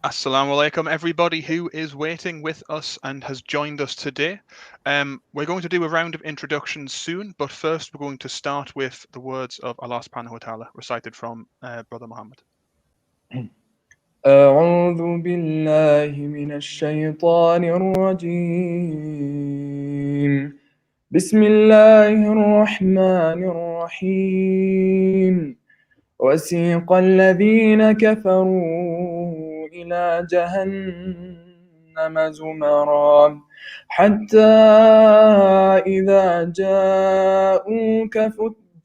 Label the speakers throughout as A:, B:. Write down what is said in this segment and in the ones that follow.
A: Assalamu alaikum, everybody who is waiting with us and has joined us today. We're going to do a round of introductions soon, but first we're going to start with the words of Allah subhanahu wa ta'ala recited from Brother Muhammad.
B: أعوذ بالله من الشيطان الرجيم بسم الله الرحمن الرحيم وسيق الذين كفروا إلى جهنم زمرا حتى إذا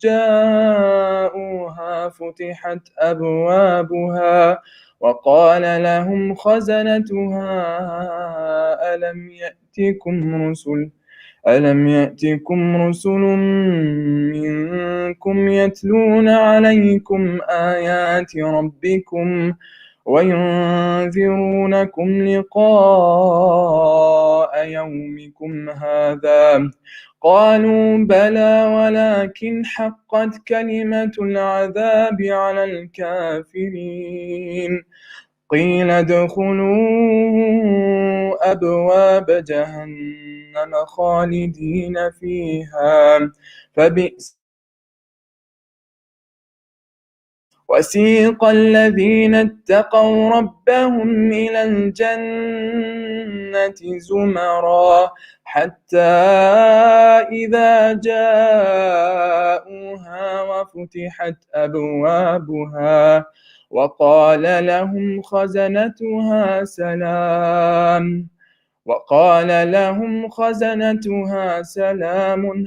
B: جاءوها فتحت أبوابها وقال لهم خزنتها ألم يأتكم رسل منكم يتلون عليكم آيات ربكم وينذرونكم لقاء يومكم هذا قالوا بلى ولكن حقت كلمة العذاب على الكافرين قيل ادخلوا أبواب جهنم خالدين فيها فبئس. وسيق الذين اتقوا ربهم إلى الجنة زمرا حتى إذا جاءوها وفتحت أبوابها وقال لهم خزنتها سلام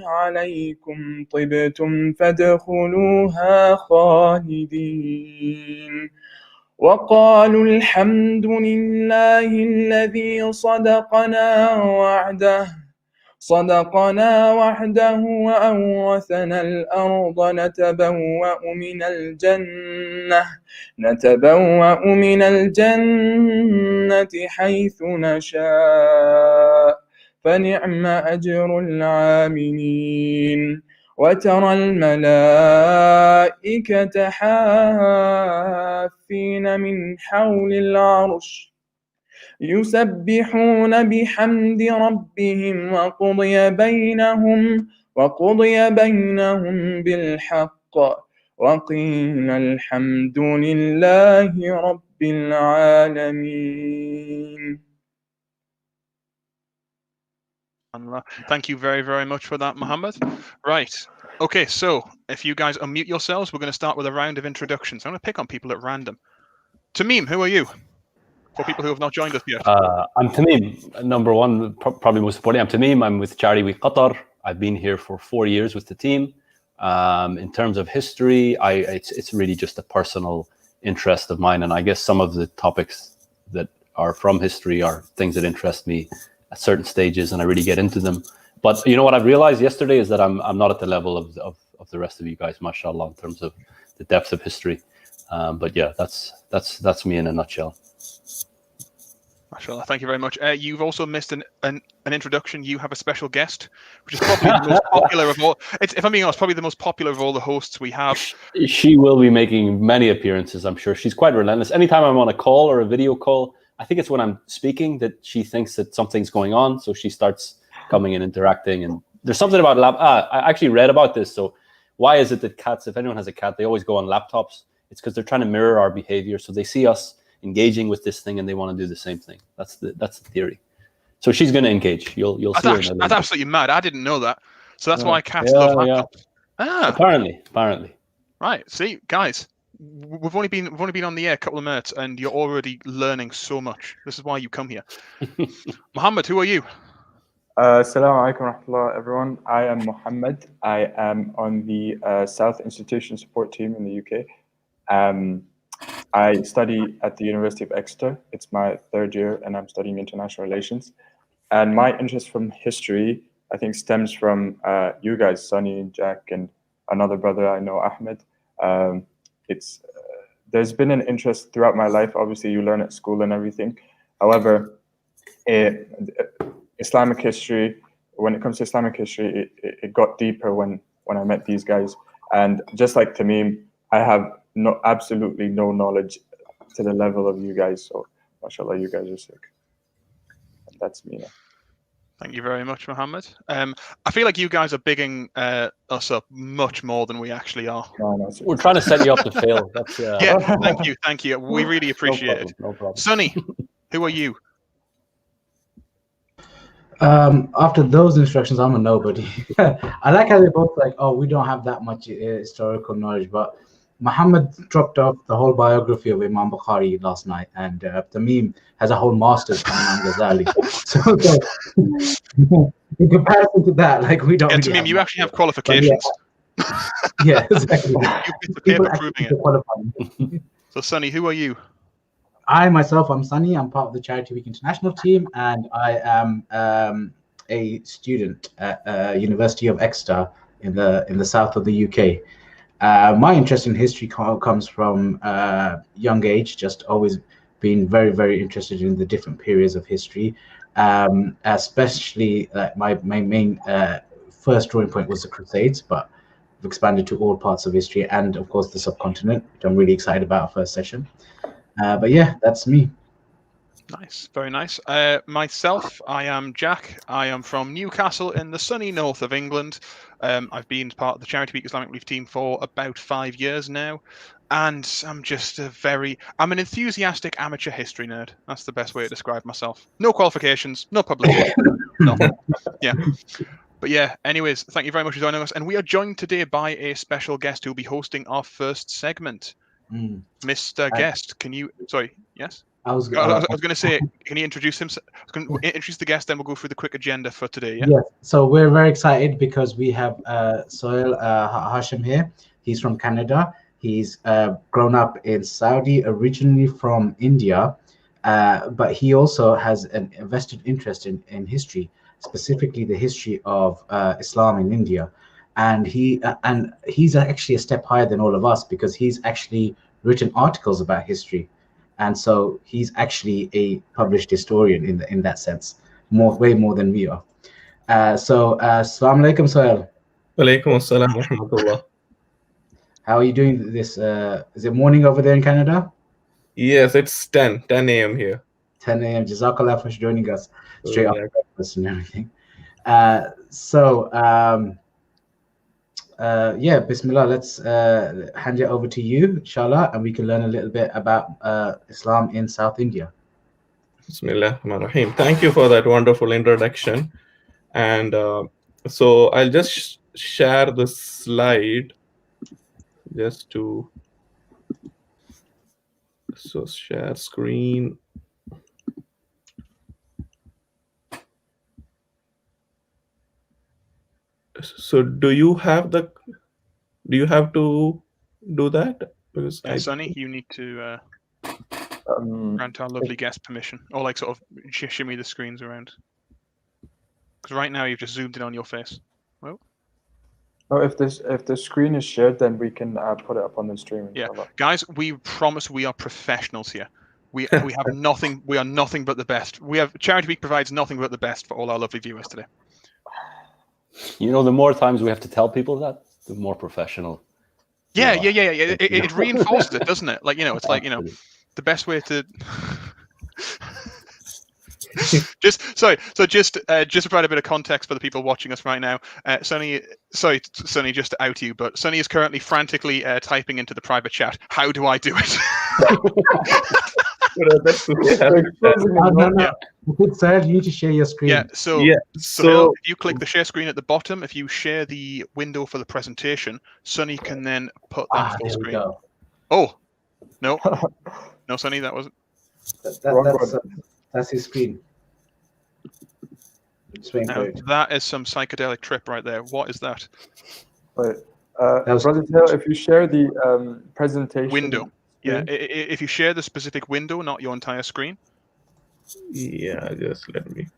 B: عليكم طبتم فادخلوها خالدين وقالوا الحمد لله الذي صدقنا وعده وأورثنا الأرض نتبوأ من الجنة حيث نشاء فنعم أجر العاملين وترى الملائكة حافين من حول العرش يسبحون بحمد ربهم وقضي بينهم بالحق وقيل الحمد لله رب العالمين.
A: Thank you very, very much for that, Muhammad. Right. Okay, so if you guys unmute yourselves, we're going to start with a round of introductions. I'm going to pick on people at random. Tamim, who are you? For people who have not joined us yet.
C: I'm Tamim. Number one, probably most importantly, I'm Tamim. I'm with Charity Week Qatar. I've been here for 4 years with the team. In terms of history, it's really just a personal interest of mine. And I guess some of the topics that are from history are things that interest me at certain stages, and I really get into them. But you know what I've realized yesterday is that I'm not at the level of the rest of you guys, mashallah, in terms of the depth of history. But yeah, that's me in a nutshell.
A: Mashallah, thank you very much. You've also missed an introduction. You have a special guest, which is probably the most popular of all. If I'm being honest, probably the most popular of all the hosts we have.
C: She will be making many appearances, I'm sure. She's quite relentless. Anytime I'm on a call or a video call, I think it's when I'm speaking that she thinks that something's going on. So she starts coming and interacting. And there's something about I actually read about this. So why is it that cats, if anyone has a cat, they always go on laptops? It's because they're trying to mirror our behavior. So they see us engaging with this thing and they want to do the same thing. That's the theory. So she's going to engage. You'll see her.
A: That's absolutely mad. I didn't know that. So that's why cats love laptops.
C: Yeah. Apparently.
A: Right. See, guys, we've only been on the air a couple of minutes and you're already learning so much. This is why you come here. Muhammad, who are you?
B: Assalamu alaikum rahmatullah, everyone. I am Muhammad. I am on the South Institution Support Team in the UK. I study at the University of Exeter. It's my 3rd year and I'm studying international relations. And my interest from history, I think, stems from you guys, Sunny and Jack, and another brother I know, Ahmed. There's been an interest throughout my life. Obviously, you learn at school and everything. However, Islamic history, when it comes to Islamic history, it got deeper when I met these guys. And just like Tamim, I have absolutely no knowledge to the level of you guys. So mashallah, you guys are sick. That's me.
A: Thank you very much, Mohammed. I feel like you guys are bigging us up much more than we actually are.
B: No,
C: We're trying to set you up to fail. That's
A: Yeah, thank you. We really appreciate it.
C: No problem.
A: Sonny, who are you?
D: After those instructions, I'm a nobody. I like how they both like, oh, we don't have that much historical knowledge, but Muhammad dropped off the whole biography of Imam Bukhari last night, and Tamim has a whole master's on Imam Ghazali. So in comparison to that, like we don't.
A: Yeah,
D: really
A: Tamim, you
D: much.
A: actually have qualifications.
D: Yeah, exactly.
A: You've the paper proving it.
D: Qualifying.
A: So, Sonny, who are you?
D: I myself, I'm Sunny. I'm part of the Charity Week International team, and I am a student at University of Exeter in the south of the UK. My interest in history comes from young age, just always being very, very interested in the different periods of history. Especially my main first drawing point was the Crusades, but I've expanded to all parts of history and, of course, the subcontinent, which I'm really excited about our first session. But yeah, that's me.
A: Nice, very nice. Myself, I am Jack. I am from Newcastle in the sunny north of England. I've been part of the Charity Week Islamic Relief team for about 5 years now. And I'm just I'm an enthusiastic amateur history nerd. That's the best way to describe myself. No qualifications, no publication, nothing. Yeah. But yeah, anyways, thank you very much for joining us. And we are joined today by a special guest who will be hosting our first segment. Mr. Guest, can you, sorry, yes?
D: I was
A: going to say, can you introduce himself? Introduce the guest, then we'll go through the quick agenda for today. Yeah.
D: Yes. So we're very excited because we have Sohail Hashim here. He's from Canada. He's grown up in Saudi, originally from India, but he also has an vested interest in history, specifically the history of Islam in India. And he's actually a step higher than all of us because he's actually written articles about history. And so he's actually a published historian in that sense, way more than we are. Assalamu alaikum, Sohail.
E: Walaikum assalam wa rahmatullah.
D: How are you doing this? Is it morning over there in Canada?
E: Yes, it's 10 a.m. here.
D: 10 a.m. Jazakallah for joining us straight
E: Yeah.
D: after breakfast and everything. Bismillah, let's hand it over to you, inshallah, and we can learn a little bit about Islam in South India.
E: Bismillah ar-Rahman ar-Rahim. Thank you for that wonderful introduction. And so I'll just share the slide just to share screen. So do you have to do that? Because
A: Sonny, you need to grant our lovely guest permission, or like sort of shimmy the screens around. Because right now you've just zoomed in on your face. Well,
B: Oh, if the screen is shared, then we can put it up on the stream.
A: yeah,
B: inshallah.
A: guys, we promise we are professionals here. We have nothing. We are nothing but the best. Charity Week provides nothing but the best for all our lovely viewers today.
C: You know, the more times we have to tell people that, the more professional.
A: Yeah. It reinforces it, doesn't it? Like, it's like, the best way to just to provide a bit of context for the people watching us right now. Sonny, just to out you, but Sonny is currently frantically typing into the private chat. How do I do it?
D: No. Sohail, you need to share your screen.
A: Yeah. So if you click the share screen at the bottom, if you share the window for the presentation, Sonny can then put that full screen.
D: Go.
A: Oh, no, Sonny, that wasn't.
D: That's his screen.
A: Now, that is some psychedelic trip right there. What is that?
B: But Brother Taylor, if you share the presentation
A: Window. Yeah, if you share the specific window, not your entire screen.
E: Yeah, just let me.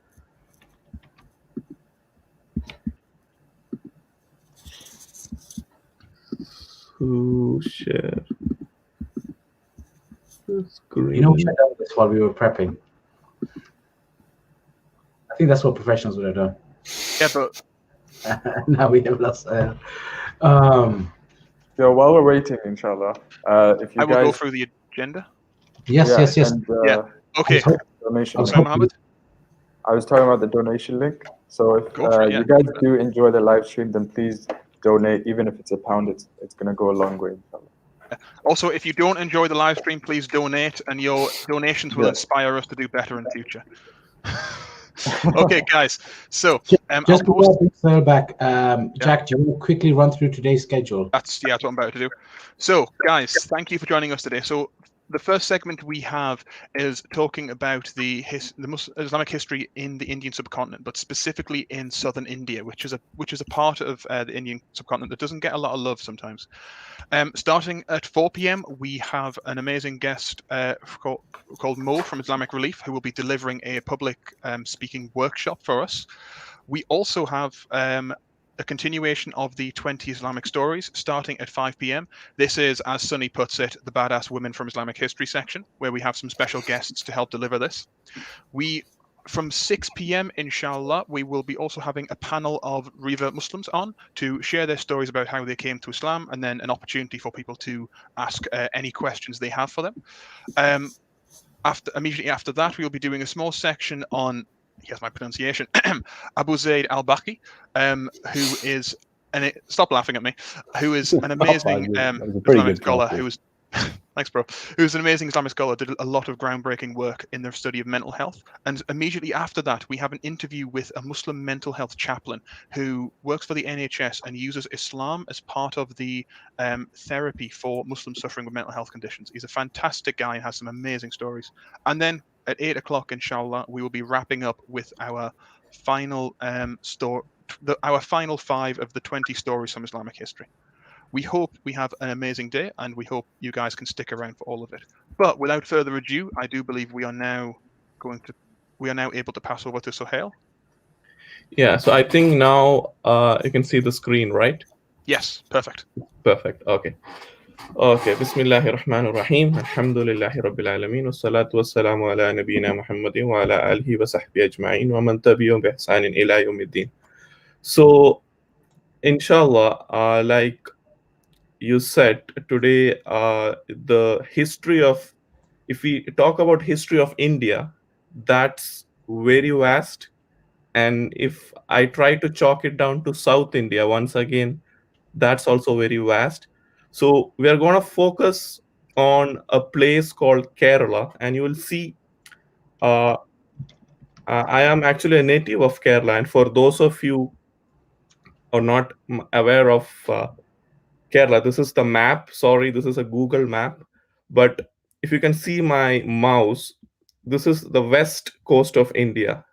E: So share the screen.
D: You know, we should have done this while we were prepping. I think that's what professionals would have done.
A: Yeah, but
D: Now we have lost.
B: So while we're waiting, inshallah, if you
A: I will
B: guys
A: go through the agenda.
D: Yes.
B: and,
A: Okay.
B: donation
D: I was
B: link.
A: Sorry, Mohammed.
B: I was talking about the donation link. So if
A: Go for it,
B: you guys do enjoy the live stream, then please donate. Even if it's £1, it's going to go a long way.
A: Also, if you don't enjoy the live stream, please donate, and your donations will
B: Yeah.
A: inspire us to do better in future. Okay, guys. So
D: Just
A: I'll
D: before
A: post.
D: I bring Sir back, Jack, do you want to quickly run through today's schedule?
A: That's what I'm about to do. So, guys, thank you for joining us today. So, the first segment we have is talking about the Islamic history in the Indian subcontinent, but specifically in southern India, which is a part of the Indian subcontinent that doesn't get a lot of love sometimes. Starting at 4 p.m., we have an amazing guest called Mo from Islamic Relief, who will be delivering a public speaking workshop for us. We also have a continuation of the 20 Islamic stories starting at 5 p.m. This is, as Sunny puts it, the Badass Women from Islamic History section, where we have some special guests to help deliver this. From 6 p.m., inshallah, we will be also having a panel of revert Muslims on to share their stories about how they came to Islam, and then an opportunity for people to ask any questions they have for them. Immediately after that, we will be doing a small section on, here's my pronunciation, Abu Zaid al-Baqi, who is, stop laughing at me, who is an amazing Islamic scholar who's, thanks, bro. Who's an amazing Islamic scholar, did a lot of groundbreaking work in their study of mental health. And immediately after that, we have an interview with a Muslim mental health chaplain who works for the NHS and uses Islam as part of the therapy for Muslims suffering with mental health conditions. He's a fantastic guy and has some amazing stories. And then at 8 o'clock, inshallah, we will be wrapping up with our final our final 5 of the 20 stories from Islamic history. We hope we have an amazing day, and we hope you guys can stick around for all of it. But without further ado, I do believe we are now able to pass over to Sohail.
E: Yeah, so I think now you can see the screen, right?
A: Yes, perfect.
E: Perfect. Okay. Bismillahir Rahmanir Rahim. Alhamdulillahi Rabbil Alameen. Wassalatu wassalamu ala nabiyyina Muhammadin wa ala alihi wa sahbihi ajma'in wa man tabi'ahum bi ihsanin ila yawmiddin. So, inshallah, like you said today, the history of, if we talk about history of India, that's very vast. And if I try to chalk it down to South India, once again, that's also very vast. So we are going to focus on a place called Kerala, and you will see I am actually a native of Kerala. And for those of you who are not aware of Kerala, this is the map. Sorry, this is a Google map. But if you can see my mouse, this is the west coast of India.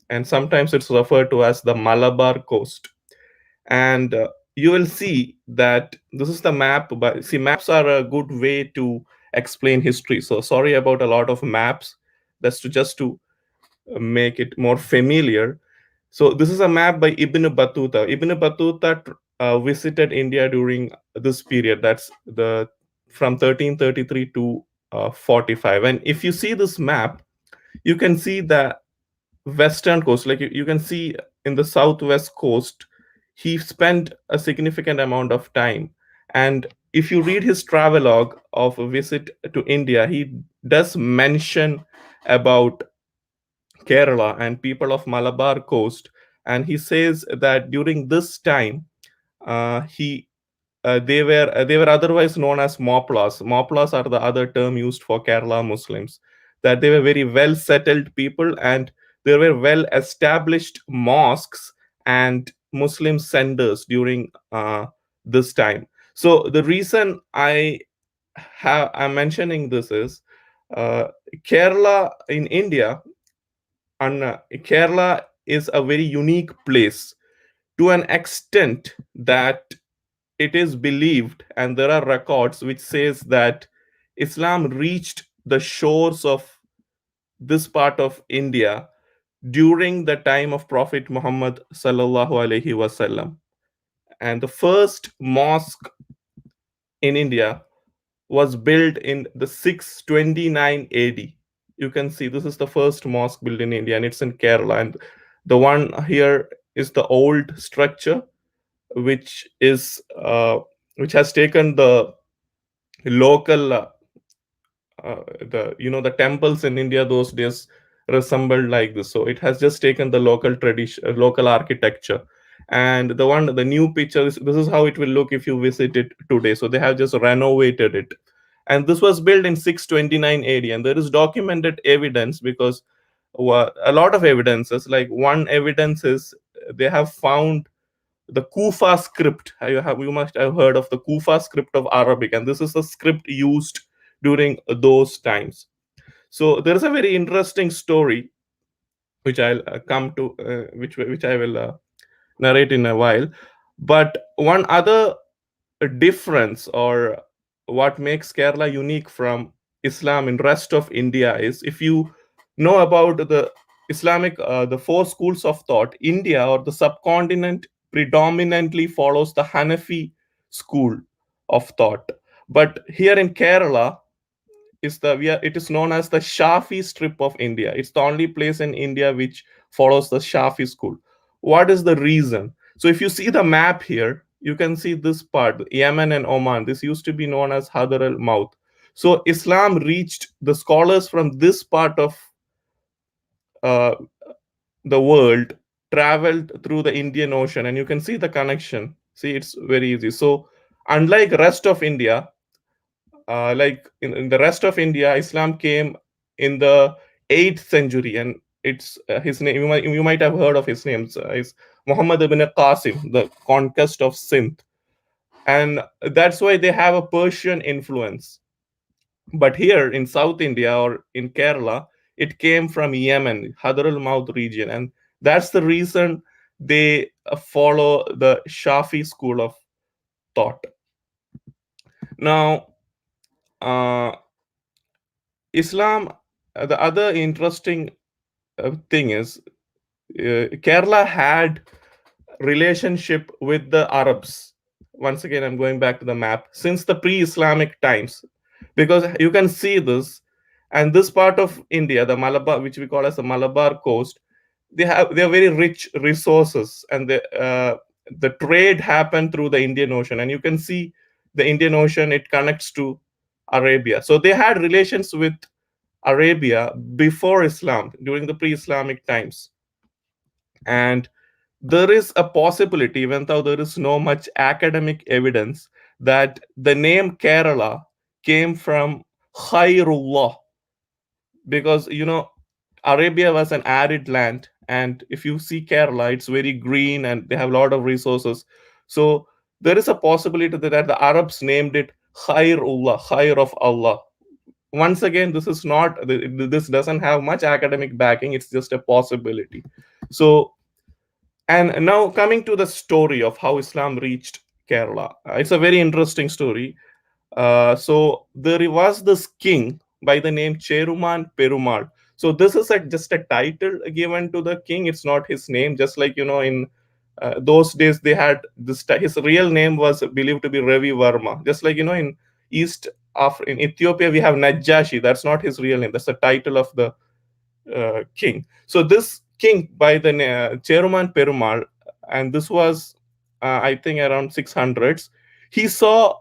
E: And sometimes it's referred to as the Malabar coast. And you will see that this is the map. But see, maps are a good way to explain history. So sorry about a lot of maps. That's just to make it more familiar. So this is a map by Ibn Battuta. Ibn Battuta visited India during this period. That's from 1333 to 45. And if you see this map, you can see the western coast. Like you can see in the southwest coast, he spent a significant amount of time. And if you read his travelogue of a visit to India, he does mention about Kerala and people of Malabar coast, and he says that during this time, he they were otherwise known as Moplas. Moplas are the other term used for Kerala Muslims. That they were very well settled people, and there were well established mosques and Muslim centers during this time. So the reason I'm mentioning this is Kerala in India, and Kerala is a very unique place to an extent that it is believed, and there are records which says that Islam reached the shores of this part of India during the time of Prophet Muhammad sallallahu alaihi wasallam. And the first mosque in India was built in the 629 AD. You can see this is the first mosque built in India, and it's in Kerala. And the one here is the old structure, which is which has taken the local the temples in India those days resembled like this. So it has just taken the local tradition, local architecture. And the new picture is, this is how it will look if you visit it today. So they have just renovated it, and this was built in 629 AD. And there is documented evidence, because a lot of evidences, like one evidence is they have found the Kufa script. You must have heard of the Kufa script of Arabic, and this is the script used during those times. So there is a very interesting story which I'll come to, which I will narrate in a while. But one other difference, or what makes Kerala unique from Islam in rest of India, is if you know about the Islamic, the four schools of thought, India or the subcontinent predominantly follows the Hanafi school of thought. But here in Kerala, it is known as the Shafi strip of India. It's the only place in India which follows the Shafi school. What is the reason? So if you see the map here, you can see this part, Yemen and Oman. This used to be known as Hadar al Maut. So Islam reached the scholars from this part of uh, the world, traveled through the Indian Ocean, and you can see the connection. See, it's very easy. So unlike rest of India, like in the rest of India, Islam came in the 8th century, and it's his name. You might have heard of his name. Is Muhammad ibn Qasim, the conquest of Sindh, and that's why they have a Persian influence. But here in South India or in Kerala, it came from Yemen, Hadar al Maut region, and that's the reason they follow the Shafi school of thought. Now, Islam, the other interesting thing is Kerala had relationship with the Arabs. Once again, I'm going back to the map since the pre-Islamic times, because you can see this, and this part of India, the Malabar, which we call as the Malabar coast, they are very rich resources, and the trade happened through the Indian Ocean, and you can see the Indian Ocean, it connects to Arabia. So they had relations with Arabia before Islam, during the pre-Islamic times. And there is a possibility, even though there is no much academic evidence, that the name Kerala came from Khairullah, because Arabia was an arid land, and if you see Kerala, it's very green and they have a lot of resources. So there is a possibility that the Arabs named it Khairullah, Khair of Allah. Once again, this doesn't have much academic backing, it's just a possibility. So, and now coming to the story of how Islam reached Kerala, it's a very interesting story. So there was this king by the name Cheruman Perumal. So this is just a title given to the king. It's not his name. Just like in those days they had this. His real name was believed to be Ravi Varma. Just like in in Ethiopia we have Najashi. That's not his real name. That's the title of the king. So this king by the Cheruman Perumal, and this was I think around 600s. He saw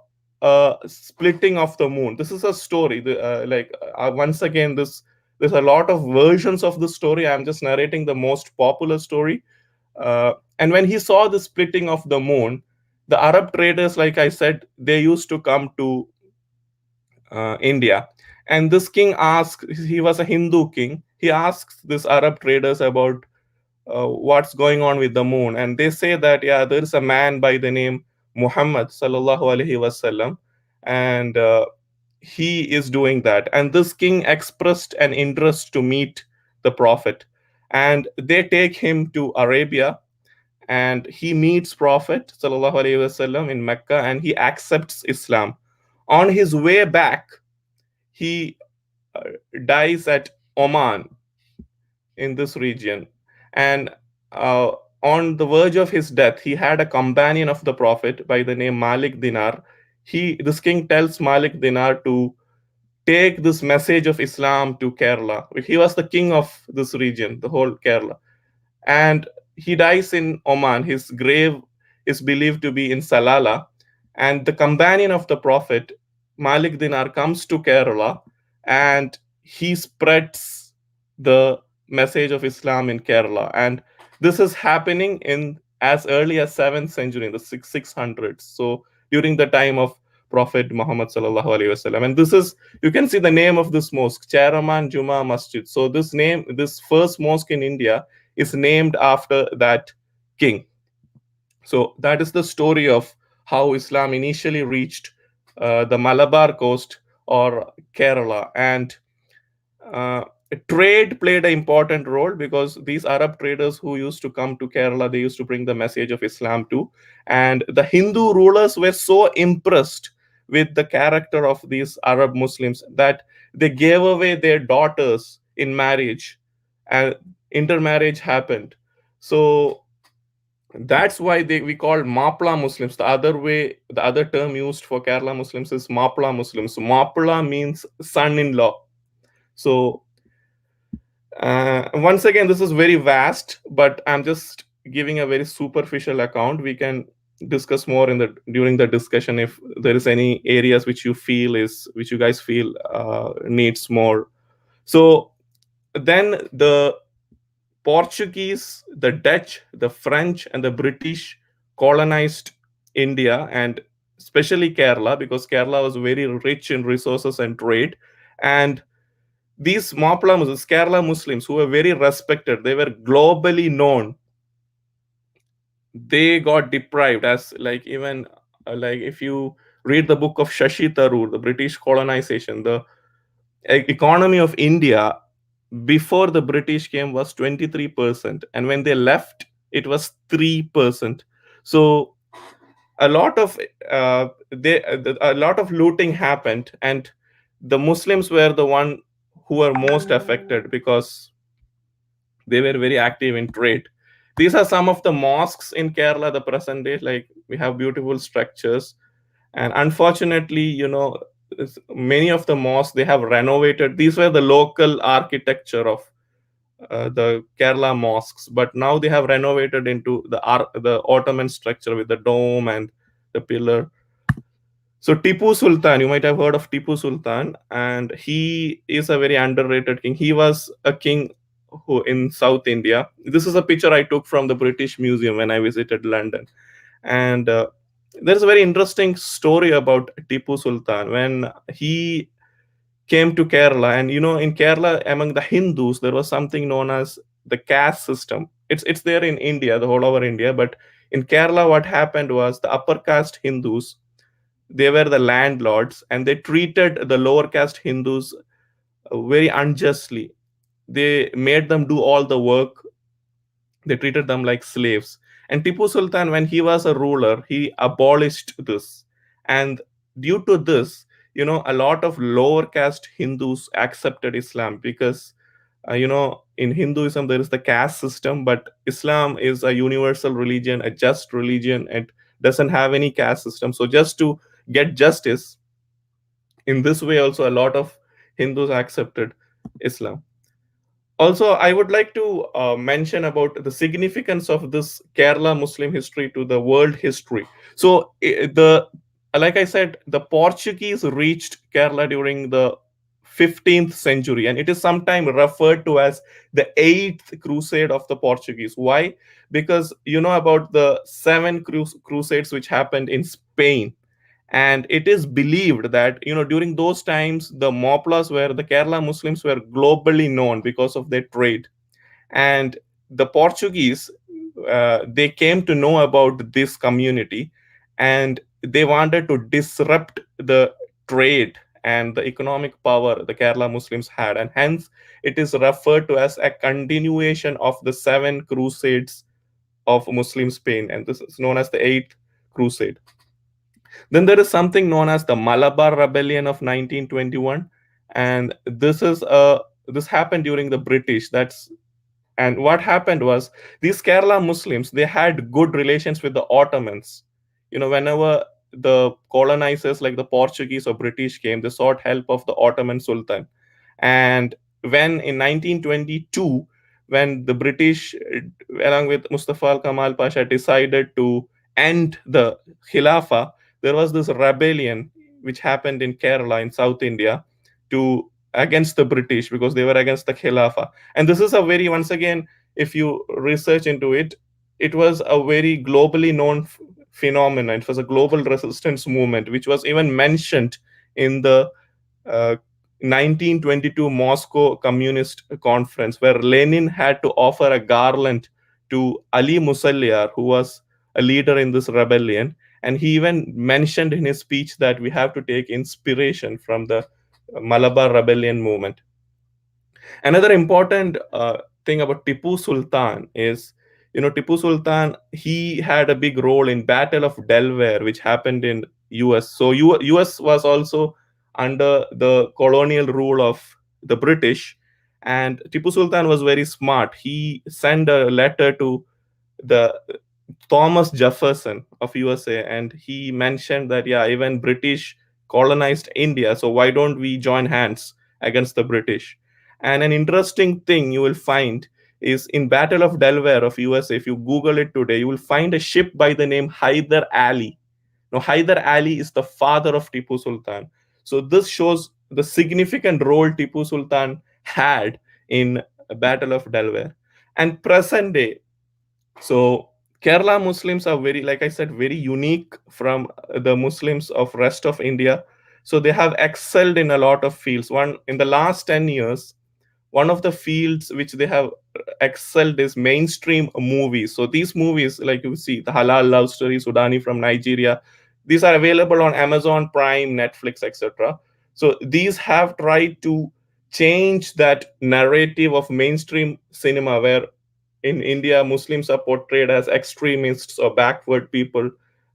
E: splitting of the moon. This is a story. Once again, there's a lot of versions of the story. I'm just narrating the most popular story. And when he saw the splitting of the moon, the Arab traders, like I said, they used to come to India. And this king asked, he was a Hindu king, he asks this Arab traders about what's going on with the moon. And they say that, yeah, there's a man by the name Muhammad sallallahu alaihi wasallam, and he is doing that. And this king expressed an interest to meet the prophet, and they take him to Arabia, and he meets Prophet sallallahu alaihi wasallam in Mecca, and he accepts Islam. On his way back, he dies at Oman in this region, and on the verge of his death, he had a companion of the Prophet by the name Malik Dinar. This king tells Malik Dinar to take this message of Islam to Kerala. He was the king of this region, the whole Kerala. And he dies in Oman. His grave is believed to be in Salala. And the companion of the Prophet, Malik Dinar, comes to Kerala, and he spreads the message of Islam in Kerala. And this is happening in as early as 7th century, in the 600s. So during the time of Prophet Muhammad sallallahu alaihi wasallam. And this is, you can see the name of this mosque, Charaman Juma Masjid. So this first mosque in India is named after that king. So that is the story of how Islam initially reached the Malabar coast or Kerala. And uh, trade played an important role, because these Arab traders who used to come to Kerala, they used to bring the message of Islam too. And the Hindu rulers were so impressed with the character of these Arab Muslims that they gave away their daughters in marriage, and intermarriage happened. So that's why we call Mapla Muslims. The other term used for Kerala Muslims is Mapla Muslims. Mapla means son-in-law. So once again, this is very vast, but I'm just giving a very superficial account. We can discuss more during the discussion if there is any areas which you guys feel needs more. So then the Portuguese, the Dutch, the French, and the British colonized India, and especially Kerala, because Kerala was very rich in resources and trade. And these Mapla Muslims, Kerala Muslims, who were very respected, they were globally known. They got deprived, as like even like if you read the book of Shashi Tharoor, the British colonization, the economy of India before the British came was 23%, and when they left, it was 3%. So a lot of a lot of looting happened, and the Muslims were the one who were most affected because they were very active in trade. These are some of the mosques in Kerala, the present day. Like, we have beautiful structures, and unfortunately, many of the mosques, they have renovated. These were the local architecture of the Kerala mosques, but now they have renovated into the Ottoman structure with the dome and the pillar. So Tipu Sultan, you might have heard of Tipu Sultan, and he is a very underrated king. He was a king who in South India. This is a picture I took from the British Museum when I visited London, and there's a very interesting story about Tipu Sultan when he came to Kerala. And in Kerala, among the Hindus, there was something known as the caste system. It's there in India, the whole over India, but in Kerala, what happened was the upper caste Hindus, they were the landlords, and they treated the lower caste Hindus very unjustly. They made them do all the work. They treated them like slaves. And Tipu Sultan, when he was a ruler, he abolished this. And due to this, a lot of lower caste Hindus accepted Islam, because in Hinduism there is the caste system, but Islam is a universal religion, a just religion. It doesn't have any caste system. So just to get justice, in this way also, a lot of Hindus accepted Islam. Also, I would like to mention about the significance of this Kerala Muslim history to the world history. So like I said, the Portuguese reached Kerala during the 15th century, and it is sometimes referred to as the 8th crusade of the Portuguese. Why? Because about the 7 crusades which happened in Spain. And it is believed that during those times, the Kerala Muslims were globally known because of their trade. And the Portuguese, they came to know about this community, and they wanted to disrupt the trade and the economic power the Kerala Muslims had. And hence it is referred to as a continuation of the 7 crusades of Muslim Spain, and this is known as the 8th crusade. Then there is something known as the Malabar Rebellion of 1921, and this happened during the British. And what happened was, these Kerala Muslims, they had good relations with the Ottomans. Whenever the colonizers like the Portuguese or British came, they sought help of the Ottoman Sultan. And when in 1922, when the British, along with Mustafa Kamal Pasha, decided to end the Khilafah, there was this rebellion which happened in Kerala, in South India, to against the British because they were against the Khilafah. And this is a very, once again, if you research into it, it was a very globally known phenomenon. It was a global resistance movement, which was even mentioned in the 1922 Moscow Communist Conference, where Lenin had to offer a garland to Ali Musalliar, who was a leader in this rebellion. And he even mentioned in his speech that we have to take inspiration from the Malabar Rebellion movement. Another important thing about Tipu Sultan is, Tipu Sultan, he had a big role in Battle of Delaware, which happened in US. So US was also under the colonial rule of the British, and Tipu Sultan was very smart. He sent a letter to the Thomas Jefferson of USA, and he mentioned that, yeah, even British colonized India, so why don't we join hands against the British? And an interesting thing you will find is in Battle of Delaware of USA, if you Google it today, you will find a ship by the name Hyder Ali. Now, Hyder Ali is the father of Tipu Sultan. So this shows the significant role Tipu Sultan had in Battle of Delaware. And present day, so Kerala Muslims are very, like I said, very unique from the Muslims of rest of India. So they have excelled in a lot of fields. One, in the last 10 years, one of the fields which they have excelled is mainstream movies. So these movies, like you see, the Halal Love Story, Sudani from Nigeria, these are available on Amazon Prime, Netflix, etc. So these have tried to change that narrative of mainstream cinema, where in India, Muslims are portrayed as extremists or backward people.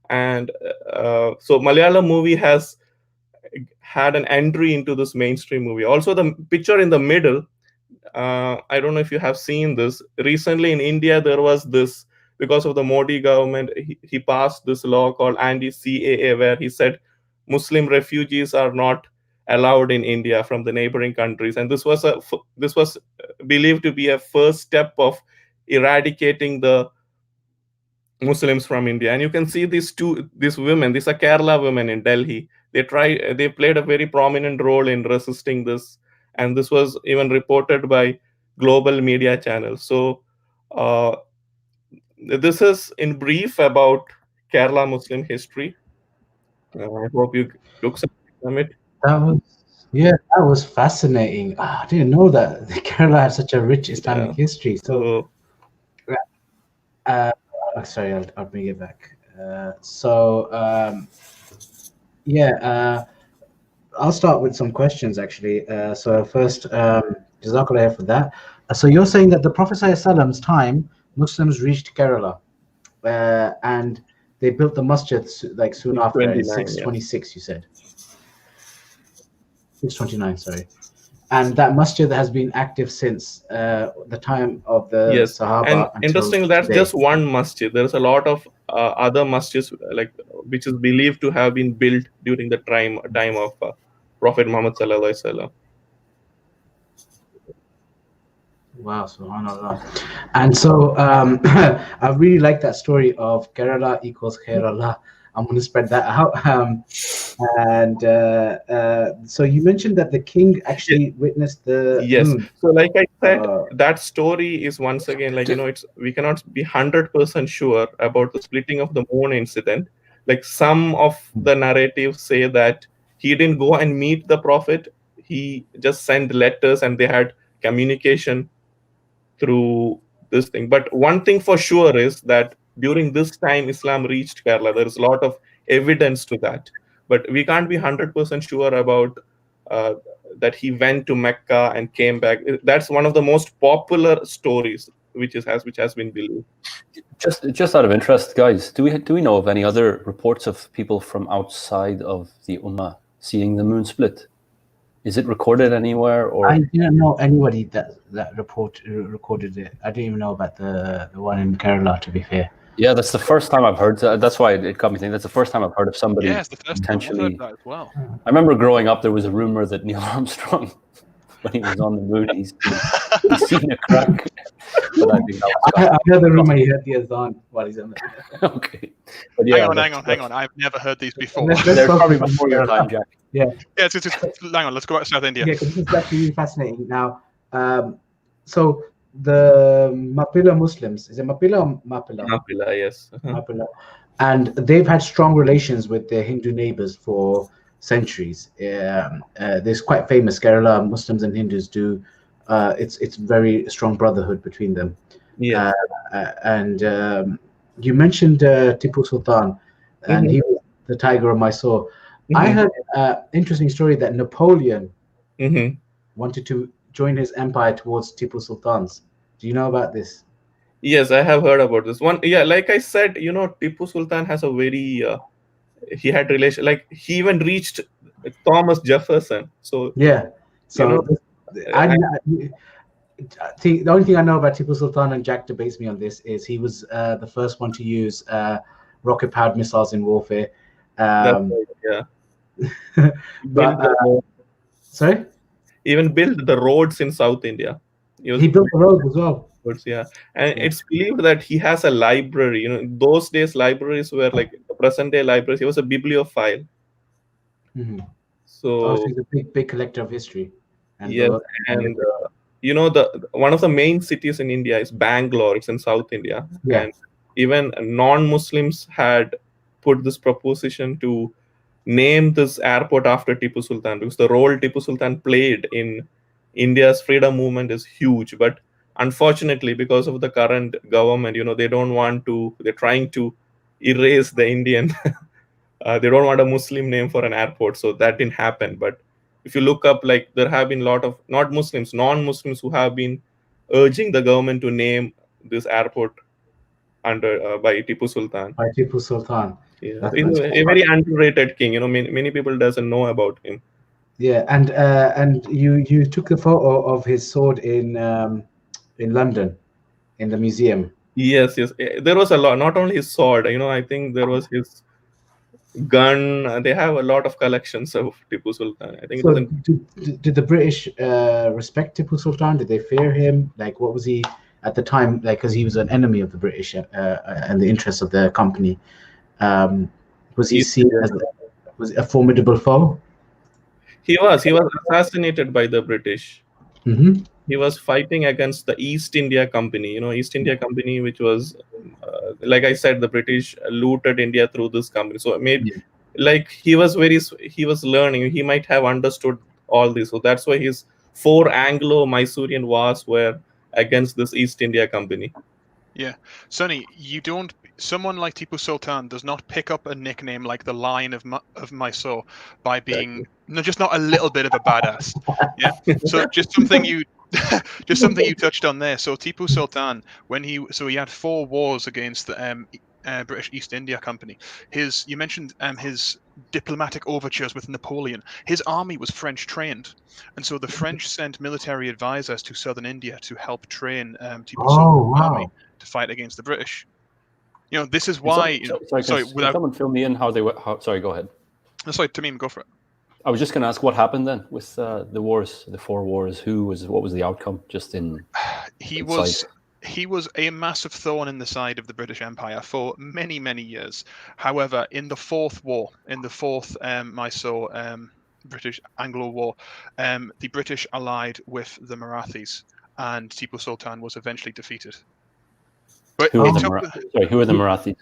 E: And so Malayalam movie has had an entry into this mainstream movie. Also, the picture in the middle, I don't know if you have seen this. Recently in India, there was this, because of the Modi government, he passed this law called anti-CAA, where he said Muslim refugees are not allowed in India from the neighboring countries. And this was believed to be a first step of eradicating the Muslims from India. And you can see these women, these are Kerala women in Delhi. They played a very prominent role in resisting this. And this was even reported by global media channels. So this is in brief about Kerala Muslim history. I hope you took something from it.
D: That was fascinating. I didn't know that Kerala has such a rich Islamic history. So, sorry, I'll bring it back. I'll start with some questions actually. So first, Jazakallah for that. So you're saying that the Prophet ﷺ's time, Muslims reached Kerala, and they built the masjid like soon after, in 626. You said 629. Sorry. And that masjid has been active since the time of the Sahaba.
E: And interesting, that's today. Just one masjid. There's a lot of other masjids, like, which is believed to have been built during the time of Prophet Muhammad sallallahu alaihi wasallam.
D: Wow, subhanallah. And so I really like that story of Kerala equals Khairallah. I'm going to spread that out. So you mentioned that the king actually witnessed the moon.
E: So like I said, that story is once again, like, we cannot be 100% sure about the splitting of the moon incident. Like, some of the narratives say that he didn't go and meet the prophet. He just sent letters and they had communication through this thing. But one thing for sure is that during this time Islam reached Kerala. There is a lot of evidence to that, but we can't be 100% sure about that he went to Mecca and came back. That's one of the most popular stories which has been believed.
C: Just out of interest, guys, do we know of any other reports of people from outside of the Ummah seeing the moon split? Is it recorded anywhere? Or
D: I didn't know anybody that recorded it. I didn't even know about the one in Kerala, to be fair.
C: Yeah, that's the first time I've heard. That's why it got me thinking. That's the first time I've heard of somebody.
A: Yeah, it's the first
C: potentially.
A: Time I've heard that as well.
C: I remember growing up, there was a rumor that Neil Armstrong, when he was on the moon, he's seen a crack but I think that was
D: I heard the rumor he heard the Azan while he's on there.
C: okay. But yeah,
A: hang on. I've never heard these before.
D: Let's
C: They're
D: talk
C: probably
D: about
C: before your time, Jack.
A: Yeah, hang on. Let's go back to South India.
D: Yeah, because this is actually really fascinating. Now, so the Mapila Muslims, is it Mapila or Mapila?
E: Mapila, yes.
D: Mapila. And they've had strong relations with their Hindu neighbors for centuries. There's quite famous Kerala Muslims and Hindus do. It's very strong brotherhood between them.
E: Yeah.
D: And you mentioned Tipu Sultan, and he was the tiger of Mysore. I heard an interesting story that Napoleon wanted to join his empire towards Tipu Sultan's. Do you know about this?
E: Yes, I have heard about this one. Yeah, like I said, Tipu Sultan has a very he had relation, like he even reached Thomas Jefferson. So
D: yeah, so
E: I
D: think the only thing I know about Tipu Sultan, and Jack debates me on this, is he was the first one to use rocket-powered missiles in warfare.
E: that's right, yeah.
D: But sorry,
E: even built the roads in South India.
D: He built the road as well.
E: Yeah, and it's believed that he has a library. In those days, libraries were like the present-day libraries. He was a bibliophile. So
D: he's a big collector of history. And
E: yes, and one of the main cities in India is Bangalore. It's in South India, and even non-Muslims had put this proposition to name this airport after Tipu Sultan, because the role Tipu Sultan played in India's freedom movement is huge. But unfortunately, because of the current government, they're trying to erase the Indian. They don't want a Muslim name for an airport, so that didn't happen. But if you look up, like, there have been a lot of non-Muslims who have been urging the government to name this airport under by Tipu Sultan.
D: By Tipu Sultan.
E: Yeah, he's a very underrated king. Many people doesn't know about him.
D: Yeah, and you took a photo of his sword in London, in the museum.
E: Yes. There was a lot. Not only his sword. I think there was his gun. They have a lot of collections of Tipu Sultan. I think.
D: So did the British respect Tipu Sultan? Did they fear him? Like, what was he at the time? Like, because he was an enemy of the British and the interests of the company. Was he seen as a formidable foe?
E: He was assassinated by the British. He was fighting against the East India Company. East India Company, which was, like I said, the British looted India through this company. So maybe, like, he was learning. He might have understood all this. So that's why his 4 Anglo-Mysorean wars were against this East India Company.
A: Yeah, Sonny, someone like Tipu Sultan does not pick up a nickname like the Lion of Mysore by being just not a little bit of a badass. Yeah, so just something you touched on there. So Tipu Sultan, he had 4 wars against the British East India Company. You mentioned his diplomatic overtures with Napoleon. His army was French trained, and so the French sent military advisors to southern India to help train Tipu Sultan's army to fight against the British. This is why.
C: Can someone fill me in how they were? Sorry, go ahead.
A: Sorry, Tamim, go for it.
C: I was just going to ask what happened then with the wars, the 4 wars. What was the outcome? Just in
A: he was a massive thorn in the side of the British Empire for many, many years. However, in the 4th war, Mysore British Anglo War, the British allied with the Marathis, and Tipu Sultan was eventually defeated. But
C: who are the Marathis?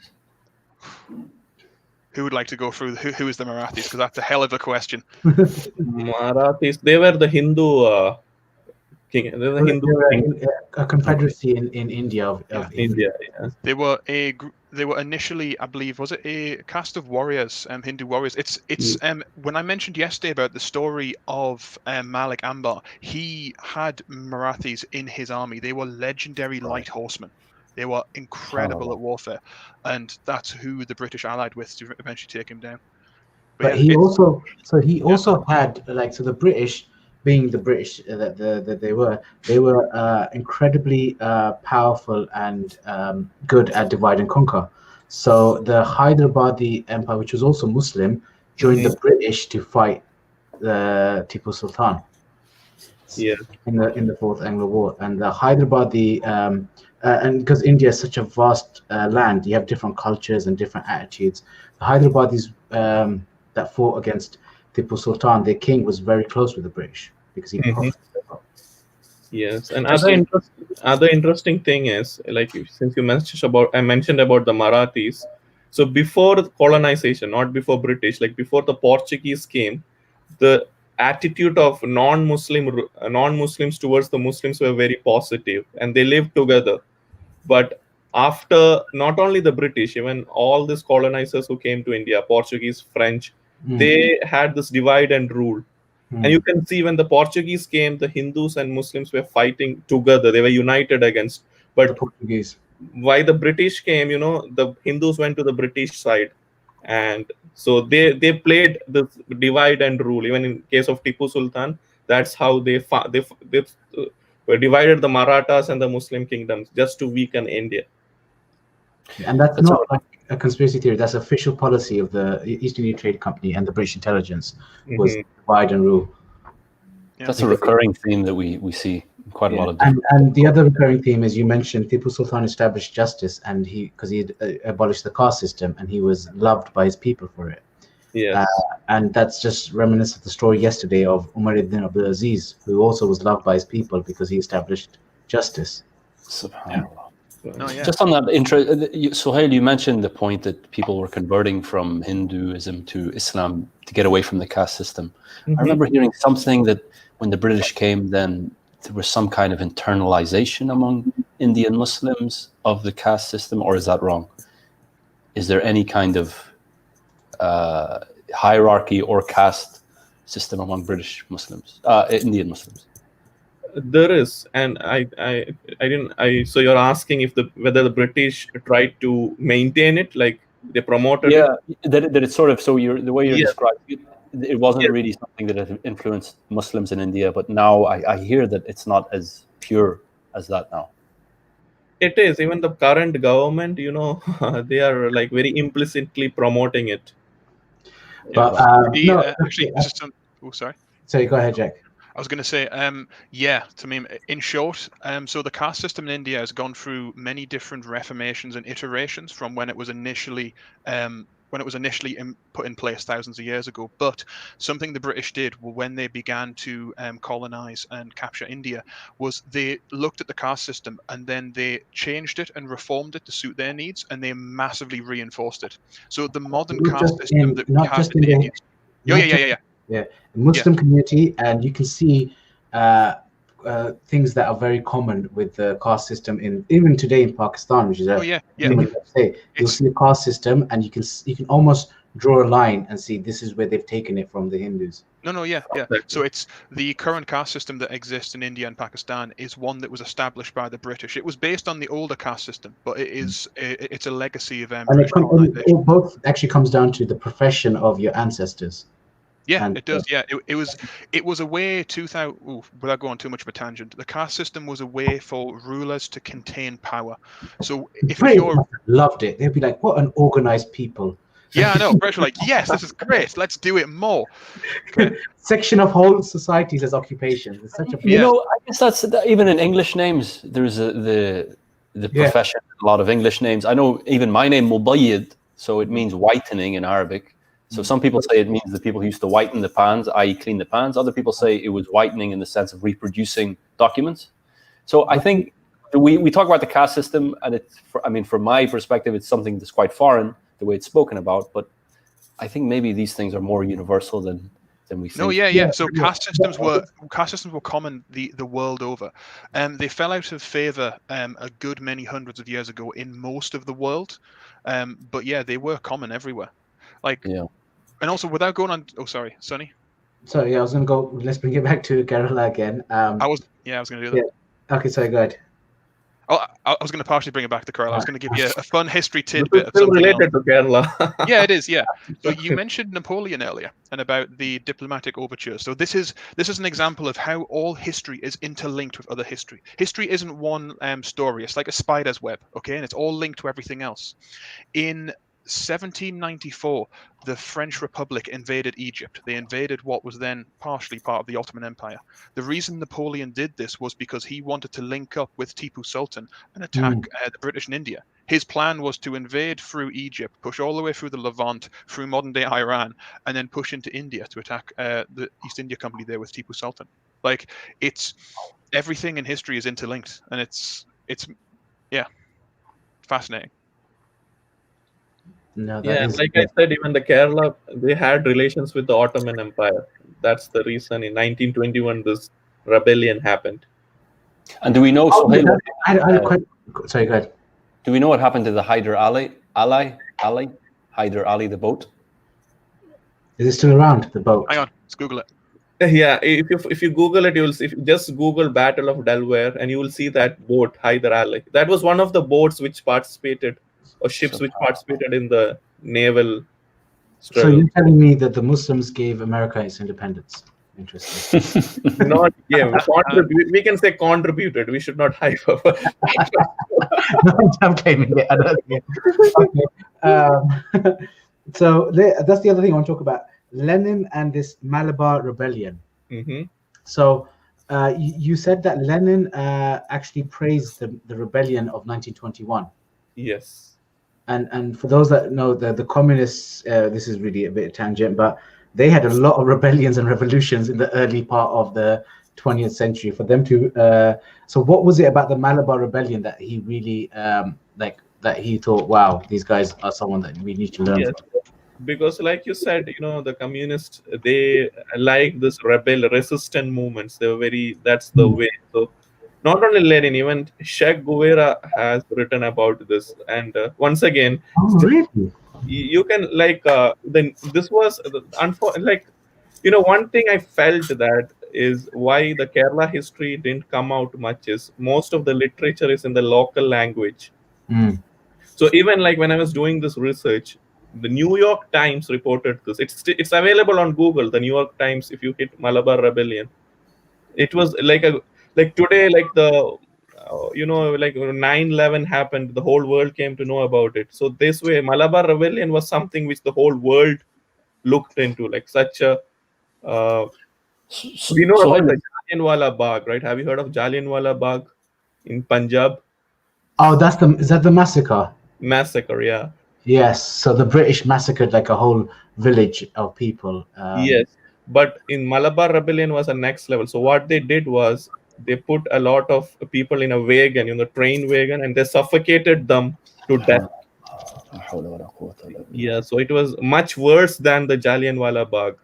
A: Who would like to go through who is the Marathis? Because that's a hell of a question.
E: Marathis, they were the Hindu king. They were
D: a confederacy in India.
E: India. Yeah.
A: They were initially, I believe, was it a caste of warriors, Hindu warriors? It's when I mentioned yesterday about the story of Malik Ambar, he had Marathis in his army. They were legendary light horsemen. They were incredible at warfare, and that's who the British allied with to eventually take him down.
D: But he also had, like, so the British, being the British that they were incredibly powerful and good at divide and conquer. So the Hyderabadi Empire, which was also Muslim, joined the British to fight the Tipu Sultan.
E: Yeah.
D: in the Fourth Anglo War, and the Hyderabadi, and because India is such a vast land, you have different cultures and different attitudes. The Hyderabadis that fought against Tipu Sultan, their king, was very close with the British because he
E: Mhm.
D: profited a lot.
E: Yes, and
C: Just
E: other interesting thing is, like, since you mentioned about the Marathis. So before colonization, not before British, like before the Portuguese came, the attitude of non-Muslims towards the Muslims were very positive, and they lived together. But after not only the British, even all these colonizers who came to India, Portuguese, French, they had this divide and rule. And you can see when the Portuguese came, the Hindus and Muslims were fighting together. They were united against.
D: The
E: But
D: Portuguese.
E: why the British came, the Hindus went to the British side. And so they played this divide and rule. Even in case of Tipu Sultan, that's how they divided the Marathas and the Muslim kingdoms just to weaken India.
D: And that's
C: That's
D: not like a conspiracy theory. That's official policy of the East India Trade Company and the British intelligence was divide and rule.
C: That's a recurring theme that we see in quite a lot of different.
D: And the other recurring theme is, you mentioned Tipu Sultan established justice, and because he abolished the caste system, and he was loved by his people for it.
E: Yes.
D: And that's just reminiscent of the story yesterday of Umar ibn Abdul Aziz, who also was loved by his people because he established justice.
C: Subhanallah.
A: Oh, yeah.
C: Just on that Sohail, you mentioned the point that people were converting from Hinduism to Islam to get away from the caste system. I remember hearing something that when the British came, then there was some kind of internalization among Indian Muslims of the caste system, or is that wrong? Is there any kind of hierarchy or caste system among British Muslims, Indian Muslims?
E: There is, and so you're asking if whether the British tried to maintain it, like they promoted it?
C: That it's sort of, so the way you're
E: Yes.
C: describing it wasn't
E: Yes.
C: really something that had influenced Muslims in India, but now I hear that it's not as pure as that now.
E: It is. Even the current government, they are like very implicitly promoting it.
D: But
A: actually, this is some. Oh, sorry.
D: Sorry, go ahead, Jack.
A: I was going to say, Tamim, in short, so the caste system in India has gone through many different reformations and iterations from when it was initially put in place thousands of years ago. But something the British did when they began to colonize and capture India was they looked at the caste system and then they changed it and reformed it to suit their needs, and they massively reinforced it. So the modern caste system that we have today is
D: Muslim community, and you can see things that are very common with the caste system even today in Pakistan, which is you'll see a caste system, and you can almost draw a line and see this is where they've taken it from the Hindus.
A: So it's the current caste system that exists in India and Pakistan is one that was established by the British. It was based on the older caste system, but it's a legacy of British colonization.
D: It both actually comes down to the profession of your ancestors.
A: Yeah, it does. Yeah, it was a way without going too much of a tangent. The caste system was a way for rulers to contain power. So if you're
D: loved it, they'd be like, "What an organized people!"
A: Yeah, I know. British were like, "Yes, this is great. Let's do it more." Okay.
D: Section of whole societies as occupations. It's such a
C: I guess that's even in English names. There's the profession. A lot of English names. I know even my name Mubayyid, so it means whitening in Arabic. So some people say it means the people who used to whiten the pans, i.e. clean the pans. Other people say it was whitening in the sense of reproducing documents. So I think we talk about the caste system, and from my perspective, it's something that's quite foreign, the way it's spoken about. But I think maybe these things are more universal than we think.
A: No, So caste systems were common the world over. They fell out of favor a good many hundreds of years ago in most of the world. But yeah, they were common everywhere. And also, without going on, sorry, Sonny.
D: Sorry, I was going to go. Let's bring it back to Kerala again.
A: I was going to do that.
D: Yeah. Okay, sorry, go ahead.
A: Oh, I was going to partially bring it back to Kerala. I was going to give you a fun history tidbit of
E: still
A: something
E: related
A: else.
E: to Kerala.
A: Yeah, it is. Yeah. So you mentioned Napoleon earlier and about the diplomatic overtures. So this is an example of how all history is interlinked with other history. History isn't one story. It's like a spider's web, okay, and it's all linked to everything else. In 1794, the French Republic invaded Egypt. They invaded what was then partially part of the Ottoman Empire. The reason Napoleon did this was because he wanted to link up with Tipu Sultan and attack the British in India. His plan was to invade through Egypt, push all the way through the Levant, through modern-day Iran, and then push into India to attack the East India Company there with Tipu Sultan. Like, it's everything in history is interlinked, and it's fascinating.
D: No, that
E: Yeah,
D: is
E: like I said, even the Kerala, they had relations with the Ottoman Empire. That's the reason in 1921 this rebellion happened.
C: And do we know,
D: sorry, go ahead.
C: Do we know what happened to the Hyder Ali, Hyder Ali, the boat?
D: Is it still around, the boat?
A: Hang on, let's Google it.
E: Yeah, if you Google it, if you just Google Battle of Delaware, and you will see that boat, Hyder Ali. That was one of the boats which participated, or ships which participated in the naval struggle.
D: So you're telling me that the Muslims gave America its independence? Interesting.
E: Not gave. We can say contributed. We should not hype up.
D: No, I'm claiming it. I don't think it. Okay. So that's the other thing I want to talk about. Lenin and this Malabar rebellion.
E: Mm-hmm.
D: So you said that Lenin actually praised the rebellion of 1921.
E: Yes.
D: And for those that know, the communists, this is really a bit of tangent, but they had a lot of rebellions and revolutions in the early part of the 20th century. For them to, so what was it about the Malabar rebellion that he really that he thought, wow, these guys are someone that we need to learn from?
E: Because like you said, the communists, they like this resistant movements. They were that's the way. So not only Lenin, even Che Guevara has written about this. And once again,
D: really?
E: You can this was one thing I felt that is why the Kerala history didn't come out much is most of the literature is in the local language. So even like when I was doing this research, the New York Times reported this. It's available on Google. The New York Times, if you hit Malabar Rebellion, it was like today, like the 9/11 happened. The whole world came to know about it. So this way, Malabar Rebellion was something which the whole world looked into, like such a. We know about the Jallianwala Bagh, right? Have you heard of Jallianwala Bagh in Punjab?
D: Oh, is that the massacre?
E: Massacre, yeah.
D: Yes. So the British massacred like a whole village of people.
E: Yes, but in Malabar Rebellion was a next level. So what they did was they put a lot of people in a wagon, train wagon, and they suffocated them to death. Yeah, so it was much worse than the Jallianwala Bagh.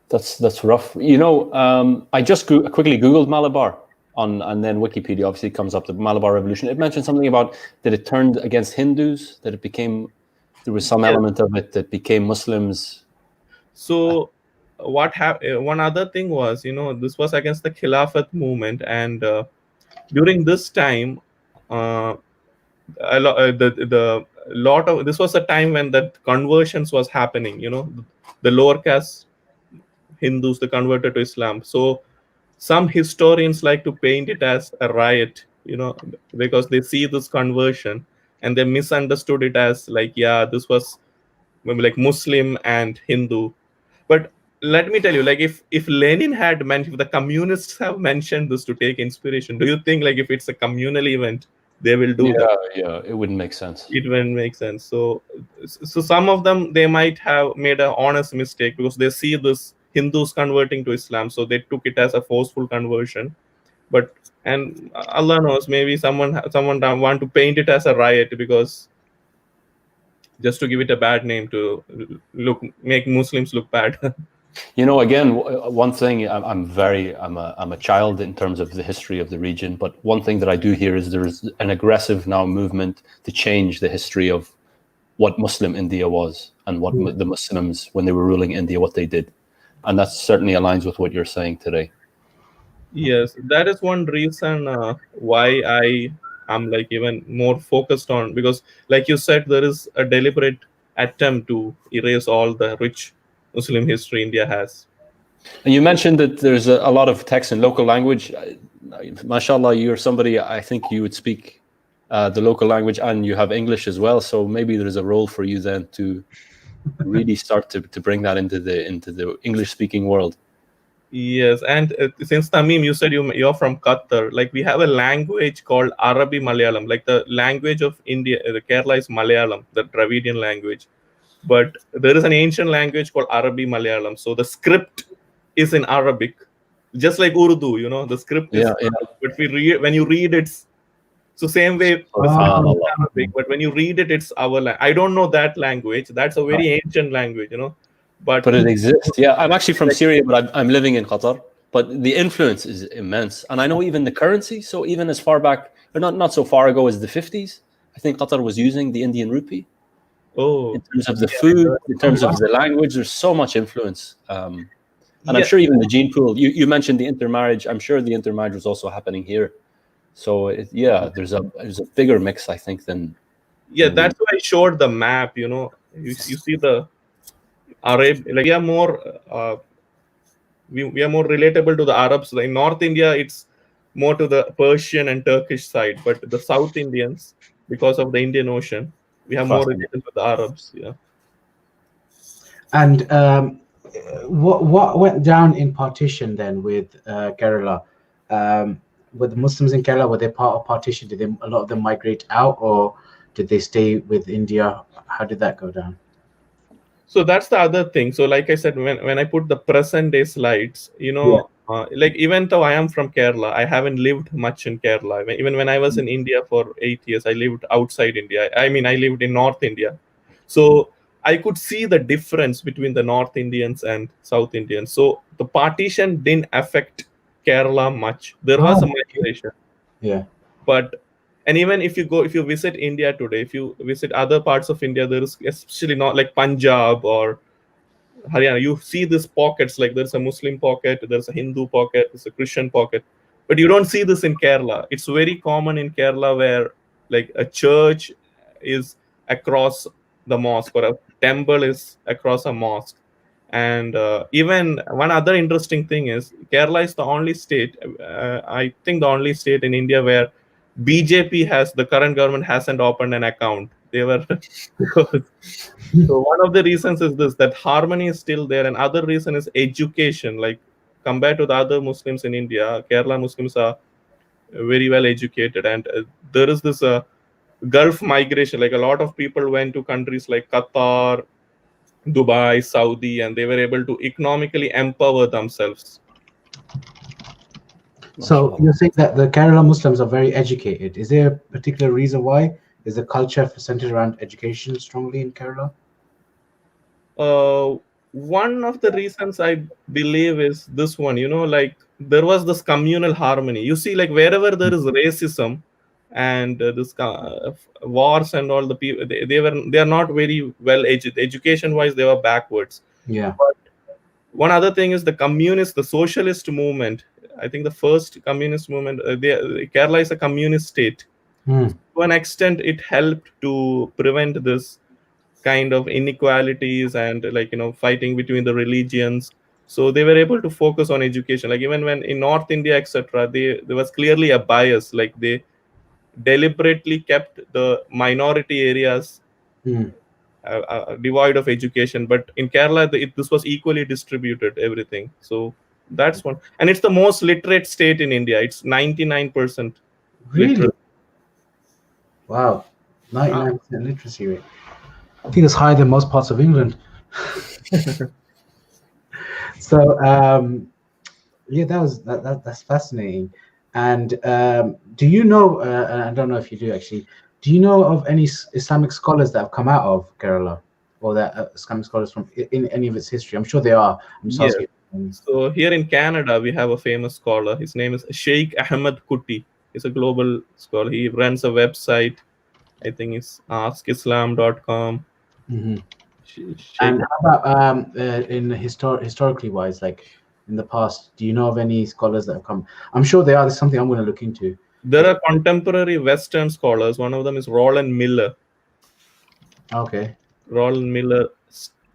C: That's rough. I just quickly Googled Malabar and then Wikipedia obviously comes up the Malabar Revolution. It mentioned something about that it turned against Hindus, that there was some element of it that became Muslims.
E: So what happened? One other thing was, this was against the Khilafat movement, and during this time, this was a time when that conversions was happening. The lower caste Hindus, they converted to Islam. So some historians like to paint it as a riot, because they see this conversion and they misunderstood it as this was maybe like Muslim and Hindu. But let me tell you, if Lenin had mentioned, if the communists have mentioned this to take inspiration, do you think if it's a communal event, they will do that?
C: Yeah, it wouldn't make sense.
E: It wouldn't make sense. So some of them, they might have made an honest mistake because they see this Hindus converting to Islam, so they took it as a forceful conversion. And Allah knows, maybe someone want to paint it as a riot because just to give it a bad name to make Muslims look bad.
C: Again, one thing I'm a child in terms of the history of the region, but one thing that I do hear is there is an aggressive now movement to change the history of what Muslim India was and what the Muslims, when they were ruling India, what they did. And that certainly aligns with what you're saying today.
E: Yes, that is one reason why I am even more focused on, because like you said, there is a deliberate attempt to erase all the rich Muslim history India has.
C: And you mentioned that there's a lot of text in local language. Mashallah, you're somebody, I think you would speak the local language, and you have English as well. So maybe there's a role for you then to really start to bring that into the English-speaking world.
E: Yes, and since Tamim, you said you're from Qatar. Like we have a language called Arabi Malayalam. Like the language of India, the Kerala is Malayalam, the Dravidian language. But there is an ancient language called Arabi Malayalam. So the script is in Arabic, just like Urdu. You know, the script is.
C: Yeah.
E: But when you read it, so same way with
C: Subhanallah.
E: Arabic. But when you read it, it's our. I don't know that language. That's a very ancient language. You know, but
C: it exists. Yeah, I'm actually from Syria, but I'm living in Qatar. But the influence is immense, and I know even the currency. So even as far back, or not so far ago as the 50s, I think Qatar was using the Indian rupee. In terms of the food, in terms of the language, there's so much influence. And I'm sure even the gene pool. You mentioned the intermarriage. I'm sure the intermarriage was also happening here. So there's a bigger mix, I think, than.
E: Yeah, that's why I showed the map. You know, you see the Arab. Like we are more. We are more relatable to the Arabs. In North India, it's more to the Persian and Turkish side, but the South Indians, because of the Indian Ocean, we have more related with the Arabs. Yeah.
D: And what went down in partition then with Kerala? Were the Muslims in Kerala, were they part of partition? Did a lot of them migrate out, or did they stay with India? How did that go down?
E: So that's the other thing. So like I said, when I put the present day slides, you know, like even though I am from Kerala, I haven't lived much in Kerala. Even when I was in India for 8 years, I lived outside India. I mean, I lived in North India. So I could see the difference between the North Indians and South Indians. So the partition didn't affect Kerala much. There was a migration.
D: Yeah.
E: But and even if you visit India today, if you visit other parts of India, there is especially not like Punjab or Haryana, you see these pockets, like there's a Muslim pocket, there's a Hindu pocket, there's a Christian pocket, but you don't see this in Kerala. It's very common in Kerala where like a church is across the mosque or a temple is across a mosque. And even one other interesting thing is Kerala is the only state, I think the only state in India where BJP the current government hasn't opened an account. They were so one of the reasons is this, that harmony is still there, and other reason is education. Like compared to the other Muslims in India, Kerala Muslims are very well educated, and there is this Gulf migration. Like a lot of people went to countries like Qatar, Dubai, Saudi, and they were able to economically empower themselves.
D: So you're saying that the Kerala Muslims are very educated. Is there a particular reason why? Is the culture centered around education strongly in Kerala?
E: One of the reasons I believe is this one. You know, like there was this communal harmony. You see, like wherever there is racism and this wars and all, the people they are not very well educated. Education wise, they were backwards.
D: Yeah.
E: But one other thing is the socialist movement. I think the first communist movement, Kerala is a communist state. To an extent, it helped to prevent this kind of inequalities and fighting between the religions. So they were able to focus on education. Like even when in North India, etc., there was clearly a bias. Like they deliberately kept the minority areas devoid of education, but in Kerala this was equally distributed, everything. So that's one, and it's the most literate state in India. It's 99%
D: really. Wow, 99% literacy rate. I think it's higher than most parts of England. So yeah, that's fascinating. And do you know, I don't know if you do actually, do you know of any Islamic scholars that have come out of Kerala, or that Islamic scholars from in any of its history? I'm sure there are. I'm just asking.
E: So here in Canada, we have a famous scholar. His name is Sheikh Ahmed Kuti. He's a global scholar. He runs a website. I think it's askislam.com.
D: And how about historically wise, like in the past, do you know of any scholars that have come? I'm sure there are. There's something I'm going to look into.
E: There are contemporary Western scholars. One of them is Roland Miller.
D: Okay.
E: Roland Miller,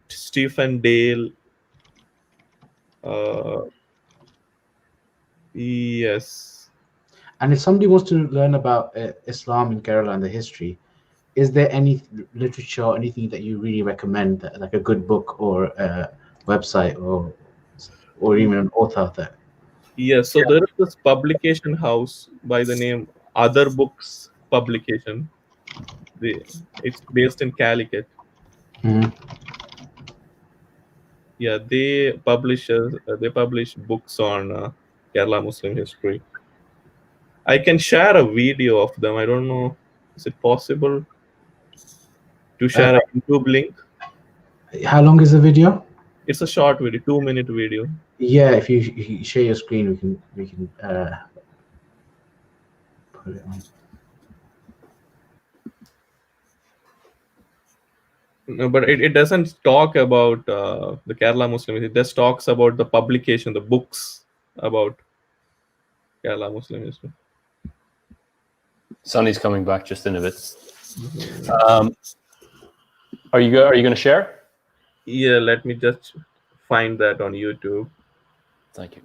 E: Stephen Dale. Yes.
D: And if somebody wants to learn about Islam in Kerala and the history, is there any literature or anything that you really recommend, like a good book or a website or even an author that?
E: Yes, so there is this publication house by the name Other Books Publication. It's based in Calicut.
D: Mhm.
E: Yeah, they publish books on Kerala Muslim history. I can share a video of them. I don't know, is it possible to share a YouTube link?
D: How long is the video?
E: It's a short video, 2-minute video.
D: Yeah, if you share your screen, we can put it on.
E: No, but it doesn't talk about the Kerala Muslim. It just talks about the publication, the books about Kerala Muslim history.
C: Sonny's coming back just in a bit. Are you going to share?
E: Yeah, let me just find that on YouTube.
C: Thank you.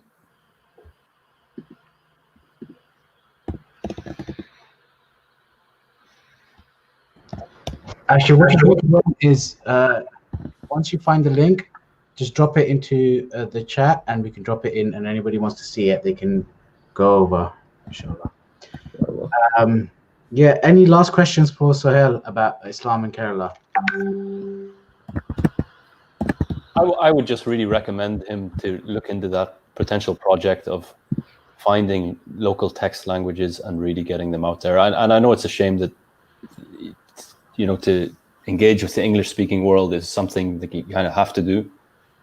D: Actually, what you do is once you find the link, just drop it into the chat, and we can drop it in. And anybody wants to see it, they can go over. Inshallah. Yeah. Any last questions for Sohail about Islam in Kerala?
C: I would just really recommend him to look into that potential project of finding local text languages and really getting them out there. And I know it's a shame that, to engage with the English-speaking world is something that you kind of have to do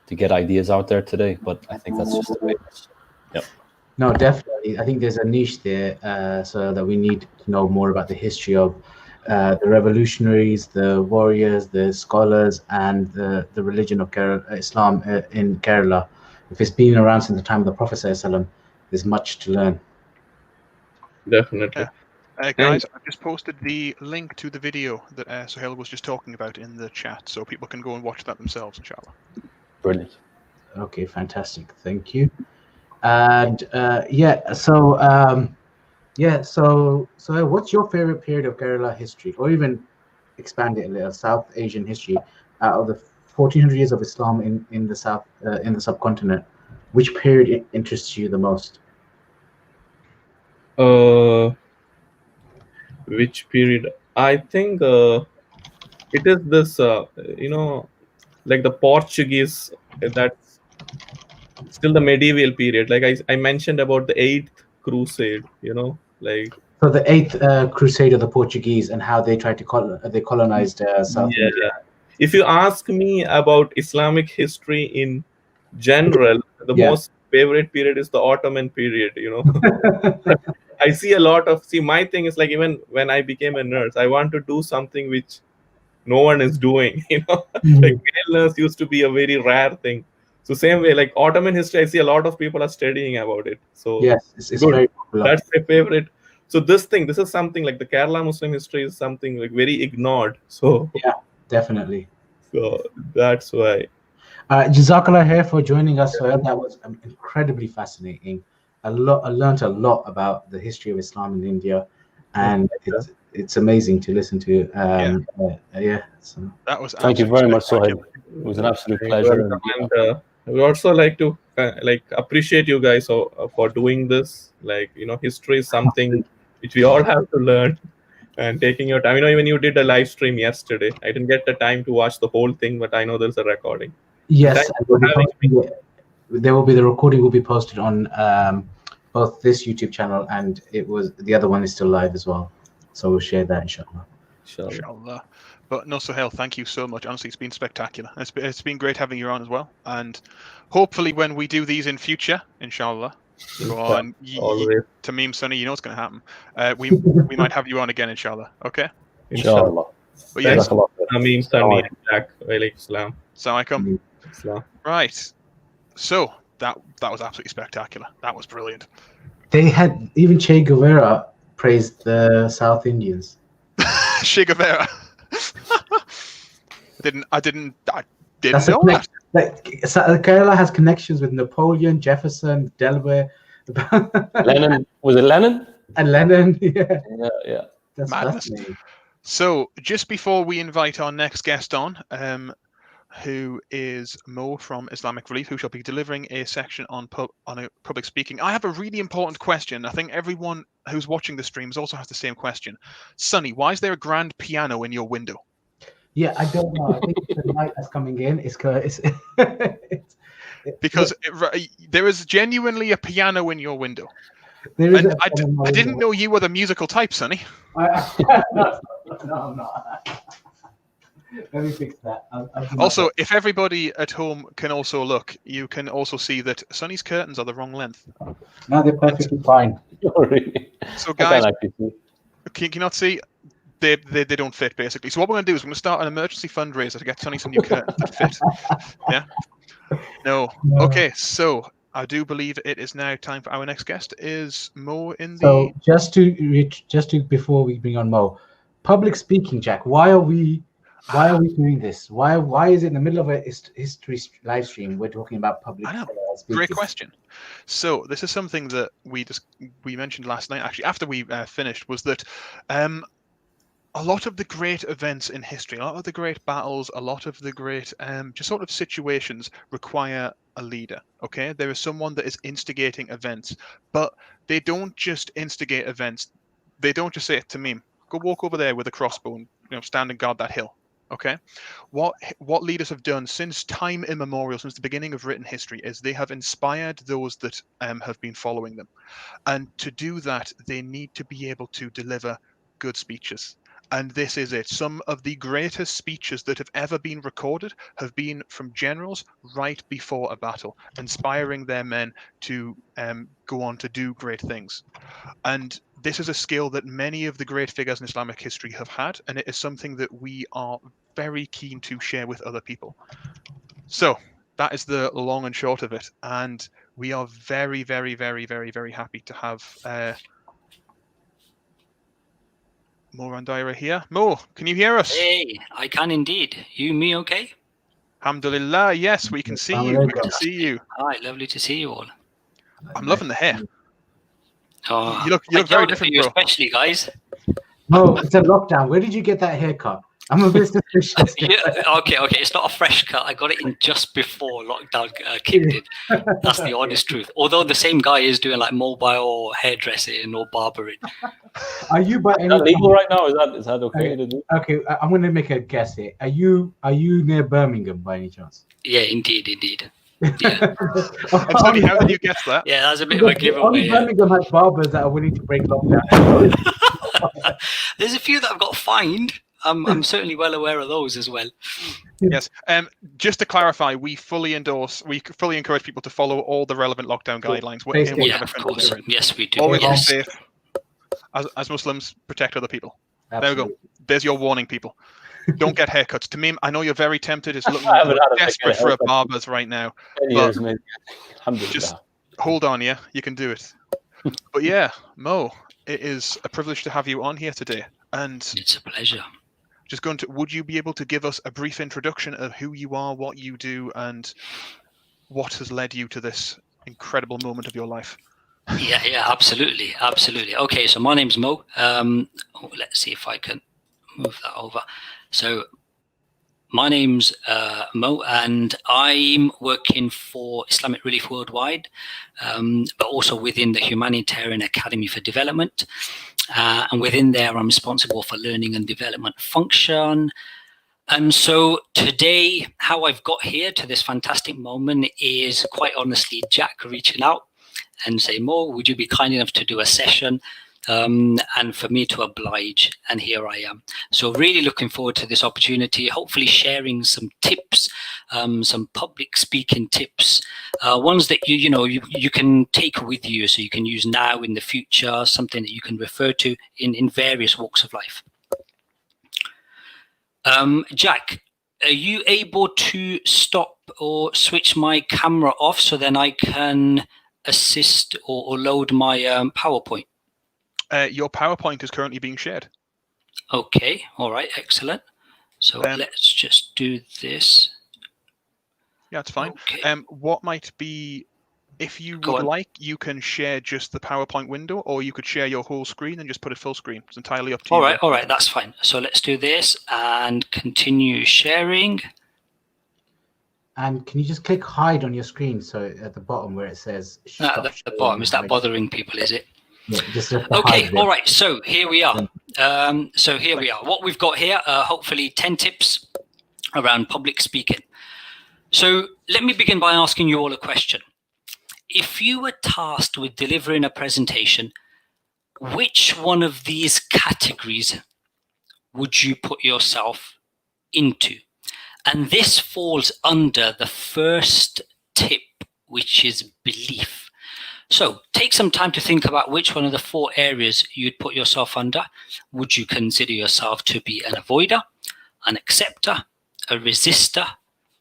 C: to get ideas out there today. But I think that's just the way it is. Yep.
D: No, definitely. I think there's a niche there, so that we need to know more about the history of the revolutionaries, the warriors, the scholars, and the religion of Islam in Kerala. If it's been around since the time of the Prophet ﷺ, there's much to learn.
E: Definitely.
A: Guys, I've just posted the link to the video that Sohail was just talking about in the chat, so people can go and watch that themselves, inshallah.
C: Brilliant.
D: Okay, fantastic. Thank you. And so what's your favorite period of Kerala history, or even expand it a little, South Asian history, out of the 1400 years of Islam in the South, in the subcontinent? Which period interests you the most?
E: Which period? I think it is this, like the Portuguese, that's still the medieval period. Like I mentioned about the 8th Crusade, like.
D: So the 8th Crusade of the Portuguese and how they tried to they colonized South India.
E: If you ask me about Islamic history in general, the most favorite period is the Ottoman period, I see a lot of, my thing is like, even when I became a nurse, I want to do something which no one is doing,
D: Mm-hmm.
E: Like male nurse used to be a very rare thing. So same way, like Ottoman history, I see a lot of people are studying about it. So
D: yes, it's very popular.
E: That's my favorite. So this is something like the Kerala Muslim history is something like very ignored. So
D: yeah, definitely.
E: So that's why.
D: Jazakallah khair for joining us. So that was incredibly fascinating. I learned a lot about the history of Islam in India, and it's amazing to listen to. So.
A: That was.
C: Thank you very much, Sohail. It was an absolute pleasure.
E: And I would also like to appreciate you guys for doing this. Like, history is something which we all have to learn, and taking your time. Even you did a live stream yesterday. I didn't get the time to watch the whole thing, but I know there's a recording.
D: Yes, the recording will be posted on both this YouTube channel, and the other one is still live as well. So we'll share that, inshallah.
A: Inshallah. But no, Sohail, thank you so much. Honestly, it's been spectacular. It's been great having you on as well. And hopefully when we do these in future, inshallah, Tamim, Sonny, you know what's going to happen. We might have you on again, inshallah. Okay?
C: Inshallah.
A: But yes.
E: Tamim, Sonny, and Jack. Walaikum salam.
A: Assalamualaikum. Right. So that was absolutely spectacular. That was brilliant.
D: They had even Che Guevara praised the South Indians.
A: Che Guevara. I didn't
D: That's
A: know that.
D: Kerala has connections with Napoleon, Jefferson, Delaware.
C: Lenin, was it Lenin?
D: And Lennon, yeah,
C: Yeah.
D: that's
A: Madness.
D: fascinating.
A: So, just before we invite our next guest on, who is Mo from Islamic Relief, who shall be delivering a section on public speaking, I have a really important question. I think everyone who's watching the streams also has the same question. Sonny, why is there a grand piano in your window?
D: Yeah, I don't know. I think it's the light that's coming in. It's
A: Because there is genuinely a piano in your window.
D: there is.
A: And I didn't know you were the musical type, Sonny.
D: No, I'm not. Let me fix that. I'll do my
A: Also,
D: best.
A: if everybody at home can also look, you can also see that Sonny's curtains are the wrong length.
D: No, they're perfectly fine.
C: Really.
A: So,
C: I
A: guys,
C: can't actually see.
A: can you not see? They don't fit, basically. So what we're going to do is we're going to start an emergency fundraiser to get Sonny some new curtains that fit. Yeah? No. Okay, so I do believe it is now time for our next guest. Is Mo in the...
D: So just to before we bring on Mo, public speaking, Jack. Why are we doing this? Why is it in the middle of a history live stream we're talking about public
A: I know.
D: speaking?
A: Great question. So this is something that we mentioned last night, actually, after we finished, was that a lot of the great events in history, a lot of the great battles, a lot of the great just sort of situations require a leader. Okay, there is someone that is instigating events, but they don't just instigate events. They don't just say to me, "Go walk over there with a crossbow and stand and guard that hill." Okay, what leaders have done since time immemorial, since the beginning of written history, is they have inspired those that have been following them, and to do that, they need to be able to deliver good speeches. And this is it. Some of the greatest speeches that have ever been recorded have been from generals right before a battle, inspiring their men to go on to do great things. And this is a skill that many of the great figures in Islamic history have had, and it is something that we are very keen to share with other people. So that is the long and short of it. And we are very, very, very, very, very happy to have Mo Randaira here. Mo, can you hear us?
F: Hey, I can indeed. You, me, okay?
A: Alhamdulillah, yes, we can see you. We can see you.
F: Hi, lovely to see you all.
A: I'm loving the hair.
F: Oh,
A: You look very different,
F: you,
A: bro.
F: especially, guys.
D: Mo, it's a lockdown. Where did you get that haircut? I'm a bit suspicious.
F: Okay. It's not a fresh cut. I got it in just before lockdown kicked in. That's the honest truth. Although the same guy is doing like mobile hairdressing or barbering.
D: Are you by any
C: Is that legal
D: chance-
C: right now? Is that okay to do?
D: Okay, I'm going to make a guess here. Are you near Birmingham by any chance?
F: Yeah, indeed. Yeah.
A: And Sonny, how did you guess that?
F: Yeah, that's a bit of a giveaway.
D: Only Birmingham has barbers that are willing to break lockdown.
F: There's a few that I've got fined. I'm certainly well aware of those as well.
A: Yes. Just to clarify, we fully encourage people to follow all the relevant lockdown guidelines.
F: Yeah, of course. Yes, we do.
A: Always be
F: Yes.
A: safe. As Muslims, protect other people.
D: Absolutely.
A: There we go. There's your warning, people. Don't get haircuts. Tamim, I know you're very tempted. It's looking
C: I haven't had a
A: desperate for a
C: haircut.
A: barber's right now.
C: 10 years, maybe. Alhamdulillah.
A: Just hold on, yeah, you can do it. But yeah, Mo, it is a privilege to have you on here today. And
F: It's a pleasure.
A: would you be able to give us a brief introduction of who you are, what you do, and what has led you to this incredible moment of your life?
F: Yeah, absolutely. Okay, so my name's Mo. Let's see if I can move that over. So my name's Mo, and I'm working for Islamic Relief Worldwide, but also within the Humanitarian Academy for Development. And within there, I'm responsible for learning and development function. And so today, how I've got here to this fantastic moment is quite honestly Jack reaching out and say, Mo, would you be kind enough to do a session? And for me to oblige, and here I am. So really looking forward to this opportunity, hopefully sharing some tips, some public speaking tips, ones that you can take with you, so you can use now in the future, something that you can refer to in various walks of life. Jack, are you able to stop or switch my camera off so then I can assist or load my PowerPoint?
A: Your PowerPoint is currently being shared.
F: Okay, all right, excellent. So let's just do this.
A: Yeah, it's fine.
F: Okay.
A: What might be If you
F: Go
A: would
F: on.
A: like, you can share just the PowerPoint window, or you could share your whole screen and just put it full screen. It's entirely up to you.
F: All right, that's fine. So let's do this and continue sharing.
D: And can you just click hide on your screen? So at the bottom where it says stop
F: At the
D: sharing,
F: bottom, is that
D: hide.
F: bothering people, is it?
D: Yeah, just the
F: Okay,
D: hide bit.
F: all right, so here we are. What we've got here, hopefully 10 tips around public speaking. So let me begin by asking you all a question. If you were tasked with delivering a presentation, which one of these categories would you put yourself into? And this falls under the first tip, which is belief. So take some time to think about which one of the 4 areas you'd put yourself under. Would you consider yourself to be an avoider, an acceptor, a resistor,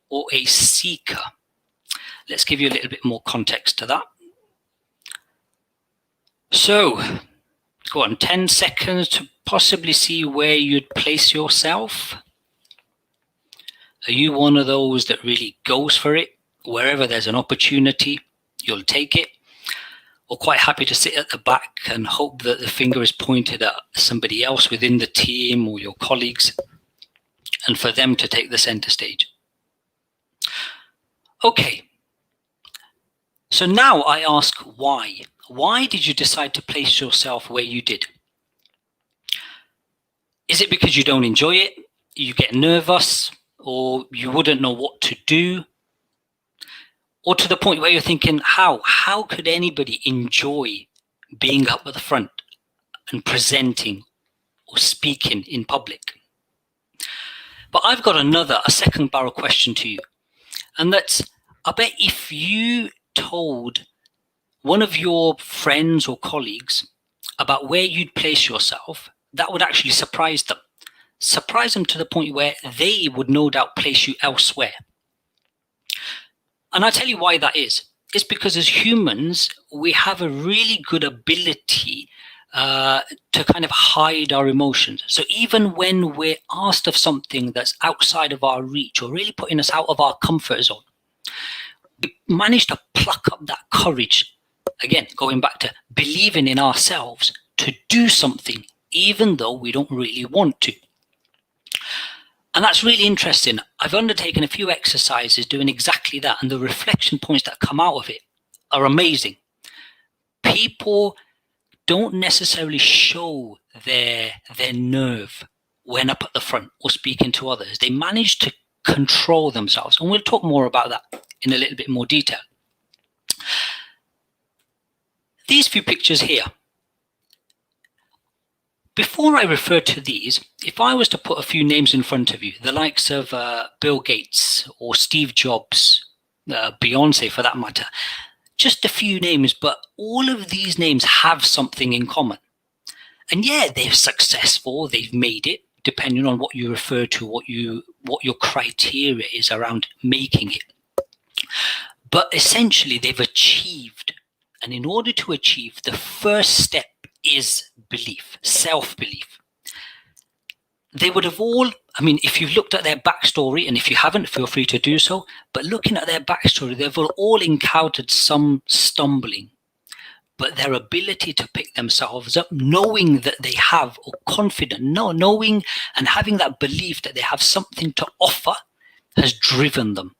F: or a seeker? Let's give you a little bit more context to that. So go on, 10 seconds to possibly see where you'd place yourself. Are you one of those that really goes for it? Wherever there's an opportunity, you'll take it? Or quite happy to sit at the back and hope that the finger is pointed at somebody else within the team or your colleagues, and for them to take the center stage? Okay. So now I ask why. Why did you decide to place yourself where you did? Is it because you don't enjoy it? You get nervous? Or you wouldn't know what to do? Or to the point where you're thinking, how could anybody enjoy being up at the front and presenting or speaking in public? But I've got a second barrel question to you. And that's, I bet if you told one of your friends or colleagues about where you'd place yourself, that would actually surprise them. Surprise them to the point where they would no doubt place you elsewhere. And I'll tell you why that is. It's because as humans, we have a really good ability to kind of hide our emotions. So even when we're asked of something that's outside of our reach or really putting us out of our comfort zone, we manage to pluck up that courage. Again, going back to believing in ourselves to do something, even though we don't really want to. And that's really interesting. I've undertaken a few exercises doing exactly that, and the reflection points that come out of it are amazing. People don't necessarily show their nerve when up at the front or speaking to others. They manage to control themselves, and we'll talk more about that in a little bit more detail. These few pictures here. Before I refer to these, if I was to put a few names in front of you, the likes of Bill Gates or Steve Jobs, Beyonce for that matter, just a few names, but all of these names have something in common. And yeah, they're successful, they've made it, depending on what you refer to, what your criteria is around making it. But essentially, they've achieved. And in order to achieve, the first step is belief, self-belief. They would have all, if you've looked at their backstory, and if you haven't, feel free to do so, but looking at their backstory, they've all encountered some stumbling. But their ability to pick themselves up, knowing that they have, or confident, knowing and having that belief that they have something to offer, has driven them.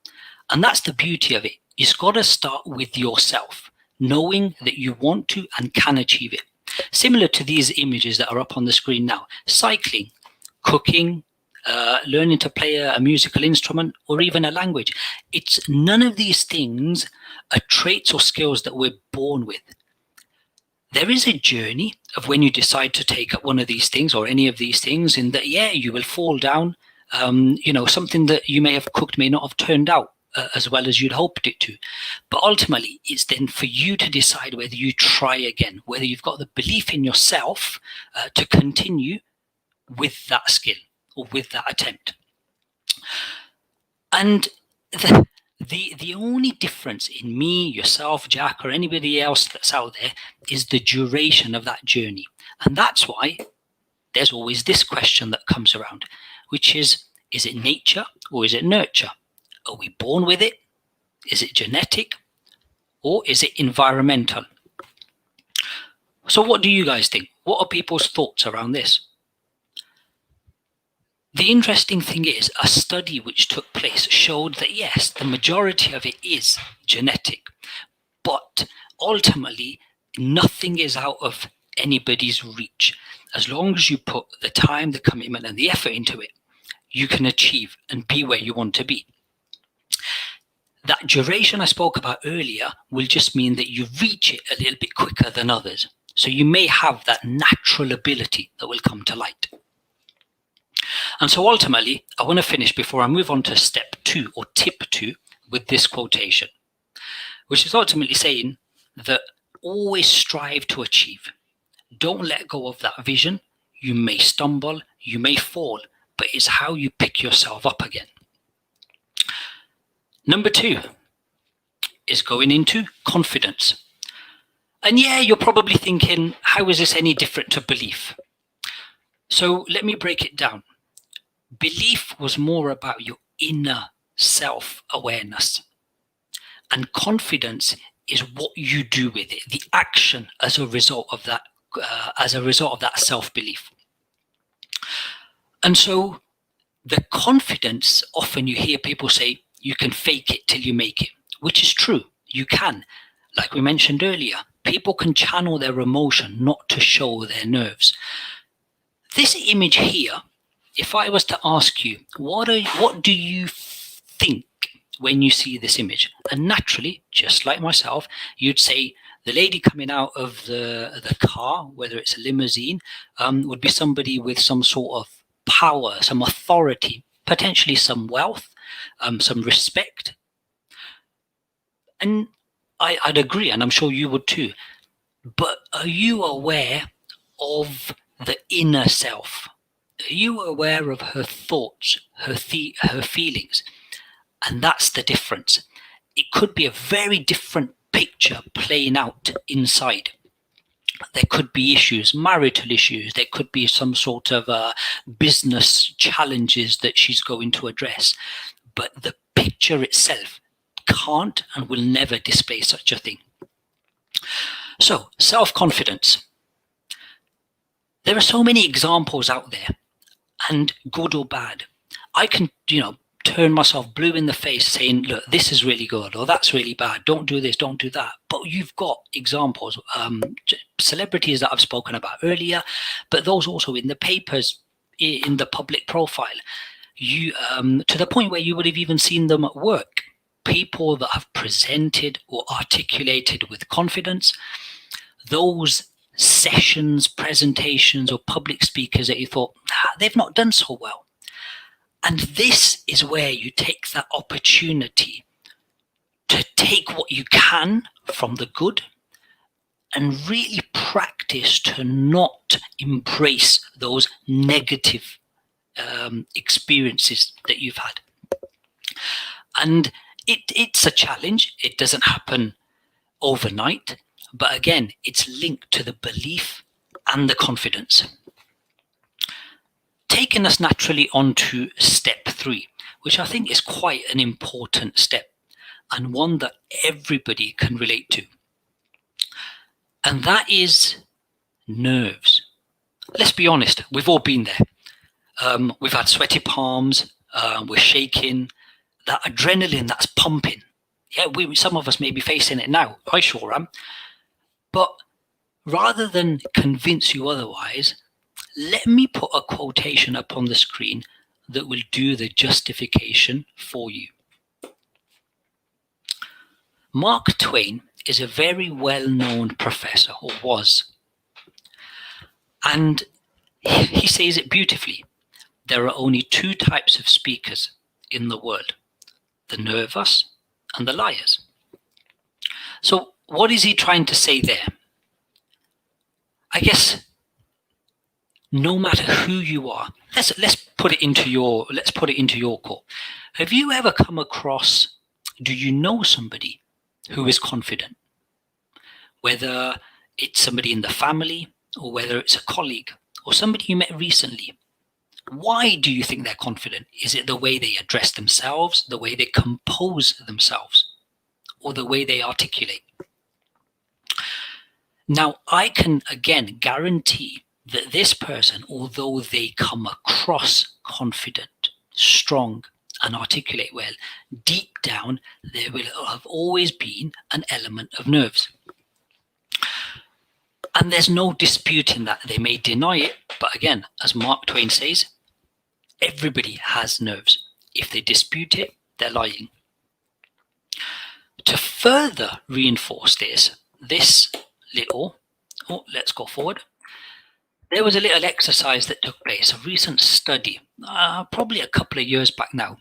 F: And that's the beauty of it. You've got to start with yourself, knowing that you want to and can achieve it. Similar to these images that are up on the screen now, cycling, cooking, learning to play a musical instrument, or even a language. It's none of these things are traits or skills that we're born with. There is a journey of when you decide to take up one of these things or any of these things, in that, you will fall down. Something that you may have cooked may not have turned out as well as you'd hoped it to. But ultimately, it's then for you to decide whether you try again, whether you've got the belief in yourself to continue with that skill or with that attempt. And the only difference in me, yourself, Jack, or anybody else that's out there is the duration of that journey. And that's why there's always this question that comes around, which is it nature or is it nurture? Are we born with it? Is it genetic? or is it environmental? So what do you guys think? What are people's thoughts around this? The interesting thing is, a study which took place showed that yes, the majority of it is genetic, but ultimately nothing is out of anybody's reach. As long as you put the time, the commitment, and the effort into it, you can achieve and be where you want to be. That duration I spoke about earlier will just mean that you reach it a little bit quicker than others. So you may have that natural ability that will come to light. And so ultimately, I want to finish before I move on to step 2 or tip 2 with this quotation, which is ultimately saying that always strive to achieve. Don't let go of that vision. You may stumble, you may fall, but it's how you pick yourself up again. Number 2 is going into confidence. And yeah, you're probably thinking, how is this any different to belief? So let me break it down. Belief was more about your inner self-awareness. And confidence is what you do with it, the action as a result of that, self-belief. And so the confidence, often you hear people say, you can fake it till you make it, which is true. You can. Like we mentioned earlier, people can channel their emotion not to show their nerves. This image here, if I was to ask you, what do you think when you see this image? And naturally, just like myself, you'd say the lady coming out of the car, whether it's a limousine, would be somebody with some sort of power, some authority, potentially some wealth, some respect. And I'd agree, and I'm sure you would too. But are you aware of the inner self? Are you aware of her thoughts, her feelings? And that's the difference. It could be a very different picture playing out inside. There could be issues, marital issues. There could be some sort of business challenges that she's going to address. But the picture itself can't and will never display such a thing. So, self-confidence. There are so many examples out there, and good or bad. I can, turn myself blue in the face saying, look, this is really good, or that's really bad. Don't do this, don't do that. But you've got examples, celebrities that I've spoken about earlier, but those also in the papers, in the public profile. You to the point where you would have even seen them at work. People that have presented or articulated with confidence, those sessions, presentations, or public speakers that you thought, they've not done so well. And this is where you take that opportunity to take what you can from the good and really practice to not embrace those negative experiences that you've had. And it's a challenge. It doesn't happen overnight. But again, it's linked to the belief and the confidence. Taking us naturally on to step 3, which I think is quite an important step and one that everybody can relate to. And that is nerves. Let's be honest, we've all been there. We've had sweaty palms, we're shaking, that adrenaline that's pumping. Yeah, some of us may be facing it now. I sure am. But rather than convince you otherwise, let me put a quotation up on the screen that will do the justification for you. Mark Twain is a very well-known professor, or was. And he says it beautifully. There are only 2 types of speakers in the world, the nervous and the liars. So what is he trying to say there? I guess no matter who you are, let's put it into your court. Have you ever come across, do you know somebody who is confident? Whether it's somebody in the family, or whether it's a colleague, or somebody you met recently. Why do you think they're confident? Is it the way they address themselves, the way they compose themselves, or the way they articulate? Now, I can again guarantee that this person, although they come across confident, strong, and articulate well, deep down, there will have always been an element of nerves. And there's no disputing that. They may deny it, but again, as Mark Twain says, everybody has nerves. If they dispute it, they're lying. To further reinforce this little, let's go forward. There was a little exercise that took place, a recent study, probably a couple of years back now,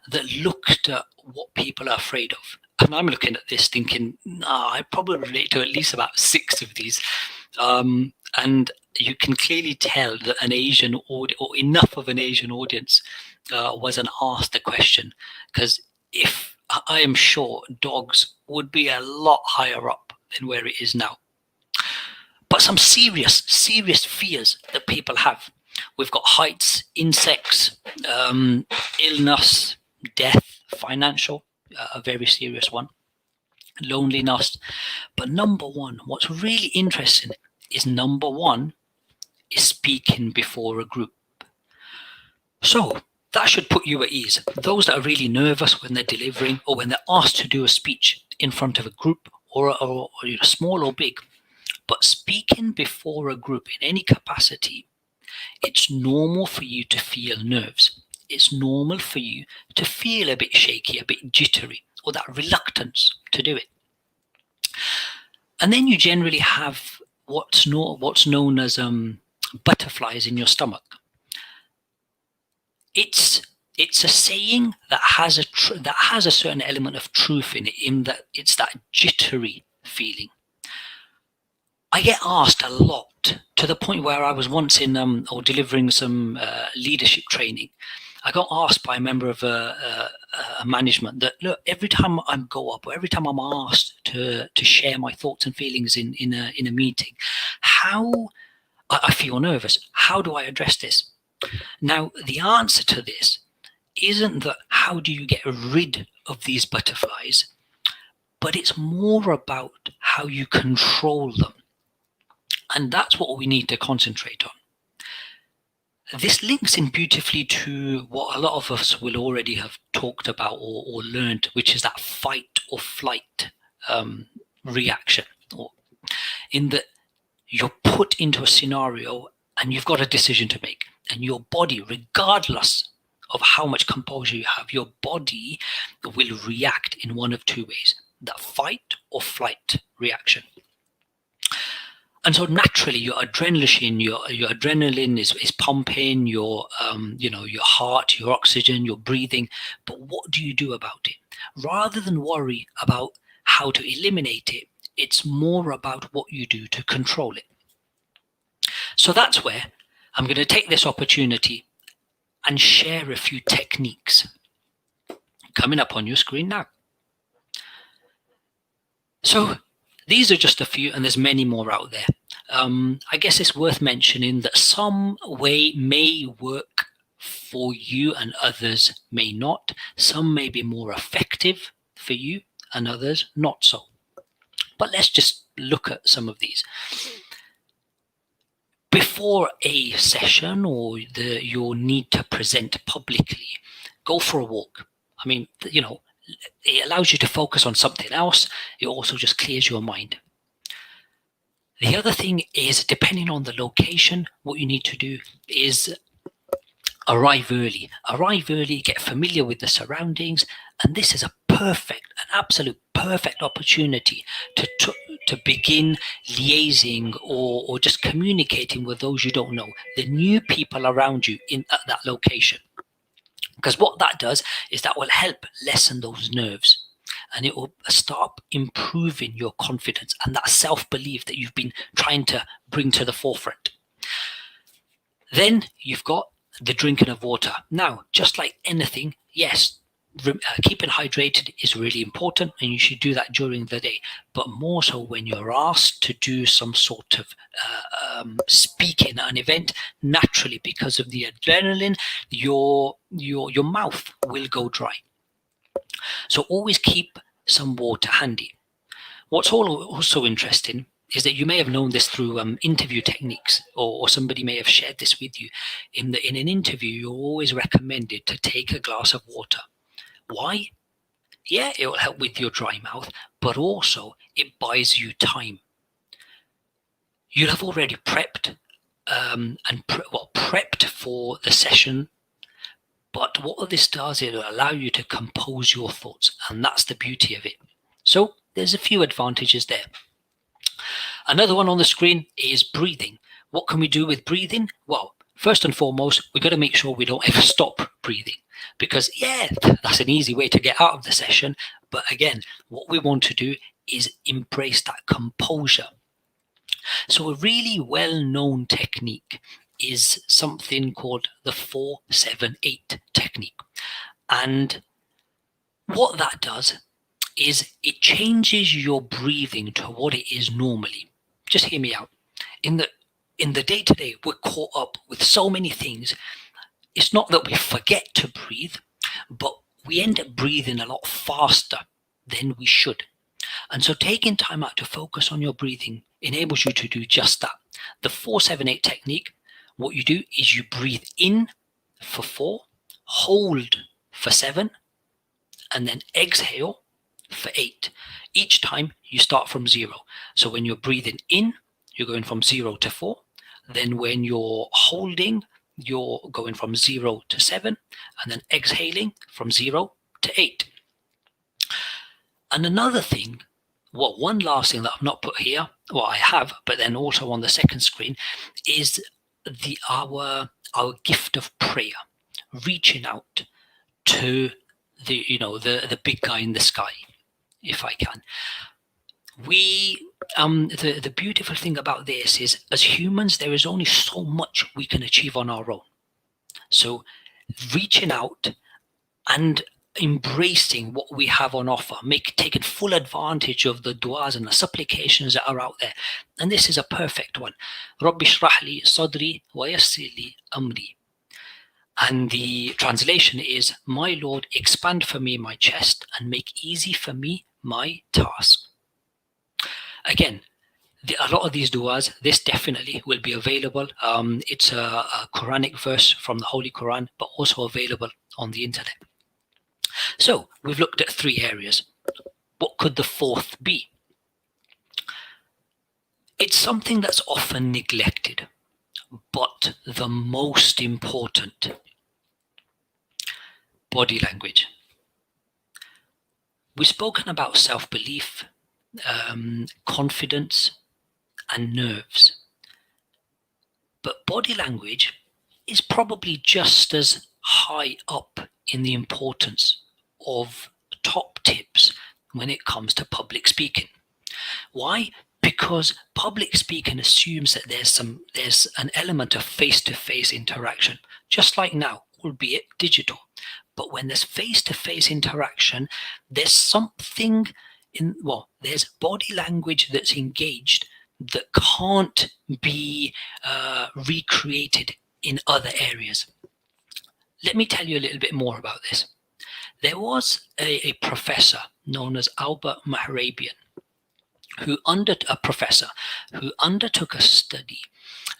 F: that looked at what people are afraid of. And I'm looking at this thinking, I probably relate to at least about 6 of these. And you can clearly tell that an Asian or enough of an Asian audience wasn't asked the question, because if I am sure dogs would be a lot higher up than where it is now. But some serious fears that people have. We've got heights, insects, illness, death, financial, a very serious one, loneliness. But number one, what's really interesting is number one is speaking before a group. So that should put you at ease. Those that are really nervous when they're delivering or when they're asked to do a speech in front of a group or small or big, but speaking before a group in any capacity, it's normal for you to feel nerves. It's normal for you to feel a bit shaky, a bit jittery, or that reluctance to do it. And then you generally have what's known as butterflies in your stomach. It's a saying that has a certain element of truth in it, in that it's that jittery feeling. I get asked a lot, to the point where I was once in or delivering some leadership training. I got asked by a member of a management that, look, every time I go up or every time I'm asked to share my thoughts and feelings in a meeting, how I feel nervous. How do I address this? Now, the answer to this isn't that how do you get rid of these butterflies, but it's more about how you control them. And that's what we need to concentrate on. This links in beautifully to what a lot of us will already have talked about or learned, which is that fight or flight reaction. In that you're put into a scenario and you've got a decision to make. And your body, regardless of how much composure you have, your body will react in one of 2 ways, that fight or flight reaction. And so naturally your adrenaline is pumping, your heart, your oxygen, your breathing. But what do you do about it? Rather than worry about how to eliminate it, it's more about what you do to control it. So that's where I'm going to take this opportunity and share a few techniques coming up on your screen now. So these are just a few, and there's many more out there. I guess it's worth mentioning that some way may work for you and others may not. Some may be more effective for you and others not so. But let's just look at some of these. Before a session or your need to present publicly, go for a walk. I mean, it allows you to focus on something else. It also just clears your mind. The other thing is, depending on the location, what you need to do is arrive early. Arrive early, get familiar with the surroundings, and this is an absolute perfect opportunity to begin liaising or just communicating with those you don't know, the new people around you at that location. Because what that does is that will help lessen those nerves, and it will start improving your confidence and that self-belief that you've been trying to bring to the forefront. Then you've got the drinking of water. Now, just like anything, yes, keeping hydrated is really important, and you should do that during the day, but more so when you're asked to do some sort of speaking at an event. Naturally, because of the adrenaline, your mouth will go dry. So always keep some water handy. What's also interesting is that you may have known this through interview techniques, or somebody may have shared this with you. In an interview, you're always recommended to take a glass of water. Why? Yeah, it will help with your dry mouth, but also it buys you time. You'll have already prepped prepped for the session, but what this does, it will allow you to compose your thoughts, and that's the beauty of it. So there's a few advantages there. Another one on the screen is breathing. What can we do with breathing? Well, first and foremost, we've got to make sure we don't ever stop breathing, because yeah, that's an easy way to get out of the session. But again, what we want to do is embrace that composure. So a really well-known technique is something called the 4-7-8 technique. And what that does is it changes your breathing to what it is normally. Just hear me out. In the day-to-day, we're caught up with so many things. It's not that we forget to breathe, but we end up breathing a lot faster than we should. And so taking time out to focus on your breathing enables you to do just that. The 4-7-8 technique, what you do is you breathe in for 4, hold for 7, and then exhale for 8. Each time you start from 0. So when you're breathing in, you're going from 0 to 4. Then when you're holding, you're going from 0 to 7, and then exhaling from 0 to 8. And another thing, one last thing that I've not put here, well, I have, but then also on the second screen, is our gift of prayer, reaching out to the big guy in the sky, if I can. The beautiful thing about this is, as humans, there is only so much we can achieve on our own. So reaching out and embracing what we have on offer, taking full advantage of the du'as and the supplications that are out there. And this is a perfect one. Rabbi shrah li sadri wa yassir li amri. And the translation is, my Lord, expand for me my chest and make easy for me my task. Again, a lot of these du'as, this definitely will be available. It's a Quranic verse from the Holy Quran, but also available on the internet. So we've looked at 3 areas. What could the 4th be? It's something that's often neglected, but the most important: body language. We've spoken about self-belief, confidence, and nerves. But body language is probably just as high up in the importance of top tips when it comes to public speaking. Why? Because public speaking assumes that there's an element of face-to-face interaction, just like now, albeit digital. But when there's face-to-face interaction, there's something there's body language that's engaged that can't be recreated in other areas. Let me tell you a little bit more about this. There was a professor known as Albert Mahrabian, a professor who undertook a study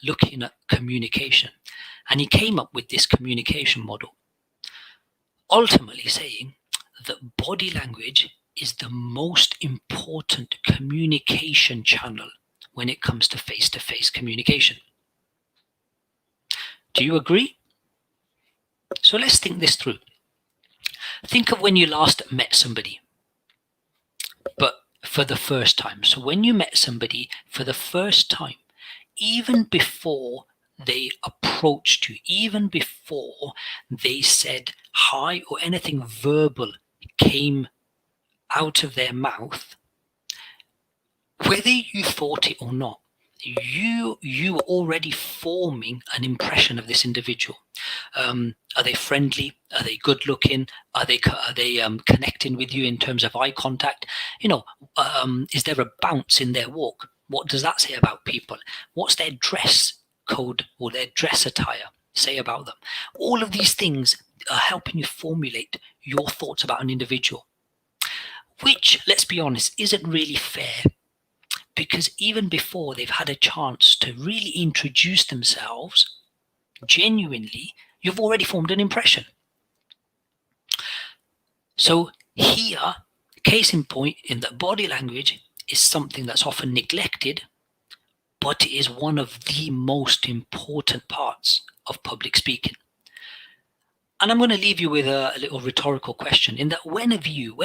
F: looking at communication, and he came up with this communication model, ultimately saying that body language is the most important communication channel when it comes to face-to-face communication. Do you agree? So let's think this through. Think of when you last met somebody, but for the first time. So when you met somebody for the first time, even before they approached you, even before they said hi or anything verbal came out of their mouth, whether you thought it or not, you were already forming an impression of this individual. Are they friendly? Are they good looking? Are they connecting with you in terms of eye contact? Is there a bounce in their walk? What does that say about people? What's their dress code or their dress attire say about them? All of these things are helping you formulate your thoughts about an individual, which, let's be honest, isn't really fair, because even before they've had a chance to really introduce themselves genuinely, you've already formed an impression. So here, case in point, in that body language is something that's often neglected, but it is one of the most important parts of public speaking. And I'm going to leave you with a little rhetorical question, in that when have you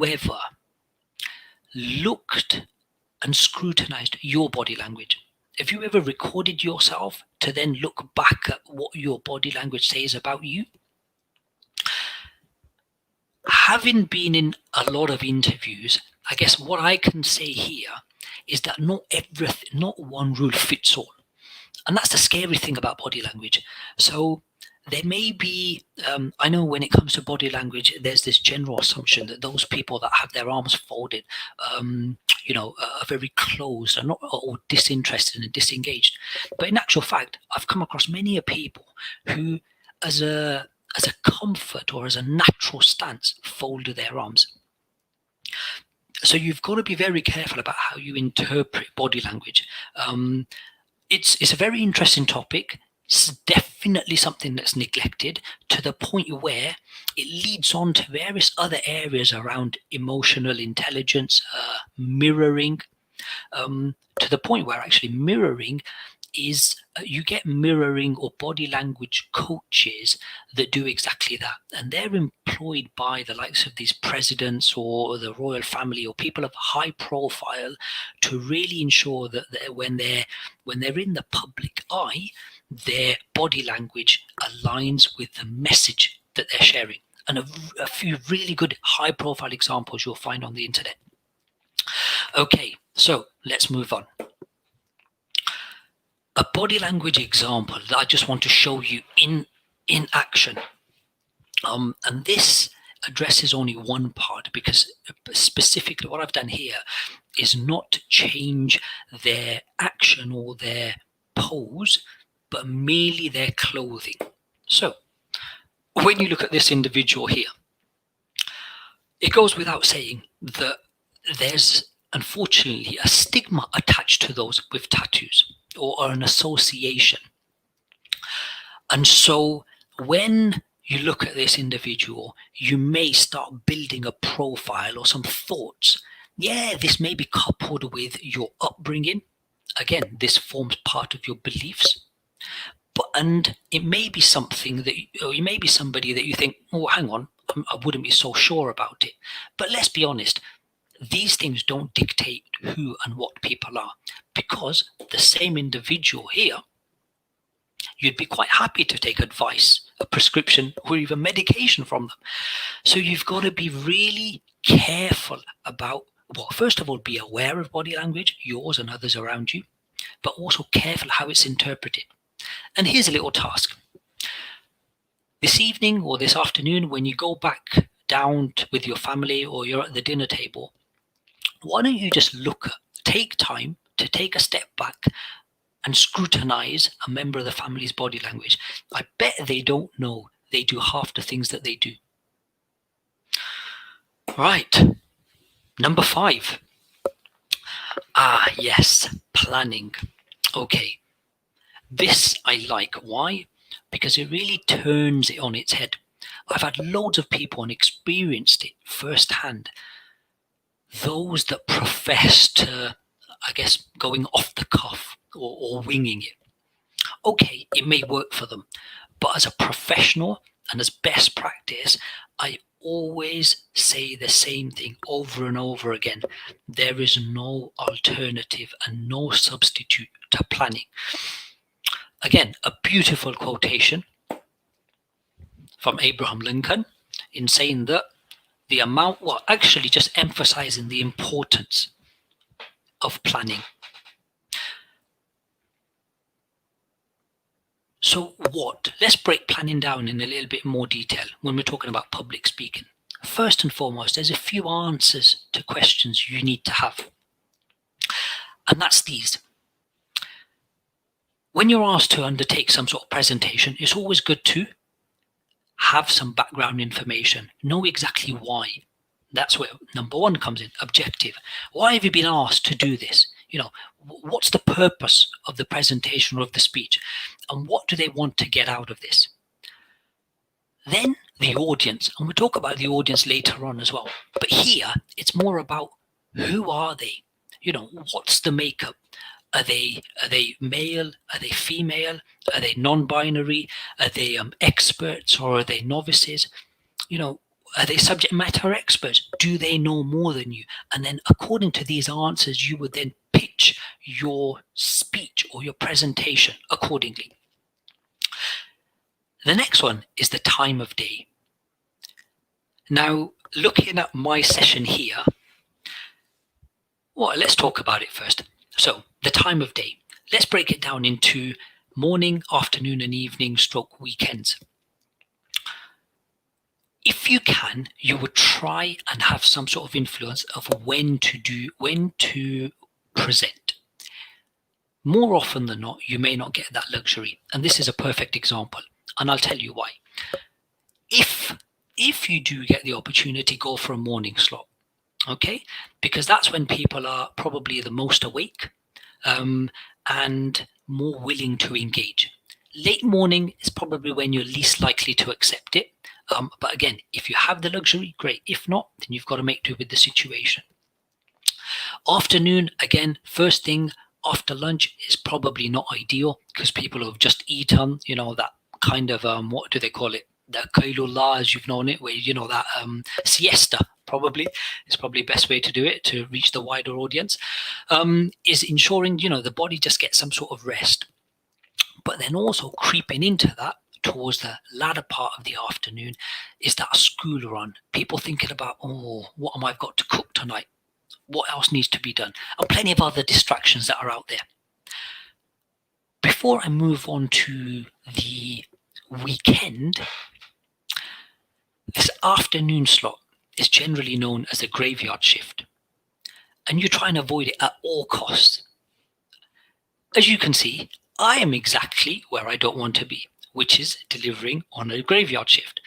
F: ever looked and scrutinized your body language? Have you ever recorded yourself to then look back at what your body language says about you? Having been in a lot of interviews, I guess what I can say here is that not one rule fits all. And that's the scary thing about body language. So there may be, I know when it comes to body language, there's this general assumption that those people that have their arms folded, are very closed and not or disinterested and disengaged. But in actual fact, I've come across many people who, as a comfort or as a natural stance, fold their arms. So you've got to be very careful about how you interpret body language. It's a very interesting topic. It's definitely something that's neglected to the point where it leads on to various other areas around emotional intelligence, mirroring, to the point where actually mirroring is you get mirroring or body language coaches that do exactly that, and they're employed by the likes of these presidents or the royal family or people of high profile to really ensure that when they're in the public eye, their body language aligns with the message that they're sharing. And a few really good high profile examples you'll find on the internet. Okay, so let's move on. A body language example that I just want to show you in action. And this addresses only one part, because specifically what I've done here is not to change their action or their pose, but merely their clothing. So when you look at this individual here, it goes without saying that there's unfortunately a stigma attached to those with tattoos, or an association. And so when you look at this individual, you may start building a profile or some thoughts. Yeah, this may be coupled with your upbringing. Again, this forms part of your beliefs. And it may be something that, or you may be somebody that you think, oh, hang on, I wouldn't be so sure about it. But let's be honest, these things don't dictate who and what people are, because the same individual here, you'd be quite happy to take advice, a prescription, or even medication from them. So you've got to be really careful about, well, first of all, be aware of body language, yours and others around you, but also careful how it's interpreted. And here's a little task. This evening or this afternoon, when you go back down with your family or you're at the dinner table, why don't you just take time to take a step back and scrutinize a member of the family's body language. I bet they don't know they do half the things that they do. Right, number 5. Yes, planning. Okay, this I like. Why? Because it really turns it on its head. I've had loads of people and experienced it firsthand. Those that profess to, I guess, going off the cuff or winging it. Okay, it may work for them, but as a professional and as best practice, I always say the same thing over and over again. There is no alternative and no substitute to planning. Again, a beautiful quotation from Abraham Lincoln in saying that the amount, well, actually just emphasizing the importance of planning. So what? Let's break planning down in a little bit more detail when we're talking about public speaking. First and foremost, there's a few answers to questions you need to have. And that's these. When you're asked to undertake some sort of presentation, it's always good to have some background information, know exactly why. That's where number 1 comes in, objective. Why have you been asked to do this? What's the purpose of the presentation or of the speech, and what do they want to get out of this? Then the audience, and we'll talk about the audience later on as well. But here, it's more about who are they? What's the makeup? Are they male? Are they female? Are they non-binary? Are they experts, or are they novices? Are they subject matter experts? Do they know more than you? And then according to these answers, you would then pitch your speech or your presentation accordingly. The next one is the time of day. Now, looking at my session here, well, let's talk about it first. So, the time of day. Let's break it down into morning, afternoon, and evening stroke weekends. If you can, you would try and have some sort of influence of when to present. More often than not, you may not get that luxury. And this is a perfect example. And I'll tell you why. If you do get the opportunity, go for a morning slot, okay? Because that's when people are probably the most awake and more willing to engage. Late morning is probably when you're least likely to accept it. But again, if you have the luxury, great. If not, then you've got to make do with the situation. Afternoon, again, first thing after lunch is probably not ideal because people have just eaten, that kind of, what do they call it? The kailullah, as you've known it, where, that siesta probably is probably the best way to do it to reach the wider audience, is ensuring, the body just gets some sort of rest. But then also creeping into that, towards the latter part of the afternoon, is that school run. People thinking about, what am I got to cook tonight? What else needs to be done? And plenty of other distractions that are out there. Before I move on to the weekend, this afternoon slot is generally known as a graveyard shift. And you try and avoid it at all costs. As you can see, I am exactly where I don't want to be, which is delivering on a graveyard shift.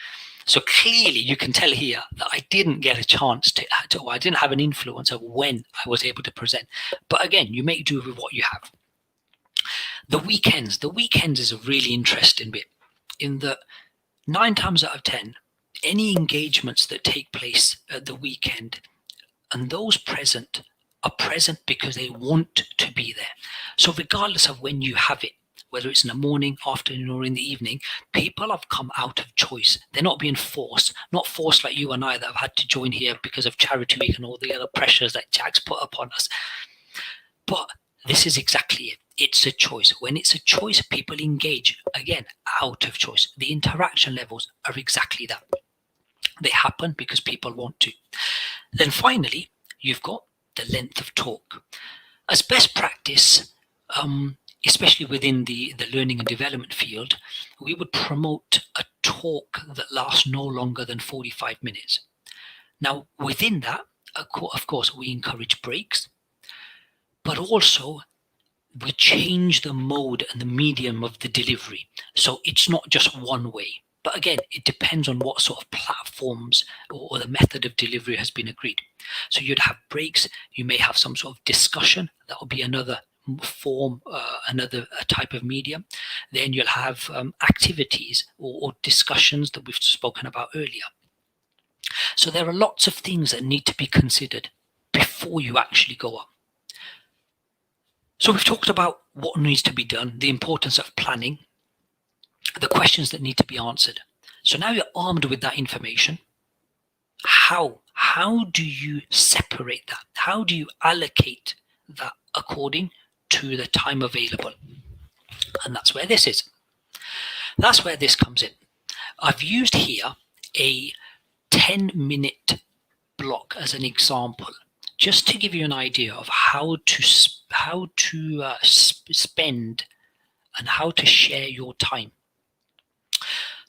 F: So clearly you can tell here that I didn't get a chance I didn't have an influence of when I was able to present. But again, you make do with what you have. The weekends is a really interesting bit in that 9 times out of 10, any engagements that take place at the weekend and those present are present because they want to be there. So regardless of when you have it, whether it's in the morning, afternoon, or in the evening, people have come out of choice. They're not being forced, not forced like you and I that have had to join here because of Charity Week and all the other pressures that Jack's put upon us. But this is exactly it. It's a choice. When it's a choice, people engage, again, out of choice. The interaction levels are exactly that. They happen because people want to. Then finally, you've got the length of talk. As best practice, especially within the learning and development field, we would promote a talk that lasts no longer than 45 minutes. Now, within that, of course, we encourage breaks, but also we change the mode and the medium of the delivery. So it's not just one way. But again, it depends on what sort of platforms or the method of delivery has been agreed. So you'd have breaks, you may have some sort of discussion, that will be another form, another type of medium. Then you'll have activities or discussions that we've spoken about earlier. So there are lots of things that need to be considered before you actually go up. So we've talked about what needs to be done, the importance of planning, the questions that need to be answered. So now you're armed with that information. How do you separate that? How do you allocate that according to the time available? And that's where this is. That's where this comes in. I've used here a 10-minute block as an example, just to give you an idea of how to spend and how to share your time.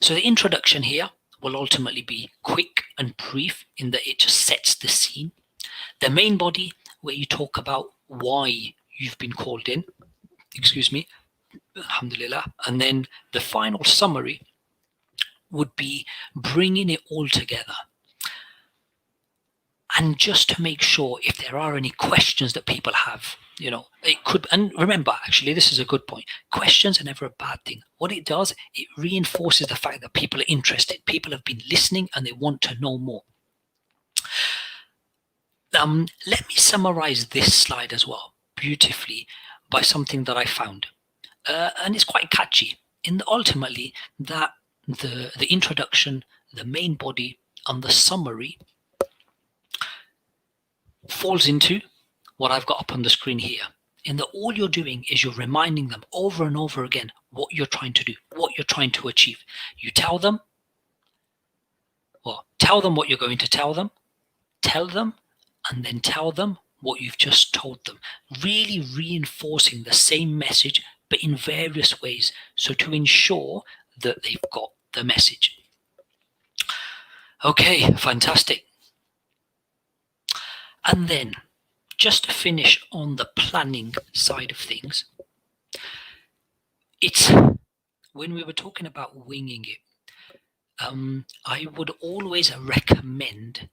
F: So the introduction here will ultimately be quick and brief in that it just sets the scene. The main body, where you talk about why you've been called in, alhamdulillah, and then the final summary would be bringing it all together. And just to make sure if there are any questions that people have, it could, and remember, actually, this is a good point. Questions are never a bad thing. What it does, it reinforces the fact that people are interested. People have been listening and they want to know more. Let me summarize this slide as well beautifully by something that I found. And it's quite catchy. Ultimately, that the introduction, the main body, and the summary falls into what I've got up on the screen here. In that all you're doing is you're reminding them over and over again what you're trying to do, what you're trying to achieve. You tell them what you're going to tell them, and then tell them what you've just told them. Really reinforcing the same message, but in various ways, so to ensure that they've got the message. Okay, fantastic. And then, just to finish on the planning side of things, it's when we were talking about winging it, I would always recommend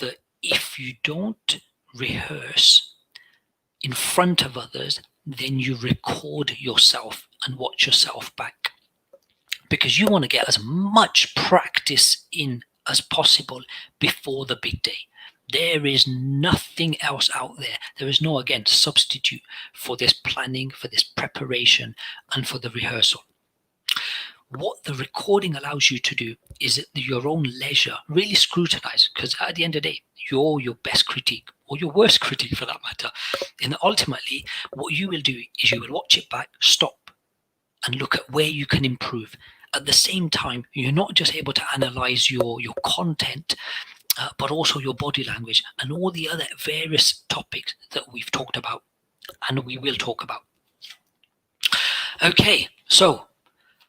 F: that if you don't rehearse in front of others, then you record yourself and watch yourself back, because you want to get as much practice in as possible before the big day. There is nothing else out there. There is no, again, substitute for this planning, for this preparation, and for the rehearsal. What the recording allows you to do is at your own leisure, really scrutinize, because at the end of the day, you're your best critique, or your worst critique for that matter. And ultimately, what you will do is you will watch it back, stop, and look at where you can improve. At the same time, you're not just able to analyze your content, but also your body language and all the other various topics that we've talked about and we will talk about. Okay, so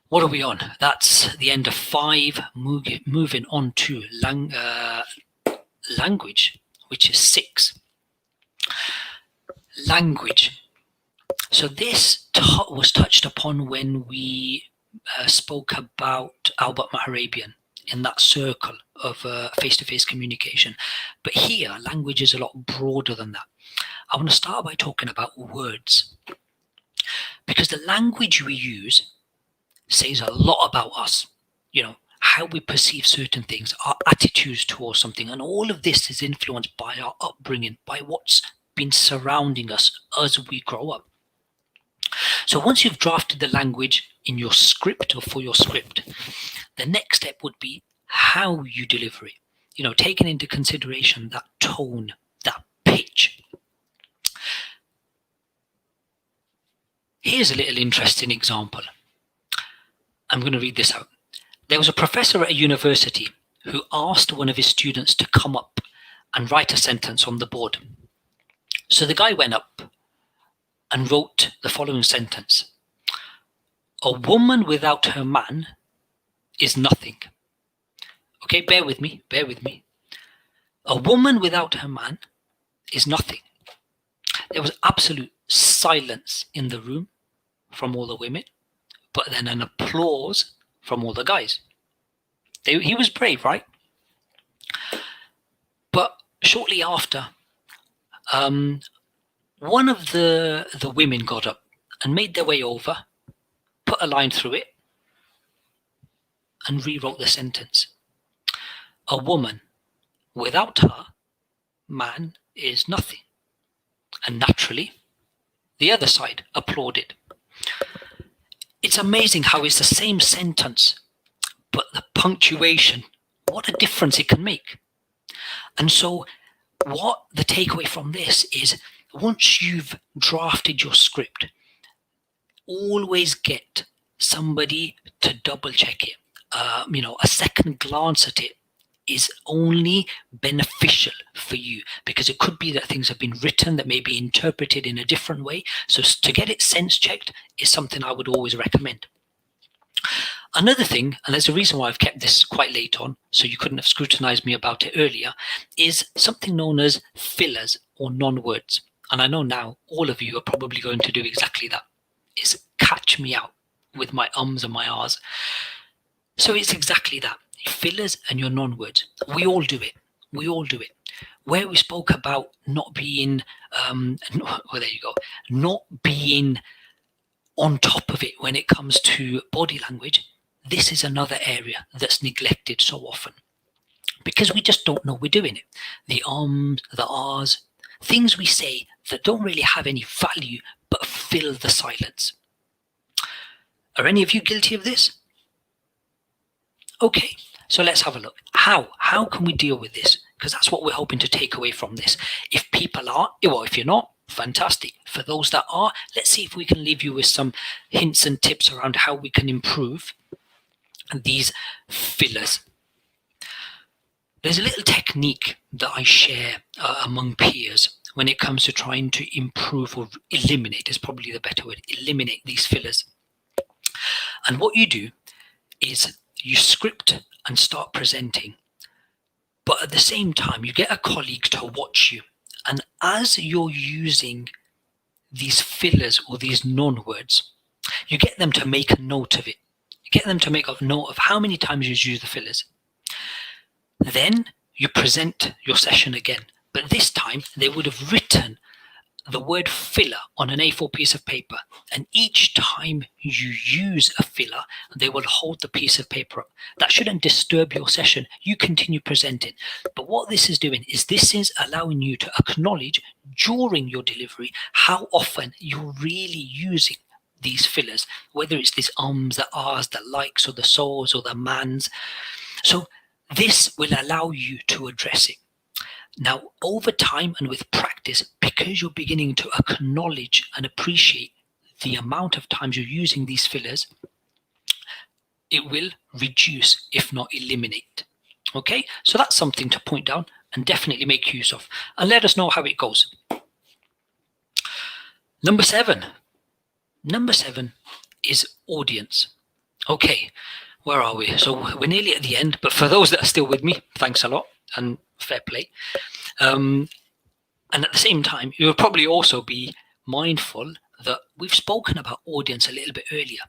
F: what are we on? That's the end of 5. Moving on to language, which is 6. Language. So this was touched upon when we spoke about Albert Maharabian in that circle of face-to-face communication. But here, language is a lot broader than that. I want to start by talking about words, because the language we use says a lot about us, how we perceive certain things, our attitudes towards something, and all of this is influenced by our upbringing, by what's been surrounding us as we grow up. So once you've drafted the language in your script or for your script, the next step would be how you deliver it, taking into consideration that tone, that pitch. Here's a little interesting example. I'm going to read this out. There was a professor at a university who asked one of his students to come up and write a sentence on the board. So the guy went up and wrote the following sentence. A woman without her man is nothing. Okay, bear with me. A woman without her man is nothing. There was absolute silence in the room from all the women, but then an applause from all the guys. He was brave, right? But shortly after, one of the women got up and made their way over, put a line through it, and rewrote the sentence. A woman without her man is nothing. And naturally, the other side applauded. It's amazing how it's the same sentence, but the punctuation, what a difference it can make. And so what the takeaway from this is, once you've drafted your script, always get somebody to double check it. A second glance at it is only beneficial for you, because it could be that things have been written that may be interpreted in a different way. So to get it sense checked is something I would always recommend. Another thing, and there's a reason why I've kept this quite late on, so you couldn't have scrutinized me about it earlier, is something known as fillers or non-words. And I know now all of you are probably going to do exactly that, is catch me out with my ums and my ahs. So it's exactly that. Fillers and your non-words. We all do it. where we spoke about not being, well, there you go, not being on top of it when it comes to body language, this is another area that's neglected so often because we just don't know we're doing it. The ums, the ahs, things we say that don't really have any value but fill the silence. Are any of you guilty of this? Okay, so let's have a look. How can we deal with this? Because that's what we're hoping to take away from this. If people are, well, if you're not, fantastic. For those that are, let's see if we can leave you with some hints and tips around how we can improve these fillers. There's a little technique that I share among peers when it comes to trying to improve or eliminate, is probably the better word, eliminate these fillers. And what you do is you script and start presenting, but at the same time you get a colleague to watch you, and as you're using these fillers or these non-words, you get them to make a note of it. You get them to make a note of how many times you use the fillers. Then you present your session again, but this time they would have written the word filler on an A4 piece of paper, and each time you use a filler, they will hold the piece of paper up. That shouldn't disturb your session. You continue presenting. But what this is doing is this is allowing you to acknowledge during your delivery how often you're really using these fillers, whether it's these ums, the ahs, the likes, or the so's, or the mans. So this will allow you to address it. Now, over time and with practice, because you're beginning to acknowledge and appreciate the amount of times you're using these fillers, it will reduce, if not eliminate. Okay, so that's something to point down and definitely make use of. And let us know how it goes. Number 7. Number 7 is audience. Okay, where are we? So we're nearly at the end, but for those that are still with me, thanks a lot and fair play. And at the same time, you'll probably also be mindful that we've spoken about audience a little bit earlier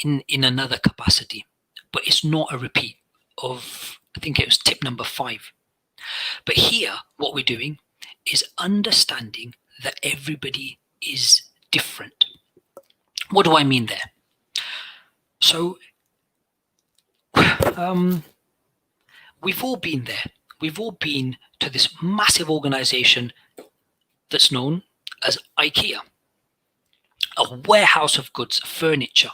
F: in another capacity, but it's not a repeat of, I think it was tip number 5. But here, what we're doing is understanding that everybody is different. What do I mean there? So, we've all been there. We've all been to this massive organization that's known as IKEA, a warehouse of goods, furniture.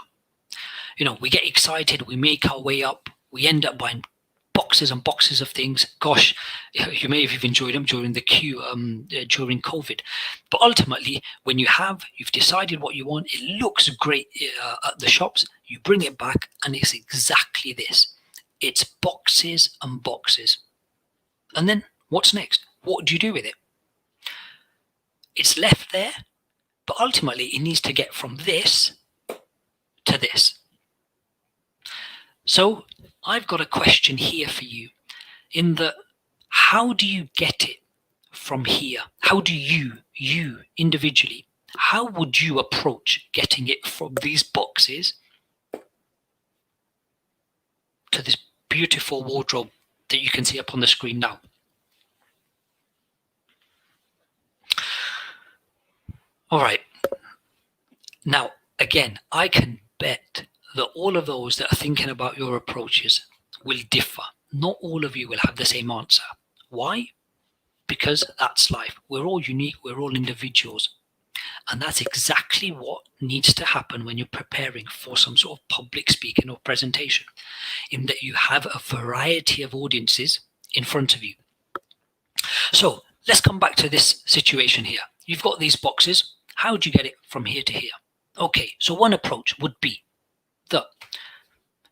F: You know, we get excited, we make our way up, we end up buying boxes and boxes of things. Gosh, you may have enjoyed them during the queue during COVID. But ultimately, when you've decided what you want, it looks great at the shops, you bring it back and it's exactly this. It's boxes and boxes. And then what's next? What do you do with it? It's left there, but ultimately it needs to get from this to this. So I've got a question here for you in that, how do you get it from here? How do you individually, how would you approach getting it from these boxes to this beautiful wardrobe that you can see up on the screen now? All right. Now, again, I can bet that all of those that are thinking about your approaches will differ. Not all of you will have the same answer. Why? Because that's life. We're all unique. We're all individuals. And that's exactly what needs to happen when you're preparing for some sort of public speaking or presentation, in that you have a variety of audiences in front of you. So let's come back to this situation here. You've got these boxes. How do you get it from here to here? Okay, so one approach would be that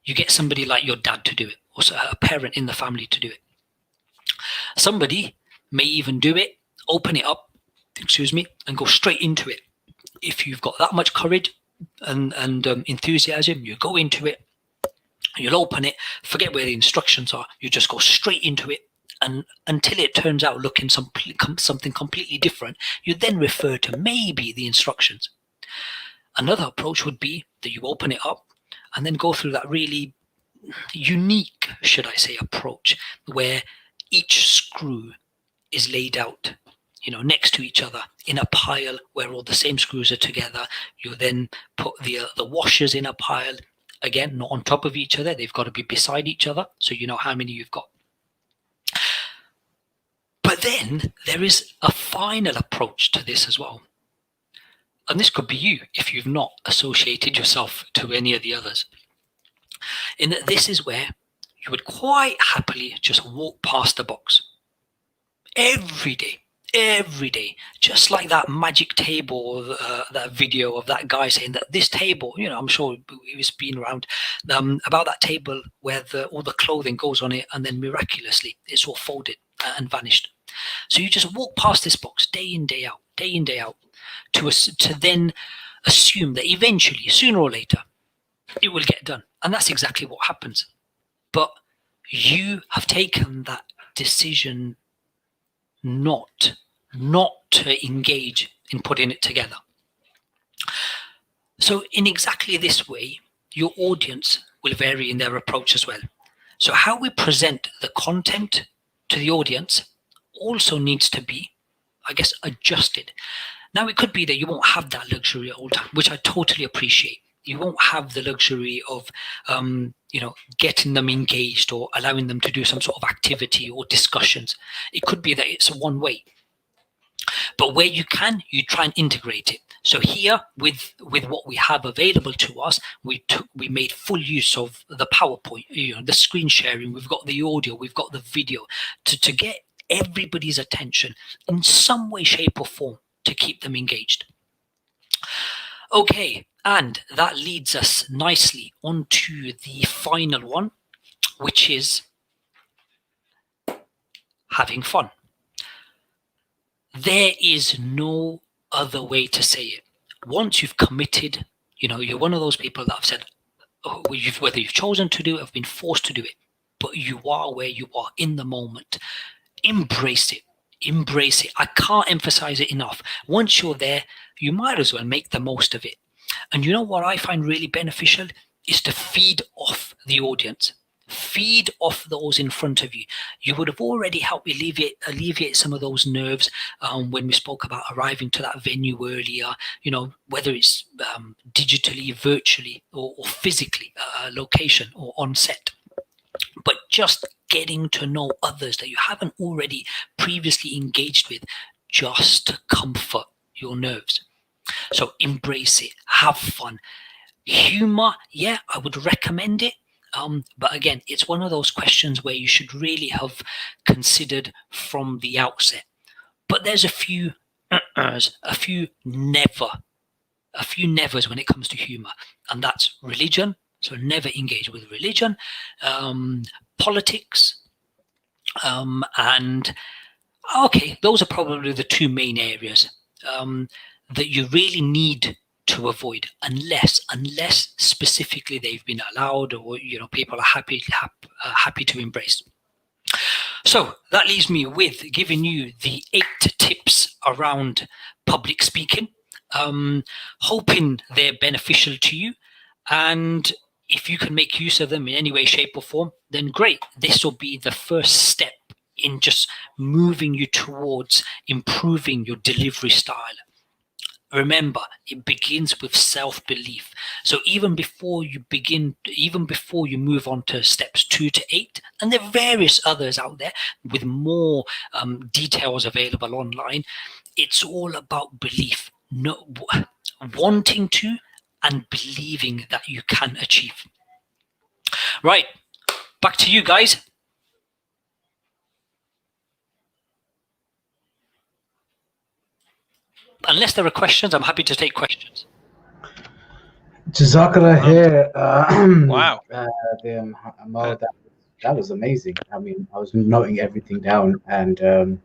F: you get somebody like your dad to do it, or a parent in the family to do it. Somebody may even do it, open it up, and go straight into it. If you've got that much courage and enthusiasm, you go into it, you'll open it, forget where the instructions are, you just go straight into it, and until it turns out looking something completely different, you then refer to maybe the instructions. Another approach would be that you open it up and then go through that really unique, should I say, approach where each screw is laid out, next to each other in a pile where all the same screws are together. You then put the washers in a pile, again, not on top of each other. They've got to be beside each other, so you know how many you've got. But then there is a final approach to this as well. And this could be you if you've not associated yourself to any of the others. In that this is where you would quite happily just walk past the box. Every day, just like that magic table, that video of that guy saying that this table, I'm sure it was been around, about that table where all the clothing goes on it and then miraculously it's all folded and vanished. So you just walk past this box day in, day out, to then assume that eventually, sooner or later, it will get done. And that's exactly what happens. But you have taken that decision not to engage in putting it together. So in exactly this way, your audience will vary in their approach as well. So how we present the content to the audience also needs to be, I guess, adjusted. Now, it could be that you won't have that luxury all the time, which I totally appreciate. You won't have the luxury of, getting them engaged or allowing them to do some sort of activity or discussions. It could be that it's one way. But where you can, you try and integrate it. So here, with what we have available to us, we made full use of the PowerPoint, the screen sharing. We've got the audio, we've got the video to get everybody's attention in some way, shape, or form to keep them engaged. Okay, and that leads us nicely onto the final one, which is having fun. There is no other way to say it. Once you've committed, you're one of those people that have said, whether you've chosen to do it or have been forced to do it, but you are where you are in the moment. Embrace it. Embrace it. I can't emphasize it enough. Once you're there, you might as well make the most of it. And you know what I find really beneficial is to feed off the audience. Feed off those in front of you. You would have already helped alleviate some of those nerves when we spoke about arriving to that venue earlier, whether it's digitally, virtually, or physically, location or on set. But just getting to know others that you haven't already previously engaged with, just to comfort your nerves. So embrace it, have fun. Humor, yeah, I would recommend it. But again, it's one of those questions where you should really have considered from the outset. But there's a few nevers when it comes to humor, and that's religion. So never engage with religion, politics, and okay, those are probably the two main areas that you really need to avoid, unless specifically they've been allowed or people are happy to embrace. So that leaves me with giving you the 8 tips around public speaking, hoping they're beneficial to you. And if you can make use of them in any way, shape, or form, then great. This will be the first step in just moving you towards improving your delivery style. Remember, it begins with self-belief. So even before you move on to steps 2 to 8, and there are various others out there with more details available online, it's all about belief, wanting to and believing that you can achieve. Right, back to you guys. Unless there are questions, I'm happy to take questions.
D: Jazakallah here.
A: Wow.
D: That was amazing. I mean, I was noting everything down and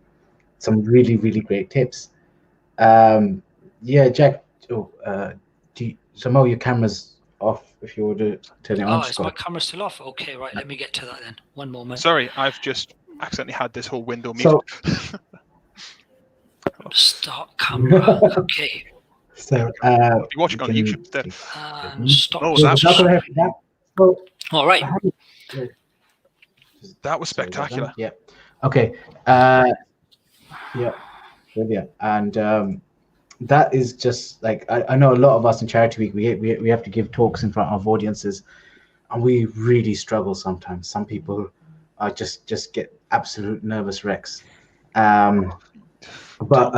D: some really, really great tips. Yeah, Jack, Mo, your camera's off if you were to turn it on.
F: Oh, is my camera still off? Okay, right, let me get to that then. One moment.
A: Sorry, I've just accidentally had this whole window muted.
F: Start camera. Okay.
D: So
A: you're watching on YouTube instead.
F: Stop.
A: Oh, that's
F: all right.
A: That was spectacular.
D: Yeah. Okay. Yeah, brilliant. And that is just like I know a lot of us in Charity Week, we have to give talks in front of audiences, and we really struggle sometimes. Some people are just get absolute nervous wrecks. But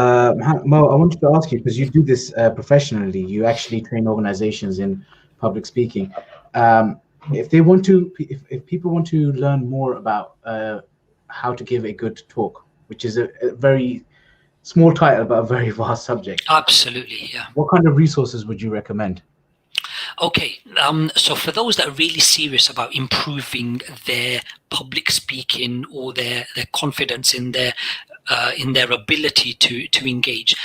D: Mo, I wanted to ask you, because you do this professionally, you actually train organizations in public speaking. If they want to, if people want to learn more about how to give a good talk, which is a very small title but a very vast subject,
F: Absolutely, yeah.
D: what kind of resources would you recommend?
F: Okay, so for those that are really serious about improving their public speaking or their confidence in their ability to engage,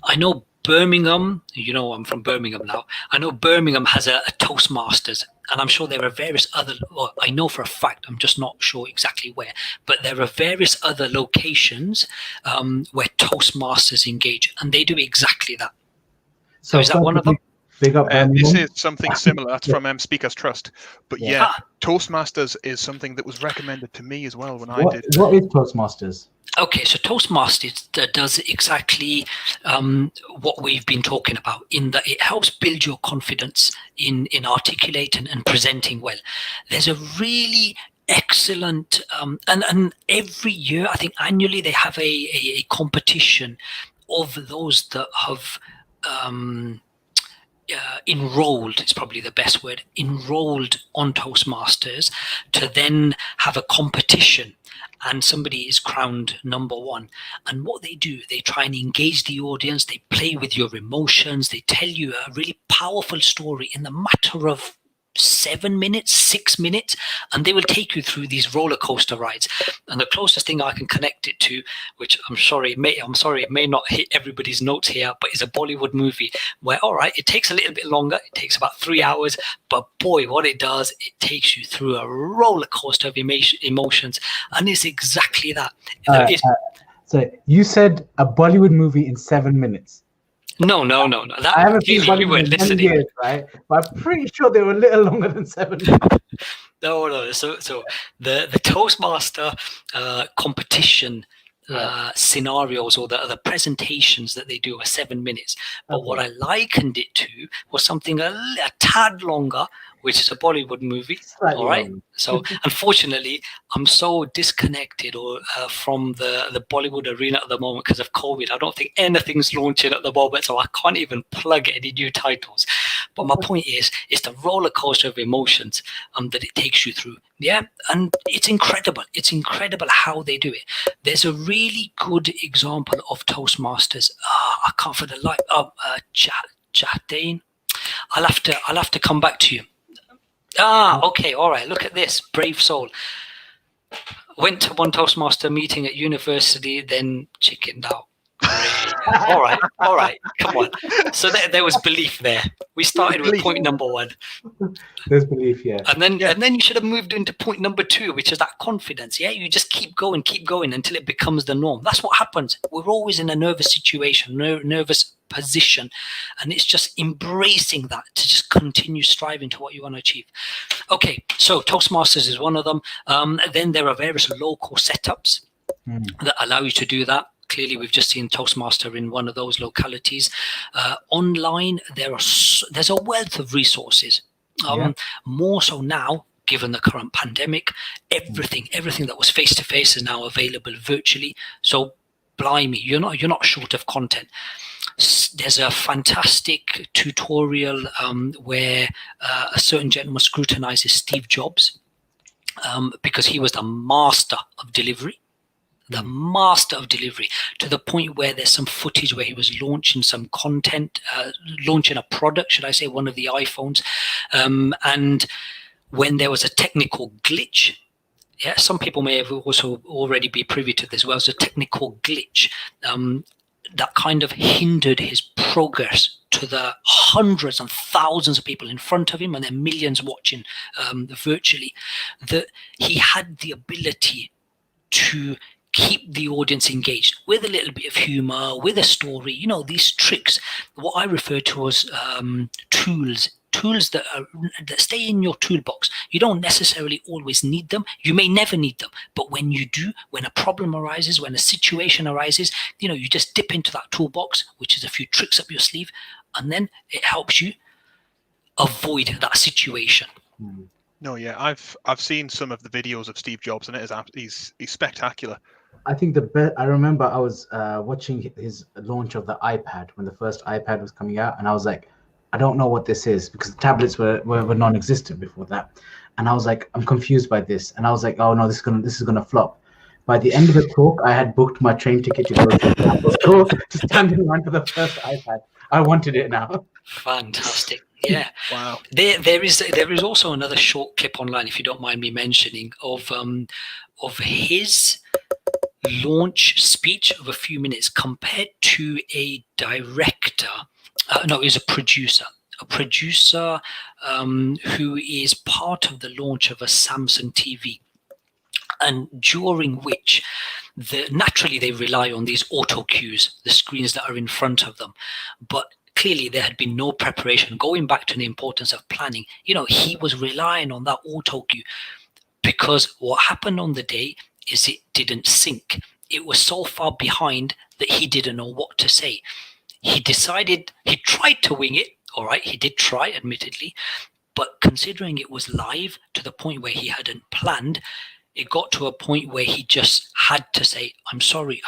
F: I know Birmingham, you know, I'm from Birmingham now. I know Birmingham has a Toastmasters, and I'm sure there are various other, well, I know for a fact, I'm just not sure exactly where, but there are various other locations where Toastmasters engage, and they do exactly that. So is that one of them?
D: Big up
A: This
D: Birmingham.
A: is something similar. That's from Speakers Trust. But
D: Yeah.
A: yeah, Toastmasters is something that was recommended to me as well when I did.
D: What is Toastmasters?
F: Okay, so Toastmasters does exactly what we've been talking about, in that it helps build your confidence in articulating and presenting well. There's a really excellent, and every year, I think annually, they have a competition of those that have enrolled, is probably the best word, enrolled on Toastmasters, to then have a competition, and somebody is crowned number one. And what they do, they try and engage the audience, they play with your emotions, they tell you a really powerful story in the matter of 7 minutes, 6 minutes, and they will take you through these roller coaster rides. And the closest thing I can connect it to, which I'm sorry it may not hit everybody's notes here, but is a Bollywood movie where, all right, it takes a little bit longer, it takes about 3 hours, but boy, what it does, it takes you through a roller coaster of emotions, and it's exactly that.
D: So you said a Bollywood movie in 7 minutes.
F: No. That,
D: I haven't seen
F: clearly you
D: Bollywood
F: weren't
D: in 10
F: listening.
D: years, right? But I'm pretty sure they were a little longer than 7 minutes.
F: No. So the Toastmaster competition scenarios, or the presentations that they do, are 7 minutes. But what I likened it to was something a tad longer, which is a Bollywood movie.
D: Slightly
F: all right.
D: longer.
F: So unfortunately, I'm so disconnected from the Bollywood arena at the moment because of COVID. I don't think anything's launching at the moment, so I can't even plug any new titles. But my point is, it's the roller coaster of emotions that it takes you through. Yeah, and it's incredible. It's incredible how they do it. There's a really good example of Toastmasters. I can't for the life of Jahdain. I'll have to come back to you. Okay, all right. Look at this, brave soul. Went to one Toastmaster meeting at university, then chickened out. all right, come on. So there was belief there. We started with point number one.
D: There's belief, yeah.
F: And then you should have moved into point number two, which is that confidence. Yeah, you just keep going until it becomes the norm. That's what happens. We're always in a nervous situation, nervous position, and it's just embracing that to just continue striving to what you want to achieve. Okay, so Toastmasters is one of them. Then there are various local setups that allow you to do that. Clearly, we've just seen Toastmaster in one of those localities. Online, there's a wealth of resources. More so now, given the current pandemic, everything that was face to face is now available virtually. So, blimey, you're not short of content. There's a fantastic tutorial where a certain gentleman scrutinizes Steve Jobs because he was the master of delivery. The master of delivery, to the point where there's some footage where he was launching some content, launching a product, should I say, one of the iPhones. And when there was a technical glitch, some people may have also already be privy to this. Well, it was a technical glitch that kind of hindered his progress to the hundreds and thousands of people in front of him, and then millions watching virtually. That he had the ability to keep the audience engaged with a little bit of humor, with a story, these tricks, what I refer to as tools tools that stay in your toolbox. You don't necessarily always need them. You may never need them, but when you do, when a problem arises, when a situation arises, you just dip into that toolbox, which is a few tricks up your sleeve, and then it helps you avoid that situation.
A: No, yeah, I've seen some of the videos of Steve Jobs, and he's spectacular.
D: I think I remember I was watching his launch of the iPad when the first iPad was coming out, and I was like, I don't know what this is, because the tablets were non-existent before that, and I was like, I'm confused by this, and I was like, oh no, this is gonna flop. By the end of the talk, I had booked my train ticket to go to the Apple store to stand in line for the first iPad. I wanted it now.
F: Fantastic. Yeah.
A: Wow.
F: There is also another short clip online, if you don't mind me mentioning, of his launch speech of a few minutes compared to a director. No, he's a producer who is part of the launch of a Samsung TV, and during which naturally they rely on these auto cues, the screens that are in front of them, but clearly there had been no preparation. Going back to the importance of planning, he was relying on that auto cue, because what happened on the day is it didn't sync. It was so far behind that he didn't know what to say. He tried to wing it. All right, he did try, admittedly, but considering it was live to the point where he hadn't planned, it got to a point where he just had to say, I'm sorry,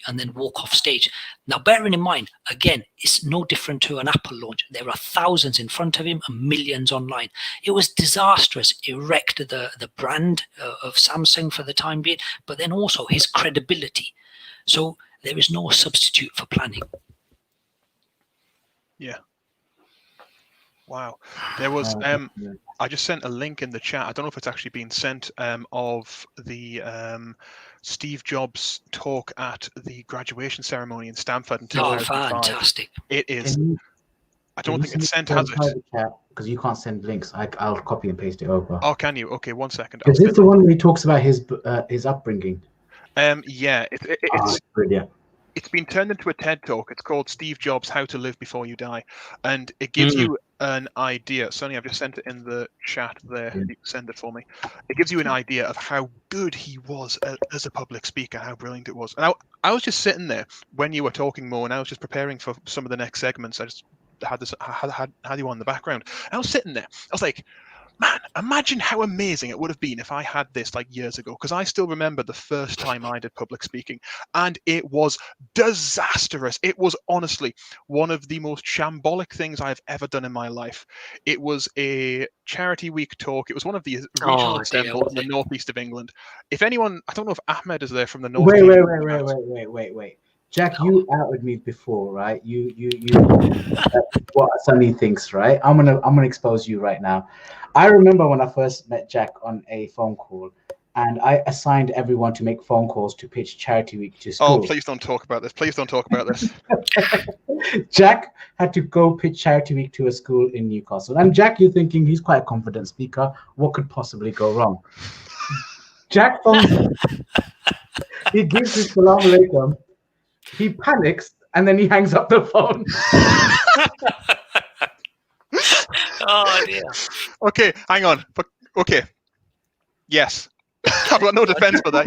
F: and then walk off stage. Now, bearing in mind, again, it's no different to an Apple launch. There are thousands in front of him and millions online. It was disastrous. It wrecked the brand of Samsung for the time being, but then also his credibility. So there is no substitute for planning.
A: Yeah. Wow. There was I just sent a link in the chat. I don't know if it's actually been sent, of the Steve Jobs talk at the graduation ceremony in Stanford in 2005.
F: Fantastic.
A: It is. I don't think it's sent, has it?
D: Because you can't send links. I'll copy and paste it over.
A: Oh, can you? Okay, 1 second.
D: Is this the one where he talks about his upbringing?
A: Yeah, it's
D: brilliant.
A: It's been turned into a TED talk. It's called Steve Jobs: How to Live Before You Die, and it gives you an idea. Sonny, I've just sent it in the chat there. You can send it for me. It gives you an idea of how good he was as a public speaker, how brilliant it was. And I was just sitting there when you were talking, Mo, and I was just preparing for some of the next segments. I just had you on the background. And I was sitting there. I was like, man, imagine how amazing it would have been if I had this like years ago, because I still remember the first time I did public speaking, and it was disastrous. It was honestly one of the most shambolic things I've ever done in my life. It was a charity week talk. It was one of the regional assemblies in the northeast of England. If anyone, I don't know if Ahmed is there from the northeast.
D: Wait. Jack, you outed me before, right? You what Sonny thinks, right? I'm gonna expose you right now. I remember when I first met Jack on a phone call, and I assigned everyone to make phone calls to pitch Charity Week to school.
A: Oh, please don't talk about this. Please don't talk about this.
D: Jack had to go pitch Charity Week to a school in Newcastle. And Jack, you're thinking he's quite a confident speaker. What could possibly go wrong? Jack phones him. He gives his salam alaikum. He panics, and then he hangs up the phone.
F: Oh dear.
A: Okay, hang on. Okay. Yes. I've got no defense for that.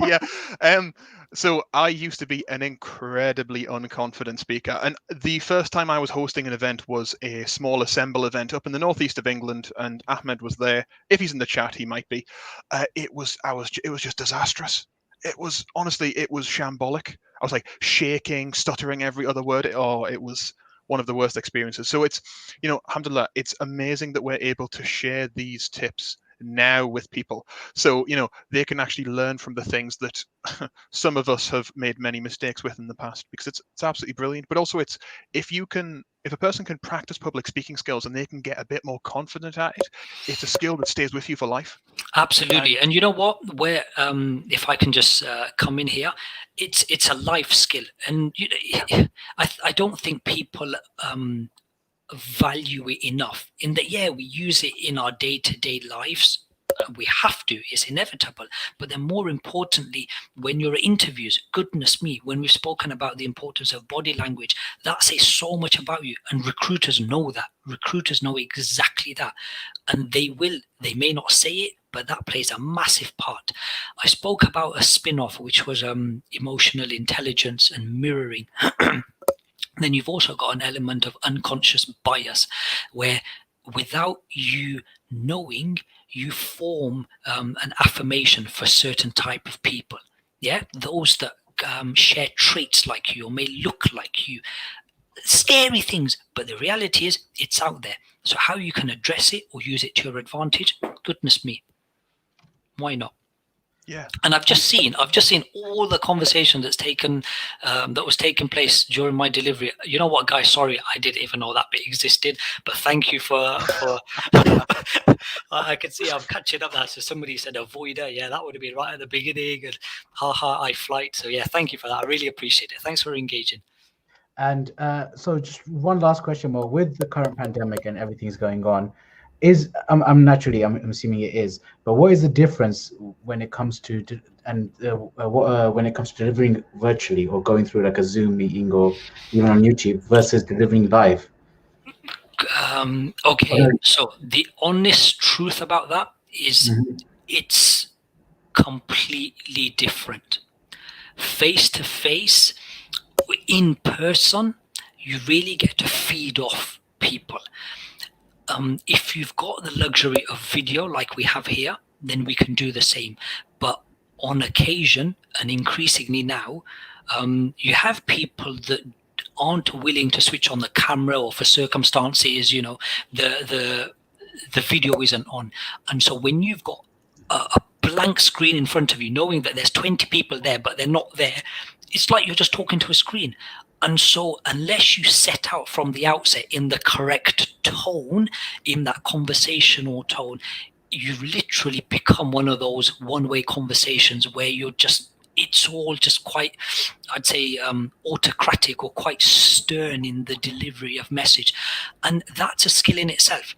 A: Yeah. So I used to be an incredibly unconfident speaker, and the first time I was hosting an event was a small assemble event up in the northeast of England, and Ahmed was there. If he's in the chat, he might be. It was just disastrous. It was shambolic. I was like shaking, stuttering every other word. It was one of the worst experiences. So it's, alhamdulillah, it's amazing that we're able to share these tips now with people. So, they can actually learn from the things that some of us have made many mistakes with in the past, because it's absolutely brilliant. But also if a person can practice public speaking skills and they can get a bit more confident at it, it's a skill that stays with you for life.
F: Absolutely. And you know what? Where if I can just come in here, it's a life skill. And I don't think people value it enough, in that, we use it in our day-to-day lives, we have to, it's inevitable. But then more importantly, when you're at interviews, goodness me, when we've spoken about the importance of body language, that says so much about you. And recruiters know that. Recruiters know exactly that. And they may not say it, but that plays a massive part. I spoke about a spin-off, which was emotional intelligence and mirroring. Then you've also got an element of unconscious bias, where without you knowing, you form an affirmation for certain type of people. Yeah, those that share traits like you or may look like you. Scary things, but the reality is it's out there. So how you can address it or use it to your advantage, goodness me, why not?
A: Yeah.
F: And I've just seen all the conversation that was taking place during my delivery. You know what, guys? Sorry, I didn't even know that bit existed. But thank you for. I can see I'm catching up now. So somebody said avoider. Yeah, that would have been right at the beginning. And I flight. So yeah, thank you for that. I really appreciate it. Thanks for engaging.
D: And so just one last question more. With the current pandemic and everything's going on, I'm assuming it is, but what is the difference when it comes to when it comes to delivering virtually or going through like a Zoom meeting or even on YouTube versus delivering live?
F: Okay, so the honest truth about that is it's completely different. Face to face, in person, you really get to feed off people. If you've got the luxury of video like we have here, then we can do the same. But on occasion, and increasingly now, you have people that aren't willing to switch on the camera, or for circumstances, the video isn't on. And so when you've got a blank screen in front of you, knowing that there's 20 people there, but they're not there, it's like you're just talking to a screen. And so unless you set out from the outset in the correct tone, in that conversational tone, you literally become one of those one-way conversations where it's all just quite, I'd say, autocratic or quite stern in the delivery of message. And that's a skill in itself.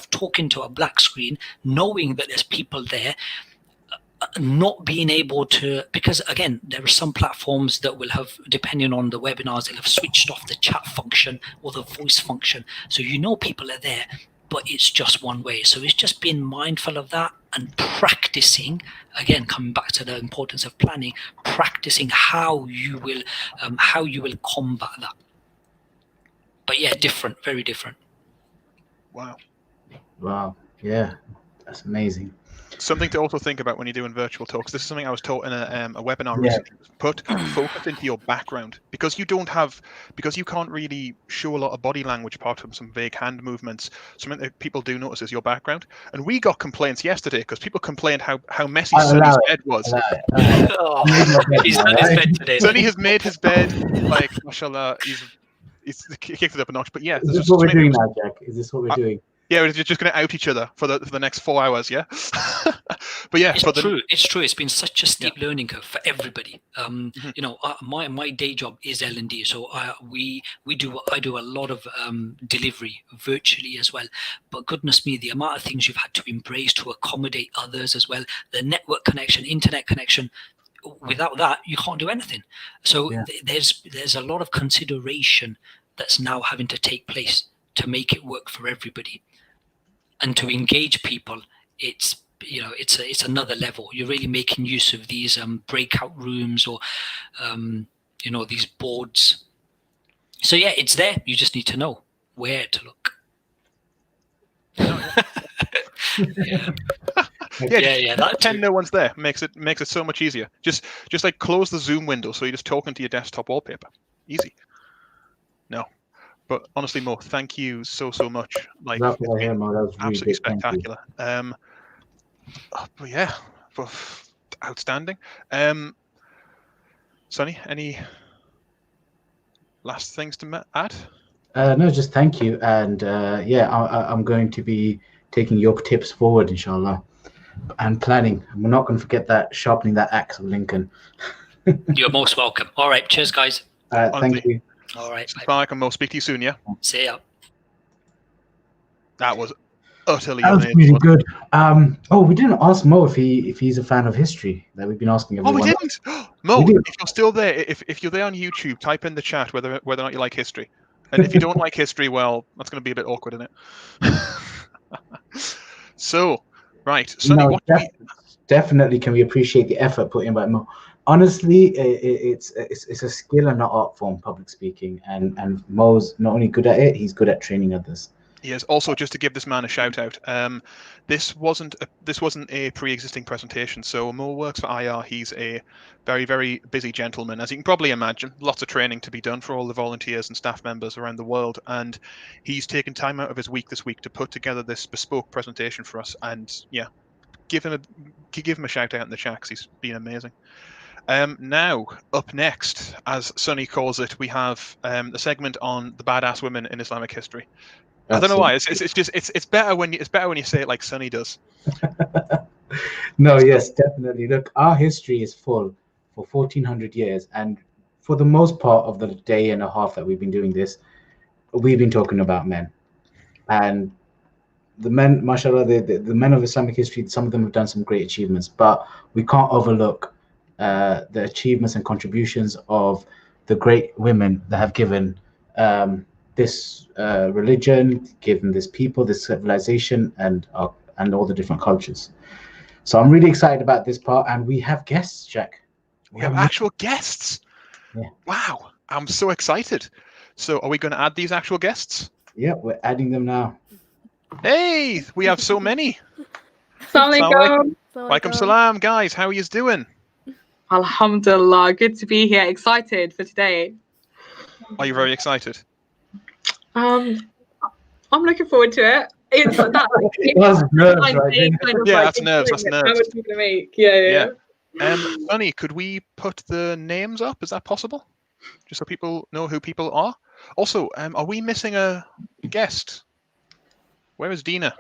F: Talking to a black screen, knowing that there's people there, not being able to, because again, there are some platforms that will have, depending on the webinars, they'll have switched off the chat function or the voice function. So people are there, but it's just one way. So it's just being mindful of that and practicing, again, coming back to the importance of planning, practicing how you will combat that. But yeah, different, very different.
D: Wow. Yeah, that's amazing.
A: Something to also think about when you're doing virtual talks. This is something I was taught in a webinar recently. Put focus into your background, because you can't really show a lot of body language apart from some vague hand movements. Something that people do notice is your background. And we got complaints yesterday because people complained how messy Sonny's bed was.
F: He's done his bed today.
A: Sonny has made his bed, like, mashallah, he's kicked it up a notch. But yeah,
D: is this what we're doing now, Jack? Is this what we're doing?
A: Yeah, we're just going to out each other for the next 4 hours, yeah? But yeah.
F: It's true. It's been such a steep learning curve for everybody. My day job is L&D, so I do a lot of delivery virtually as well. But goodness me, the amount of things you've had to embrace to accommodate others as well, the network connection, internet connection, without that, you can't do anything. So there's a lot of consideration that's now having to take place to make it work for everybody. And to engage people, it's another level. You're really making use of these breakout rooms or these boards. So yeah, it's there. You just need to know where to look.
A: That pretend no one's there makes it so much easier. Just like close the Zoom window so you're just talking to your desktop wallpaper. Easy. No. But honestly, Mo, thank you so much. Like,
D: that was really
A: absolutely spectacular. But yeah, outstanding. Sonny, any last things to add?
D: No, just thank you. And I'm going to be taking your tips forward, inshallah, and planning. We're not going to forget that sharpening that axe of Lincoln.
F: You're most welcome. All right, cheers, guys.
D: Thank you.
F: All right.
A: Assalamu alaikum. We'll speak to you soon, yeah?
F: See ya.
A: That was utterly
D: That was
A: amazing.
D: really
A: wasn't it?
D: good. We didn't ask Mo if he's a fan of history. That we've been asking
A: Oh,
D: everyone.
A: we didn't. Mo,
D: We did.
A: if you're still there, if you're there on YouTube, type in the chat whether or not you like history. And if you don't like history, well, that's going to be a bit awkward, isn't it? So, right, Sonny,
D: No,
A: what do we?
D: definitely can we appreciate the effort put in by Mo. Honestly, it's a skill and an art form, public speaking, and Mo's not only good at it, he's good at training others.
A: Yes. Also, just to give this man a shout out, this wasn't a pre-existing presentation. So Mo works for IR. He's a very, very busy gentleman, as you can probably imagine. Lots of training to be done for all the volunteers and staff members around the world, and he's taken time out of his week this week to put together this bespoke presentation for us. And yeah, give him a shout out in the chat because he's been amazing. Now, up next, as Sonny calls it, we have the segment on the badass women in Islamic history. I don't know why. It's better when you say it like Sonny does.
D: No, yes, definitely. Look, our history is full for 1400 years, and for the most part of the day and a half that we've been doing this, we've been talking about men. And the men, mashallah, the men of Islamic history, some of them have done some great achievements, but we can't overlook the achievements and contributions of the great women that have given this religion, given this people, this civilization, and all the different cultures. So I'm really excited about this part, and we have guests, Jack.
A: We have actual guests.
D: Yeah.
A: Wow, I'm so excited. So, are we going to add these actual guests?
D: Yeah, we're adding them now.
A: Hey, we have so many.
G: Assalamualaikum.
A: Walaikum salam, guys. How are you doing?
G: Alhamdulillah, good to be here. Excited for today.
A: Are you very excited?
G: I'm looking forward to it. It's that
D: That's nerves, right?
A: Yeah, that's nerves. That's nerves.
G: How much are you gonna make? Yeah.
A: Sonny, could we put the names up? Is that possible? Just so people know who people are. Also, are we missing a guest? Where is Dina?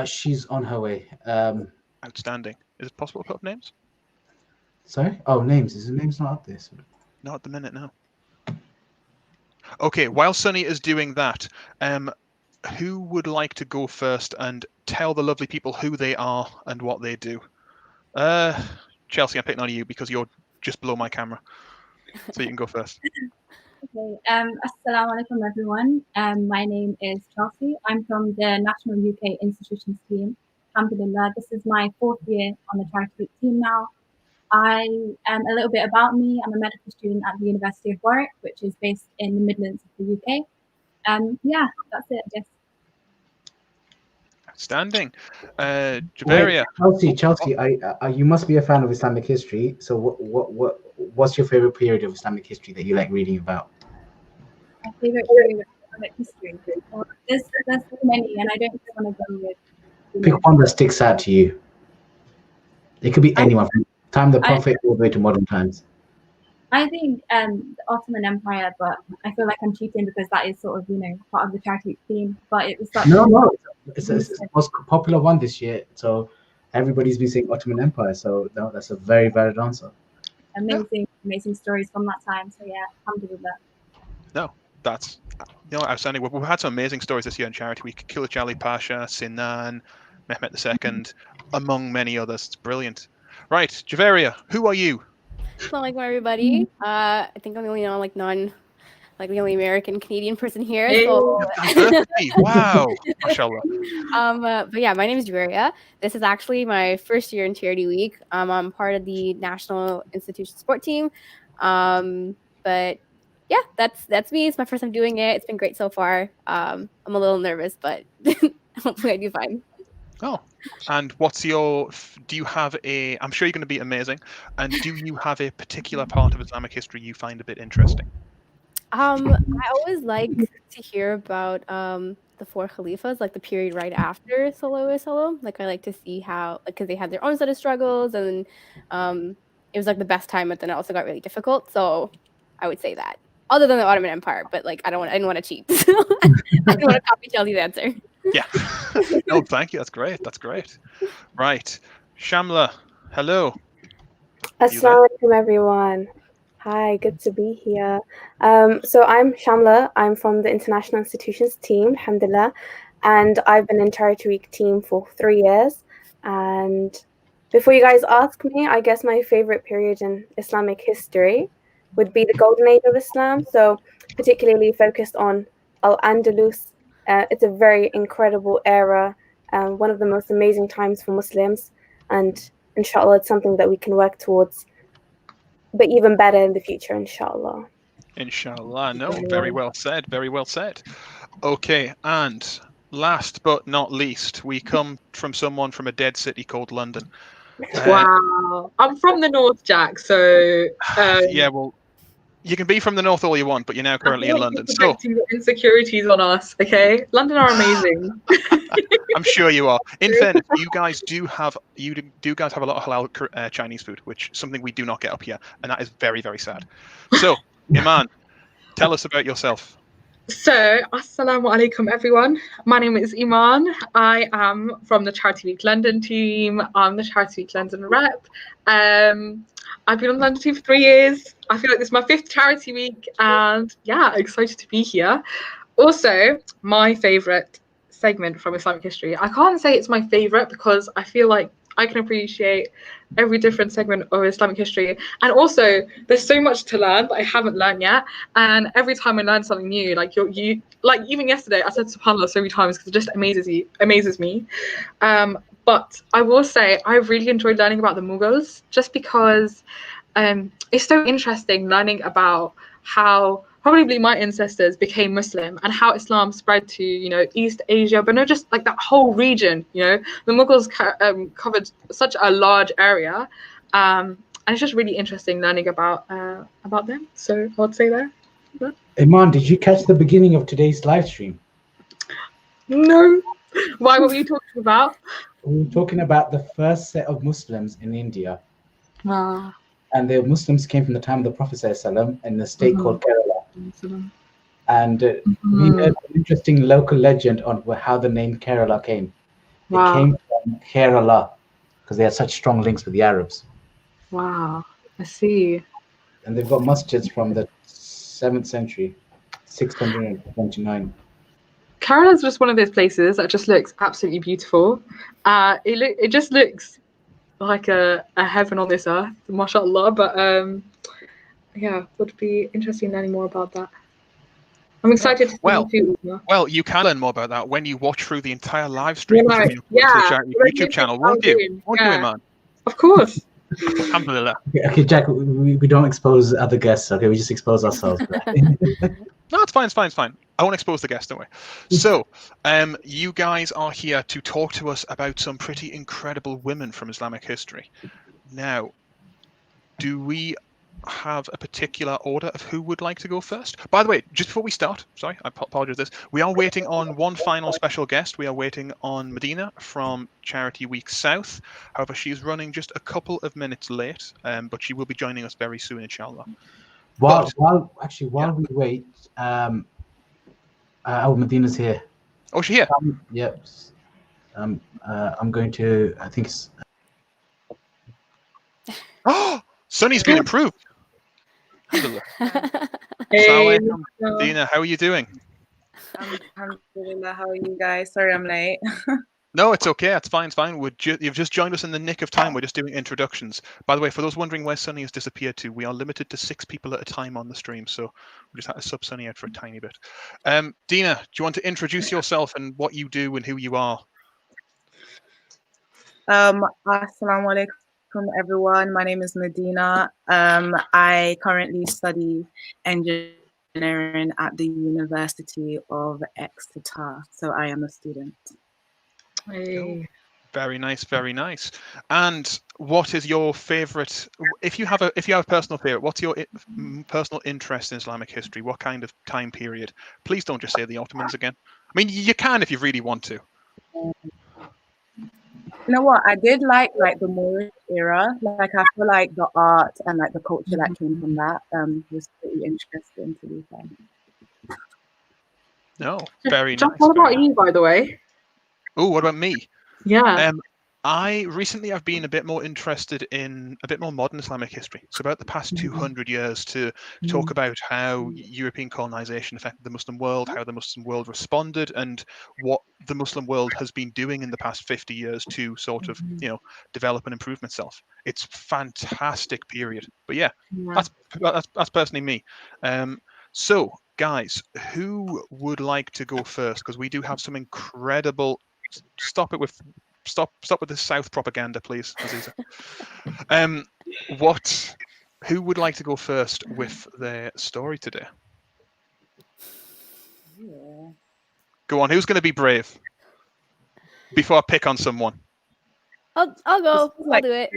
D: She's on her way.
A: Outstanding. Is it possible to put up names?
D: Sorry? Oh, names. Is the names not up there?
A: Not at the minute, no. Okay, while Sonny is doing that, who would like to go first and tell the lovely people who they are and what they do? Chelsea, I'm picking on you because you're just below my camera. So you can go first.
H: Okay, assalamu alaikum everyone. My name is Chelsea. I'm from the National UK Institutions team. Alhamdulillah, this is my 4th year on the charity week team now. A little bit about me. I'm a medical student at the University of Warwick, which is based in the Midlands of the UK. Yeah, that's it, I guess.
A: Outstanding. Javeria.
D: Chelsea, you must be a fan of Islamic history. So what's your favorite period of Islamic history that you like reading about?
H: My favorite period of Islamic history. Well, there's so many, and I don't just want to go with.
D: Pick one that sticks out to you. It could be anyone from time of the Prophet all the way to modern times.
H: I think the Ottoman Empire, but I feel like I'm cheating because that is sort of, part of the charity theme. But it was such
D: No. It's the most popular one this year. So everybody's been saying Ottoman Empire. So no, that's a very valid answer.
H: Amazing stories from that time. So yeah, alhamdulillah.
A: No, that's outstanding. We've had some amazing stories this year in Charity Week. Kilij Ali Pasha, Sinan, Mehmet II, among many others. It's brilliant. Right, Javeria, who are you?
I: Assalamualaikum everybody. I think I'm the only the only American Canadian person here.
G: Hey.
I: So
A: Wow, mashallah.
I: But yeah, my name is Javeria. This is actually my first year in Charity Week. I'm part of the National Institution Support Team. But yeah, that's me. It's my first time doing it. It's been great so far. I'm a little nervous, but hopefully I do fine.
A: Oh, and do you have I'm sure you're going to be amazing, and do you have a particular part of Islamic history you find a bit interesting?
I: I always like to hear about the 4 Khalifas, like the period right after Sallallahu Alaihi Wasallam. Like I like to see how, because they had their own set of struggles, and it was like the best time, but then it also got really difficult. So I would say that. Other than the Ottoman Empire, but like I didn't want to cheat. So I didn't want to copy Chelsea's answer.
A: Yeah. No, thank you. That's great. Right. Shamla, hello.
J: Assalamu alaikum everyone. Hi, good to be here. So I'm Shamla. I'm from the International Institutions team, alhamdulillah. and I've been in Charity Week team for 3 years. And before you guys ask me, I guess my favorite period in Islamic history would be the Golden Age of Islam. So particularly focused on Al-Andalus. It's a very incredible era, one of the most amazing times for Muslims. And inshallah, it's something that we can work towards, but even better in the future, inshallah.
A: Inshallah. No, very well said. Very well said. Okay, and last but not least, we come from someone from a dead city called London.
G: Wow. I'm from the north, Jack, so
A: yeah, well, you can be from the north all you want, but you're now currently in London.
G: So projecting your insecurities on us, okay? London are amazing.
A: I'm sure you are. In fairness, you guys do have a lot of halal Chinese food, which is something we do not get up here, and that is very, very sad. So, Iman, tell us about yourself.
G: So, assalamu alaikum, everyone. My name is Iman. I am from the Charity Week London team. I'm the Charity Week London rep. I've been on the London team for 3 years. I feel like this is my 5th Charity Week, and yeah, excited to be here. Also, my favourite segment from Islamic history. I can't say it's my favourite because I feel like I can appreciate every different segment of Islamic history. And also, there's so much to learn that I haven't learned yet. And every time I learn something new, like you like even yesterday, I said subhanAllah so many times because it just amazes me. But I will say I really enjoyed learning about the Mughals just because it's so interesting learning about how probably my ancestors became Muslim and how Islam spread to, East Asia, but not just like that whole region, The Mughals covered such a large area. And it's just really interesting learning about them. So I would say that.
D: Iman, did you catch the beginning of today's live stream?
G: No. Why? What were you talking about?
D: We were talking about the first set of Muslims in India.
G: Ah.
D: And the Muslims came from the time of the Prophet ﷺ in a state called Kerala. And we heard an interesting local legend on how the name Kerala came.
G: Wow.
D: It came from Kerala because they had such strong links with the Arabs.
G: Wow, I see.
D: And they've got masjids from the 7th century, 629.
G: Kerala is just one of those places that just looks absolutely beautiful. It just looks like a heaven on this earth, mashallah. But yeah, would be interesting learning more about that. I'm excited to see you too.
A: Well, you can learn more about that when you watch through the entire live stream from your YouTube channel, won't you? Won't you, Iman?
G: Of course.
A: Alhamdulillah.
D: Okay, Jack, we don't expose other guests, okay? We just expose ourselves.
A: No, it's fine. I won't expose the guests, don't worry. So, you guys are here to talk to us about some pretty incredible women from Islamic history. Now, do we have a particular order of who would like to go first? By the way, just before we start, sorry, I apologize for this. We are waiting on one final special guest. We are waiting on Medina from Charity Week South. However, she's running just a couple of minutes late, but she will be joining us very soon, inshallah.
D: While we wait, Medina's here.
A: Oh, she's here?
D: Yep. I'm going to, I think it's...
A: Oh, Sunny's been improved.
K: Hey,
A: Dina, how are you doing?
K: Alhamdulillah, how are you guys? Sorry I'm late.
A: No, it's okay. It's fine. It's fine. You've just joined us in the nick of time. We're just doing introductions. By the way, for those wondering where Sunny has disappeared to, we are limited to 6 people at a time on the stream, so we just had to sub Sunny out for a tiny bit. Dina, do you want to introduce yourself and what you do and who you are?
K: Assalamu alaikum everyone. My name is Medina. I currently study engineering at the University of Exeter, so I am a student.
G: Hey.
A: Very nice, very nice. And what is your favorite? If you have a personal favorite, what's your personal interest in Islamic history? What kind of time period? Please don't just say the Ottomans again. I mean, you can if you really want to.
K: You know what? I did like the Moorish era. Like I feel like the art and like the culture that came from that was pretty interesting to be fair.
A: No, very
G: John,
A: nice.
G: what about you, by the way?
A: Oh, what about me?
G: Yeah.
A: Recently I've been a bit more interested in a bit more modern Islamic history. So about the past 200 years to talk about how European colonization affected the Muslim world, how the Muslim world responded, and what the Muslim world has been doing in the past 50 years to sort of, develop and improve itself. It's fantastic period. But yeah, that's personally me. So guys, who would like to go first? Because we do have some incredible. Stop with the South propaganda, please, Aziza. Who would like to go first with their story today?
K: Yeah.
A: Go on. Who's going to be brave? Before I pick on someone.
I: I'll go. I'll do it.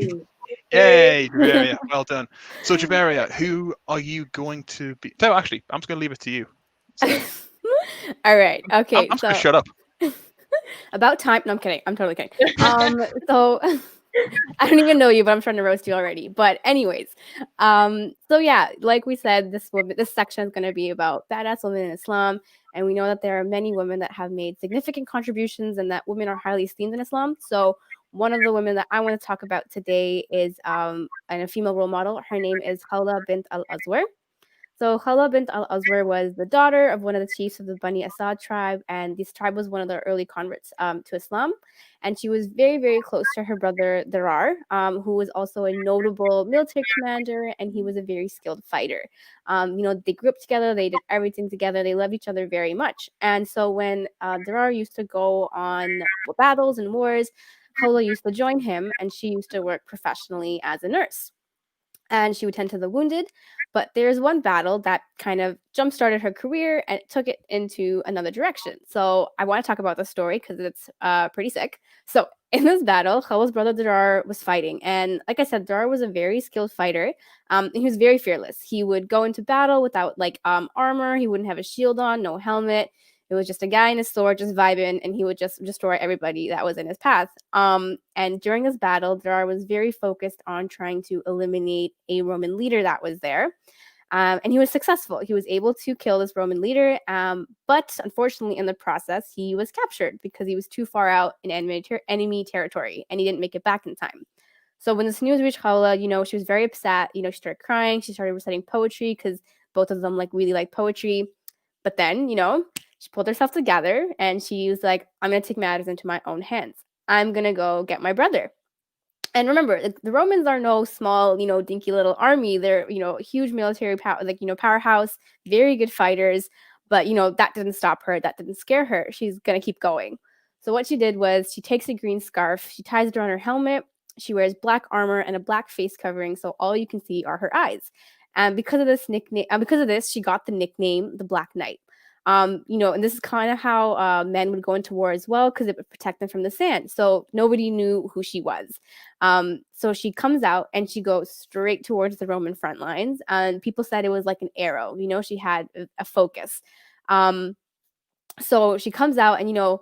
A: Yay, Javeria. Well done. So, Javeria, who are you going to be? No, actually, I'm just going to leave it to you.
I: All right. Okay.
A: I'm just going to shut up.
I: About time. No, I'm kidding. I'm totally kidding. So I don't even know you, but I'm trying to roast you already. But anyways, so yeah, like we said, this section is going to be about badass women in Islam, and we know that there are many women that have made significant contributions, and that women are highly esteemed in Islam. So one of the women that I want to talk about today is a female role model. Her name is Khawla bint al-Azwar. So Khala bint al-Azwar was the daughter of one of the chiefs of the Bani Asad tribe, and this tribe was one of the early converts to Islam. And she was very, very close to her brother Darar, who was also a notable military commander, and he was a very skilled fighter. They grew up together, they did everything together, they loved each other very much. And so when Darar used to go on battles and wars, Khala used to join him, and she used to work professionally as a nurse. And she would tend to the wounded. But there's one battle that kind of jump-started her career and took it into another direction. So I want to talk about the story because it's pretty sick. So in this battle, Khal's brother Darar was fighting. And like I said, Darar was a very skilled fighter. And he was very fearless. He would go into battle without armor. He wouldn't have a shield on, no helmet. It was just a guy in his sword just vibing, and he would just destroy everybody that was in his path. And during this battle, Darar was very focused on trying to eliminate a Roman leader that was there. And he was successful. He was able to kill this Roman leader, but unfortunately, in the process, he was captured because he was too far out in enemy territory, and he didn't make it back in time. So when this news reached Khawla, she was very upset. She started crying. She started reciting poetry because both of them really like poetry. But then, she pulled herself together and she was like, I'm going to take matters into my own hands. I'm going to go get my brother. And remember, the Romans are no small, dinky little army. They're, a huge military power, powerhouse, very good fighters. But, that didn't stop her. That didn't scare her. She's going to keep going. So what she did was she takes a green scarf. She ties it around her helmet. She wears black armor and a black face covering. So all you can see are her eyes. And because of this, she got the nickname the Black Knight. And this is kind of how men would go into war as well, because it would protect them from the sand. So nobody knew who she was. So she comes out and she goes straight towards the Roman front lines. And people said it was like an arrow. She had a focus. So she comes out and,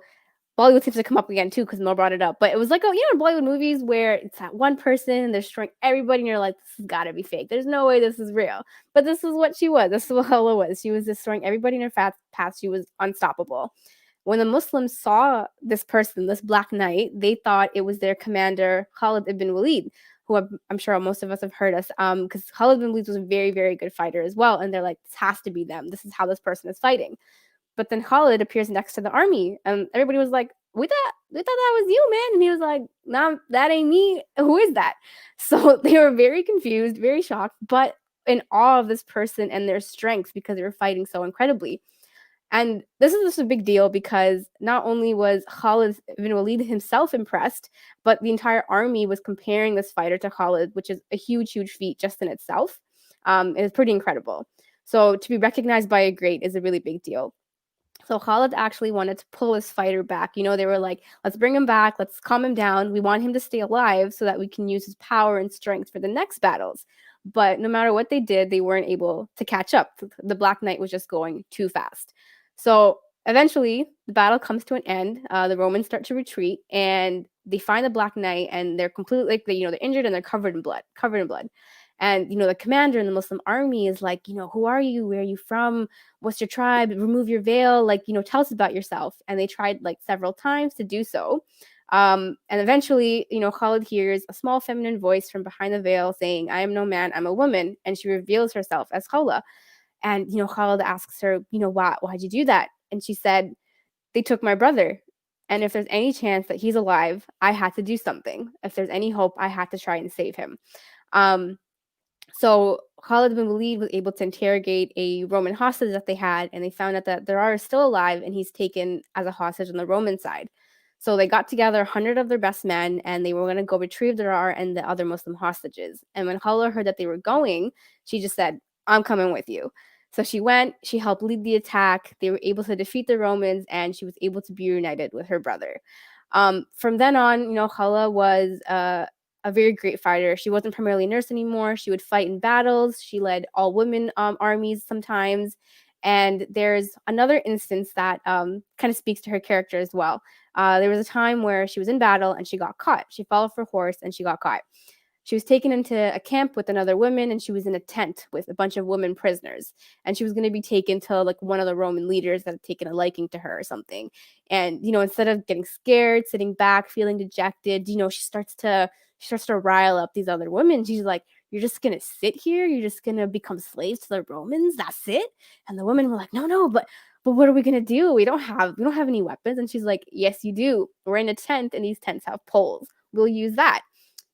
I: Bollywood seems to come up again too, because Mo brought it up. But it was like, Bollywood movies where it's that one person and they're destroying everybody, and you're like, this has got to be fake. There's no way this is real. But this is what she was. This is what Hala was. She was destroying everybody in her path. She was unstoppable. When the Muslims saw this person, this Black Knight, they thought it was their commander, Khalid ibn Walid, who I'm sure most of us have heard us, because Khalid ibn Walid was a very, very good fighter as well. And they're like, this has to be them. This is how this person is fighting. But then Khalid appears next to the army, and everybody was like, we thought that was you, man. And he was like, nah, that ain't me. Who is that? So they were very confused, very shocked, but in awe of this person and their strength, because they were fighting so incredibly. And this is just a big deal because not only was Khalid ibn Walid himself impressed, but the entire army was comparing this fighter to Khalid, which is a huge, huge feat just in itself. It's pretty incredible. So to be recognized by a great is a really big deal. So Khalid actually wanted to pull his fighter back. They were like, let's bring him back. Let's calm him down. We want him to stay alive so that we can use his power and strength for the next battles. But no matter what they did, they weren't able to catch up. The Black Knight was just going too fast. So eventually, the battle comes to an end. The Romans start to retreat, and they find the Black Knight, and they're completely they're injured and they're covered in blood. And, the commander in the Muslim army is like, who are you? Where are you from? What's your tribe? Remove your veil. Tell us about yourself. And they tried several times to do so. And eventually, Khalid hears a small feminine voice from behind the veil saying, "I am no man, I'm a woman." And she reveals herself as Khawla. And, Khalid asks her, why'd you do that? And she said, "They took my brother. And if there's any chance that he's alive, I had to do something. If there's any hope, I had to try and save him." So Khalid bin Walid was able to interrogate a Roman hostage that they had, and they found out that Darar is still alive and he's taken as a hostage on the Roman side. So they got together 100 of their best men, and they were going to go retrieve Darar and the other Muslim hostages. And when Khalid heard that they were going, she just said, "I'm coming with you." So she went, she helped lead the attack. They were able to defeat the Romans, and she was able to be reunited with her brother. From then on, Khalid was a very great fighter. She wasn't primarily a nurse anymore. She would fight in battles. She led all women armies sometimes. And there's another instance that kind of speaks to her character as well. There was a time where she was in battle and she got caught. She fell off her horse and she got caught. She was taken into a camp with another woman, and she was in a tent with a bunch of women prisoners. And she was going to be taken to like one of the Roman leaders that had taken a liking to her or something. And, instead of getting scared, sitting back, feeling dejected, she starts to rile up these other women. She's like, "You're just going to sit here? You're just going to become slaves to the Romans? That's it?" And the women were like, no, but what are we going to do? We don't have any weapons. And she's like, "Yes, you do. We're in a tent, and these tents have poles. We'll use that."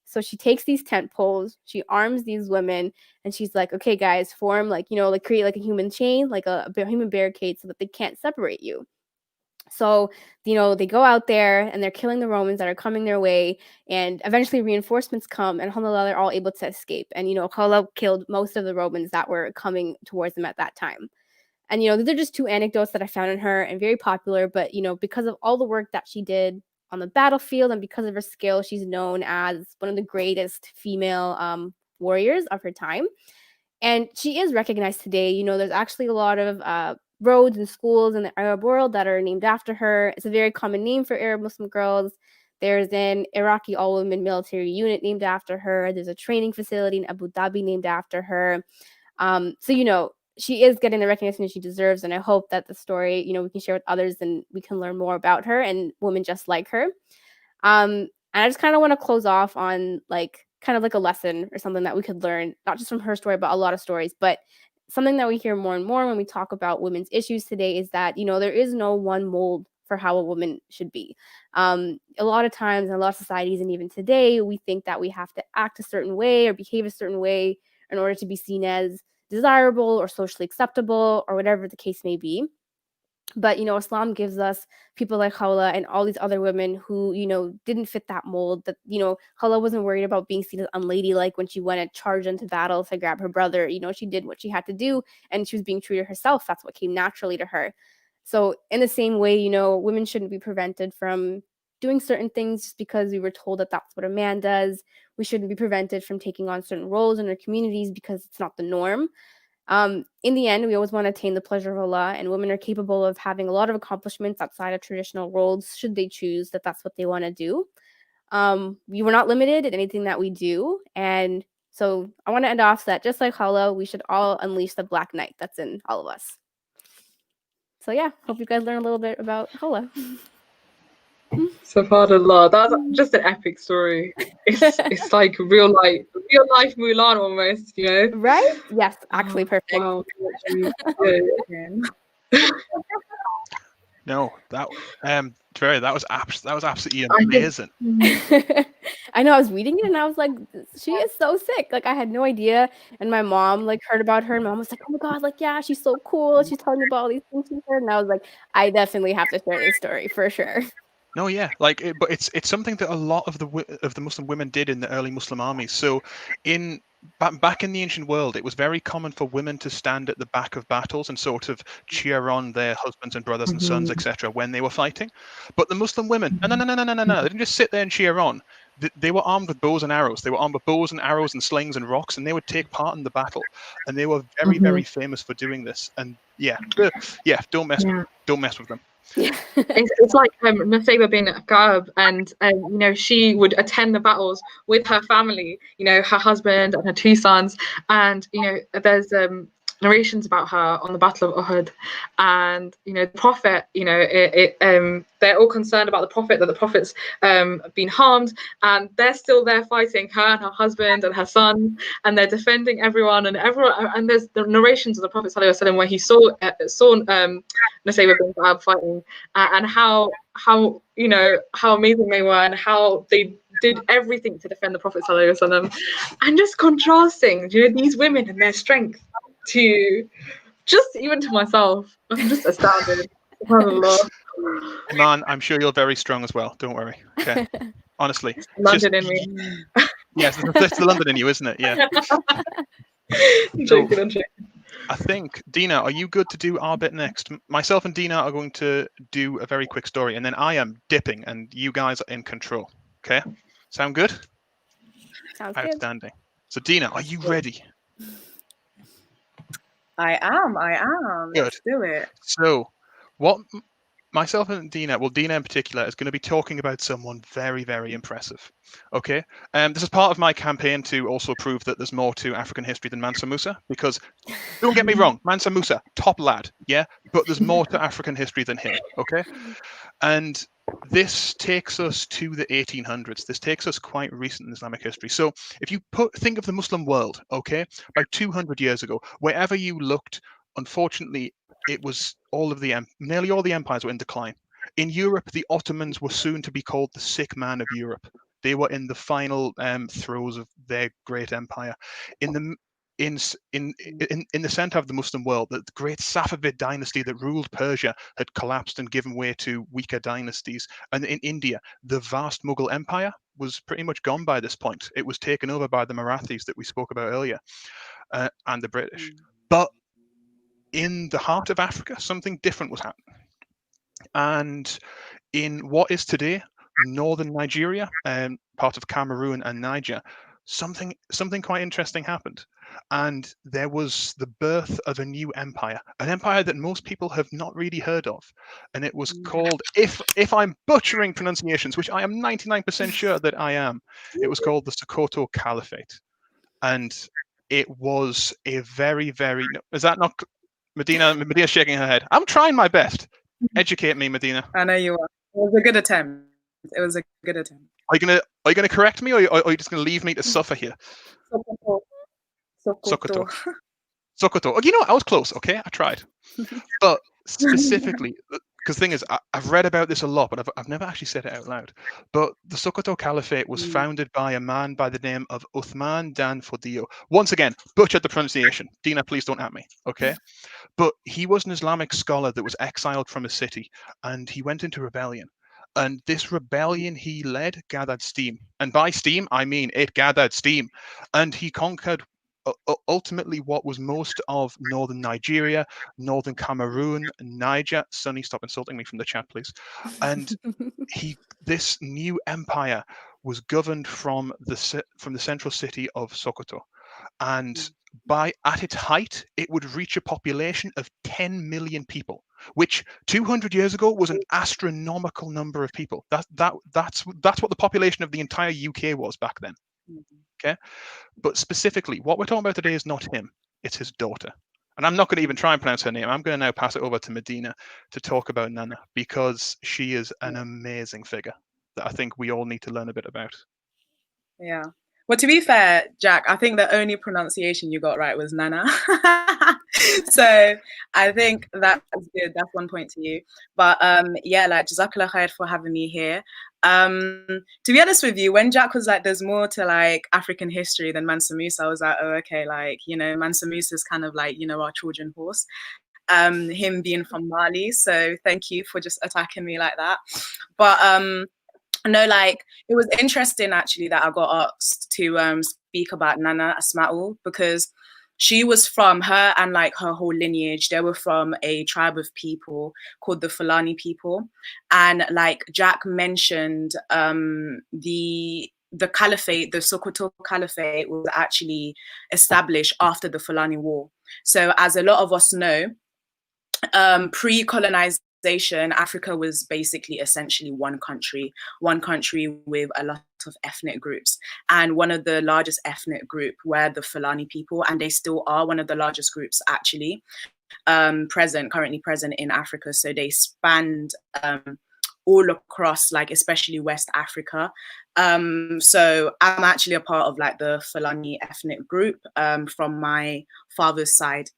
I: So she takes these tent poles, she arms these women, and she's like, "Okay, guys, form create like a human chain, like a human barricade so that they can't separate you." So, they go out there and they're killing the Romans that are coming their way, and eventually reinforcements come, and alhamdulillah, they're all able to escape. And, Khalid killed most of the Romans that were coming towards them at that time. And, these are just two anecdotes that I found in her and very popular, but, because of all the work that she did on the battlefield and because of her skill, she's known as one of the greatest female warriors of her time. And she is recognized today. There's actually a lot of roads and schools in the Arab world that are named after her. It's a very common name for Arab Muslim girls. There's an Iraqi all-women military unit named after her. There's a training facility in Abu Dhabi named after her. So, she is getting the recognition she deserves, and I hope that the story, we can share with others and we can learn more about her and women just like her. And I just kind of want to close off on kind of like a lesson or something that we could learn, not just from her story, but a lot of stories. But something that we hear more and more when we talk about women's issues today is that, there is no one mold for how a woman should be. A lot of times in a lot of societies, and even today, we think that we have to act a certain way or behave a certain way in order to be seen as desirable or socially acceptable or whatever the case may be. But, Islam gives us people like Khawla and all these other women who, didn't fit that mold. That, Khawla wasn't worried about being seen as unladylike when she went and charged into battle to grab her brother. She did what she had to do, and she was being true to herself. That's what came naturally to her. So in the same way, women shouldn't be prevented from doing certain things just because we were told that that's what a man does. We shouldn't be prevented from taking on certain roles in our communities because it's not the norm. In the end, we always want to attain the pleasure of Allah, and women are capable of having a lot of accomplishments outside of traditional roles should they choose that that's what they want to do. We were not limited in anything that we do, and so I want to end off that just like Khawla, we should all unleash the Black Knight that's in all of us. So yeah, hope you guys learn a little bit about Khawla.
G: SubhanAllah, that's just an epic story. It's like real life Mulan almost,
I: Right? Yes, actually perfect.
G: Wow.
A: No, that was absolutely amazing.
I: I know, I was reading it and I was like, she is so sick. Like, I had no idea. And my mom heard about her, and my mom was like, "Oh my God, yeah, she's so cool. She's telling me about all these things she's heard." And I was like, I definitely have to share this story for sure.
A: No, yeah, but it's something that a lot of the Muslim women did in the early Muslim armies. So, back in the ancient world, it was very common for women to stand at the back of battles and sort of cheer on their husbands and brothers and sons, etc., when they were fighting. But the Muslim women, no, they didn't just sit there and cheer on. They were armed with bows and arrows. They were armed with bows and arrows and slings and rocks, and they would take part in the battle. And they were very, very famous for doing this. And don't mess with them.
G: It's like Nusayba bin Ka'ab, and she would attend the battles with her family, her husband and her two sons, and there's narrations about her on the Battle of Uhud, and the Prophet, they're all concerned about the Prophet, that the Prophet's been harmed, and they're still there fighting, her and her husband and her son, and they're defending everyone, and there's the narrations of the Prophet ﷺ where he saw Nusayba bin Ka'ab fighting, and how amazing they were, and how they did everything to defend the Prophet ﷺ, and just contrasting, these women and their strength to just even to myself. I'm just astounded. SubhanAllah.
A: Man, I'm sure you're very strong as well. Don't worry. Okay. Honestly.
G: London in me.
A: Yes, it's the London in you, isn't it? Yeah.
G: I'm joking.
A: I think, Dina, are you good to do our bit next? Myself and Dina are going to do a very quick story, and then I am dipping, and you guys are in control. Okay? Sound good?
I: Sounds
A: outstanding. So, Dina, are you ready?
K: I am.
A: Good.
K: Let's do it.
A: So, what myself and Dina, well, Dina in particular, is going to be talking about someone very, very impressive. Okay? This is part of my campaign to also prove that there's more to African history than Mansa Musa, because don't get me wrong, Mansa Musa, top lad, yeah? But there's more to African history than him, okay? And this takes us to the 1800s. This takes us quite recent in Islamic history. So if you think of the Muslim world, okay, about 200 years ago, wherever you looked, unfortunately, it was nearly all the empires were in decline. In Europe, the Ottomans were soon to be called the sick man of Europe. They were in the final throes of their great empire. In the center of the Muslim world, the great Safavid dynasty that ruled Persia had collapsed and given way to weaker dynasties. And in India, the vast Mughal empire was pretty much gone by this point. It was taken over by the Marathis that we spoke about earlier, and the British. But in the heart of Africa, something different was happening. And in what is today northern Nigeria, part of Cameroon and Niger, something quite interesting happened. And there was the birth of a new empire, an empire that most people have not really heard of. And it was called, if I'm butchering pronunciations, which I am 99% sure that I am, it was called the Sokoto Caliphate. And it was a very, very, is that not, Medina's shaking her head. I'm trying my best. Educate me, Medina.
K: I know you are. It was a good attempt.
A: Are you gonna correct me, or are you just gonna leave me to suffer here?
K: Sokoto.
A: Oh, you know what? I was close. Okay, I tried. But specifically, because the thing is, I've read about this a lot, but I've never actually said it out loud. But the Sokoto Caliphate was founded by a man by the name of Uthman Dan Fodio. Once again, butchered the pronunciation. Dina, please don't at me. Okay. But he was an Islamic scholar that was exiled from a city, and he went into rebellion. And this rebellion he led gathered steam. And by steam, I mean it gathered steam. And he conquered ultimately what was most of northern Nigeria, northern Cameroon, Niger. Sonny, stop insulting me from the chat, please. And this new empire was governed from the central city of Sokoto. And at its height, it would reach a population of 10 million people, which 200 years ago was an astronomical number of people. That's what the population of the entire UK was back then. Okay, but specifically, what we're talking about today is not him; it's his daughter. And I'm not going to even try and pronounce her name. I'm going to now pass it over to Medina to talk about Nana, because she is an amazing figure that I think we all need to learn a bit about.
K: Yeah. Well, to be fair, Jack, I think the only pronunciation you got right was Nana. So I think that's good. That's 1 point to you. But yeah, like, Jazakallah khair for having me here. To be honest with you, when Jack was like, there's more to like African history than Mansa Musa, I was like, oh, okay, like, Mansa Musa is kind of like, our Trojan horse. Him being from Mali. So thank you for just attacking me like that. But no, like, it was interesting actually that I got asked to speak about Nana Asma'ul, because she was from, her and like her whole lineage, they were from a tribe of people called the Fulani people. And like Jack mentioned, the caliphate, the Sokoto Caliphate, was actually established after the Fulani War. So as a lot of us know, pre-colonization Africa was basically essentially one country with a lot of ethnic groups. And one of the largest ethnic group were the Fulani people, and they still are one of the largest groups actually currently present in Africa. So they spanned all across, like especially West Africa. So I'm actually a part of like the Fulani ethnic group from my father's side.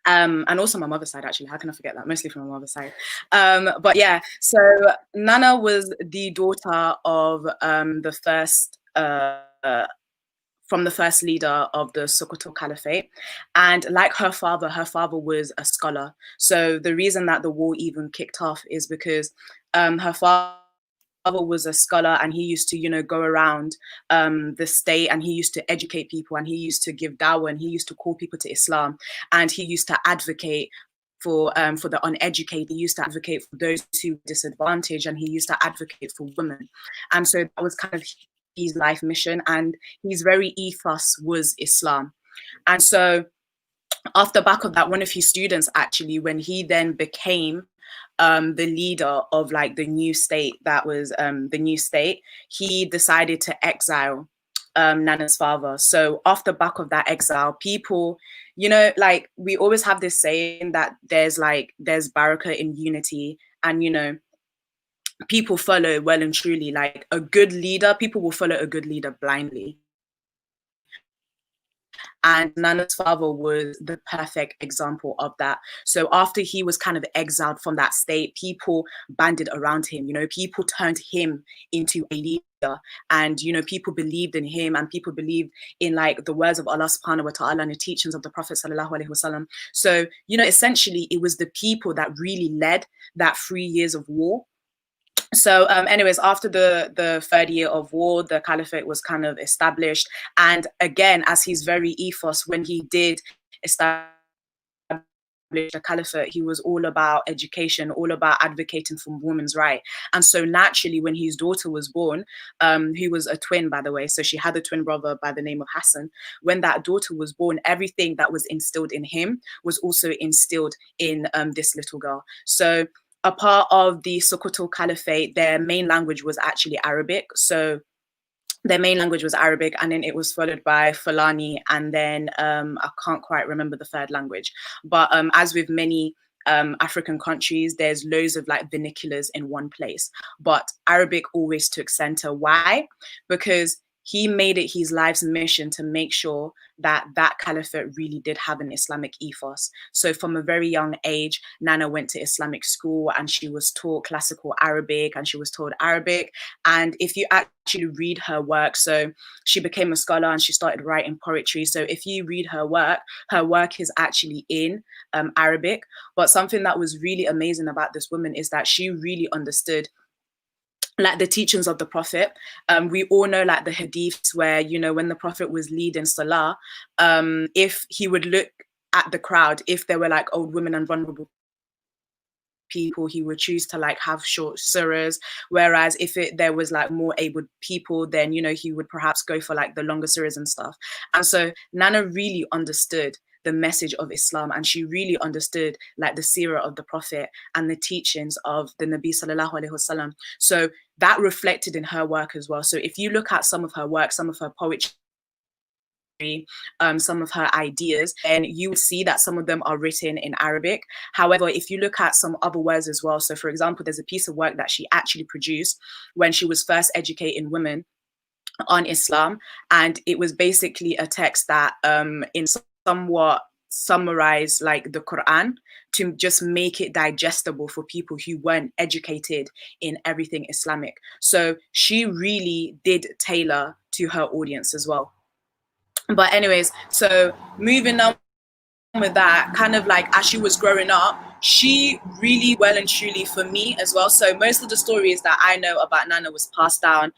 K: And also my mother's side, actually. How can I forget that? Mostly from my mother's side. But yeah, so Nana was the daughter of the first leader of the Sokoto Caliphate. And like her father was a scholar. So the reason that the war even kicked off is because her father was a scholar, and he used to, you know, go around the state, and he used to educate people, and he used to give dawah, and he used to call people to Islam, and he used to advocate for the uneducated. He used to advocate for those who were disadvantaged, and he used to advocate for women. And so that was kind of his life mission, and his very ethos was Islam. And so off the back of that, one of his students actually, when he then became the leader of like the new state, that was the new state, he decided to exile Nana's father. So off the back of that exile, people, you know, like we always have this saying that there's barakah in unity, and you know, people follow well and truly, like a good leader, people will follow a good leader blindly. And Nana's father was the perfect example of that. So after he was kind of exiled from that state, people banded around him, you know, people turned him into a leader, and, you know, people believed in him, and people believed in like the words of Allah subhanahu wa ta'ala and the teachings of the Prophet sallallahu alaihi wasallam. So, you know, essentially it was the people that really led that 3 years of war. So anyways, after the third year of war, the caliphate was kind of established. And again, as his very ethos, when he did establish the caliphate, he was all about education, all about advocating for women's rights. And so naturally, when his daughter was born, who was a twin, by the way, so she had a twin brother by the name of Hassan. When that daughter was born, everything that was instilled in him was also instilled in this little girl. So a part of the Sokoto Caliphate, their main language was actually Arabic. So their main language was Arabic, and then it was followed by Fulani, and then I can't quite remember the third language. But as with many African countries, there's loads of like vernaculars in one place. But Arabic always took center. Why? Because he made it his life's mission to make sure that that caliphate really did have an Islamic ethos. So from a very young age, Nana went to Islamic school, and she was taught classical Arabic, and she was taught Arabic. And if you actually read her work, so she became a scholar and she started writing poetry. So if you read her work is actually in Arabic. But something that was really amazing about this woman is that she really understood like the teachings of the Prophet. We all know like the hadiths where, you know, when the Prophet was leading Salah, if he would look at the crowd, if there were like old women and vulnerable people, he would choose to like have short surahs, whereas if there was like more able people, then, you know, he would perhaps go for like the longer surahs and stuff. And so Nana really understood the message of Islam, and she really understood like the seerah of the Prophet and the teachings of the Nabi sallallahu alaihi wasallam. So that reflected in her work as well. So if you look at some of her work, some of her poetry, some of her ideas, and you will see that some of them are written in Arabic. However, if you look at some other words as well, so for example, there's a piece of work that she actually produced when she was first educating women on Islam, and it was basically a text that in somewhat summarize like the Quran to just make it digestible for people who weren't educated in everything Islamic. So she really did tailor to her audience as well. But anyways, so moving on with that, kind of like as she was growing up, she really well and truly, for me as well, so most of the stories that I know about Nana was passed down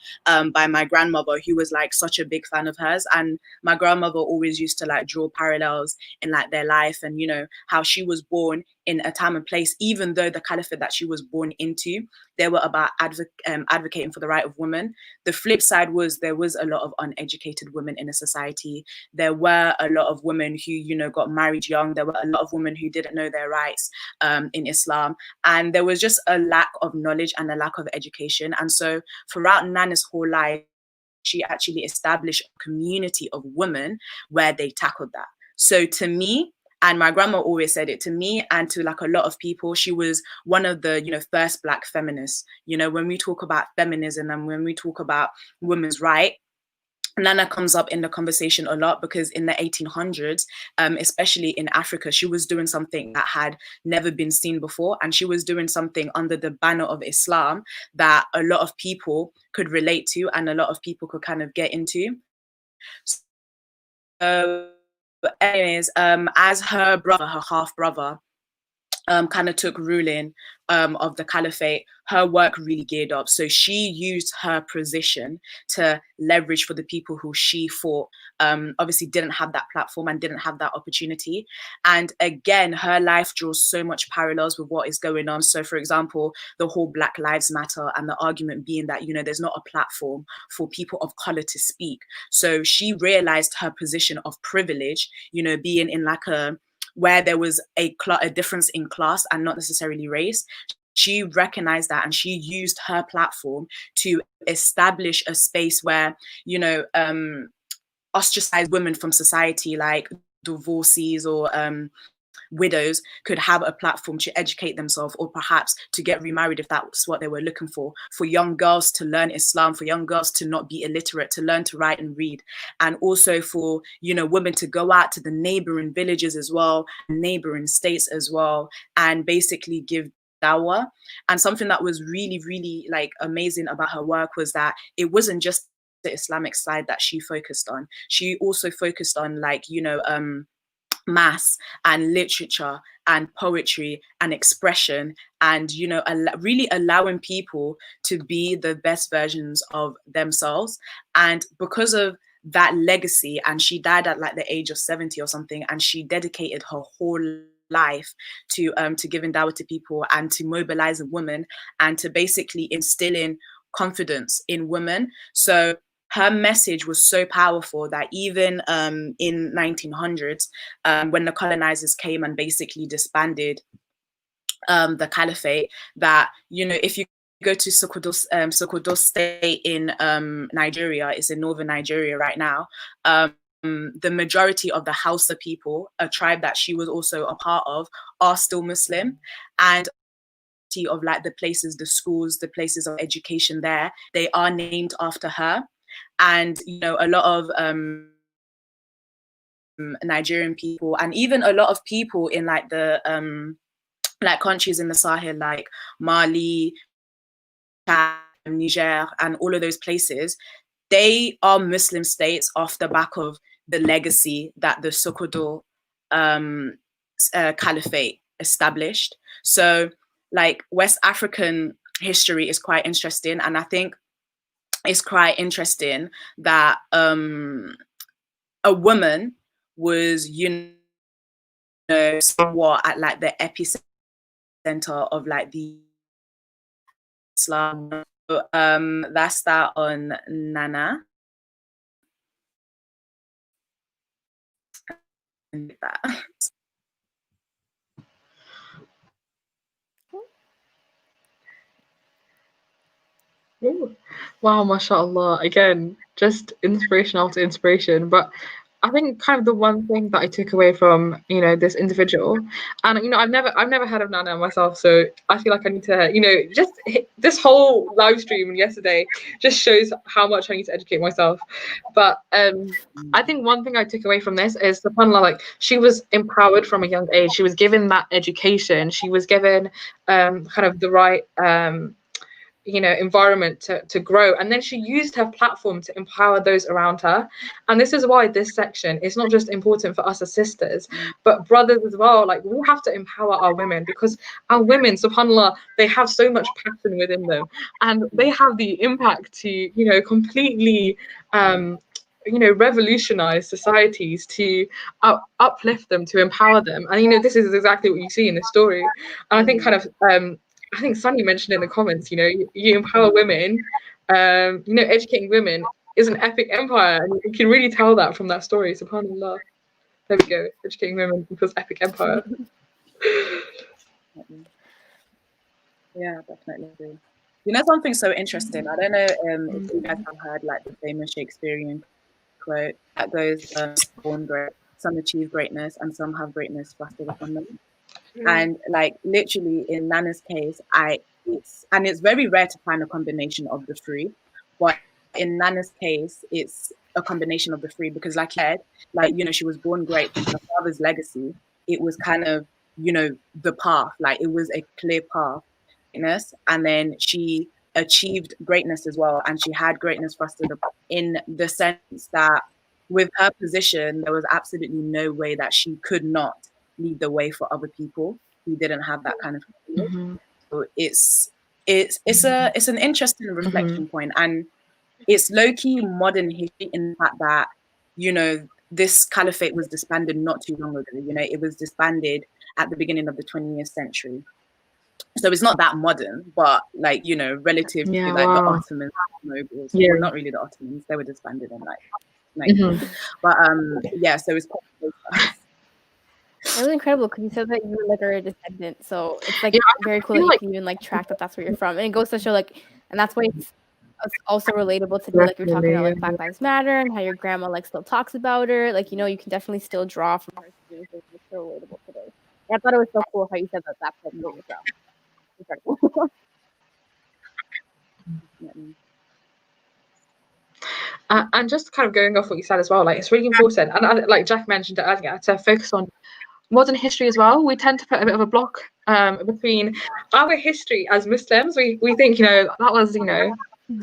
K: by my grandmother, who was like such a big fan of hers. And my grandmother always used to like draw parallels in like their life, and you know how she was born in a time and place, even though the caliphate that she was born into, they were about advocating for the right of women. The flip side was there was a lot of uneducated women in a society. There were a lot of women who, you know, got married young. There were a lot of women who didn't know their rights in Islam. And there was just a lack of knowledge and a lack of education. And so throughout Nana's whole life, she actually established a community of women where they tackled that. So to me, and my grandma always said it, to me and to like a lot of people, she was one of the, you know, first Black feminists. You know, when we talk about feminism and when we talk about women's rights, Nana comes up in the conversation a lot because in the 1800s, especially in Africa, she was doing something that had never been seen before. And she was doing something under the banner of Islam that a lot of people could relate to and a lot of people could kind of get into. So anyways, as her brother, her half brother, kind of took ruling of the caliphate, her work really geared up. So she used her position to leverage for the people who she thought obviously didn't have that platform and didn't have that opportunity. And again, her life draws so much parallels with what is going on. So for example, the whole Black Lives Matter and the argument being that, you know, there's not a platform for people of color to speak. So she realized her position of privilege, you know, being in like where there was a difference in class and not necessarily race. She recognized that and she used her platform to establish a space where, you know, ostracized women from society, like divorcees or widows, could have a platform to educate themselves or perhaps to get remarried if that's what they were looking for young girls to learn Islam, for young girls to not be illiterate, to learn to write and read, and also for, you know, women to go out to the neighboring villages as well, neighboring states as well, and basically give dawah. And something that was really, really like amazing about her work was that it wasn't just the Islamic side that she focused on. She also focused on, like, you know, maths and literature and poetry and expression, and, you know, really allowing people to be the best versions of themselves. And because of that legacy, and she died at like the age of 70 or something, and she dedicated her whole life to giving dawah to people and to mobilizing women and to basically instilling confidence in women. So her message was so powerful that even in 1900s, when the colonizers came and basically disbanded the caliphate, that, you know, if you go to Sokoto State in Nigeria, it's in northern Nigeria right now, the majority of the Hausa people, a tribe that she was also a part of, are still Muslim. And of like the places, the schools, the places of education there, they are named after her. And, you know, a lot of Nigerian people and even a lot of people in like the like countries in the Sahel, like Mali, Chad, Niger, and all of those places, they are Muslim states off the back of the legacy that the Sokoto Caliphate established. So like West African history is quite interesting, and I think it's quite interesting that a woman was, you know, somewhat at like the epicenter of like the Islam. So, that's that on Nana. And that.
G: Ooh. Wow, mashallah. Again, just inspiration after inspiration. But I think kind of the one thing that I took away from, you know, this individual, and, you know, I've never heard of Nana myself, so I feel like I need to, you know, just this whole live stream yesterday just shows how much I need to educate myself. But I think one thing I took away from this is, subhanAllah, like, she was empowered from a young age. She was given that education. She was given kind of the right you know, environment to grow, and then she used her platform to empower those around her. And this is why this section is not just important for us as sisters but brothers as well. Like, we have to empower our women, because our women, subhanAllah, they have so much passion within them, and they have the impact to, you know, completely revolutionize societies, to uplift them, to empower them. And this is exactly what you see in this story. And I think I think Sunny mentioned in the comments, you empower women, educating women is an epic empire, and you can really tell that from that story. SubhanAllah. There we go. Educating women equals epic empire.
K: Yeah, definitely. Something so interesting. I don't know if you guys have heard like the famous Shakespearean quote that goes, "Born great, some achieve greatness, and some have greatness thrusted upon them." And like literally in Nana's case, it's very rare to find a combination of the three, but in Nana's case, it's a combination of the three because, like you said, she was born great from her father's legacy. It was kind of the path, like it was a clear path, and then she achieved greatness as well, and she had greatness thrusted in the sense that with her position, there was absolutely no way that she could not lead the way for other people who didn't have that kind of privilege. So it's an interesting reflection point, and it's low-key modern history in the fact that this caliphate was disbanded not too long ago. It was disbanded at the beginning of the 20th century, so it's not that modern, but relative to the Ottomans, Moguls, well, not really the Ottomans, they were disbanded in but so it's quite
I: It was incredible because you said that you were a descendant, so it's very cool that you can even track that that's where you're from, and it goes to show and that's why it's also relatable to me. You're talking about Black Lives Matter and how your grandma still talks about her. You can definitely still draw from her experiences. It's so relatable today. And I thought it was so cool how you said that that's where you're from. Incredible.
G: And just kind of going off what you said as well, it's really important, and like Jack mentioned it earlier, to focus on modern history as well. We tend to put a bit of a block between our history as Muslims. We think that was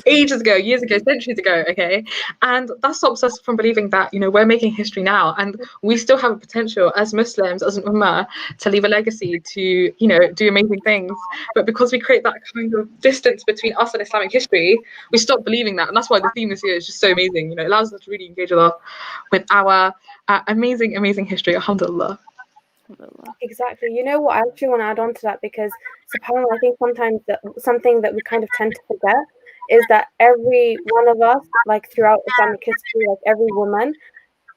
G: ages ago, years ago, centuries ago, okay, and that stops us from believing that we're making history now, and we still have a potential as Muslims, as an ummah, to leave a legacy, to do amazing things. But because we create that kind of distance between us and Islamic history, we stop believing that, and that's why the theme this year is just so amazing. It allows us to really engage with our amazing history. Alhamdulillah.
J: Exactly. You know what? I actually want to add on to that because subhanAllah, I think sometimes that something that we kind of tend to forget is that every one of us, throughout Islamic history, every woman,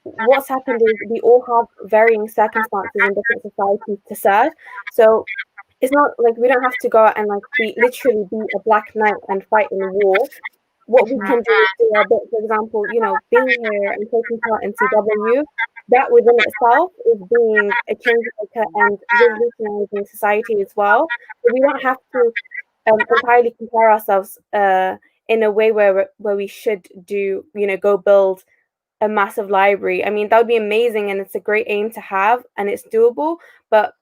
J: what's happened is we all have varying circumstances in different societies to serve. So it's not we don't have to go out and literally be a black knight and fight in war. What we can do is do our bit. For example, being here and taking part in CW, that within itself is being a change maker and revolutionizing society as well. So we don't have to entirely compare ourselves in a way where we should do, go build a massive library. I mean, that would be amazing, and it's a great aim to have, and it's doable, but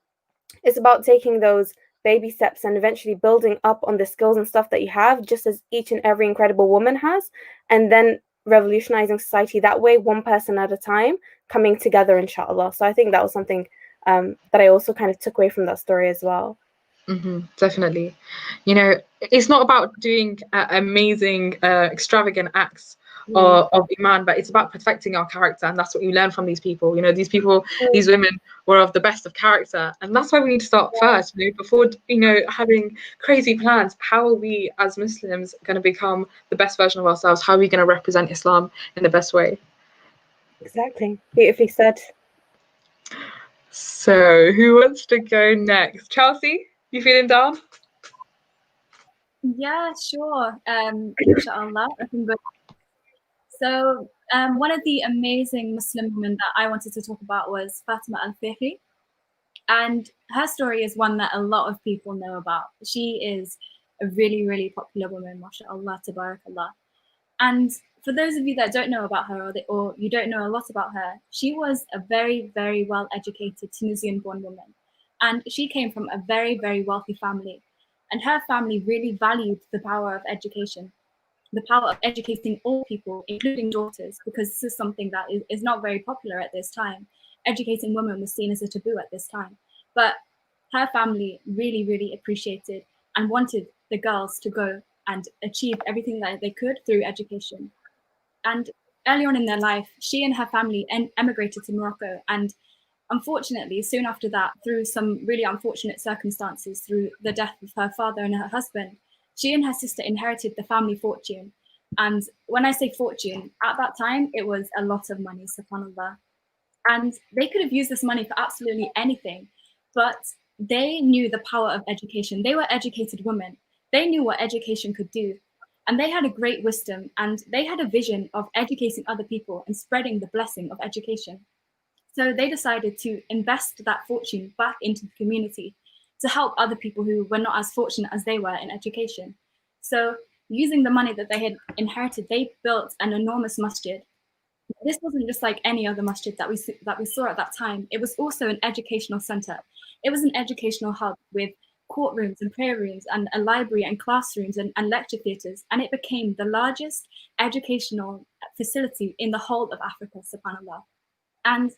J: it's about taking those baby steps and eventually building up on the skills and stuff that you have, just as each and every incredible woman has, and then revolutionizing society that way, one person at a time, coming together, inshallah. So I think that was something that I also kind of took away from that story as well.
G: Definitely. It's not about doing amazing, extravagant acts of iman, but it's about perfecting our character, and that's what you learn from these people. These women were of the best of character, and that's why we need to start first. Before having crazy plans, how are we as Muslims going to become the best version of ourselves? How are we going to represent Islam in the best way?
J: Exactly. Beautifully said.
G: So who wants to go next? Chelsea, you feeling down?
H: Yeah, sure. Inshallah, I can go. So one of the amazing Muslim women that I wanted to talk about was Fatima al-Fihri. And her story is one that a lot of people know about. She is a really, really popular woman, mashallah, tabarakallah. And for those of you that don't know about her or you don't know a lot about her, she was a very, very well-educated Tunisian-born woman. And she came from a very, very wealthy family. And her family really valued the power of education, the power of educating all people, including daughters, because this is something that is not very popular at this time. Educating women was seen as a taboo at this time. But her family really, really appreciated and wanted the girls to go and achieve everything that they could through education. And early on in their life, she and her family emigrated to Morocco. And unfortunately, soon after that, through some really unfortunate circumstances, through the death of her father and her husband, she and her sister inherited the family fortune. And when I say fortune, at that time, it was a lot of money, subhanAllah. And they could have used this money for absolutely anything, but they knew the power of education. They were educated women. They knew what education could do. And they had a great wisdom, and they had a vision of educating other people and spreading the blessing of education. So they decided to invest that fortune back into the community to help other people who were not as fortunate as they were in education. So using the money that they had inherited, they built an enormous masjid. This wasn't just like any other masjid that we saw at that time. It was also an educational center. It was an educational hub with courtrooms and prayer rooms and a library and classrooms and lecture theatres. And it became the largest educational facility in the whole of Africa, subhanAllah. And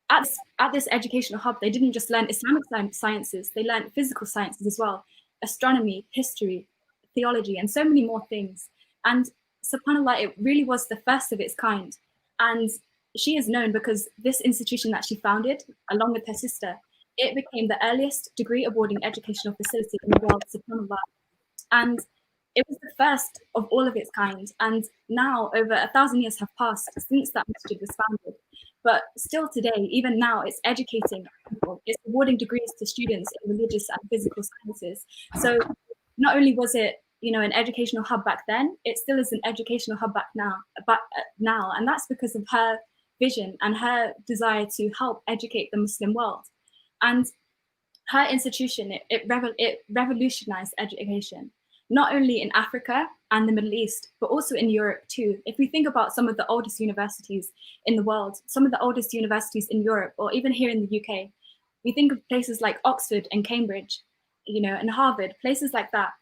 H: at this educational hub, they didn't just learn Islamic sciences, they learned physical sciences as well, astronomy, history, theology, and so many more things. And subhanAllah, it really was the first of its kind. And she is known because this institution that she founded, along with her sister, it became the earliest degree awarding educational facility in the world, subhanAllah. And it was the first of all of its kind. And now over 1,000 years have passed since that masjid was founded. But still today, even now, it's educating people. It's awarding degrees to students in religious and physical sciences. So not only was it, an educational hub back then, it still is an educational hub back now. And that's because of her vision and her desire to help educate the Muslim world. And her institution, it revolutionized education, not only in Africa and the Middle East, but also in Europe too. If we think about some of the oldest universities in the world, some of the oldest universities in Europe, or even here in the UK, we think of places like Oxford and Cambridge, and Harvard, places like that.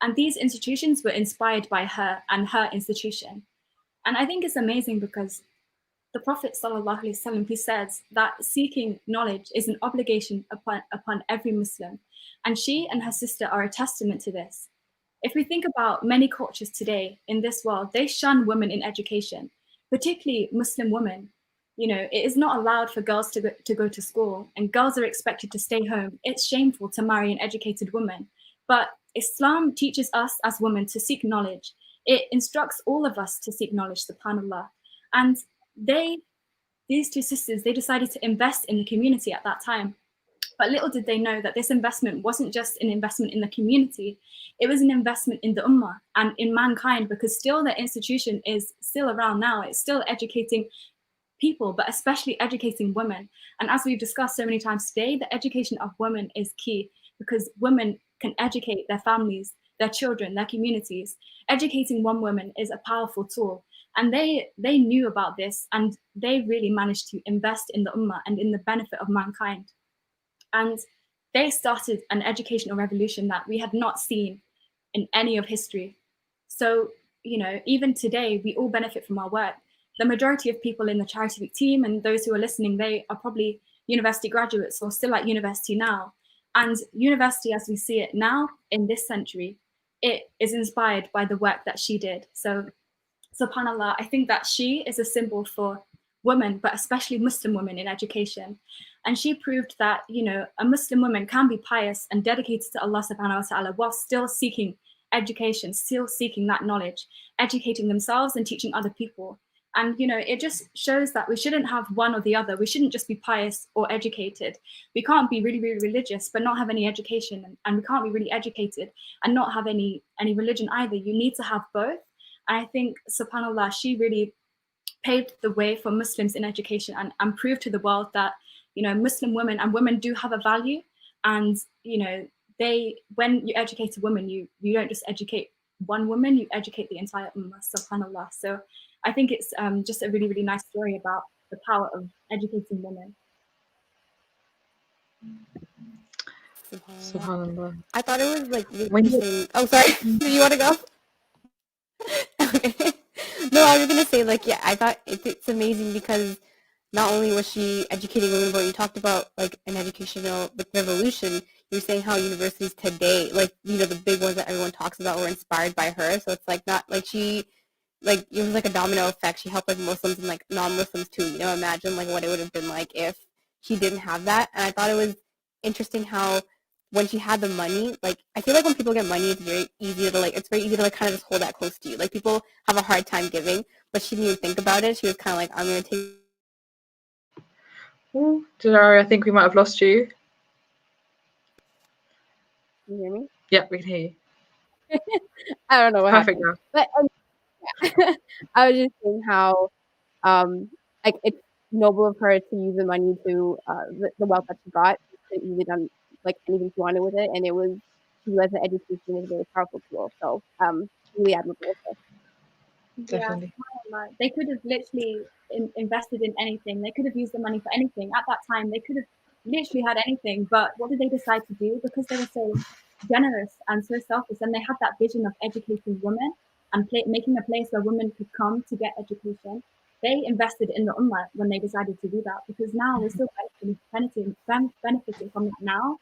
H: And these institutions were inspired by her and her institution. And I think it's amazing because the Prophet ﷺ, he says that seeking knowledge is an obligation upon every Muslim. And she and her sister are a testament to this. If we think about many cultures today in this world, they shun women in education, particularly Muslim women. It is not allowed for girls to go to school, and girls are expected to stay home. It's shameful to marry an educated woman. But Islam teaches us as women to seek knowledge. It instructs all of us to seek knowledge, subhanAllah. And these two sisters, they decided to invest in the community at that time. But little did they know that this investment wasn't just an investment in the community, it was an investment in the ummah and in mankind, because still the institution is still around now. It's still educating people, but especially educating women. And as we've discussed so many times today, the education of women is key, because women can educate their families, their children, their communities. Educating one woman is a powerful tool. And they knew about this, and they really managed to invest in the ummah and in the benefit of mankind. And they started an educational revolution that we had not seen in any of history. So, even today, we all benefit from our work. The majority of people in the Charity Week team and those who are listening, they are probably university graduates or still at university now. And university, as we see it now in this century, it is inspired by the work that she did. So, subhanAllah, I think that she is a symbol for women, but especially Muslim women in education. And she proved that, a Muslim woman can be pious and dedicated to Allah subhanahu wa ta'ala while still seeking education, still seeking that knowledge, educating themselves and teaching other people. And, it just shows that we shouldn't have one or the other. We shouldn't just be pious or educated. We can't be really, really religious, but not have any education. And we can't be really educated and not have any religion either. You need to have both. And I think, subhanAllah, she really paved the way for Muslims in education and proved to the world that, Muslim women and women do have a value. And, when you educate a woman, you don't just educate one woman, you educate the entire ummah, subhanAllah. So I think it's just a really, really nice story about the power of educating women.
I: SubhanAllah. I thought it was like really interesting. Oh, sorry. Do you want to go? Okay. No, I was gonna say I thought it's amazing because not only was she educating women, but you talked about like an educational revolution. You're saying how universities today, the big ones that everyone talks about, were inspired by her. So it's not like she like it was like a domino effect. She helped like Muslims and like non-Muslims too. Imagine like what it would have been like if she didn't have that. And I thought it was interesting how when she had the money, like I feel like when people get money, it's very easy to like kind of just hold that close to you. Like people have a hard time giving, but she didn't even think about it. She was kind of like, I'm gonna take.
G: Oh, Janari, I think we might have lost you.
I: Can you hear me?
G: Yeah, we can hear you.
I: I don't know what
G: Perfect
I: happened.
G: now.
I: But I was just saying how like it's noble of her to use the money to the wealth that she got to easily done like anything she wanted with it, and it was she realized that education is a very powerful tool. So really admirable of her.
G: Definitely.
H: Yeah, they could have literally invested in anything. They could have used the money for anything. At that time, they could have literally had anything. But what did they decide to do? Because they were so generous and so selfless, and they had that vision of educating women and making a place where women could come to get education. They invested in the ummah when they decided to do that, because now we're still benefiting from it now.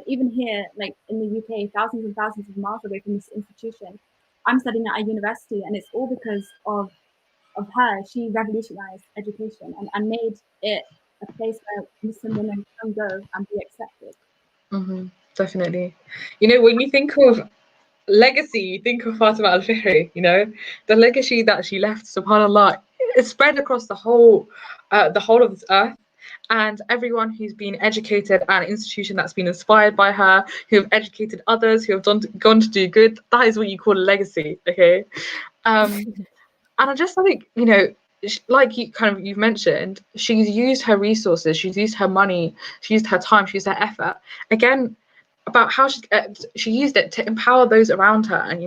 H: Even here, like in the UK, thousands and thousands of miles away from this institution, I'm studying at a university, and it's all because of her. She revolutionized education and made it a place where Muslim women can go and be accepted.
G: Mm-hmm. Definitely. When you think of legacy, you think of Fatima al-Fihri, the legacy that she left, subhanAllah, it's spread across the whole of this earth. And everyone who's been educated at an institution that's been inspired by her, who have educated others, who have gone to do good, that is what you call a legacy, okay? And I just think, like you've mentioned, she's used her resources, she's used her money, she used her time, she used her effort. Again, about how she used it to empower those around her. And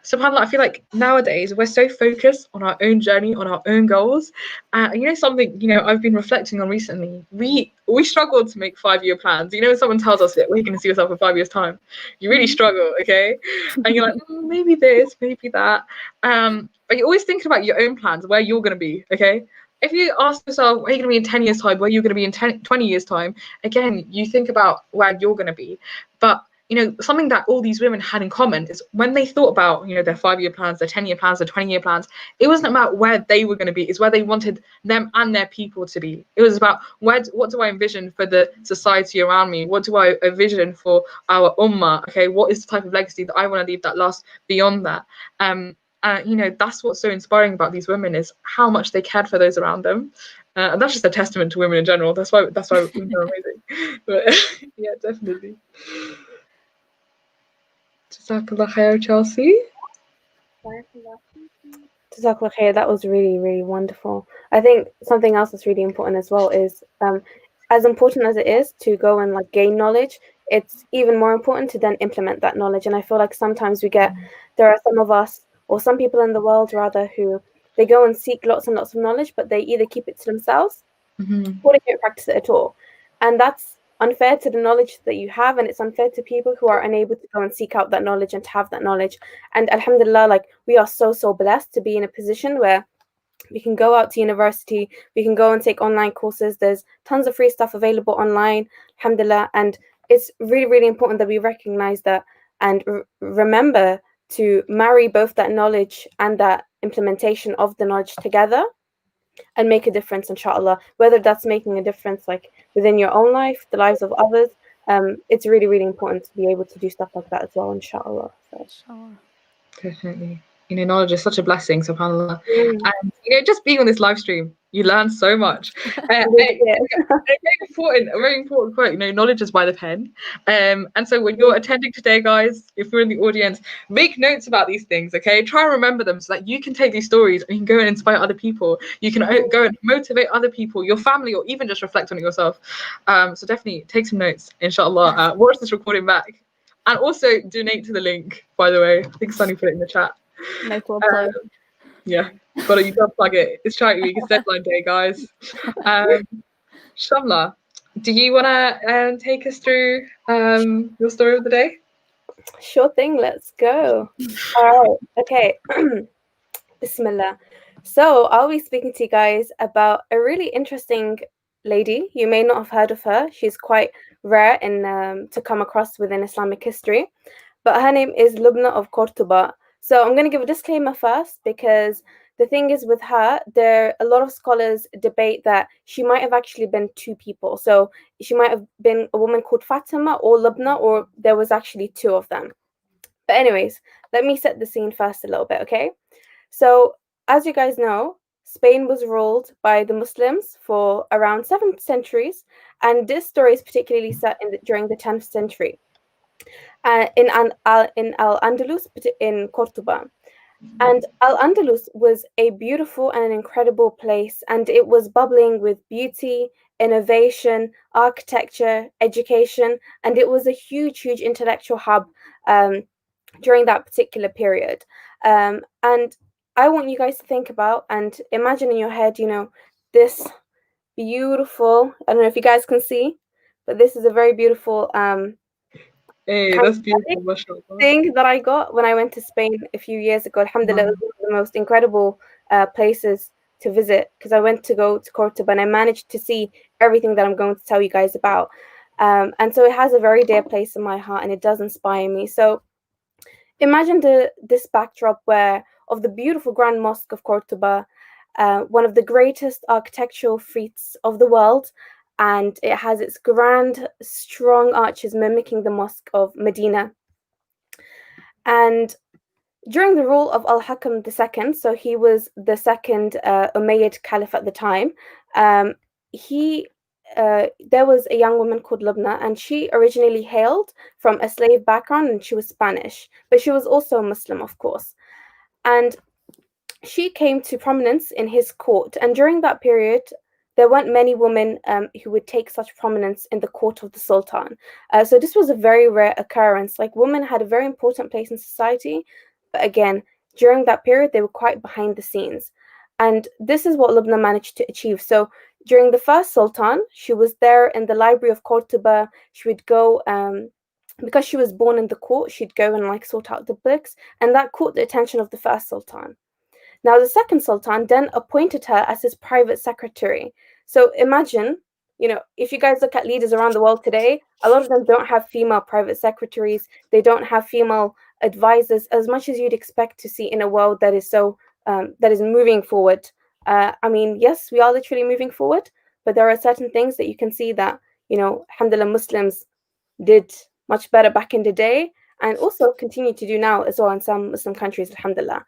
G: subhanAllah, I feel like nowadays we're so focused on our own journey, on our own goals. Something I've been reflecting on recently, we struggle to make 5-year plans. When someone tells us that we're going to see yourself in 5 years time, you really struggle, okay? And you're like, maybe this, maybe that, but you're always thinking about your own plans, where you're going to be, okay? If you ask yourself, where are you going to be in 10 years time, where are you going to be in 20 years time, again, you think about where you're going to be. But something that all these women had in common is when they thought about their 5-year plans, their 10-year plans, their 20-year plans, it wasn't about where they were going to be, it's where they wanted them and their people to be. It was about what do I envision for the society around me, what do I envision for our ummah, okay, what is the type of legacy that I want to leave that lasts beyond that. That's what's so inspiring about these women, is how much they cared for those around them. And that's just a testament to women in general. That's why women are amazing. But yeah, definitely. Jazakallah khair, Chelsea.
J: Jazakallah khair. That was really, really wonderful. I think something else that's really important as well is, as important as it is to go and gain knowledge, it's even more important to then implement that knowledge. And I feel like sometimes there are some of us, or some people in the world rather, who they go and seek lots and lots of knowledge, but they either keep it to themselves or they don't practice it at all. And that's unfair to the knowledge that you have, and it's unfair to people who are unable to go and seek out that knowledge and to have that knowledge. And alhamdulillah, we are so blessed to be in a position where we can go out to university, we can go and take online courses. There's tons of free stuff available online, alhamdulillah. And it's really, really important that we recognize that and remember to marry both that knowledge and that implementation of the knowledge together and make a difference, inshallah. Whether that's making a difference within your own life, the lives of others, it's really, really important to be able to do stuff like that as well, inshallah. So.
G: Definitely. Knowledge is such a blessing, subhanAllah. And just being on this live stream, you learn so much. A very important quote, knowledge is by the pen. And so when you're attending today, guys, if you're in the audience, make notes about these things, okay? Try and remember them so that you can take these stories and you can go and inspire other people. You can go and motivate other people, your family, or even just reflect on it yourself. So definitely take some notes, inshallah. Watch this recording back. And also donate to the link, by the way. I think Sunny put it in the chat.
I: Nice little plug.
G: Yeah, you gotta plug it. It's charity week, it's deadline day, guys. Shamla, do you wanna take us through your story of the day?
J: Sure thing, let's go. All right, okay. Bismillah. So I'll be speaking to you guys about a really interesting lady. You may not have heard of her. She's quite rare to come across within Islamic history. But her name is Lubna of Cordoba. So I'm going to give a disclaimer first, because the thing is with her, a lot of scholars debate that she might have actually been two people. So she might have been a woman called Fatima or Lubna, or there was actually two of them. But anyways, let me set the scene first a little bit, okay? So as you guys know, Spain was ruled by the Muslims for around 7 centuries, and this story is particularly set during the 10th century in Al-Andalus, in Cordoba. And Al-Andalus was a beautiful and an incredible place, and it was bubbling with beauty, innovation, architecture, education, and it was a huge, huge intellectual hub during that particular period. And I want you guys to think about and imagine in your head, this beautiful, I don't know if you guys can see, but this is a very beautiful
G: Hey, that's beautiful, mashallah.
J: thing that I got when I went to Spain a few years ago. Alhamdulillah, it was one of the most incredible places to visit, because I went to go to Cordoba and I managed to see everything that I'm going to tell you guys about. And so it has a very dear place in my heart, and it does inspire me. So imagine this backdrop of the beautiful Grand Mosque of Cordoba, one of the greatest architectural feats of the world, and it has its grand, strong arches mimicking the Mosque of Medina. And during the rule of Al-Hakam II, so he was the second Umayyad Caliph at the time, there was a young woman called Lubna, and she originally hailed from a slave background, and she was Spanish, but she was also a Muslim, of course. And she came to prominence in his court, and during that period, there weren't many women who would take such prominence in the court of the Sultan. So this was a very rare occurrence. Like, women had a very important place in society, but again, during that period, they were quite behind the scenes. And this is what Lubna managed to achieve. So during the first Sultan, she was there in the library of Cordoba. She would go, because she was born in the court, she'd go and sort out the books, and that caught the attention of the first Sultan. Now, the second Sultan then appointed her as his private secretary. So imagine, if you guys look at leaders around the world today, a lot of them don't have female private secretaries. They don't have female advisors, as much as you'd expect to see in a world that is that is moving forward. I mean, yes, we are literally moving forward, but there are certain things that you can see that, alhamdulillah, Muslims did much better back in the day, and also continue to do now as well in some Muslim countries, alhamdulillah.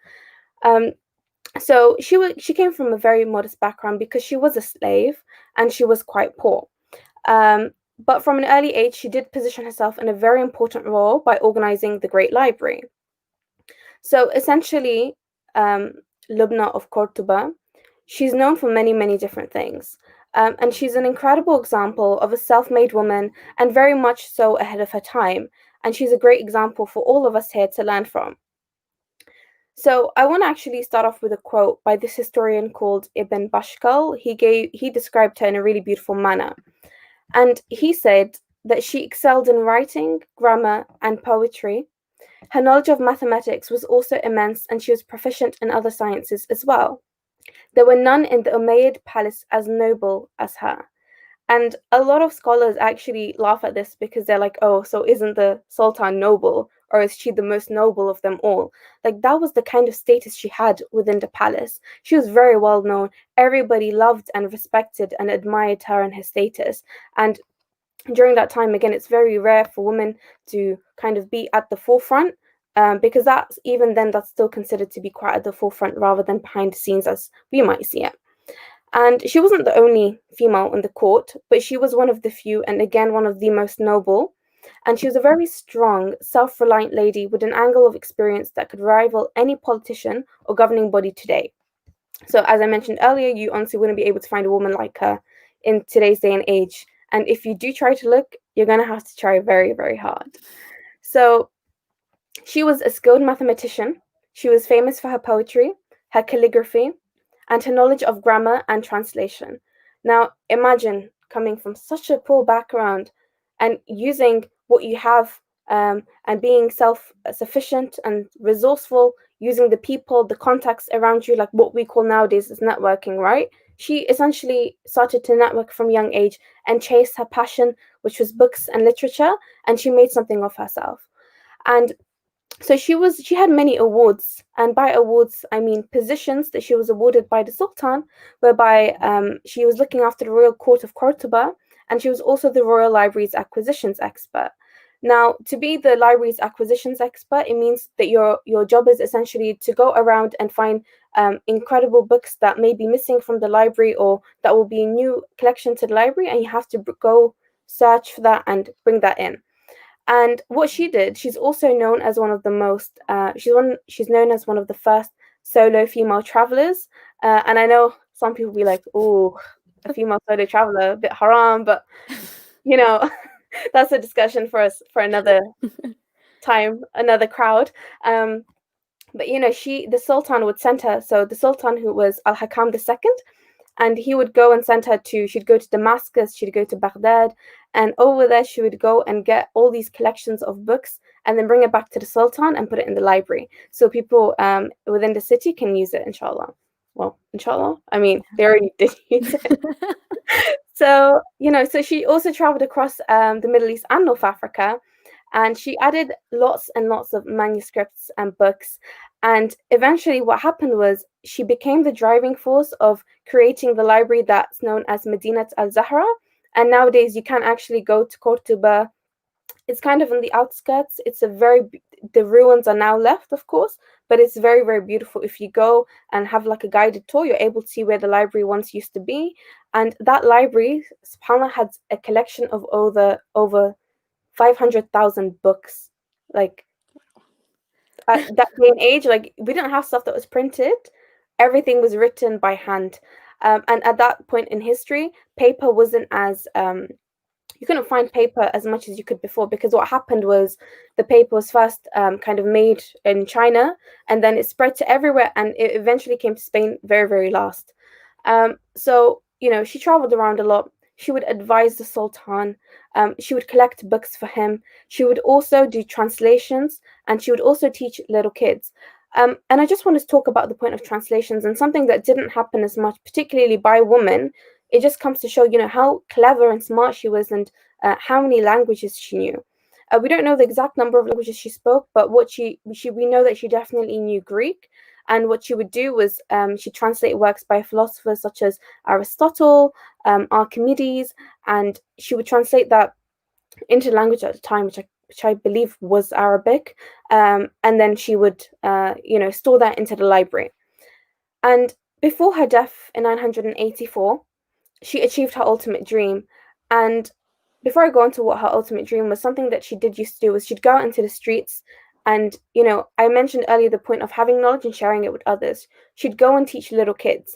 J: So she came from a very modest background because she was a slave and she was quite poor. But from an early age, she did position herself in a very important role by organizing the Great Library. So essentially, Lubna of Cordoba, she's known for many, many different things. And she's an incredible example of a self-made woman, and very much so ahead of her time. And she's a great example for all of us here to learn from. So I want to actually start off with a quote by this historian called Ibn Bashkal. He described her in a really beautiful manner. And he said that she excelled in writing, grammar, and poetry. Her knowledge of mathematics was also immense, and she was proficient in other sciences as well. There were none in the Umayyad palace as noble as her. And a lot of scholars actually laugh at this because they're like, oh, so isn't the Sultan noble? Or is she the most noble of them all? Like, that was the kind of status she had within the palace. She was very well known. Everybody loved and respected and admired her and her status. And during that time, again, it's very rare for women to kind of be at the forefront, because even then, that's still considered to be quite at the forefront rather than behind the scenes as we might see it. And she wasn't the only female in the court, but she was one of the few, and again, one of the most noble. And she was a very strong, self-reliant lady with an angle of experience that could rival any politician or governing body today. So as I mentioned earlier, you honestly wouldn't be able to find a woman like her in today's day and age. And if you do try to look, you're going to have to try very, very hard. So she was a skilled mathematician. She was famous for her poetry, her calligraphy, and her knowledge of grammar and translation. Now, imagine coming from such a poor background and using what you have, and being self-sufficient and resourceful, using the people, the contacts around you, like what we call nowadays as networking, right? She essentially started to network from a young age and chase her passion, which was books and literature, and she made something of herself. And So she had many awards, and by awards I mean positions that she was awarded by the Sultan, whereby she was looking after the royal court of Cordoba, and she was also the royal library's acquisitions expert. Now, to be the library's acquisitions expert, it means that your job is essentially to go around and find incredible books that may be missing from the library, or that will be a new collection to the library, and you have to go search for that and bring that in. And what she did, she's also known as one of the most, she's known as one of the first solo female travelers. And I know some people be like, oh, a female solo traveler, a bit haram, but you know, that's a discussion for us for another time, another crowd. But you know, the Sultan would send her. So the Sultan, who was Al-Hakam II, and he would go and send her she'd go to Damascus, she'd go to Baghdad, and over there she would go and get all these collections of books and then bring it back to the Sultan and put it in the library. So people within the city can use it, inshallah. Well, inshallah, I mean, they already did use it. So, you know, so she also traveled across the Middle East and North Africa, and she added lots and lots of manuscripts and books. And eventually what happened was she became the driving force of creating the library that's known as Medinat al-Zahra. And nowadays you can actually go to Cordoba. It's kind of on the outskirts. The ruins are now left, of course, but it's very, very beautiful. If you go and have like a guided tour, you're able to see where the library once used to be. And that library, subhanAllah, had a collection of over 500,000 books. Like, at that day and age, like, we didn't have stuff that was printed. Everything was written by hand. And at that point in history, paper wasn't as you couldn't find paper as much as you could before, because what happened was the paper was first kind of made in China, and then it spread to everywhere, and it eventually came to Spain very, very last. So, you know, she traveled around a lot. She would advise the Sultan. She would collect books for him. She would also do translations, and she would also teach little kids. And I just want to talk about the point of translations, and something that didn't happen as much, particularly by women. It just comes to show, you know, how clever and smart she was, and how many languages she knew. We don't know the exact number of languages she spoke, but we know that she definitely knew Greek. And what she would do was she translated works by philosophers such as Aristotle, Archimedes, and she would translate that into language at the time, which I believe was Arabic, and then she would, you know, store that into the library. And before her death in 984, she achieved her ultimate dream. And before I go into what her ultimate dream was, something that she did used to do was she'd go out into the streets. And, you know, I mentioned earlier the point of having knowledge and sharing it with others. She'd go and teach little kids,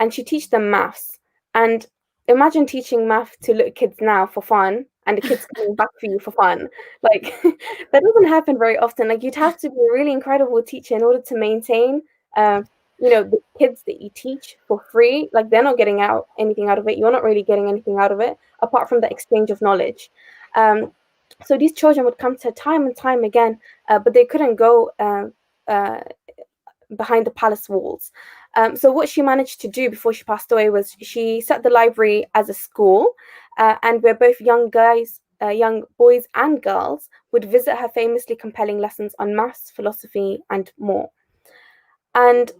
J: and she'd teach them maths. And imagine teaching math to little kids now for fun, and the kids coming back for you for fun. Like, that doesn't happen very often. Like, you'd have to be a really incredible teacher in order to maintain you know, the kids that you teach for free. Like, they're not getting anything out of it. You're not really getting anything out of it apart from the exchange of knowledge. So these children would come to her time and time again, but they couldn't go behind the palace walls. So what she managed to do before she passed away was she set the library as a school, and where both young boys and girls would visit her famously compelling lessons on maths, philosophy, and more. And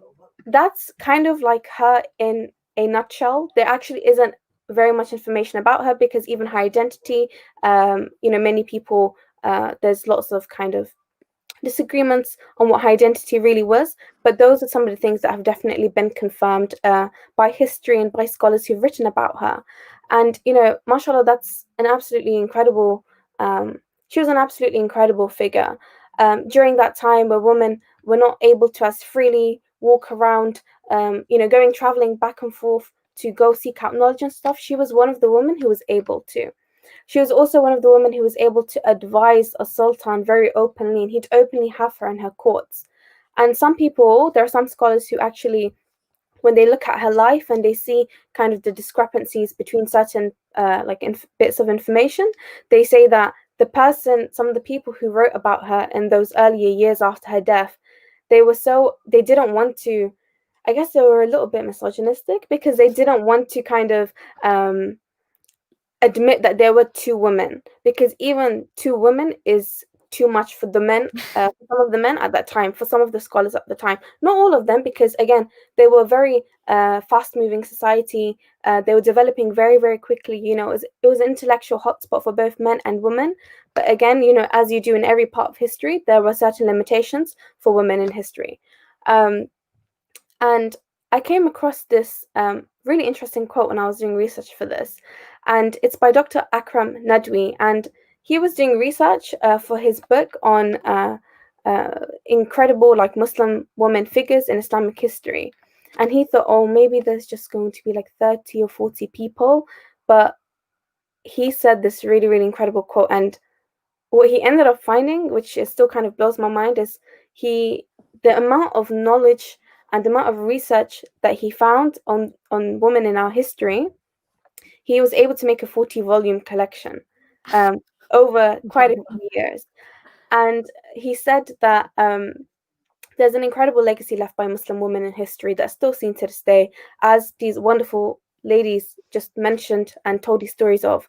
J: that's kind of like her in a nutshell. There actually isn't very much information about her, because even her identity, you know, many people, there's lots of kind of disagreements on what her identity really was, but those are some of the things that have definitely been confirmed by history and by scholars who've written about her. And, you know, mashallah, that's an absolutely incredible, she was an absolutely incredible figure. During that time where women were not able to as freely walk around, you know, traveling back and forth to go seek out knowledge and stuff, she was one of the women who was able to. She was also one of the women who was able to advise a sultan very openly, and he'd openly have her in her courts. And there are some scholars who actually, when they look at her life and they see kind of the discrepancies between certain bits of information, they say that some of the people who wrote about her in those earlier years after her death, they didn't want to, I guess they were a little bit misogynistic, because they didn't want to kind of admit that there were two women, because even two women is too much for the men, for some of the men at that time, for some of the scholars at the time. Not all of them, because again, they were very fast-moving society. They were developing very, very quickly. It was an intellectual hotspot for both men and women. But again, as you do in every part of history, there were certain limitations for women in history. And I came across this really interesting quote when I was doing research for this, and it's by Dr. Akram Nadwi, and he was doing research for his book on incredible Muslim women figures in Islamic history. And he thought, oh, maybe there's just going to be 30 or 40 people. But he said this really, really incredible quote. And what he ended up finding, which is still kind of blows my mind, is the amount of knowledge and the amount of research that he found on women in our history. He was able to make a 40-volume collection over quite a few years. And he said that there's an incredible legacy left by Muslim women in history that's still seen to this day, as these wonderful ladies just mentioned and told these stories of.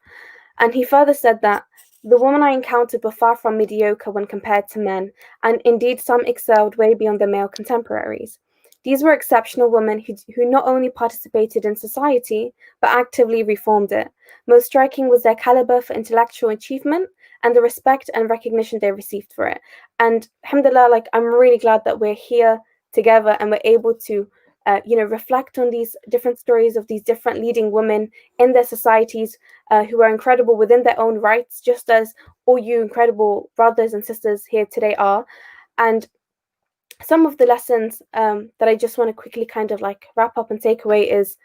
J: And he further said that the women I encountered were far from mediocre when compared to men, and indeed some excelled way beyond their male contemporaries. These were exceptional women who not only participated in society, but actively reformed it. Most striking was their caliber for intellectual achievement and the respect and recognition they received for it. And alhamdulillah, I'm really glad that we're here together and we're able to reflect on these different stories of these different leading women in their societies who are incredible within their own rights, just as all you incredible brothers and sisters here today are. And some of the lessons that I just want to quickly kind of wrap up and take away is,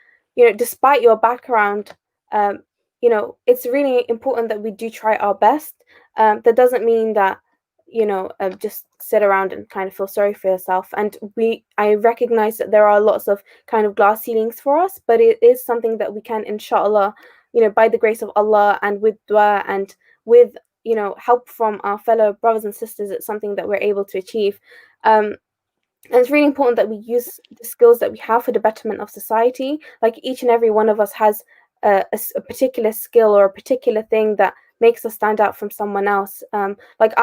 J: despite your background, it's really important that we do try our best. That doesn't mean that, just sit around and kind of feel sorry for yourself. And I recognize that there are lots of kind of glass ceilings for us, but it is something that we can, inshallah, by the grace of Allah and with dua and with, help from our fellow brothers and sisters, it's something that we're able to achieve. And it's really important that we use the skills that we have for the betterment of society. Each and every one of us has a particular skill or a particular thing that makes us stand out from someone else. I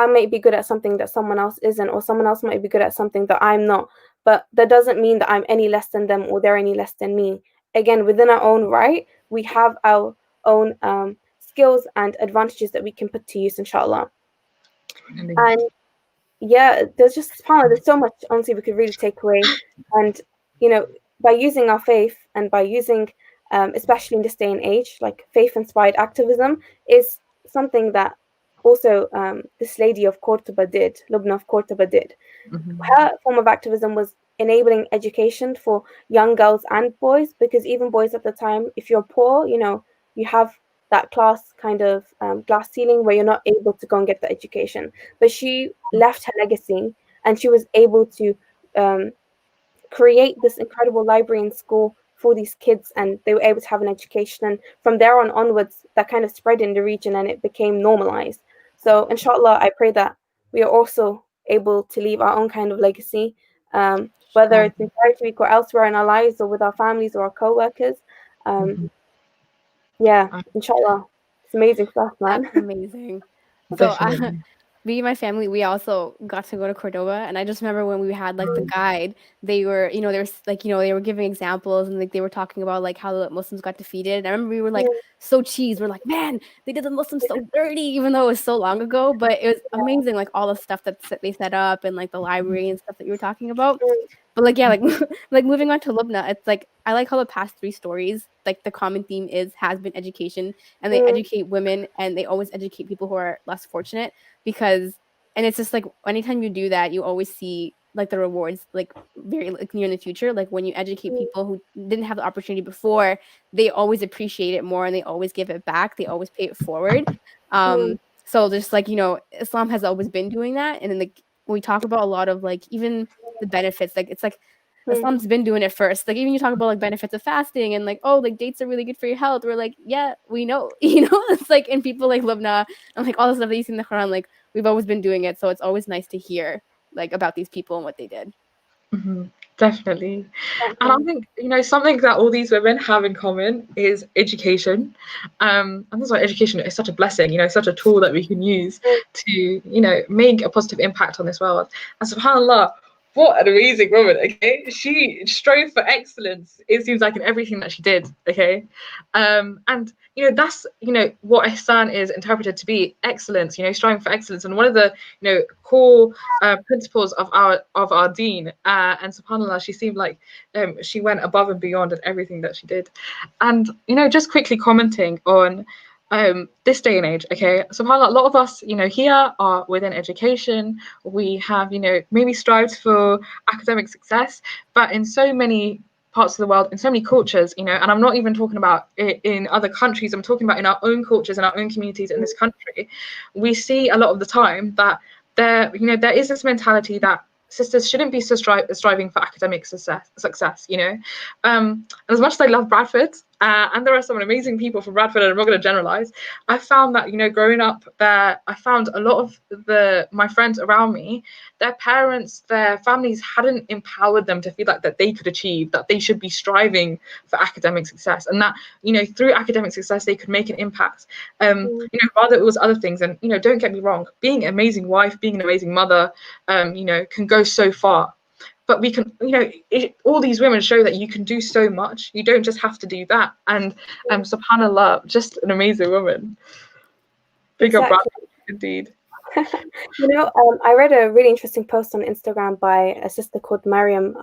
J: might be good at something that someone else isn't, or someone else might be good at something that I'm not. But that doesn't mean that I'm any less than them or they're any less than me. Again, within our own right, we have our own skills and advantages that we can put to use, inshallah. And yeah, there's so much, honestly, we could really take away. And, by using our faith and by using, especially in this day and age, faith-inspired activism is something that also this lady of Cordoba did, Lubna of Cordoba did. Mm-hmm. Her form of activism was enabling education for young girls and boys, because even boys at the time, if you're poor, you have that class kind of glass ceiling where you're not able to go and get the education. But she left her legacy, and she was able to create this incredible library in school for these kids, and they were able to have an education. And from there on onwards, that kind of spread in the region and it became normalized. So inshallah, I pray that we are also able to leave our own kind of legacy, whether it's in Charity Week or elsewhere in our lives or with our families or our co-workers. Yeah, inshallah. It's amazing stuff, man.
I: That's amazing. So me and my family, we also got to go to Cordoba, and I just remember when we had the guide, they were, they were giving examples, and they were talking about how the Muslims got defeated. And I remember we were so cheesed. We're like, man, they did the Muslims so dirty, even though it was so long ago. But it was amazing, all the stuff that they set up and the library and stuff that you were talking about. But moving on to Lubna, it's I like how the past 3 stories, the common theme has been education, and they educate women, and they always educate people who are less fortunate, because, and it's just anytime you do that, you always see the rewards very near in the future. When you educate people who didn't have the opportunity before, they always appreciate it more, and they always give it back. They always pay it forward. So just Islam has always been doing that, and then we talk about a lot of even the benefits, Islam's been doing it first. Even you talk about benefits of fasting and dates are really good for your health. We're yeah, we know, it's and people Lubna and all the stuff that you see in the Quran, we've always been doing it. So it's always nice to hear about these people and what they did.
G: Mm-hmm. Definitely. And I think, something that all these women have in common is education. And that's why education is such a blessing, such a tool that we can use to, make a positive impact on this world. And subhanAllah, what an amazing woman, okay? She strove for excellence, it seems like, in everything that she did, okay? And, that's, what ihsan is interpreted to be, excellence, striving for excellence. And one of the, core principles of our deen. And subhanAllah, she seemed like she went above and beyond in everything that she did. And, just quickly commenting on this day and age, okay, subhanAllah, a lot of us, here are within education. We have, maybe strived for academic success, but in so many parts of the world, in so many cultures, and I'm not even talking about in other countries, I'm talking about in our own cultures, in our own communities in this country, we see a lot of the time that there is this mentality that sisters shouldn't be so striving for academic success. And as much as I love Bradford, and there are some amazing people from Bradford, and I'm not going to generalize, I found that, growing up there, I found a lot of my friends around me, their parents, their families hadn't empowered them to feel like that they could achieve, that they should be striving for academic success, and that, through academic success, they could make an impact. Rather it was other things. And, don't get me wrong, being an amazing wife, being an amazing mother, can go so far. But we can, all these women show that you can do so much. You don't just have to do that. And subhanAllah, just an amazing woman. Big up, indeed.
J: I read a really interesting post on Instagram by a sister called Mariam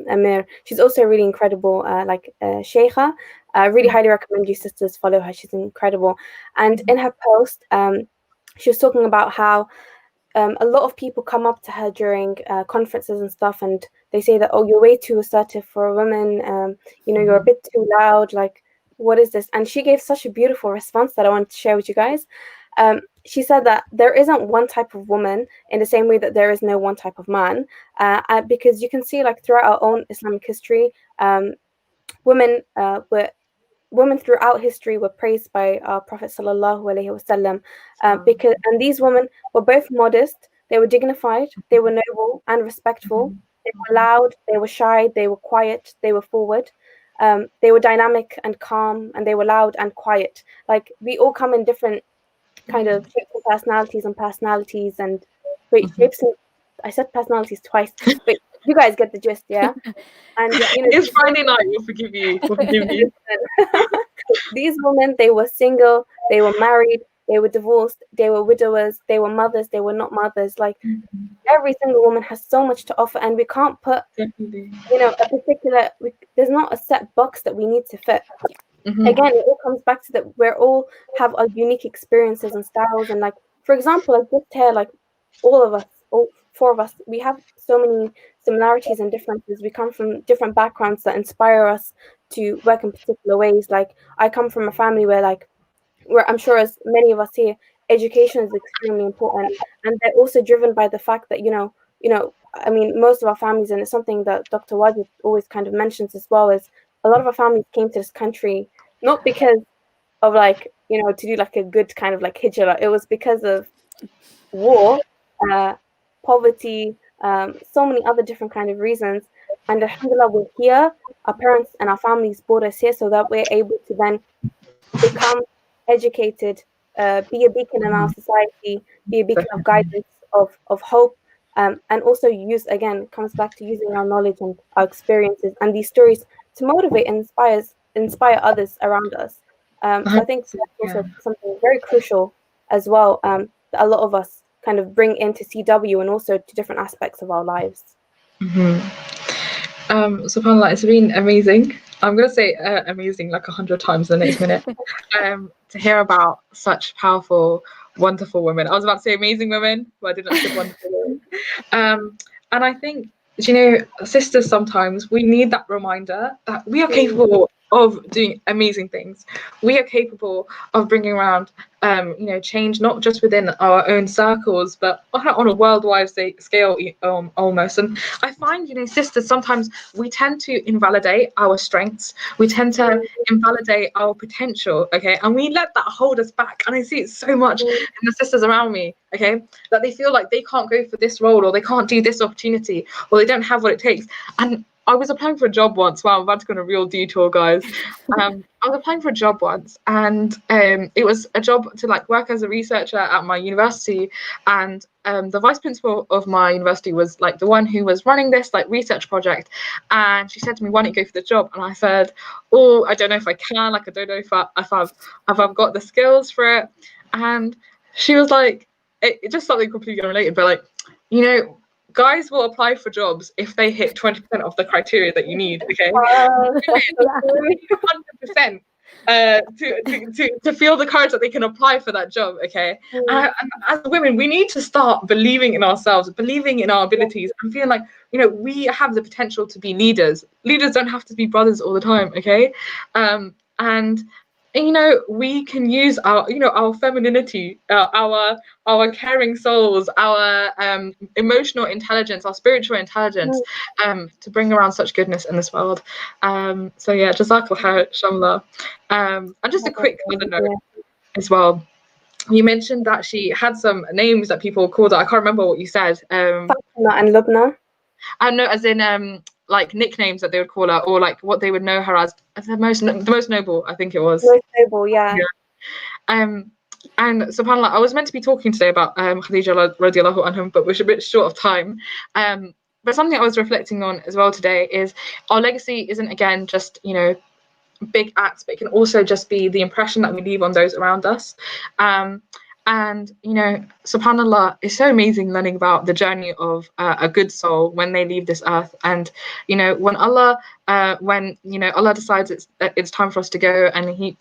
J: Amir. She's also really incredible, sheikha. I really highly recommend you sisters follow her. She's incredible. And in her post, she was talking about how a lot of people come up to her during conferences and stuff, and they say that, oh, you're way too assertive for a woman. You're a bit too loud. Like, what is this? And she gave such a beautiful response that I want to share with you guys. She said that there isn't one type of woman in the same way that there is no one type of man, because you can see, like, throughout our own Islamic history, women throughout history were praised by our Prophet sallallahu alaihi wasallam, and these women were both modest, they were dignified, they were noble and respectful, they were loud, they were shy, they were quiet, they were forward, they were dynamic and calm, and they were loud and quiet. Like, we all come in different kind of shapes and personalities and shapes and I said personalities twice, but you guys get the gist, yeah? And
G: it's Friday night, we'll forgive you.
J: These women, they were single, they were married, they were divorced, they were widowers, they were mothers, they were not mothers. Like, every single woman has so much to offer, and we can't put a particular, there's not a set box that we need to fit. Again, it all comes back to that we're all have our unique experiences and styles, and, like, for example, like just here, like all of us, all four of us, we have so many similarities and differences. We come from different backgrounds that inspire us to work in particular ways. Like, I come from a family where I'm sure, as many of us here, education is extremely important, and they're also driven by the fact that I mean, most of our families, and it's something that Dr. Wajid always kind of mentions as well, is a lot of our families came to this country not because of to do like a good kind of like hijrah. It was because of war, poverty, so many other different kind of reasons. And alhamdulillah, we're here. Our parents and our families brought us here so that we're able to then become educated, be a beacon in our society, be a beacon of guidance, of hope, and also comes back to using our knowledge and our experiences and these stories to motivate and inspire others around us. So I think that's also something very crucial as well, that a lot of us kind of bring into CW and also to different aspects of our lives.
G: SubhanAllah, it's been amazing. I'm going to say amazing like 100 times in the next minute, to hear about such powerful, wonderful women. I was about to say amazing women, but I didn't say wonderful women. And I think, sisters, sometimes we need that reminder that we are capable of doing amazing things. We are capable of bringing around, change, not just within our own circles, but on a worldwide scale, almost. And I find, sisters, sometimes we tend to invalidate our strengths. We tend to invalidate our potential, okay? And we let that hold us back. And I see it so much in the sisters around me, okay? That they feel like they can't go for this role, or they can't do this opportunity, or they don't have what it takes. And I was applying for a job once. Wow, I'm about to go on a real detour, guys. I was applying for a job once, and it was a job to like work as a researcher at my university. And the vice principal of my university was like the one who was running this like research project. And she said to me, "Why don't you go for the job?" And I said, "Oh, I don't know if I can. Like, I don't know if I've got the skills for it." And she was like, it just something completely unrelated, but like, you know, guys will apply for jobs if they hit 20% of the criteria that you need. Okay, 100% to feel the courage that they can apply for that job. Okay, and as women, we need to start believing in ourselves, believing in our abilities, and feeling like, you know, we have the potential to be leaders. Leaders don't have to be brothers all the time. Okay, and you know, we can use our, you know, our femininity, our caring souls, our emotional intelligence, our spiritual intelligence, to bring around such goodness in this world. So yeah, Jazakallah khair, Shamla. And just a quick other note as well. You mentioned that she had some names that people called her. I can't remember what you said.
J: Fatima and Lubna.
G: I know, as in like nicknames that they would call her, or like what they would know her as the most noble, I think it was.
J: Most noble, yeah.
G: And subhanAllah, I was meant to be talking today about Khadija radiallahu anhum, but we're a bit short of time. But something I was reflecting on as well today is our legacy isn't, again, just, you know, big acts, but it can also just be the impression that we leave on those around us. And, you know, subhanAllah, it's so amazing learning about the journey of a good soul when they leave this earth. And, you know, when Allah decides it's time for us to go, and he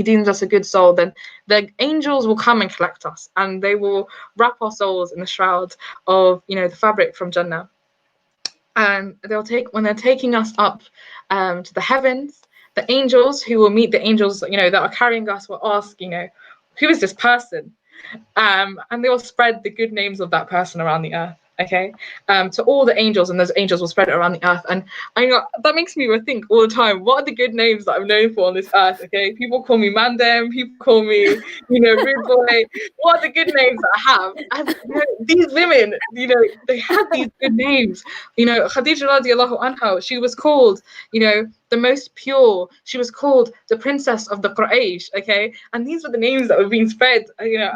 G: deems us a good soul, then the angels will come and collect us, and they will wrap our souls in the shroud of, you know, the fabric from Jannah. And when they're taking us up to the heavens, the angels who will meet the angels, you know, that are carrying us will ask, you know, who is this person? And they will spread the good names of that person around the earth, okay, to all the angels, and those angels will spread it around the earth. And I know that makes me think all the time, what are the good names that I'm known for on this earth? Okay, people call me Mandem, people call me, you know, rude boy. What are the good names that I have? And, you know, these women, you know, they had these good names. You know, Khadija radiallahu anha, she was called, you know, the most pure. She was called the princess of the Quraysh. Okay, and these were the names that were being spread, you know,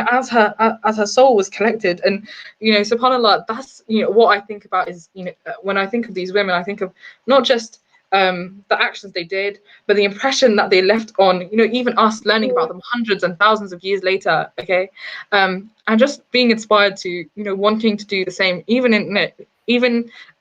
G: as her soul was collected. And, you know, subhanAllah, that's, you know, what I think about is, you know, when I think of these women, I think of not just the actions they did, but the impression that they left on, you know, even us learning about them hundreds and thousands of years later. Okay, and just being inspired to, you know, wanting to do the same, even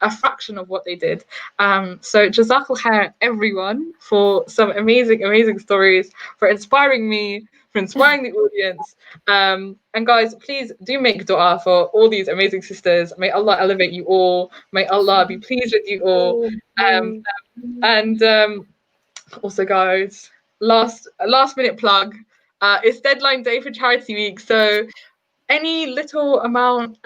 G: a fraction of what they did. So Jazakallah khair, everyone, for some amazing stories, for inspiring me, for inspiring the audience. And guys, please do make dua for all these amazing sisters. May Allah elevate you all. May Allah be pleased with you all. And also, guys, last minute plug. It's deadline day for Charity Week, so any little amount,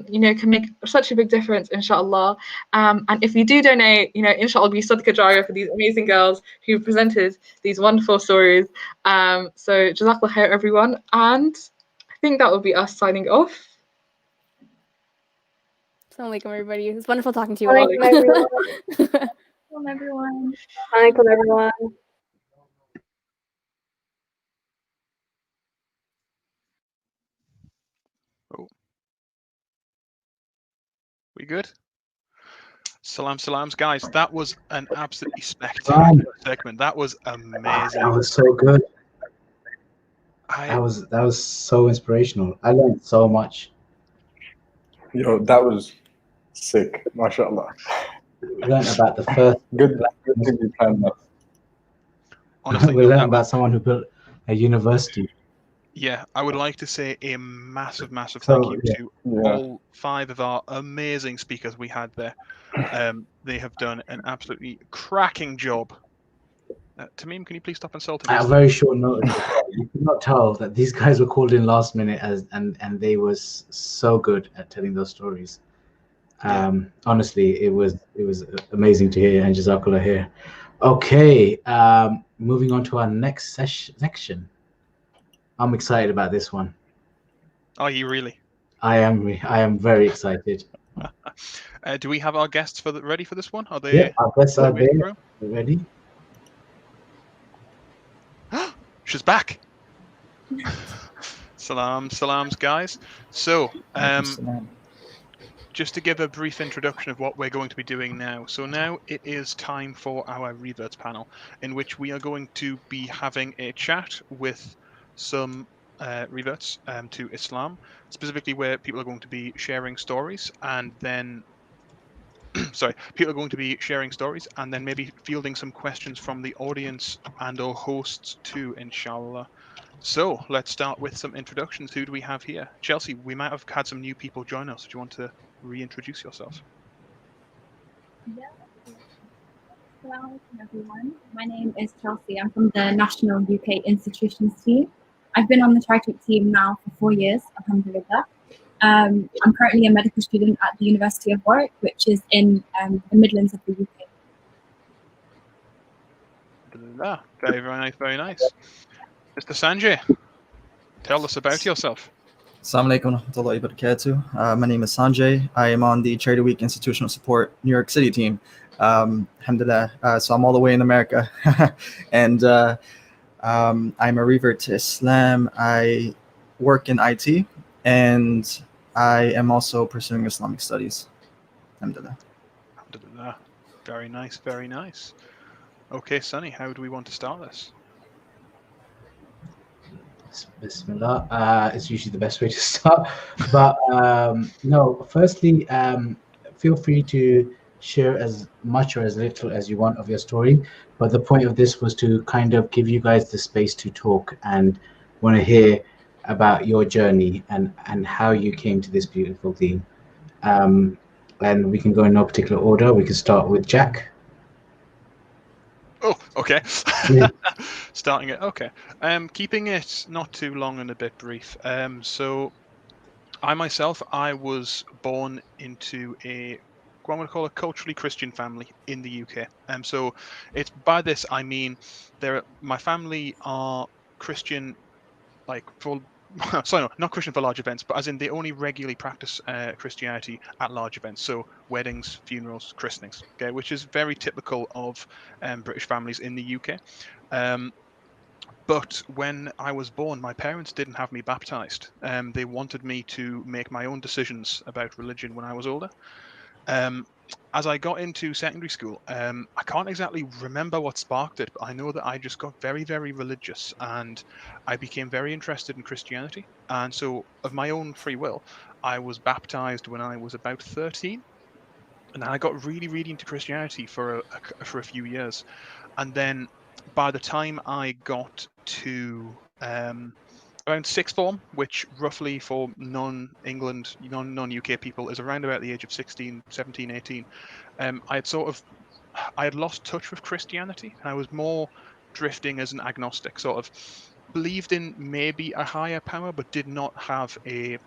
G: you know, can make such a big difference, inshallah. And if you do donate, you know, inshallah, be sadaqah jariyah for these amazing girls who presented these wonderful stories. So jazakallah khair, everyone. And I think that will be us signing off.
I: Assalamu alaikum, everybody. It was wonderful talking to you all.
J: Assalamu everyone. Alaikum, everyone.
A: Oh. We good? Salams, guys. That was an absolutely spectacular segment. That was amazing.
D: That was so good. That was so inspirational. I learned so much.
B: Yo, that was sick, mashallah.
D: We learned about the first.
B: Good thing we planned that.
A: Honestly,
D: we learned about someone who built a university.
A: Yeah, I would like to say a massive thank you to all 5 of our amazing speakers we had there. They have done an absolutely cracking job. Tamim, can you please stop insulting us?
D: At a very short notice, you could not tell that these guys were called in last minute, and they were so good at telling those stories. Honestly, it was amazing to hear, and Jazakallah here. Okay, moving on to our next section. I'm excited about this one.
A: Are you really?
D: I am very excited.
A: Do we have our guests ready for this one? Are they?
D: Yeah, our guests are
A: waiting
D: there.
A: for
D: Ready?
A: She's back. Salams, guys. So, just to give a brief introduction of what we're going to be doing now. So now it is time for our reverts panel, in which we are going to be having a chat with some reverts to Islam, specifically where people are going to be sharing stories, and then people are going to be sharing stories and then maybe fielding some questions from the audience and or hosts too, inshallah. So let's start with some introductions. Who do we have here? Chelsea, we might have had some new people join us. Do you want to reintroduce yourself?
H: Yeah. Hello, everyone. My name is Chelsea. I'm from the National UK Institutions team. I've been on the Chartered team now for 4 years, alhamdulillah. I'm currently a medical student at the University of Warwick, which is in the Midlands of the UK.
A: Very, very nice, very nice. Mr. Sanjay, tell us about yourself.
L: Assalamu alaikum wa rahmatullahi wa barakatuh. My name is Sanjay. I am on the Charity Week Institutional Support New York City team. Alhamdulillah. So I'm all the way in America. And I'm a revert to Islam. I work in IT, and I am also pursuing Islamic studies. Alhamdulillah.
A: Alhamdulillah. Very nice, very nice. Okay, Sunny, how do we want to start this?
D: Bismillah. It's usually the best way to start. But no, firstly, feel free to share as much or as little as you want of your story. But the point of this was to kind of give you guys the space to talk and want to hear about your journey and how you came to this beautiful theme. And we can go in no particular order. We can start with Jack.
A: Oh, okay.
D: Yeah.
A: Starting it. Okay. Keeping it not too long and a bit brief. So I myself, I was born into what I'm going to call a culturally Christian family in the UK. So it's by this I mean my family are Christian, like for sorry, no, not Christian for large events, but as in they only regularly practice Christianity at large events, so weddings, funerals, christenings, okay, which is very typical of British families in the UK. But when I was born, my parents didn't have me baptized. They wanted me to make my own decisions about religion when I was older. As I got into secondary school, I can't exactly remember what sparked it, but I know that I just got very, very religious and I became very interested in Christianity. And so, of my own free will, I was baptized when I was about 13. And I got really, really into Christianity for a few years. And then by the time I got to around sixth form, which roughly for non-England, non-UK people is around about the age of 16, 17, 18, I had lost touch with Christianity, and I was more drifting as an agnostic, sort of believed in maybe a higher power, but did not have an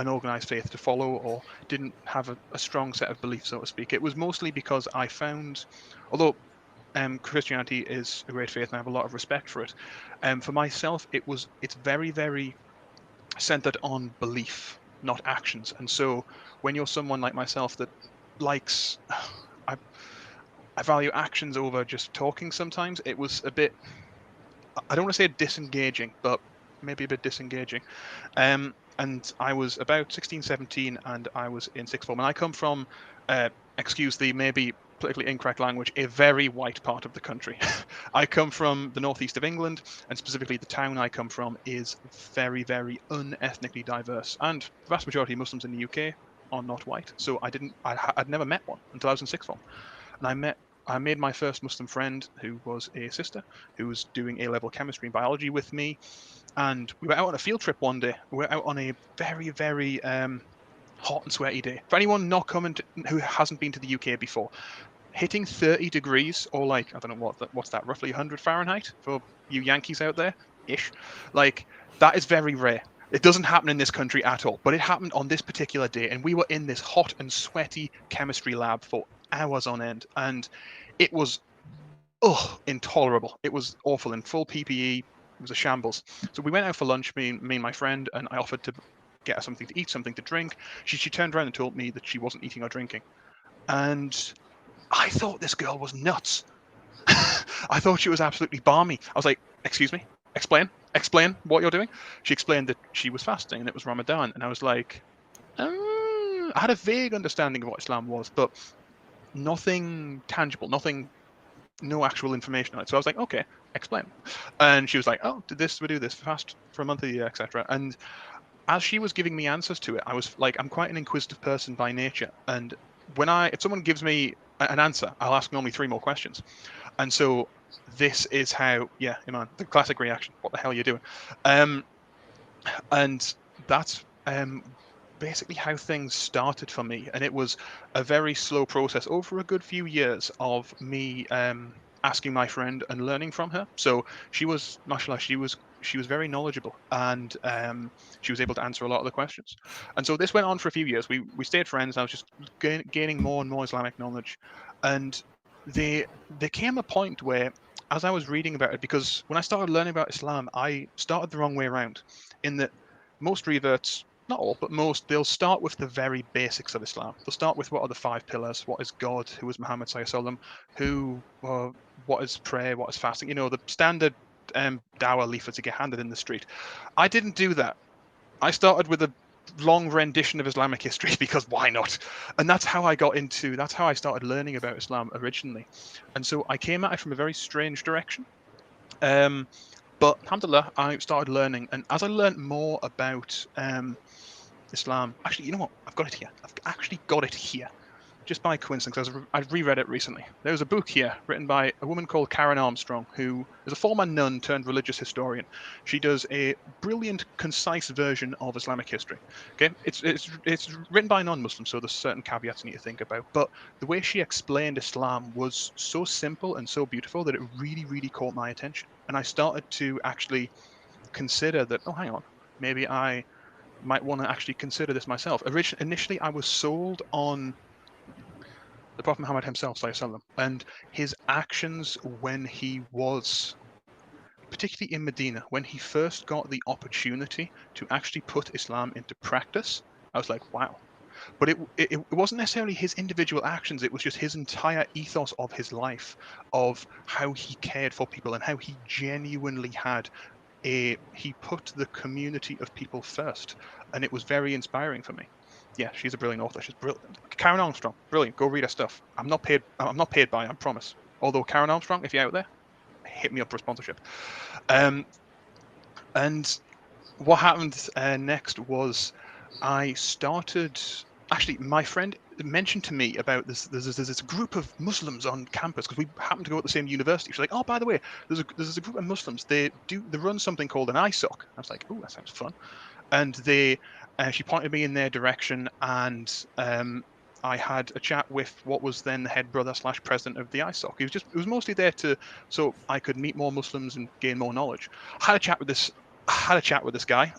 A: organized faith to follow, or didn't have a strong set of beliefs, so to speak. It was mostly because I found, although Christianity is a great faith and I have a lot of respect for it, for myself it's very, very centered on belief, not actions. And so when you're someone like myself that likes I value actions over just talking sometimes, it was a bit, I don't want to say disengaging, but maybe a bit disengaging. And I was about 16, 17, and I was in sixth form. And I come from, excuse the maybe politically incorrect language, a very white part of the country. I come from the northeast of England, and specifically the town I come from is very, very unethnically diverse. And the vast majority of Muslims in the UK are not white. So I'd never met one until I was in sixth form. And I made my first Muslim friend, who was a sister, who was doing A-level chemistry and biology with me. And we were out on a field trip one day. We were out on a very, very hot and sweaty day. For anyone not coming who hasn't been to the UK before, hitting 30 degrees, or like, I don't know what's that, roughly 100 Fahrenheit for you Yankees out there, ish. Like, that is very rare. It doesn't happen in this country at all, but it happened on this particular day, and we were in this hot and sweaty chemistry lab for hours on end, and it was intolerable. It was awful in full PPE. It was a shambles. So we went out for lunch, me and my friend, and I offered to get her something to eat, something to drink. She turned around and told me that she wasn't eating or drinking. And I thought this girl was nuts. I thought she was absolutely balmy. I was like, excuse me, explain what you're doing. She explained that she was fasting and it was Ramadan. And I was like, I had a vague understanding of what Islam was, but nothing tangible, no actual information on it. So I was like, okay, explain. And she was like, oh, we do this, fast for a month a year, etc. And as she was giving me answers to it, I was like, I'm quite an inquisitive person by nature. And if someone gives me an answer, I'll ask normally 3 more questions. And so this is how, Iman, the classic reaction, what the hell are you doing? And that's basically how things started for me. And it was a very slow process over a good few years of me asking my friend and learning from her. So she was, mashallah, she was very knowledgeable, and she was able to answer a lot of the questions. And so this went on for a few years. We stayed friends. I was just gaining more and more Islamic knowledge. And there came a point where, as I was reading about it, because when I started learning about Islam, I started the wrong way around, in that most reverts, not all, but most, they'll start with the very basics of Islam. They'll start with what are the 5 pillars, what is God, who is Muhammad sallallahu alaihi wasallam, what is prayer, what is fasting, the standard dawah leaflets you get handed in the street. I didn't do that. I started with a long rendition of Islamic history because why not? And that's how I started learning about Islam originally. And so I came at it from a very strange direction. But alhamdulillah, I started learning, and as I learned more about Islam, actually, you know what? I've got it here. I've actually got it here, just by coincidence. I've reread it recently. There was a book here written by a woman called Karen Armstrong, who is a former nun turned religious historian. She does a brilliant, concise version of Islamic history. Okay, it's written by non-Muslims, so there's certain caveats you need to think about. But the way she explained Islam was so simple and so beautiful that it really, really caught my attention. And I started to actually consider that, oh, hang on, maybe I might want to actually consider this myself. Initially, I was sold on the Prophet Muhammad himself, and his actions when he was, particularly in Medina, when he first got the opportunity to actually put Islam into practice. I was like, wow. But it wasn't necessarily his individual actions, it was just his entire ethos of his life, of how he cared for people and how he genuinely he put the community of people first. And it was very inspiring for me. Yeah, she's a brilliant author. She's brilliant. Karen Armstrong, brilliant. Go read her stuff. I'm not paid by her, I promise. Although Karen Armstrong, if you're out there, hit me up for sponsorship. And what happened next was I started. Actually, my friend mentioned to me about this. There's this group of Muslims on campus because we happen to go at the same university. She's like, "Oh, by the way, there's a group of Muslims. They run something called an ISOC." I was like, "Oh, that sounds fun." And she pointed me in their direction, and I had a chat with what was then the head brother / president of the ISOC. It was mostly there so I could meet more Muslims and gain more knowledge. I had a chat with this guy.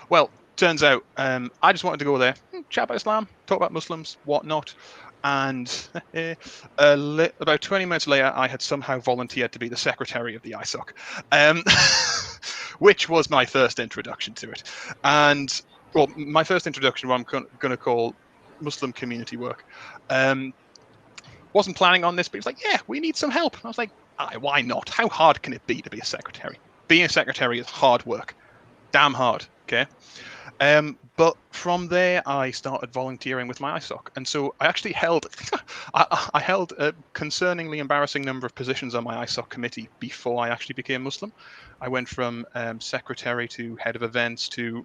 A: Well, turns out I just wanted to go there, chat about Islam, talk about Muslims, whatnot. And about 20 minutes later, I had somehow volunteered to be the secretary of the ISOC, which was my first introduction to it. And, well, my first introduction, what I'm going to call Muslim community work. Wasn't planning on this, but he was like, yeah, we need some help. And I was like, why not? How hard can it be to be a secretary? Being a secretary is hard work. Damn hard, okay? But from there, I started volunteering with my ISOC. And so I actually held I held a concerningly embarrassing number of positions on my ISOC committee before I actually became Muslim. I went from secretary to head of events to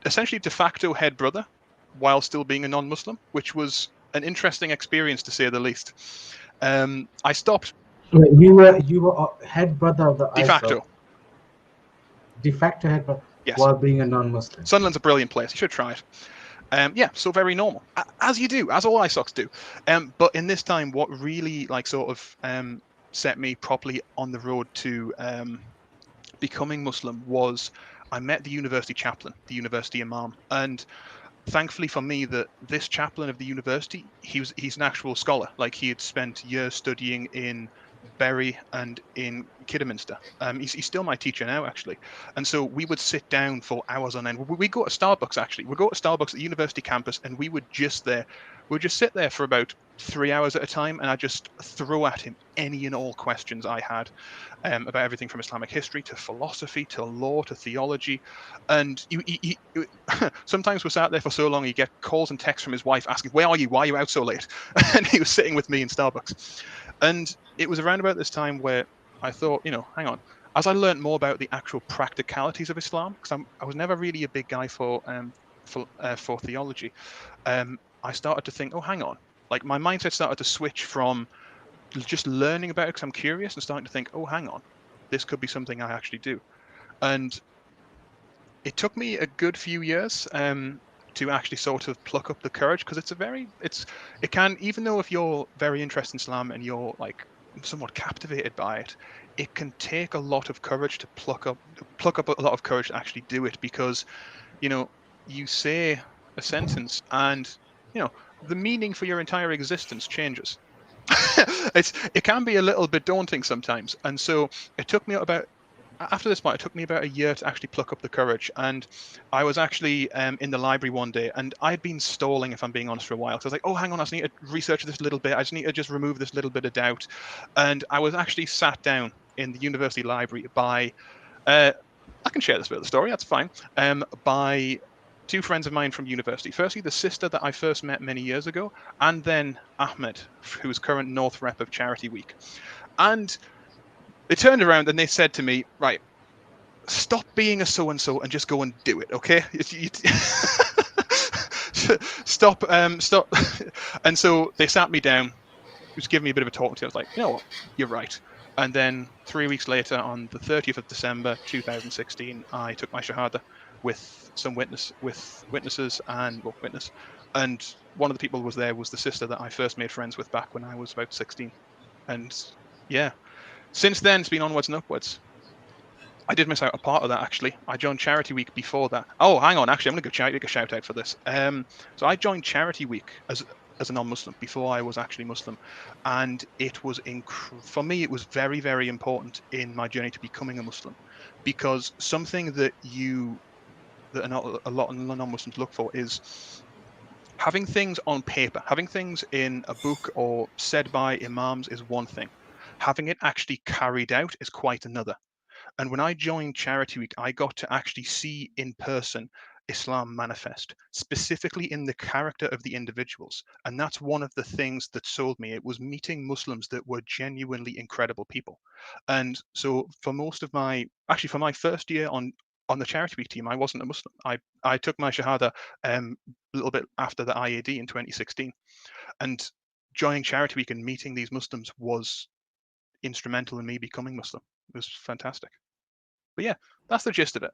A: essentially de facto head brother while still being a non-Muslim, which was an interesting experience to say the least. I stopped.
D: Wait, you were head brother of the
A: de facto.
D: De facto head brother,
A: yes,
D: while being a non-Muslim.
A: Sunderland's a brilliant place. You should try it. Yeah, so very normal, as you do, as all ISOCs do. But in this time, what really set me properly on the road to becoming Muslim was I met the university chaplain, the university imam, and thankfully for me, that this chaplain of the university, he's an actual scholar. Like, he had spent years studying in Bury and in Kidderminster. He's still my teacher now, actually. And so we would sit down for hours on end. We go to Starbucks, actually. We go to Starbucks at the university campus, and we'd just sit there for about 3 hours at a time, and I just throw at him any and all questions I had about everything from Islamic history to philosophy to law to theology. And sometimes we sat there for so long, he'd get calls and texts from his wife asking, "Where are you? Why are you out so late?" And he was sitting with me in Starbucks. And it was around about this time where I thought, hang on. As I learned more about the actual practicalities of Islam, because I was never really a big guy for theology, I started to think, oh, hang on. Like my mindset started to switch from just learning about it because I'm curious and starting to think, oh, hang on, this could be something I actually do. And it took me a good few years to actually sort of pluck up the courage, because it can, even though if you're very interested in Islam and you're like somewhat captivated by it, it can take a lot of courage to pluck up a lot of courage to actually do it, because you say a sentence and the meaning for your entire existence changes. It can be a little bit daunting sometimes, and so it took me about after this point, it took me about a year to actually pluck up the courage. And I was actually in the library one day, and I'd been stalling, if I'm being honest, for a while. So I was like, oh, hang on, I just need to research this a little bit. I just need to just remove this little bit of doubt. And I was actually sat down in the university library by, I can share this bit of the story, that's fine, by two friends of mine from university. Firstly, the sister that I first met many years ago, and then Ahmed, who's current North Rep of Charity Week. And they turned around and they said to me, right, stop being a so-and-so and just go and do it, okay? Stop. And so they sat me down, just giving me a bit of a talk to. I was like, you know what, you're right. And then 3 weeks later, on the 30th of December 2016, I took my shahada with some witnesses and witness. And one of the people was there was the sister that I first made friends with back when I was about 16. And yeah, since then it's been onwards and upwards. I did miss out a part of that, actually. I joined Charity Week before that. Oh, hang on. Actually, I'm going to give a shout out for this. So I joined Charity Week as a non-Muslim before I was actually Muslim, and it was for me. It was very, very important in my journey to becoming a Muslim, because something that a lot of non-Muslims look for is having things on paper, having things in a book or said by imams is one thing. Having it actually carried out is quite another. And when I joined Charity Week, I got to actually see in person Islam manifest, specifically in the character of the individuals. And that's one of the things that sold me. It was meeting Muslims that were genuinely incredible people. And so for my first year on the Charity Week team, I wasn't a Muslim. I took my Shahada a little bit after the IAD in 2016. And joining Charity Week and meeting these Muslims was instrumental in me becoming Muslim. It was fantastic. But yeah, that's the gist of it.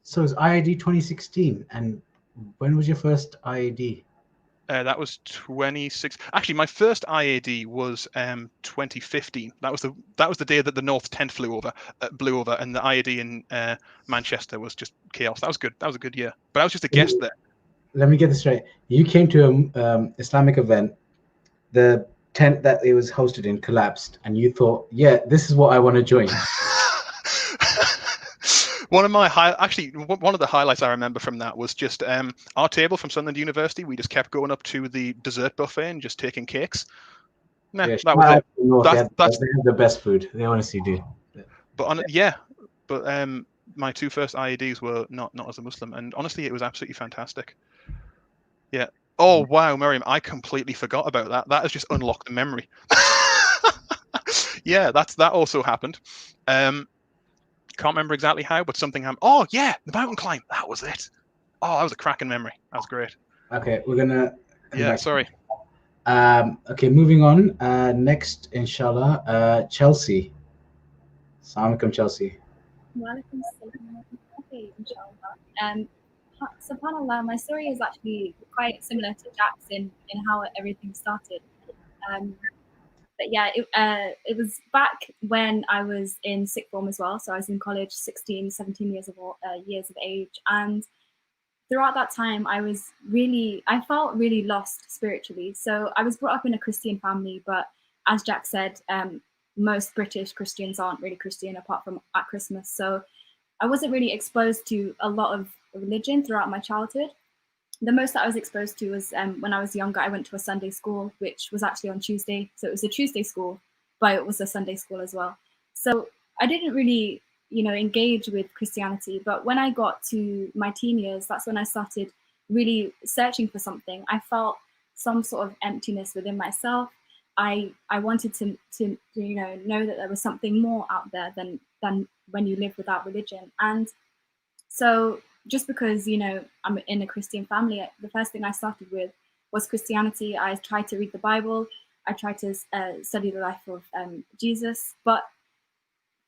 D: So it's IID 2016, and when was your first IID?
A: That was 26. Actually, my first IAD was 2015. That was the day that the North tent blew over, and the IAD in Manchester was just chaos. That was good. That was a good year. But I was just a guest there.
D: Let me get this straight. You came to an Islamic event. The tent that it was hosted in collapsed, and you thought, yeah, this is what I want to join.
A: One of the highlights I remember from that was just our table from Sunderland University. We just kept going up to the dessert buffet and just taking cakes.
D: Yeah,
A: that was it.
D: They have the best food. They honestly do.
A: But my two first IEDs were not as a Muslim, and honestly, it was absolutely fantastic. Yeah. Oh wow, Miriam, I completely forgot about that. That has just unlocked the memory. Yeah, that also happened. Can't remember exactly how, but something happened. Oh yeah, the mountain climb. That was it. Oh, that was a cracking memory. That was great.
D: Okay, we're gonna.
A: Sorry.
D: Okay, moving on. Next, inshallah, Chelsea. Assalamu alaikum, Chelsea.
H: Walaikum salam. Okay, inshallah. SubhanAllah, my story is actually quite similar to Jack's in how everything started. But yeah, it was back when I was in sixth form as well. So I was in college, 16, 17 years of age. And throughout that time, I felt really lost spiritually. So I was brought up in a Christian family, but as Jack said, most British Christians aren't really Christian apart from at Christmas. So I wasn't really exposed to a lot of religion throughout my childhood. The most that I was exposed to was when I was younger, I went to a Sunday school, which was actually on Tuesday. So it was a Tuesday school, but it was a Sunday school as well. So I didn't really, engage with Christianity. But when I got to my teen years, that's when I started really searching for something. I felt some sort of emptiness within myself. I wanted to know that there was something more out there than when you live without religion. And so just because, I'm in a Christian family, the first thing I started with was Christianity. I tried to read the Bible. I tried to study the life of Jesus, but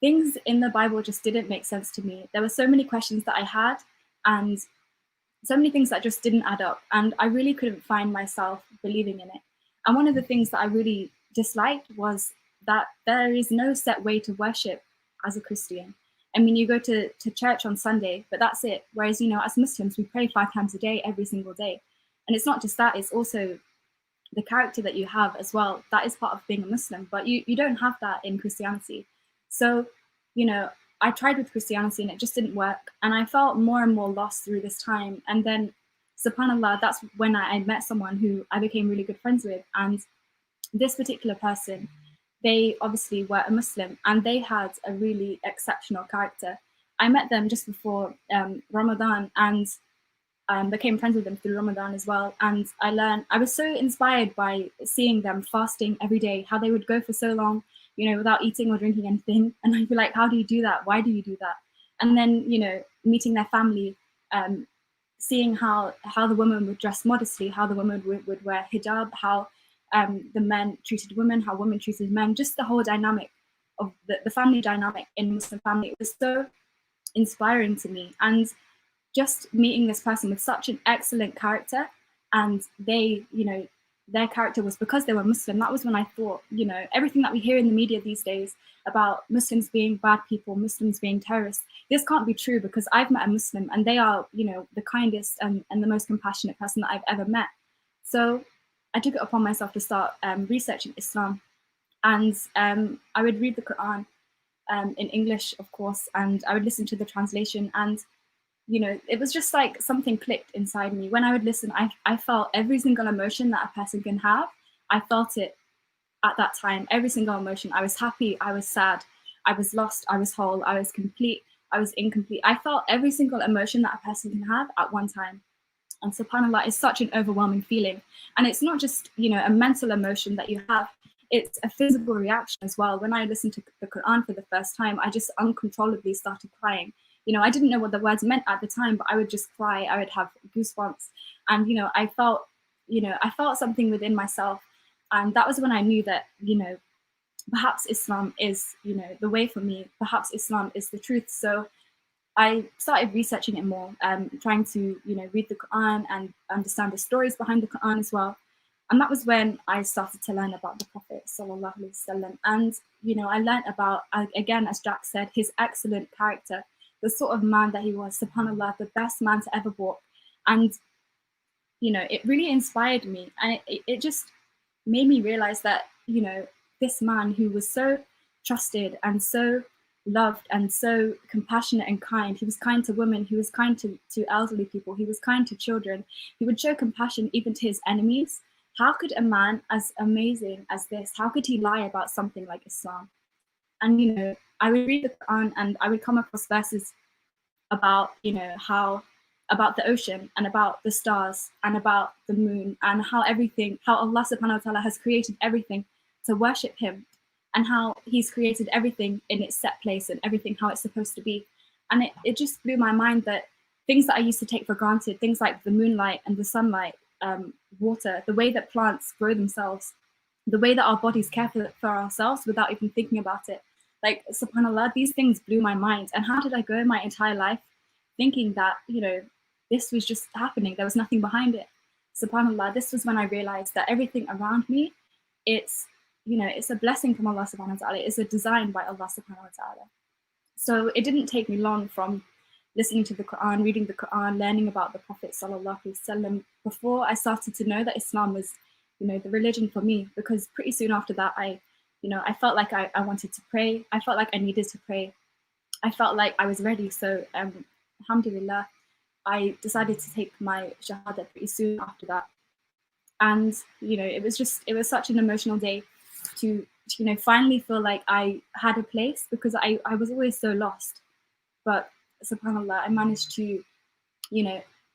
H: things in the Bible just didn't make sense to me. There were so many questions that I had and so many things that just didn't add up. And I really couldn't find myself believing in it. And one of the things that I really disliked was that there is no set way to worship as a Christian. I mean, you go to church on Sunday, but that's it. Whereas, as Muslims, we pray 5 times a day, every single day. And it's not just that, it's also the character that you have as well. That is part of being a Muslim, but you don't have that in Christianity. So, I tried with Christianity and it just didn't work. And I felt more and more lost through this time. And then, subhanAllah, that's when I met someone who I became really good friends with. And this particular person, they obviously were a Muslim and they had a really exceptional character. I met them just before Ramadan and became friends with them through Ramadan as well. And I was so inspired by seeing them fasting every day, how they would go for so long, without eating or drinking anything. And I'd be like, how do you do that? Why do you do that? And then, meeting their family, seeing how the women would dress modestly, how the women would wear hijab, how the men treated women, how women treated men, just the whole dynamic of the family dynamic in Muslim family. It was so inspiring to me. And just meeting this person with such an excellent character, and they, their character was because they were Muslim. That was when I thought, everything that we hear in the media these days about Muslims being bad people, Muslims being terrorists, this can't be true because I've met a Muslim and they are, the kindest and the most compassionate person that I've ever met. So I took it upon myself to start researching Islam, and I would read the Quran in English, of course, and I would listen to the translation, and it was just like something clicked inside me. When I would listen, I felt every single emotion that a person can have. I felt it at that time, every single emotion. I was happy, I was sad, I was lost, I was whole, I was complete, I was incomplete. I felt every single emotion that a person can have at one time. And subhanAllah, is such an overwhelming feeling. And it's not just, a mental emotion that you have, it's a physical reaction as well. When I listened to the Quran for the first time, I just uncontrollably started crying. I didn't know what the words meant at the time, but I would just cry. I would have goosebumps. And, I felt something within myself. And that was when I knew that, perhaps Islam is, the way for me. Perhaps Islam is the truth. So I started researching it more, trying to, read the Quran and understand the stories behind the Quran as well. And that was when I started to learn about the Prophet Sallallahu Alaihi Wasallam. And, I learned about, again, as Jack said, his excellent character, the sort of man that he was, subhanAllah, the best man to ever walk. And, it really inspired me. And it just made me realize that, this man who was so trusted and so loved and so compassionate and kind, he was kind to women, he was kind to elderly people, he was kind to children, he would show compassion even to his enemies. How could a man as amazing as this, how could he lie about something like Islam? And, I would read the Quran and I would come across verses about, how about the ocean and about the stars and about the moon and how Allah subhanahu wa ta'ala has created everything to worship him and how he's created everything in its set place and everything how it's supposed to be. And it just blew my mind that things that I used to take for granted, things like the moonlight and the sunlight, water, the way that plants grow themselves, the way that our bodies care for ourselves without even thinking about it. Like, subhanAllah, these things blew my mind. And how did I go my entire life thinking that, this was just happening? There was nothing behind it. SubhanAllah, this was when I realized that everything around me, it's a blessing from Allah subhanahu wa ta'ala. It's a design by Allah subhanahu wa ta'ala. So it didn't take me long from listening to the Quran, reading the Quran, learning about the Prophet sallallahu alaihi wasallam, before I started to know that Islam was, the religion for me. Because pretty soon after that, I I felt like I wanted to pray. I felt like I needed to pray. I felt like I was ready. So alhamdulillah, I decided to take my shahada pretty soon after that. And it was such an emotional day to finally feel like I had a place, because I was always so lost. But subhanallah, I managed to,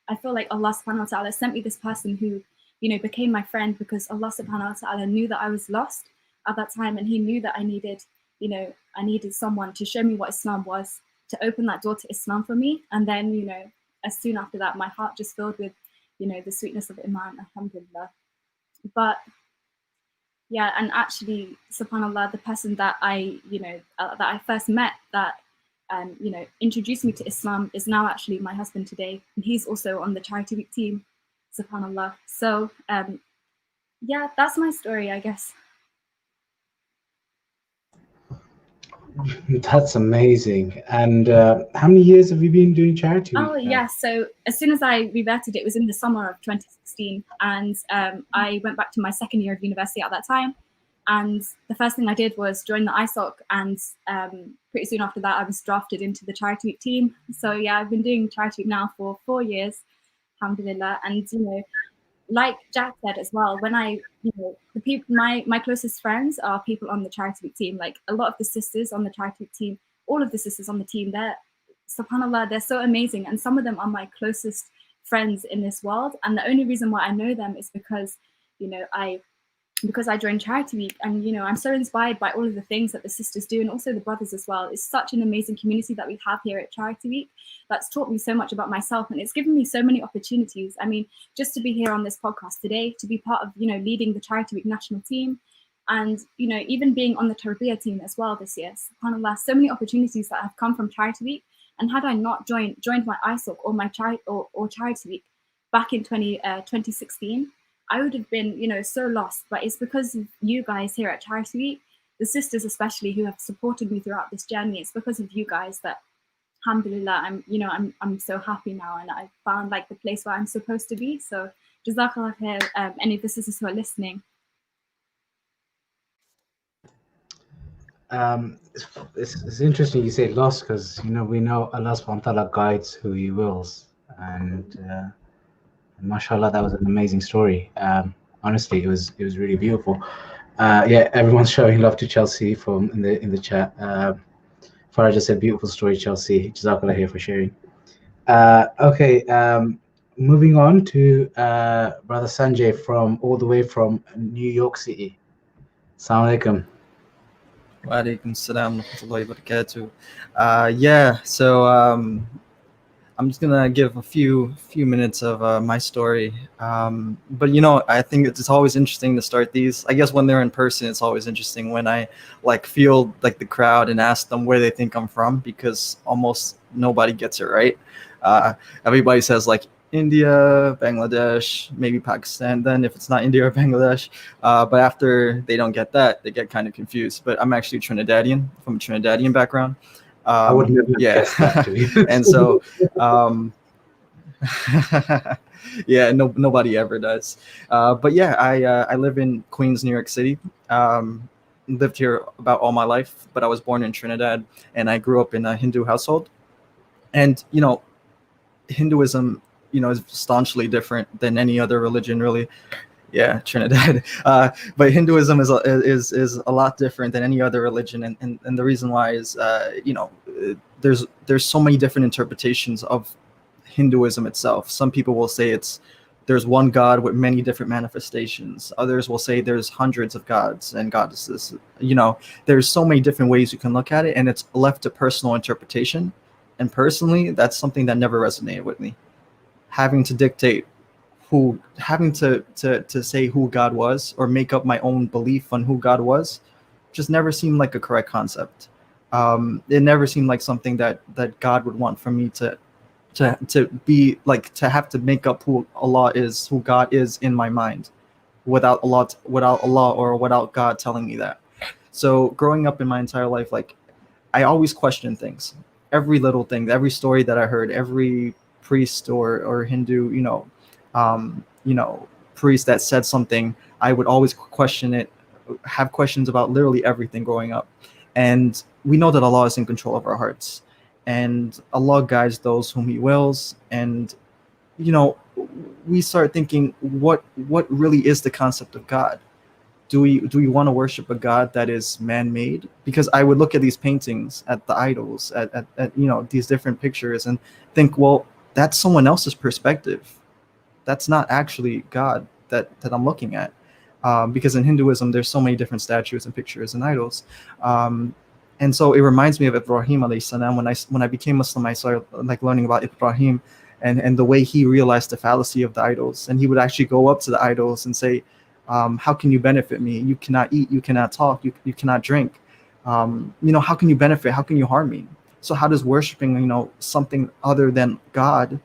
H: I feel like Allah subhanahu wa ta'ala sent me this person who, became my friend, because Allah subhanahu wa ta'ala knew that I was lost at that time, and he knew that I needed someone to show me what Islam was, to open that door to Islam for me. And then, as soon after that, my heart just filled with, the sweetness of Iman, alhamdulillah. But yeah, and actually, subhanallah, the person that I first met, that introduced me to Islam, is now actually my husband today, and he's also on the Charity Week team, subhanallah. So yeah, that's my story, I guess.
D: That's amazing. And how many years have you been doing charity?
H: Oh yeah, so as soon as I reverted, it was in the summer of 2016, and I went back to my second year of university at that time. And the first thing I did was join the ISOC, and pretty soon after that, I was drafted into the Charity Week team. So yeah, I've been doing Charity Week now for 4 years, alhamdulillah. And like Jack said as well, when the people, my closest friends are people on the Charity Week team. Like a lot of the sisters on the Charity Week team, all of the sisters on the team, they're, subhanallah, they're so amazing. And some of them are my closest friends in this world. And the only reason why I know them is because, because I joined Charity Week, and I'm so inspired by all of the things that the sisters do, and also the brothers as well. It's such an amazing community that we have here at Charity Week that's taught me so much about myself, and it's given me so many opportunities. I mean, just to be here on this podcast today, to be part of leading the Charity Week national team, and even being on the Tarbiyah team as well this year. SubhanAllah, so many opportunities that have come from Charity Week. And had I not joined my ISOC or my Charity Week back in 2016, I would have been, so lost. But it's because of you guys here at Charity Week, the sisters especially, who have supported me throughout this journey. It's because of you guys that, alhamdulillah, I'm so happy now, and I found like the place where I'm supposed to be. So jazakallah khair, any of the sisters who are listening.
D: It's interesting you say lost, because we know Allah subhanahu wa ta'ala guides who he wills, and mashallah, that was an amazing story. Honestly, it was really beautiful. Yeah, everyone's showing love to Chelsea from in the chat. Farah just said beautiful story, Chelsea. Jazakallah here for sharing. Okay, moving on to brother Sanjay from all the way from New York City. Assalamu alaikum.
L: Wa alaikum salam wa rahmatullahi wa barakatuh. Yeah, so I'm just gonna give a few minutes of my story, but I think it's always interesting to start these. I guess when they're in person, it's always interesting when I feel like the crowd and ask them where they think I'm from, because almost nobody gets it right. Everybody says India, Bangladesh, maybe Pakistan. Then if it's not India or Bangladesh, but after they don't get that, they get kind of confused. But I'm actually Trinidadian, from a Trinidadian background.
D: I would never guess that, to be honest.
L: And so, yeah, nobody ever does. But yeah, I live in Queens, New York City. Lived here about all my life, but I was born in Trinidad, and I grew up in a Hindu household. And Hinduism, is staunchly different than any other religion, really. Yeah, Trinidad. But Hinduism is a lot different than any other religion, and the reason why is there's so many different interpretations of Hinduism itself. Some people will say there's one God with many different manifestations. Others will say there's hundreds of gods and goddesses. There's so many different ways you can look at it, and it's left to personal interpretation. And personally, that's something that never resonated with me. Having to dictate having to say who God was, or make up my own belief on who God was, just never seemed like a correct concept. It never seemed like something that God would want for me to be to have to make up who Allah is, who God is in my mind, without Allah or without God telling me that. So growing up in my entire life, I always questioned things, every little thing, every story that I heard, every priest or Hindu, priest that said something, I would always question it have questions about literally everything growing up. And we know that Allah is in control of our hearts, and Allah guides those whom He wills. And we start thinking, what really is the concept of God? Do we want to worship a God that is man-made? Because I would look at these paintings, at the idols, at these different pictures, and think, well, that's someone else's perspective. That's not actually God that I'm looking at. Because in Hinduism, there's so many different statues and pictures and idols. And so it reminds me of Ibrahim alayhi salam. When I became Muslim, I started like learning about Ibrahim and the way he realized the fallacy of the idols. And he would actually go up to the idols and say, how can you benefit me? You cannot eat, you cannot talk, you cannot drink. How can you benefit? How can you harm me? So how does worshiping, something other than God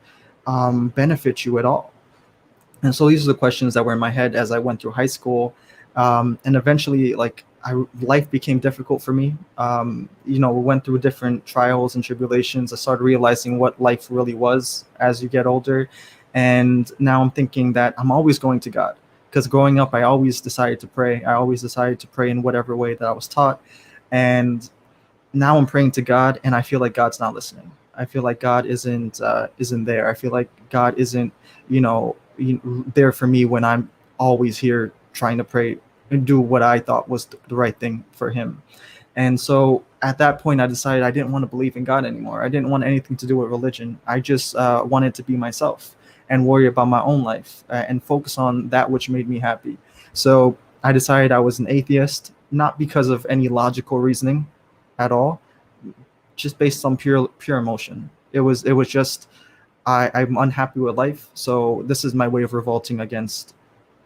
L: benefit you at all? And so these are the questions that were in my head as I went through high school. And eventually, life became difficult for me. We went through different trials and tribulations. I started realizing what life really was as you get older. And now I'm thinking that I'm always going to God. Because growing up, I always decided to pray. I always decided to pray in whatever way that I was taught. And now I'm praying to God, and I feel like God's not listening. I feel like God isn't there. I feel like God isn't, there for me when I'm always here trying to pray and do what I thought was the right thing for Him. And so at that point, I decided I didn't want to believe in God anymore. I didn't want anything to do with religion. I just wanted to be myself and worry about my own life and focus on that which made me happy. So I decided I was an atheist, not because of any logical reasoning at all, just based on pure emotion. It was just I'm unhappy with life, so this is my way of revolting against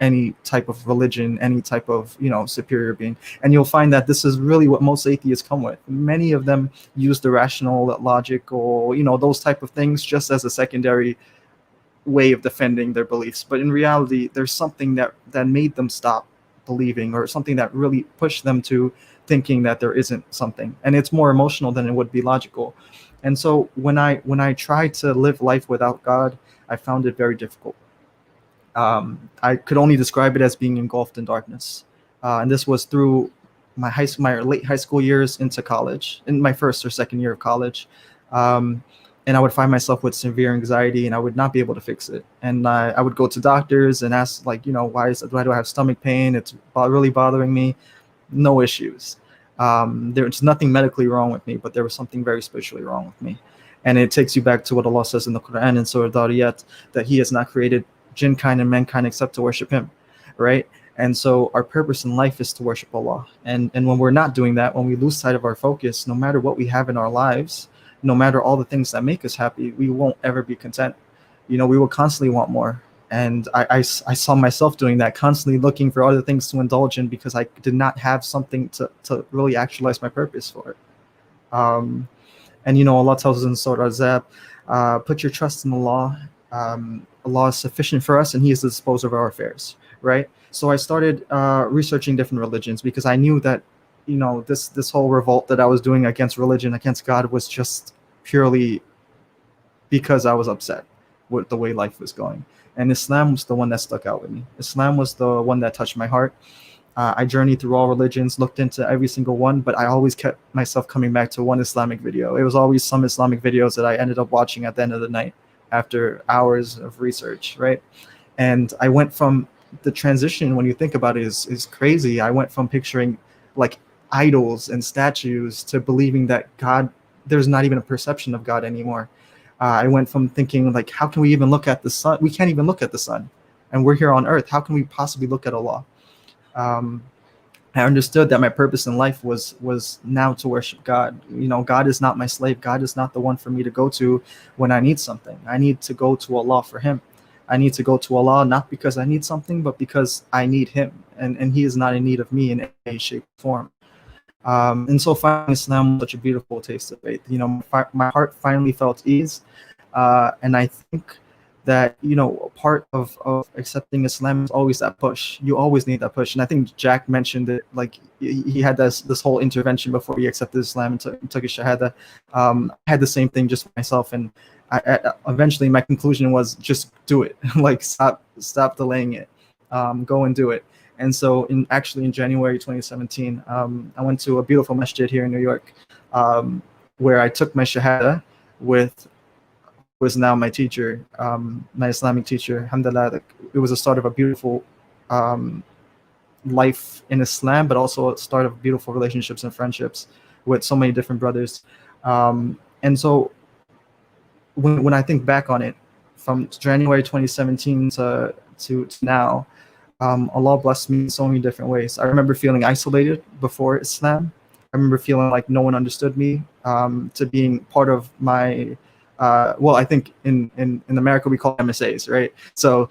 L: any type of religion, any type of superior being. And you'll find that this is really what most atheists come with. Many of them use the rational logic or those type of things just as a secondary way of defending their beliefs, but in reality there's something that made them stop believing, or something that really pushed them to thinking that there isn't something, and it's more emotional than it would be logical. And so when I tried to live life without God, I found it very difficult. I could only describe it as being engulfed in darkness, and this was through my late high school years into college, in my first or second year of college. And I would find myself with severe anxiety, and I would not be able to fix it. And I would go to doctors and ask, why do I have stomach pain? It's really bothering me. No issues. There's nothing medically wrong with me, but there was something very spiritually wrong with me. And it takes you back to what Allah says in the Quran in Surah Dariyat, that He has not created jinn kind and mankind except to worship Him, right? And so our purpose in life is to worship Allah. And when we're not doing that, when we lose sight of our focus, no matter what we have in our lives, no matter all the things that make us happy, we won't ever be content. We will constantly want more. And I saw myself doing that, constantly looking for other things to indulge in because I did not have something to really actualize my purpose for it. And Allah tells us in Surah Al-Zab, put your trust in Allah. Allah is sufficient for us, and He is the disposer of our affairs, right? So I started researching different religions because I knew that this whole revolt that I was doing against religion, against God, was just purely because I was upset with the way life was going. And Islam was the one that stuck out with me. Islam was the one that touched my heart. I journeyed through all religions, looked into every single one, but I always kept myself coming back to one Islamic video. It was always some Islamic videos that I ended up watching at the end of the night after hours of research, right? And I went from the transition, when you think about it, is crazy. I went from picturing like idols and statues to believing that God, there's not even a perception of God anymore. I went from thinking like, how can we even look at the sun? We can't even look at the sun, and we're here on earth. How can we possibly look at Allah? I understood that my purpose in life was now to worship God. God is not my slave. God is not the one for me to go to when I need something. I need to go to Allah for Him. I need to go to Allah not because I need something, but because I need Him, and He is not in need of me in any shape or form. And so finding Islam was such a beautiful taste of faith. My heart finally felt ease, and I think that a part of accepting Islam is always that push. You always need that push, and I think Jack mentioned it. Like he had this whole intervention before he accepted Islam and took his shahada. I had the same thing just for myself, and eventually my conclusion was just do it. Like stop delaying it, go and do it. And so in January 2017, I went to a beautiful masjid here in New York, where I took my shahada with who is now my teacher, my Islamic teacher. Alhamdulillah, it was a start of a beautiful life in Islam, but also a start of beautiful relationships and friendships with so many different brothers. And so when I think back on it, from January 2017 to now, Allah blessed me in so many different ways. I remember feeling isolated before Islam. I remember feeling like no one understood me, to being part of my, well, I think in America we call MSAs, right? So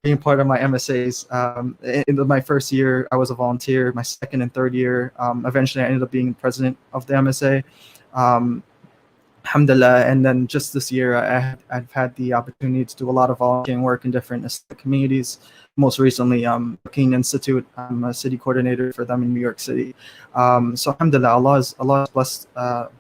L: being part of my MSAs, in my first year, I was a volunteer. My second and third year, eventually I ended up being president of the MSA. Alhamdulillah. And then just this year, I've had the opportunity to do a lot of volunteering work in different Islamic communities. Most recently, King Institute, I'm a city coordinator for them in New York City. So Alhamdulillah, Allah has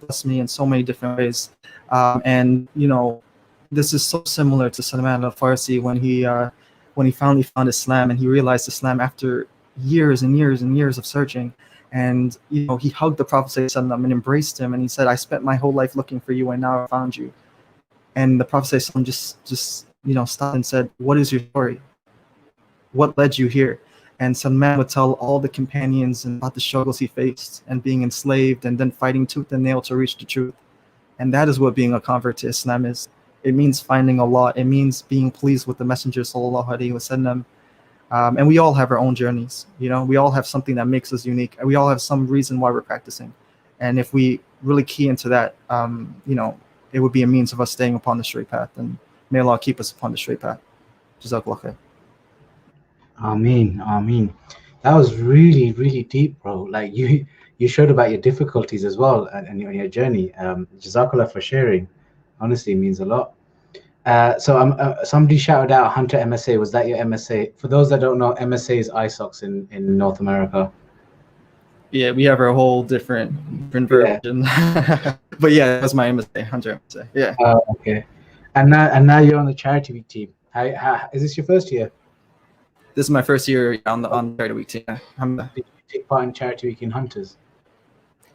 L: blessed me in so many different ways. And you know, this is so similar to Salman al-Farsi when he finally found Islam and he realized Islam after years and years and years of searching. And you know, he hugged the Prophet ﷺ and embraced him, and he said, "I spent my whole life looking for you, and now I found you." And the Prophet ﷺ just you know stopped and said, "What is your story? What led you here?" And Salman would tell all the companions about the struggles he faced and being enslaved and then fighting tooth and nail to reach the truth. And that is what being a convert to Islam is. It means finding Allah. It means being pleased with the Messenger Sallallahu Alaihi Wasallam. And we all have our own journeys. You know, we all have something that makes us unique. We all have some reason why we're practicing. And if we really key into that, you know, it would be a means of us staying upon the straight path. And may Allah keep us upon the straight path. Jazakallah khair.
D: Ameen, Ameen. That was really, really deep, bro. Like you showed about your difficulties as well and your journey. Jazakallah for sharing. Honestly, it means a lot. So somebody shouted out Hunter MSA. Was that your MSA? For those that don't know, MSA is ISOX in North America.
L: Yeah, we have our whole different version. But yeah, that's my MSA, Hunter MSA. Yeah.
D: Okay. And now you're on the charity week team. How, is this your first year?
L: This is my first year on the charity week team.
D: Did you take part in charity week in Hunters?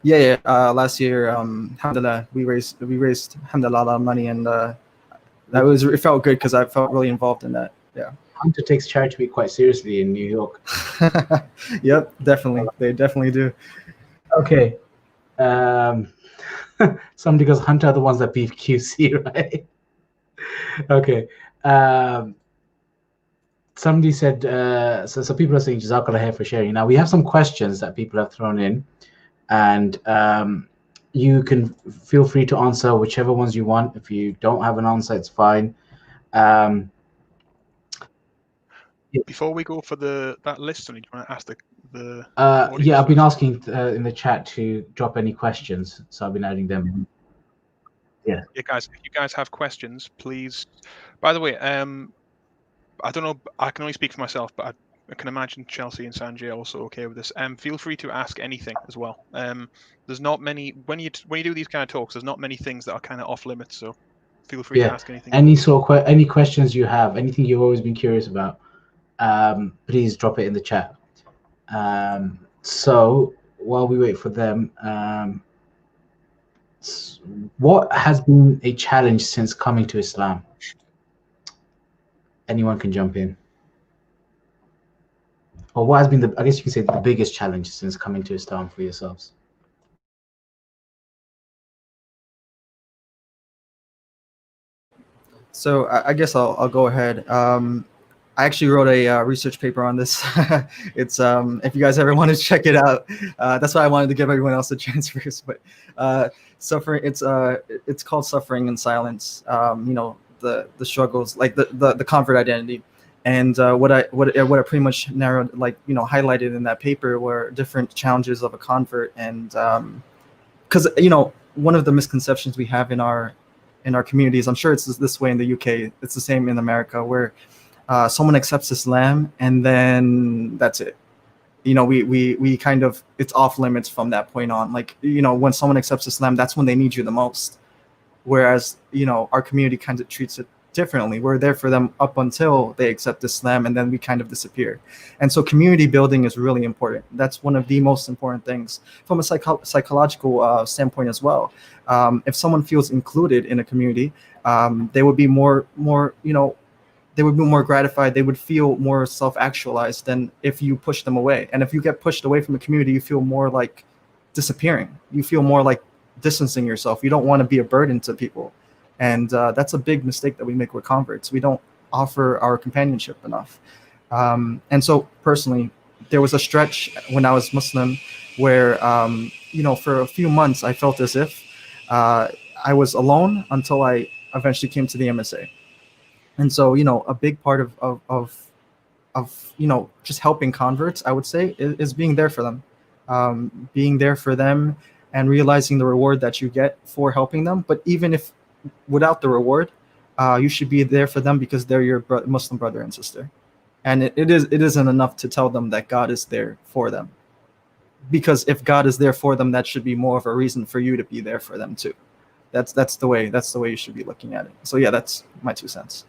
L: Yeah. Last year, alhamdulillah, we raised alhamdulillah a lot of money, and it felt good because I felt really involved in that. Yeah.
D: Hunter takes charity week quite seriously in New York.
L: Yep, definitely. They definitely do.
D: Okay. Somebody goes, Hunter are the ones that beef QC, right? Okay. Somebody said, so people are saying Jazakallah khair for sharing. Now we have some questions that people have thrown in, and you can feel free to answer whichever ones you want. If you don't have an answer, it's fine.
A: Before we go for that list, do you want to ask the
D: yeah, I've been asking in the chat to drop any questions, so I've been adding them. Yeah,
A: guys, if you guys have questions, please. By the way, I don't know. I can only speak for myself, but I can imagine Chelsea and Sanjay are also okay with this. Feel free to ask anything as well. There's not many when you do these kind of talks. There's not many things that are kind of off limits. So feel free to ask anything.
D: Any questions you have, anything you've always been curious about, please drop it in the chat. So while we wait for them, what has been a challenge since coming to Islam? Anyone can jump in. Or what has been I guess you can say the biggest challenge since coming to Islam for yourselves?
L: So I guess I'll go ahead. I actually wrote a research paper on this. It's if you guys ever want to check it out, that's why I wanted to give everyone else a chance first. But suffering, it's called Suffering in Silence. You know, the struggles, like the convert identity, and what I pretty much narrowed, like, you know, highlighted in that paper were different challenges of a convert, and because you know, one of the misconceptions we have in our communities, I'm sure it's this way in the UK, it's the same in America, where someone accepts Islam and then that's it. You know, we kind of, it's off limits from that point on. Like, you know, when someone accepts Islam, that's when they need you the most. Whereas, you know, our community kind of treats it differently. We're there for them up until they accept Islam, and then we kind of disappear. And so community building is really important. That's one of the most important things from a psychological standpoint as well. If someone feels included in a community, they would be more they would be more gratified. They would feel more self-actualized than if you push them away. And if you get pushed away from the community, you feel more like disappearing. You feel more like distancing yourself. You don't want to be a burden to people. And that's a big mistake that we make with converts. We don't offer our companionship enough. And so personally, there was a stretch when I was Muslim where, for a few months, I felt as if I was alone until I eventually came to the MSA. And so, a big part of just helping converts, I would say, is being there for them, being there for them and realizing the reward that you get for helping them. But even if without the reward, you should be there for them because they're your Muslim brother and sister. And it isn't enough to tell them that God is there for them. Because if God is there for them, that should be more of a reason for you to be there for them too. That's the way you should be looking at it. So yeah, that's my 2 cents.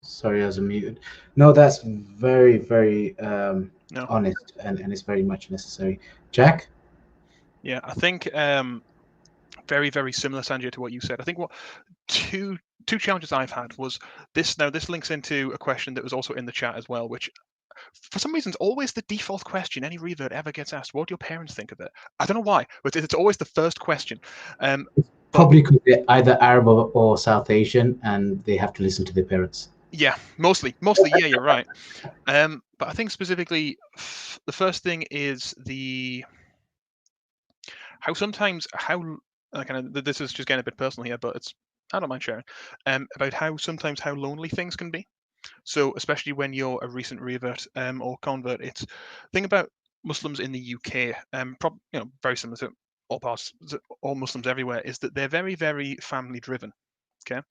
D: Sorry, I was muted. No, that's very, very honest, and it's very much necessary. Jack?
A: Yeah, I think very, very similar, Sanjay, to what you said. I think what two challenges I've had was this. Now, this links into a question that was also in the chat as well, which for some reason is always the default question any revert ever gets asked. What do your parents think of it? I don't know why, but it's always the first question.
D: Probably because they're either Arab or South Asian, and they have to listen to their parents.
A: Yeah, mostly. Yeah, you're right. But I think specifically, the first thing is how this is just getting a bit personal here, but I don't mind sharing about how lonely things can be. So especially when you're a recent revert or convert, it's thing about Muslims in the UK, very similar to all Muslims everywhere, is that they're very, very family driven. Okay,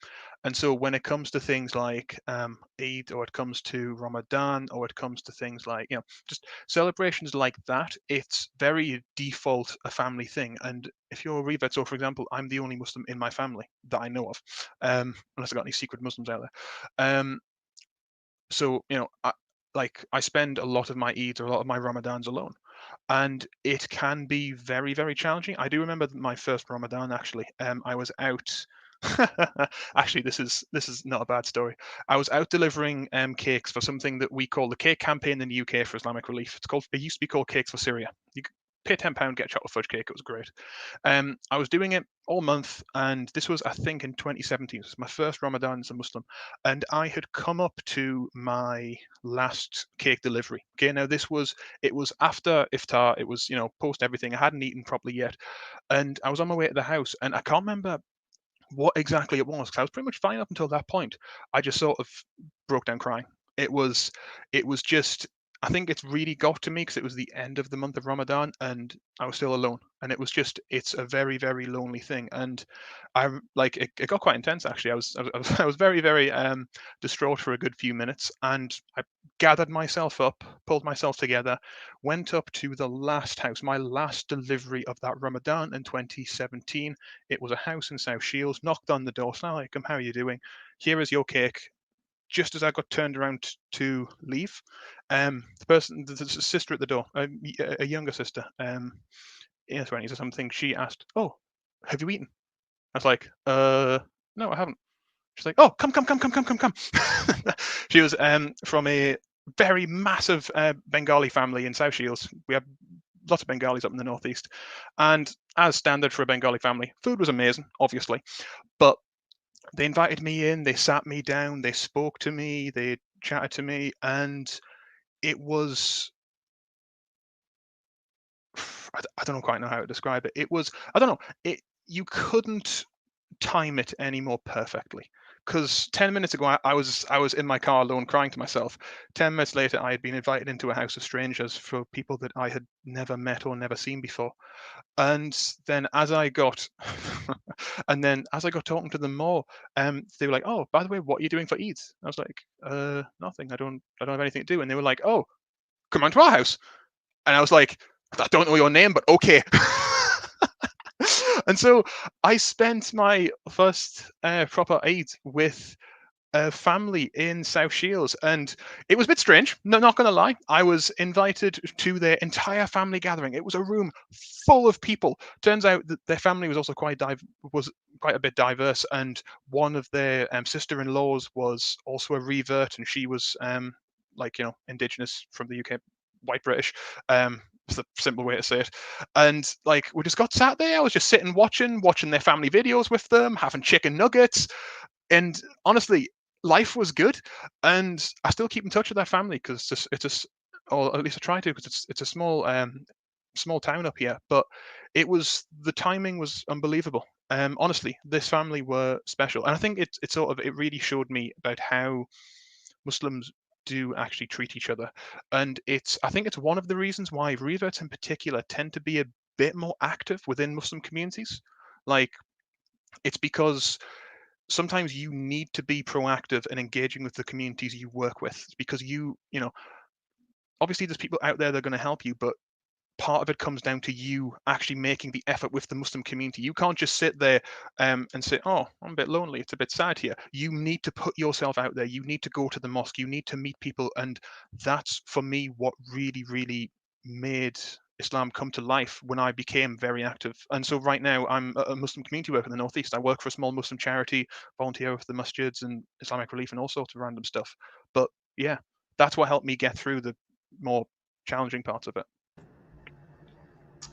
A: and so when it comes to things like Eid, or it comes to Ramadan, or it comes to things like just celebrations like that, it's very default a family thing. And if you're a revert, so for example, I'm the only Muslim in my family that I know of, unless I got any secret Muslims out there. So I spend a lot of my Eids or a lot of my Ramadans alone, and it can be very, very challenging. I do remember my first Ramadan actually. I was out. Actually, this is not a bad story. I was out delivering cakes for something that we call the Cake Campaign in the UK for Islamic Relief. It used to be called Cakes for Syria. You could pay £10, get a chocolate fudge cake. It was great. I was doing it all month, and this was, I think, in 2017. This was my first Ramadan as a Muslim, and I had come up to my last cake delivery. Okay, now it was after iftar. It was post everything. I hadn't eaten properly yet, and I was on my way to the house, and I can't remember what exactly it was, because I was pretty much fine up until that point. I just sort of broke down crying. It was just, I think it's really got to me because it was the end of the month of Ramadan and I was still alone, and it's a very, very lonely thing. And it got quite intense actually. I was very, very distraught for a good few minutes, and I gathered myself up, pulled myself together, went up to the last house, my last delivery of that Ramadan in 2017. It was a house in South Shields. Knocked on the door. Assalamu alaikum, how are you doing? Here is your cake. Just as I got turned around to leave, the sister at the door, a younger sister, in her 20s or something, she asked, "Oh, have you eaten?" I was like, "No, I haven't." She's like, "Oh, come." She was from a very massive Bengali family in South Shields. We have lots of Bengalis up in the northeast, and as standard for a Bengali family, food was amazing, obviously, but they invited me in, they sat me down, they spoke to me, they chatted to me, and it was, I don't quite know how to describe it. It was, I don't know, you couldn't time it any more perfectly. Because 10 minutes ago, I was in my car alone crying to myself. 10 minutes later, I had been invited into a house of strangers for people that I had never met or never seen before. And then as I got talking to them more, they were like, "Oh, by the way, what are you doing for Eid?" I was like, "Nothing. I don't have anything to do." And they were like, "Oh, come round to our house." And I was like, "I don't know your name, but okay." And so I spent my first proper Eid with a family in South Shields, and it was a bit strange. No, not going to lie. I was invited to their entire family gathering. It was a room full of people. Turns out that their family was also quite a bit diverse, and one of their sister-in-laws was also a revert, and she was like, you know, indigenous from the UK, white British. It's the simple way to say it. And like, we just got sat there. I was just sitting watching their family videos with them, having chicken nuggets, and honestly, life was good. And I still keep in touch with that family because or at least I try to, because it's a small town up here. But the timing was unbelievable. Honestly, this family were special, and I think it really showed me about how Muslims do actually treat each other. And I think it's one of the reasons why reverts in particular tend to be a bit more active within Muslim communities. Like, it's because sometimes you need to be proactive in engaging with the communities you work with, because you know, obviously there's people out there that are going to help you, but part of it comes down to you actually making the effort with the Muslim community. You can't just sit there and say, oh, I'm a bit lonely, it's a bit sad here. You need to put yourself out there. You need to go to the mosque. You need to meet people. And that's, for me, what really, really made Islam come to life when I became very active. And so right now I'm a Muslim community worker in the Northeast. I work for a small Muslim charity, volunteer with the masjids and Islamic Relief and all sorts of random stuff. But yeah, that's what helped me get through the more challenging parts of it.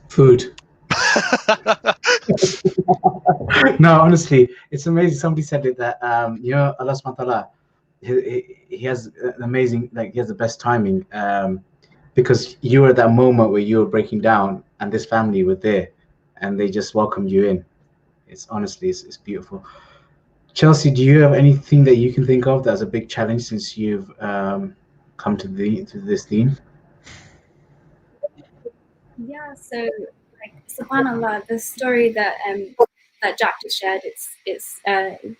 D: Food. No, honestly, it's amazing. Somebody said it that you know, Allah subhanahu wa ta'ala, he has an amazing, like, he has the best timing, because you were at that moment where you were breaking down and this family were there and they just welcomed you in. It's honestly, it's beautiful. Chelsea, do you have anything that you can think of that's a big challenge since you've come to this theme?
H: Yeah, so like subhanallah, the story that that Jack just shared, it's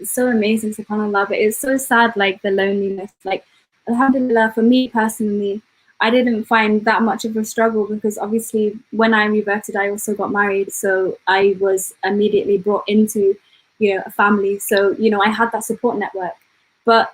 H: so amazing, subhanallah, but it's so sad, like the loneliness. Like, alhamdulillah, for me personally, I didn't find that much of a struggle, because obviously when I reverted, I also got married, so I was immediately brought into, you know, a family. So, you know, I had that support network. But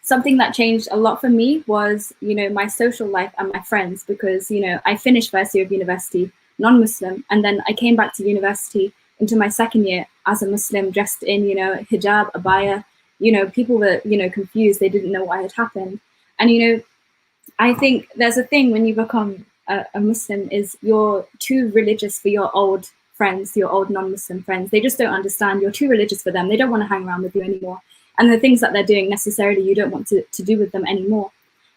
H: something that changed a lot for me was, you know, my social life and my friends, because, you know, I finished first year of university, non-Muslim, and then I came back to university into my second year as a Muslim, dressed in, you know, hijab, abaya. You know, people were, you know, confused. They didn't know what had happened. And, you know, I think there's a thing when you become a Muslim is you're too religious for your old friends, your old non-Muslim friends. They just don't understand. You're too religious for them. They don't want to hang around with you anymore. And the things that they're doing necessarily you don't want to do with them anymore.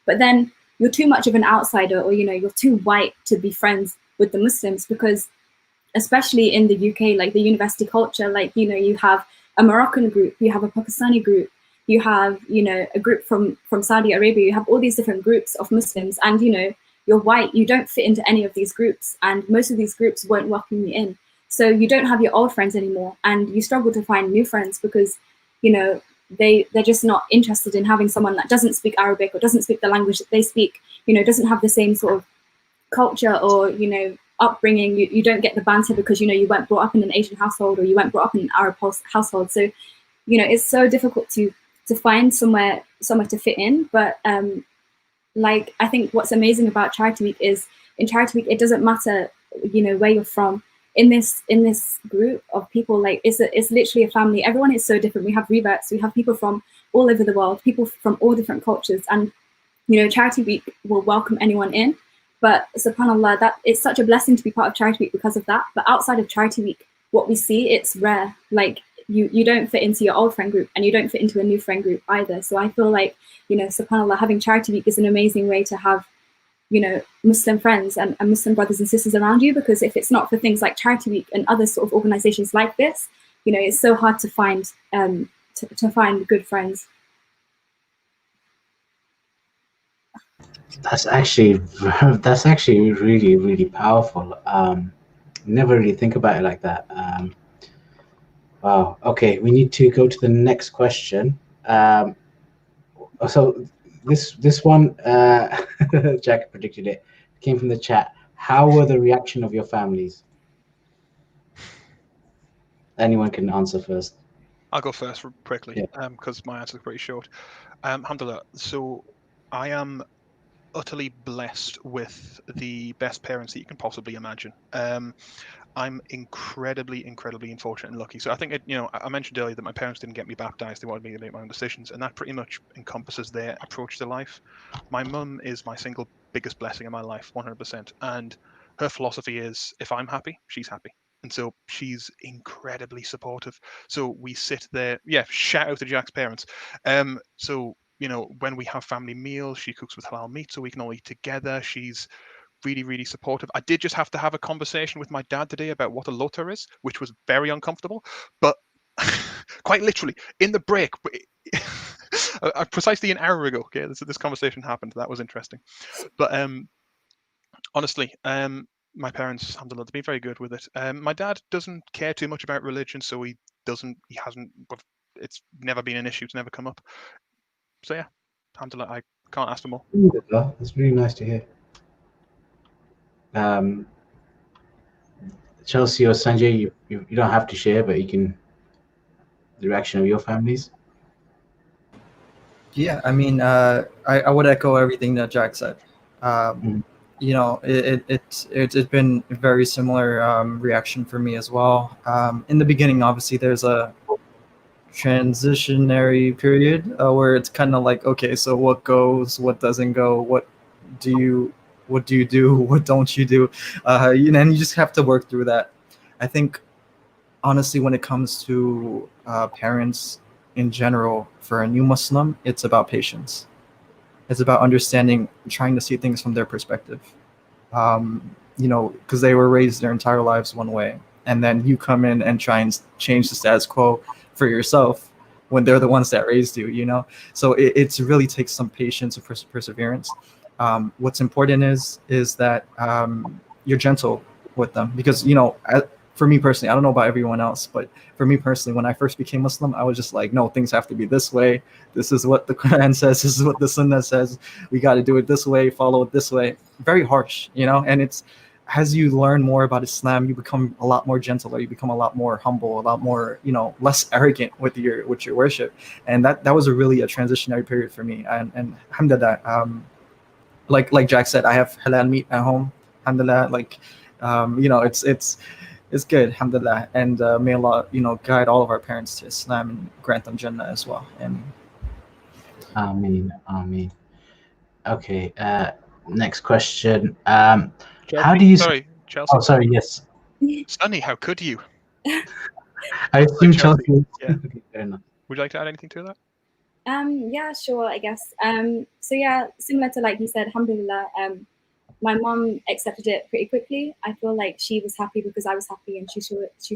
H: But then you're too much of an outsider, or, you know, you're too white to be friends with the Muslims, because especially in the UK, like the university culture, like, you know, you have a Moroccan group, you have a Pakistani group, you have, you know, a group from Saudi Arabia, you have all these different groups of Muslims, and, you know, you're white, you don't fit into any of these groups, and most of these groups won't welcome you in. So you don't have your old friends anymore, and you struggle to find new friends because, you know, they're just not interested in having someone that doesn't speak Arabic or doesn't speak the language that they speak, you know, doesn't have the same sort of culture or, you know, upbringing. You don't get the banter because, you know, you weren't brought up in an Asian household, or you weren't brought up in an Arab household. So, you know, it's so difficult to find somewhere to fit in. But like, I think what's amazing about Charity Week is, in Charity Week, it doesn't matter, you know, where you're from. In this group of people, like, it's literally a family. Everyone is so different. We have reverts, we have people from all over the world, people from all different cultures, and, you know, Charity Week will welcome anyone in. But subhanallah, that it's such a blessing to be part of Charity Week because of that. But outside of Charity Week, what we see, it's rare. Like, you don't fit into your old friend group, and you don't fit into a new friend group either. So I feel like, you know, subhanallah, having Charity Week is an amazing way to have, you know, Muslim friends and Muslim brothers and sisters around you, because if it's not for things like Charity Week and other sort of organizations like this, you know, it's so hard to find to find good friends.
D: That's actually really, really powerful. Never really think about it like that. Wow. Okay, we need to go to the next question. So this one, Jack predicted it. Came from the chat. How were the reaction of your families? Anyone can answer first.
A: I'll go first quickly,
D: Yeah.
A: because my answer is pretty short. Alhamdulillah. So I am utterly blessed with the best parents that you can possibly imagine. I'm incredibly, incredibly unfortunate and lucky. So I think I mentioned earlier that my parents didn't get me baptized; they wanted me to make my own decisions, and that pretty much encompasses their approach to life. My mum is my single biggest blessing in my life, 100%, and her philosophy is if I'm happy, she's happy. And so she's incredibly supportive. So we sit there, yeah. Shout out to Jack's parents. So when we have family meals, she cooks with halal meat, so we can all eat together. She's really, really supportive. I did just have to have a conversation with my dad today about what a lota is, which was very uncomfortable, but quite literally in the break, precisely an hour ago. Okay, this conversation happened. That was interesting. But honestly, my parents, alhamdulillah, they've been very good with it. My dad doesn't care too much about religion, so he hasn't. It's never been an issue. It's never come up. So yeah, alhamdulillah, I can't ask for more.
D: That's really nice to hear. Chelsea or Sanjay, you don't have to share, but you can the reaction of your families.
L: Yeah, I mean, I would echo everything that Jack said. You know, it's been a very similar reaction for me as well. In the beginning, obviously, there's a transitionary period where it's kind of like, okay, so what goes, what doesn't go, what do you do, what don't you do, and you just have to work through that. I think honestly, when it comes to parents in general, for a new Muslim, it's about patience. It's about understanding, trying to see things from their perspective. Because they were raised their entire lives one way, and then you come in and try and change the status quo for yourself when they're the ones that raised you. So it really takes some patience and perseverance. What's important is that you're gentle with them, because for me personally, I don't know about everyone else, but for me personally, when I first became Muslim, I was just like, no, things have to be this way. This is what the Quran says. This is what the Sunnah says. We got to do it this way, follow it this way. Very harsh, and it's, as you learn more about Islam, you become a lot more gentler. You become a lot more humble, a lot more, less arrogant with your worship. And that was a transitionary period for me. And alhamdulillah, like Jack said, I have halal meat at home. Alhamdulillah, it's good, alhamdulillah. And may Allah, guide all of our parents to Islam and grant them Jannah as well. And
D: Ameen. Okay, next question. How do you...
A: Sorry, Chelsea.
D: Oh, sorry, yes.
A: Sunny, how could you?
D: I assume Chelsea.
A: Yeah. Okay, fair enough. Would you like to add anything to that?
H: Yeah, sure, I guess. So yeah, similar to like you said, alhamdulillah, my mom accepted it pretty quickly. I feel like she was happy because I was happy, and she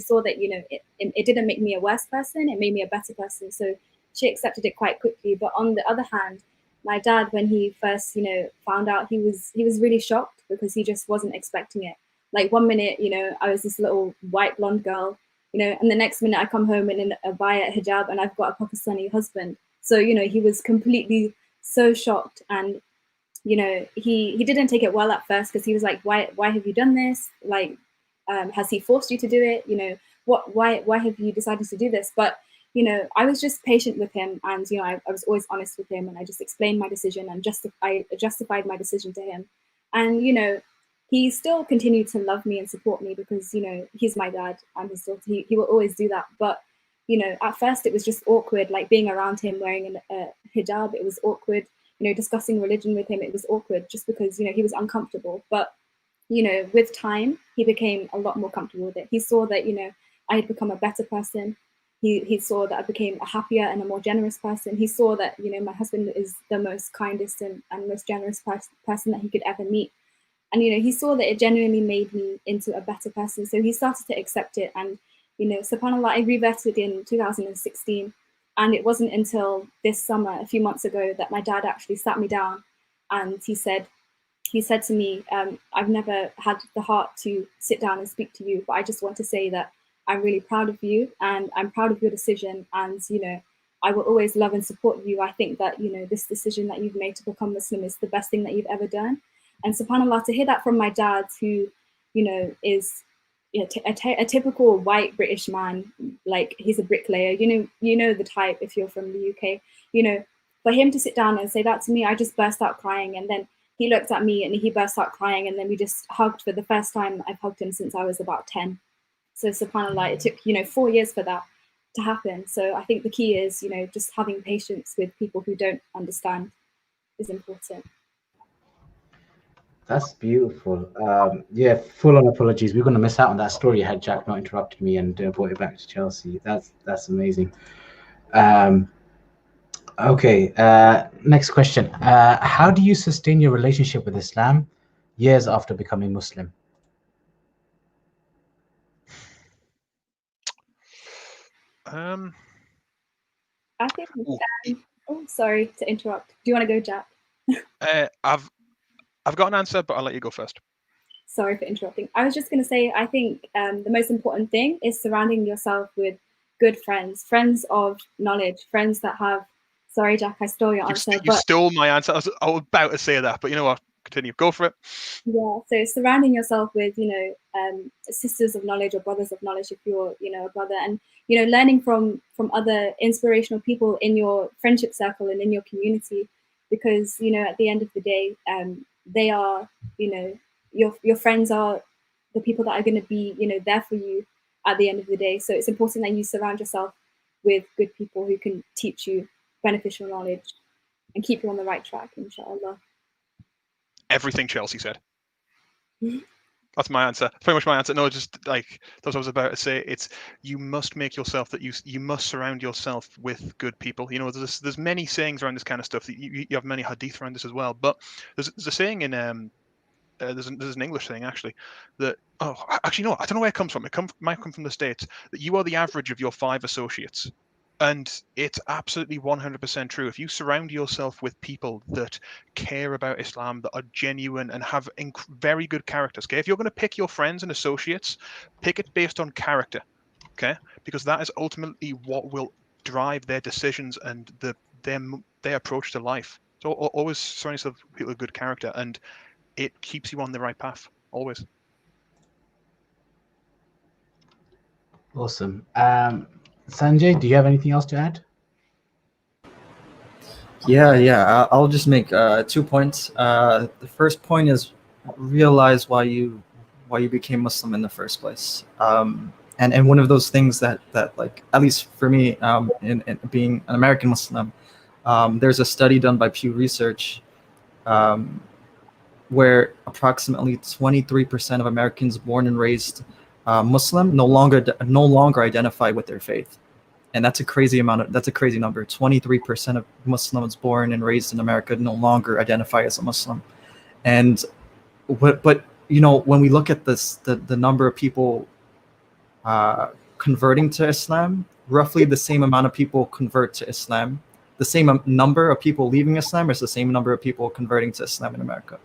H: saw that it didn't make me a worse person, it made me a better person. So she accepted it quite quickly. But on the other hand, my dad, when he first found out, he was really shocked because he just wasn't expecting it. Like one minute, I was this little white blonde girl, and the next minute I come home in a abaya hijab and I've got a Pakistani husband. So he was completely so shocked, and he didn't take it well at first, because he was like, why have you done this? Like, has he forced you to do it? Why have you decided to do this? But I was just patient with him, and I was always honest with him, and I just explained my decision and I justified my decision to him. And he still continued to love me and support me, because he's my dad, and his daughter. He will always do that. But at first it was just awkward, like being around him wearing a hijab. It was awkward. Discussing religion with him, it was awkward, just because he was uncomfortable. But with time, he became a lot more comfortable with it. He saw that I had become a better person. He saw that I became a happier and a more generous person. He saw that my husband is the most kindest and most generous person that he could ever meet. And he saw that it genuinely made me into a better person. So he started to accept it. And subhanAllah, I reverted in 2016. And it wasn't until this summer, a few months ago, that my dad actually sat me down, and he said to me, I've never had the heart to sit down and speak to you, but I just want to say that I'm really proud of you, and I'm proud of your decision. And, I will always love and support you. I think that, this decision that you've made to become Muslim is the best thing that you've ever done. And subhanAllah, to hear that from my dad, who, is a typical white British man, like he's a bricklayer. You know the type if you're from the UK. For him to sit down and say that to me, I just burst out crying, and then he looked at me and he burst out crying, and then we just hugged for the first time I've hugged him since I was about 10. So subhanAllah, it took 4 years for that to happen. So I think the key is just having patience with people who don't understand is important.
D: That's beautiful. Yeah, full on apologies. We're going to miss out on that story had Jack not interrupted me and brought it back to Chelsea. That's amazing. Okay, next question. How do you sustain your relationship with Islam years after becoming Muslim?
H: I think. Oh, sorry to interrupt. Do you want to go, Jack?
A: I've got an answer, but I'll let you go first.
H: Sorry for interrupting. I was just going to say, I think the most important thing is surrounding yourself with good friends of knowledge, friends that have. Sorry, Jack, I stole your answer.
A: You stole my answer. I was about to say that, but you know what? Continue. Go for it.
H: Yeah. So surrounding yourself with, sisters of knowledge or brothers of knowledge, if you're, a brother, and learning from other inspirational people in your friendship circle and in your community, because at the end of the day, they are, your friends are the people that are going to be, there for you at the end of the day. So it's important that you surround yourself with good people who can teach you beneficial knowledge and keep you on the right track, inshallah.
A: Everything Chelsea said. That's my answer. Pretty much my answer. No, just like that's what I was about to say. It's you must make yourself that you must surround yourself with good people. There's many sayings around this kind of stuff. That you have many hadith around this as well. But there's a saying in there's an English saying actually that I don't know where it comes from. Might come from the States, that you are the average of your 5 associates. And it's absolutely 100% true. If you surround yourself with people that care about Islam, that are genuine and have very good characters, okay? If you're going to pick your friends and associates, pick it based on character, okay? Because that is ultimately what will drive their decisions and their approach to life. So always surround yourself with people with good character, and it keeps you on the right path, always.
D: Awesome. Sanjay, do you have anything else to add?
L: Yeah. I'll just make 2 points. The first point is realize why you became Muslim in the first place. And one of those things that like, at least for me, in being an American Muslim, there's a study done by Pew Research where approximately 23% of Americans born and raised Muslim no longer identify with their faith. And that's a crazy number. 23% of Muslims born and raised in America no longer identify as a Muslim. And but when we look at this, the number of people converting to Islam, roughly the same amount of people convert to Islam. The same number of people leaving Islam is the same number of people converting to Islam in America.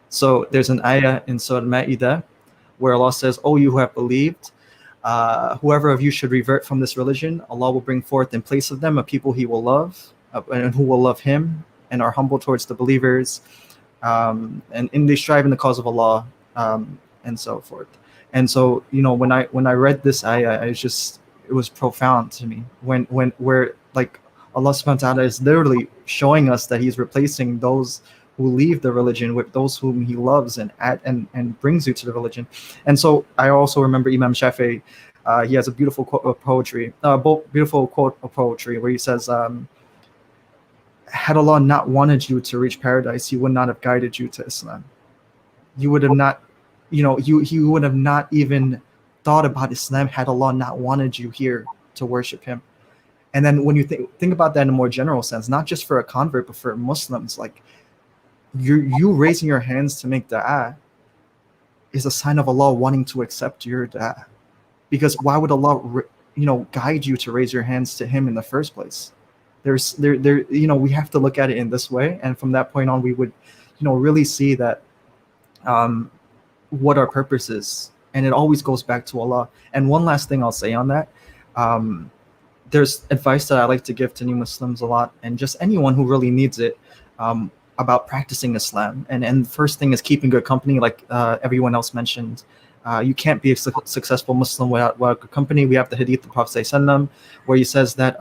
L: So there's an ayah in Surah Al-Ma'idah where Allah says, "Oh, you who have believed, whoever of you should revert from this religion, Allah will bring forth in place of them a people He will love, and who will love Him and are humble towards the believers, and they strive in the cause of Allah, and so forth." And so, when I read this ayah, it was profound to me. Where like Allah subhanahu wa ta'ala is literally showing us that He's replacing those who leave the religion with those whom He loves and brings you to the religion. And so I also remember Imam Shafi'i, he has a beautiful quote of poetry, where he says, had Allah not wanted you to reach paradise, He would not have guided you to Islam. You would have not, you would have not even thought about Islam had Allah not wanted you here to worship Him. And then when you think about that in a more general sense, not just for a convert, but for Muslims, like, you raising your hands to make dua is a sign of Allah wanting to accept your dua, because why would Allah guide you to raise your hands to Him in the first place? We have to look at it in this way, and from that point on we would really see that what our purpose is, and it always goes back to Allah. And one last thing I'll say on that, there's advice that I like to give to new Muslims a lot, and just anyone who really needs it, about practicing Islam. And the first thing is keeping good company, like everyone else mentioned. You can't be a successful Muslim without a good company. We have the hadith of the Prophet ﷺ, where he says that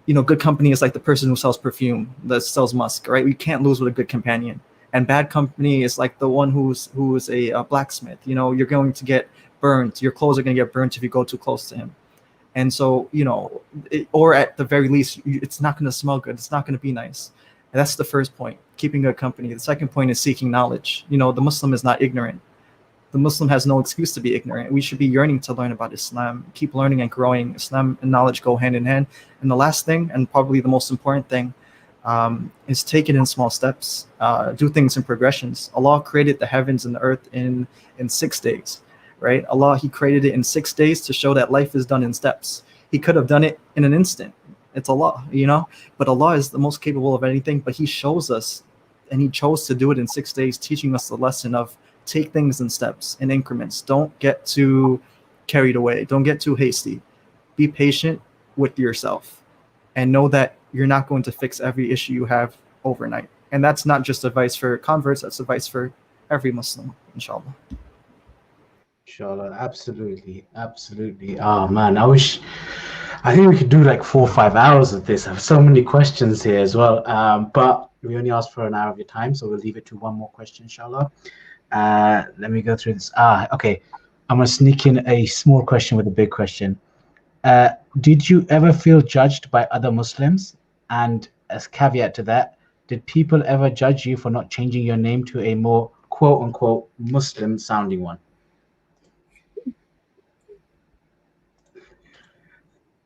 L: good company is like the person who sells perfume, that sells musk, right? We can't lose with a good companion. And bad company is like the one who's a blacksmith. You're going to get burnt. Your clothes are going to get burnt if you go too close to him. And so, or at the very least, it's not going to smell good. It's not going to be nice. And that's the first point, keeping good company. The second point is seeking knowledge. The Muslim is not ignorant. The Muslim has no excuse to be ignorant. We should be yearning to learn about Islam, keep learning and growing. Islam and knowledge go hand in hand. And the last thing, and probably the most important thing, is take it in small steps. Do things in progressions. Allah created the heavens and the earth in 6 days, right? Allah, He created it in 6 days to show that life is done in steps. He could have done it in an instant. It's Allah, But Allah is the most capable of anything, but He shows us, and He chose to do it in 6 days, teaching us the lesson of take things in steps, in increments. Don't get too carried away. Don't get too hasty. Be patient with yourself and know that you're not going to fix every issue you have overnight. And that's not just advice for converts, that's advice for every Muslim, inshallah.
D: Inshallah, absolutely. Oh man, I think we could do like 4 or 5 hours of this. I have so many questions here as well. But we only asked for an hour of your time, so we'll leave it to one more question, inshallah. Let me go through this. Okay. I'm gonna sneak in a small question with a big question. Did you ever feel judged by other Muslims? And as caveat to that, did people ever judge you for not changing your name to a more quote unquote Muslim sounding one?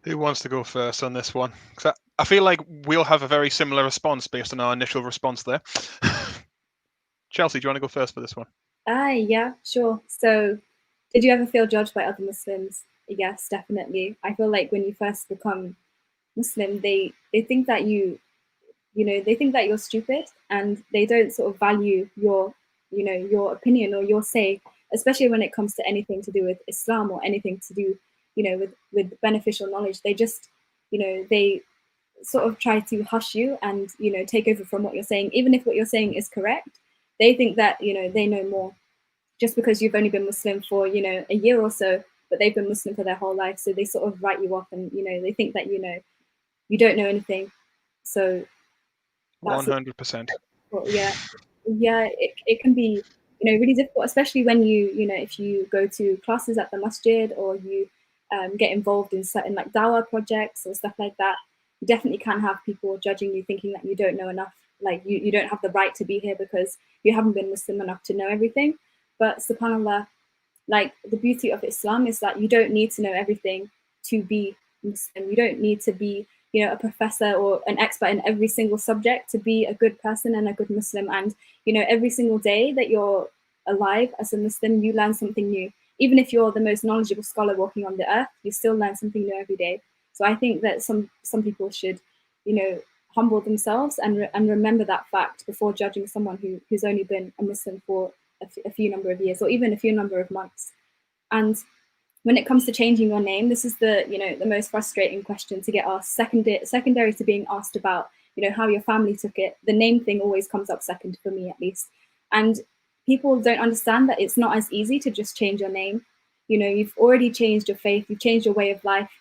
A: Who wants to go first on this one? Because I feel like we'll have a very similar response based on our initial response there. Chelsea, do you want to go first for this one?
H: Yeah, sure. So, did you ever feel judged by other Muslims? Yes, definitely. I feel like when you first become Muslim, they think that they think that you're stupid, and they don't sort of value your opinion or your say, especially when it comes to anything to do with Islam or anything to do with beneficial knowledge. They just they sort of try to hush you and take over from what you're saying, even if what you're saying is correct. They think that they know more just because you've only been Muslim for a year or so, but they've been Muslim for their whole life, so they sort of write you off, and they think that you don't know anything. So
A: 100%.
H: Yeah, it can be really difficult, especially when if you go to classes at the masjid, or you get involved in certain like dawah projects or stuff like that. You definitely can have people judging you, thinking that you don't know enough, like you don't have the right to be here because you haven't been Muslim enough to know everything. But subhanallah, like the beauty of Islam is that you don't need to know everything to be Muslim. You don't need to be a professor or an expert in every single subject to be a good person and a good Muslim. And every single day that you're alive as a Muslim, you learn something new. Even if you're the most knowledgeable scholar walking on the earth, you still learn something new every day. So I think that some people should humble themselves and remember that fact before judging someone who's only been a Muslim for a few number of years, or even a few number of months. And when it comes to changing your name, this is the most frustrating question to get asked. Secondary to being asked about how your family took it, the name thing always comes up second for me, at least. And people don't understand that it's not as easy to just change your name. You've already changed your faith, you've changed your way of life,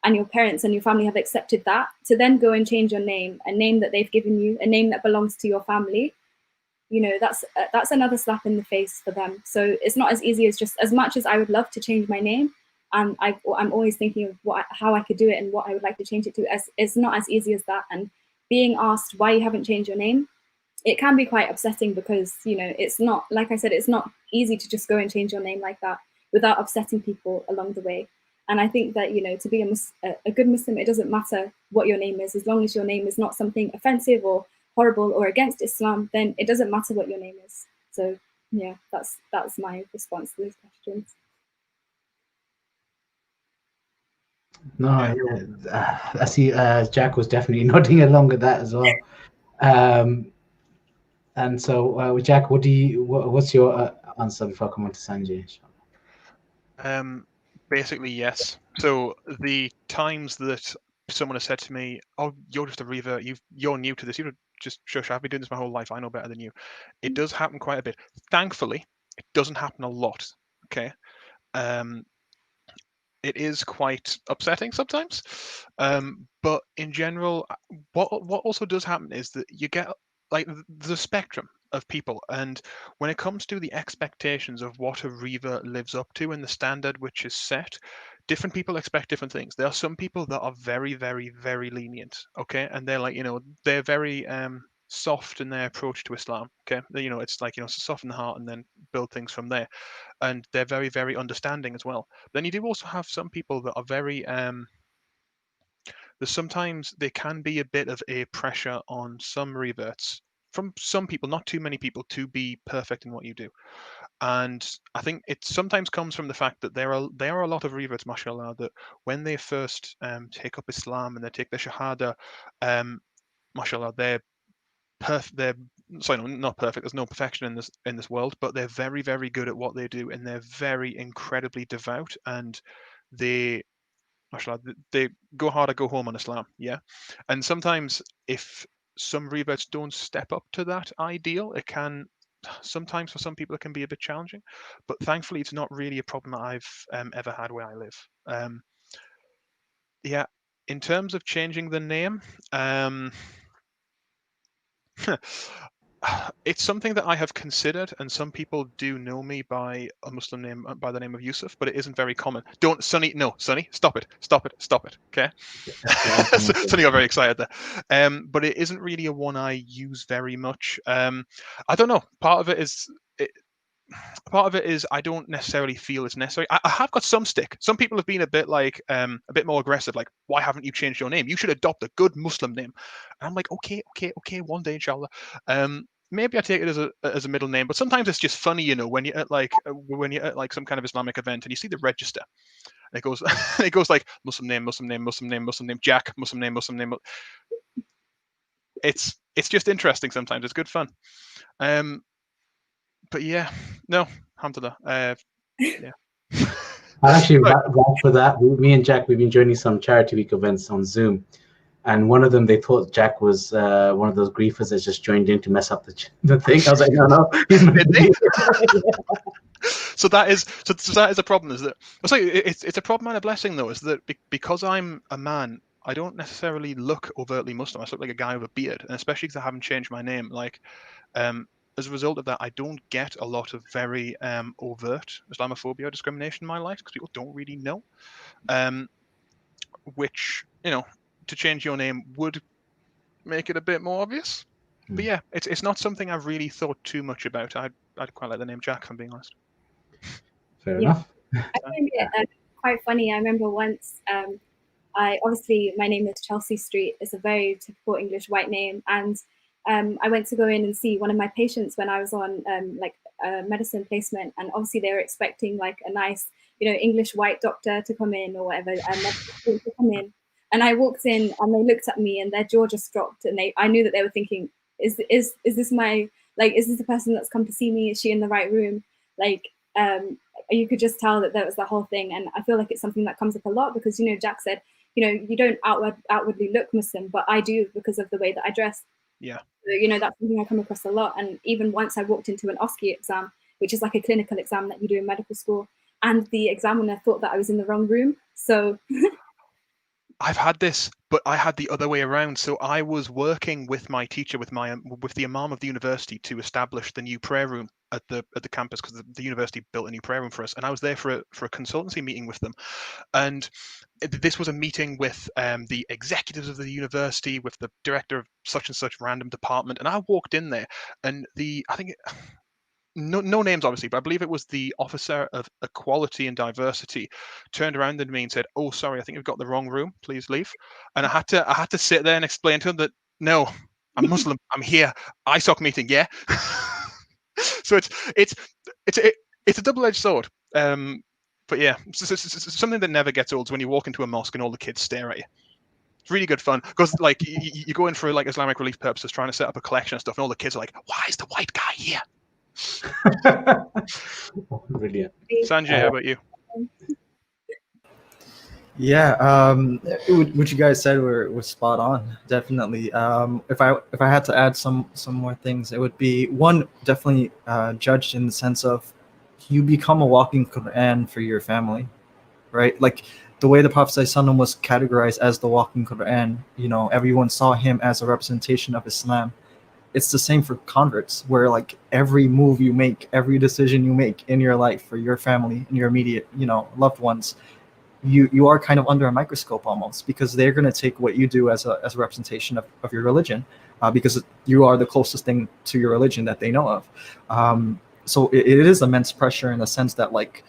H: and your parents and your family have accepted that. To then go and change your name, a name that they've given you, a name that belongs to your family, that's another slap in the face for them. So it's not as easy as just, as much as I would love to change my name, and I'm always thinking of how I could do it and what I would like to change it to. It's not as easy as that. And being asked why you haven't changed your name, it can be quite upsetting, because it's not, like I said, it's not easy to just go and change your name like that without upsetting people along the way. And I think that to be a good Muslim, it doesn't matter what your name is, as long as your name is not something offensive or horrible or against Islam, then it doesn't matter what your name is. So yeah, that's my response to those questions.
D: No, I see Jack was definitely nodding along with that as well. And so Jack, what's your answer before I come on to Sanjay?
A: Basically, yes. So the times that someone has said to me, "Oh, you're just a revert. You're new to this. You're just shush. I've been doing this my whole life. I know better than you." It does happen quite a bit. Thankfully, it doesn't happen a lot. Okay. it is quite upsetting sometimes. But in general, what also does happen is that you get like the spectrum of people, and when it comes to the expectations of what a Reaver lives up to and the standard which is set, different people expect different things. There are some people that are very, very, very lenient, okay, and they're like, they're very soft in their approach to Islam, okay. It's like, soften the heart and then build things from there, and they're very, very understanding as well. Then you do also have some people that are very sometimes there can be a bit of a pressure on some reverts from some people, not too many people, to be perfect in what you do. And I think it sometimes comes from the fact that there are a lot of reverts, mashallah, that when they first take up Islam and they take their shahada, mashallah, they're sorry, no, not perfect. There's no perfection in this world, but they're very, very good at what they do, and they're very incredibly devout, and they, mashallah, they go hard or go home on Islam. Yeah, and sometimes if some reverts don't step up to that ideal, it can sometimes for some people it can be a bit challenging. But thankfully, it's not really a problem that I've ever had where I live. Yeah, in terms of changing the name. It's something that I have considered, and some people do know me by a Muslim name, by the name of Yusuf, but it isn't very common. Don't, Sonny, no, Sonny, stop it, okay? Sonny got very excited there. But it isn't really a one I use very much. I don't know. Part of it is I don't necessarily feel it's necessary. I have got some stick. Some people have been a bit like a bit more aggressive, like, why haven't you changed your name? You should adopt a good Muslim name. And I'm like, okay, one day, inshallah. Maybe I take it as a middle name, but sometimes it's just funny, when you're at like some kind of Islamic event and you see the register, and it goes like Muslim name, Jack, Muslim name. It's just interesting sometimes. It's good fun. But yeah, no, alhamdulillah. Yeah.
D: Actually, right for that, me and Jack, we've been joining some charity week events on Zoom, and one of them, they thought Jack was one of those griefers that just joined in to mess up the thing. I was like, no, he's not.
A: So that is a problem. Is that it's a problem and a blessing though? Is that because I'm a man, I don't necessarily look overtly Muslim. I look like a guy with a beard, and especially because I haven't changed my name, like. As a result of that, I don't get a lot of very overt Islamophobia or discrimination in my life because people don't really know. Which, to change your name would make it a bit more obvious. But yeah, it's not something I've really thought too much about. I'd quite like the name Jack, if I'm being honest.
D: Fair enough.
H: I find it quite funny. I remember once, obviously my name is Chelsea Street. It's a very typical English white name, and I went to go in and see one of my patients when I was on medicine placement, and obviously they were expecting like a nice, English white doctor to come in or whatever, to come in. And I walked in and they looked at me and their jaw just dropped, and I knew that they were thinking, is this my, like, is this the person that's come to see me? Is she in the right room? Like, you could just tell that was the whole thing. And I feel like it's something that comes up a lot because, Jack said, you don't outwardly look Muslim, but I do because of the way that I dress.
A: Yeah.
H: So, that's something I come across a lot. And even once I walked into an OSCE exam, which is like a clinical exam that you do in medical school, and the examiner thought that I was in the wrong room. So
A: I've had this, but I had the other way around. So I was working with my teacher, with the imam of the university, to establish the new prayer room at the campus, because the university built a new prayer room for us, and I was there for a consultancy meeting with them. And this was a meeting with the executives of the university, with the director of such and such random department. And I walked in there, and no names obviously, but I believe it was the officer of equality and diversity turned around to me and said, "Oh, sorry, I think you've got the wrong room. Please leave." And I had to sit there and explain to him that no, I'm Muslim. I'm here. ISOC meeting, yeah. So it's a double-edged sword. But yeah, it's something that never gets old is when you walk into a mosque and all the kids stare at you. It's really good fun because like you go in for like Islamic relief purposes, trying to set up a collection and stuff, and all the kids are like, "Why is the white guy here?"
D: Brilliant.
A: Sanjay, how about you?
L: Yeah, what you guys said was spot on. Definitely. If I had to add some more things, it would be one, definitely judged in the sense of you become a walking Quran for your family, right? Like the way the Prophet ﷺ was categorized as the walking Quran, you know, everyone saw him as a representation of Islam. It's the same for converts, where like every move you make, every decision you make in your life for your family and your immediate, you know, loved ones, you are kind of under a microscope almost, because they're going to take what you do as a representation of your religion, because you are the closest thing to your religion that they know of. So it is immense pressure in the sense that, like,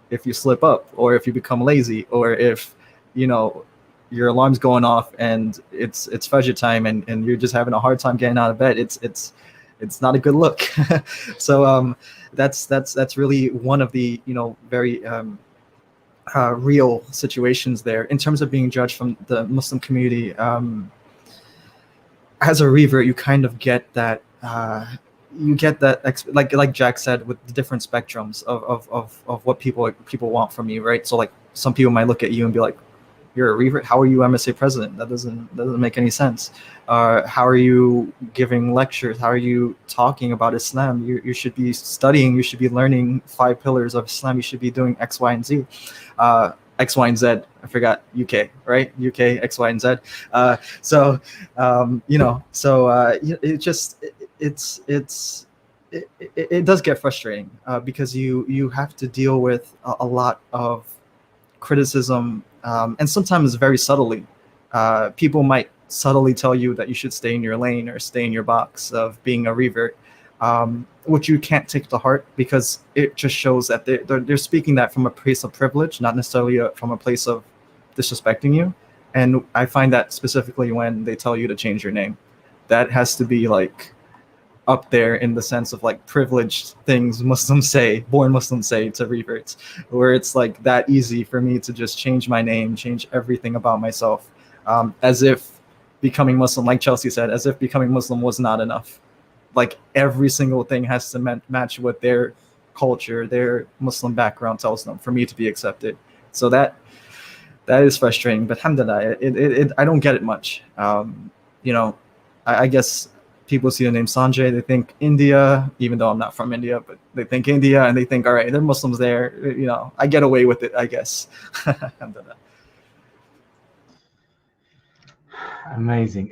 L: if you slip up, or if you become lazy, or if, you know, your alarm's going off and it's Fajr time, and you're just having a hard time getting out of bed, it's not a good look. So that's really one of the, you know, very real situations there in terms of being judged from the Muslim community. As a revert, you kind of get that. Like Jack said, with the different spectrums of what people want from you, right? So like some people might look at you and be like, "You're a revert? How are you MSA president? That doesn't make any sense. How are you giving lectures? How are you talking about Islam? You should be studying. You should be learning 5 pillars of Islam. You should be doing X, Y, and Z." X, Y, and Z. I forgot UK, right? UK, X, Y, and Z. You know, it does get frustrating because you have to deal with a lot of criticism, and sometimes very subtly. People might subtly tell you that you should stay in your lane or stay in your box of being a revert, which you can't take to heart, because it just shows that they're speaking that from a place of privilege, not necessarily from a place of disrespecting you. And I find that specifically when they tell you to change your name, that has to be like up there in the sense of like privileged things born Muslims say to reverts, where it's like that easy for me to just change my name, change everything about myself, as if becoming Muslim, like Chelsea said, as if becoming Muslim was not enough. Like every single thing has to match what their culture, their Muslim background tells them for me to be accepted. So that is frustrating, but alhamdulillah, I don't get it much. You know, I guess people see the name Sanjay, they think India, even though I'm not from India, but they think India and they think, all right, they're Muslims there. You know, I get away with it, I guess. Alhamdulillah.
D: Amazing.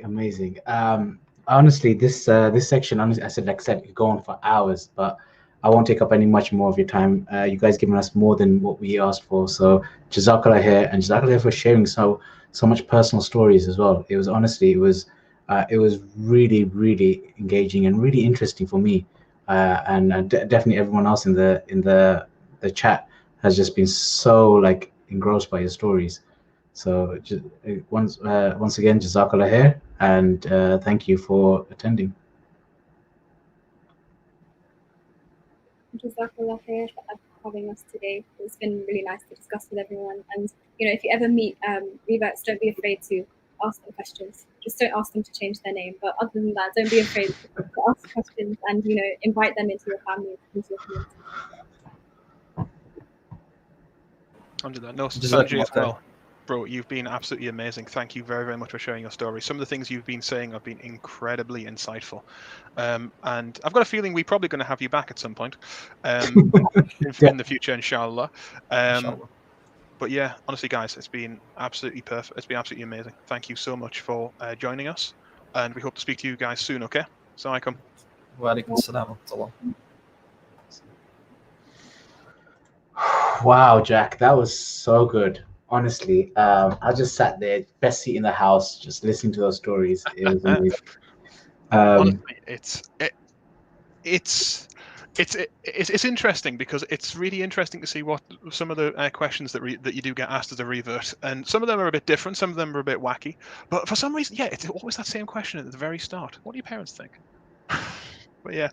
D: Honestly, this section, honestly, I said, could go on for hours, but I won't take up any much more of your time. You guys given us more than what we asked for, so Jazakallah here, and Jazakallah for sharing so much personal stories as well. It was honestly, it was really engaging and really interesting for me, and definitely everyone else in the chat has just been so like engrossed by your stories. So once again, Jazakallah here, and thank you for attending.
H: Jazakallah khair for having us today. It's been really nice to discuss with everyone. And you know, if you ever meet reverts, don't be afraid to ask them questions. Just don't ask them to change their name. But other than that, don't be afraid to ask questions and, you know, invite them into your family, into your community.
A: Under that, no, Sanjay as well. Bro, you've been absolutely amazing. Thank you very much for sharing your story. Some of the things you've been saying have been incredibly insightful. And I've got a feeling we're probably going to have you back at some point in the future, inshallah. But yeah, honestly, guys, it's been absolutely perfect. It's been absolutely amazing. Thank you so much for joining us. And we hope to speak to you guys soon, okay? Assalamu alaikum.
L: Wa alaikum assalam.
D: Wow, Jack, that was so good. Honestly, I just sat there, best seat in the house, just listening to those stories. It was amazing.
A: Honestly, it's interesting, because it's really interesting to see what some of the questions that you do get asked as a revert, and some of them are a bit different, some of them are a bit wacky, but for some reason, yeah, it's always that same question at the very start. What do your parents think? But yeah,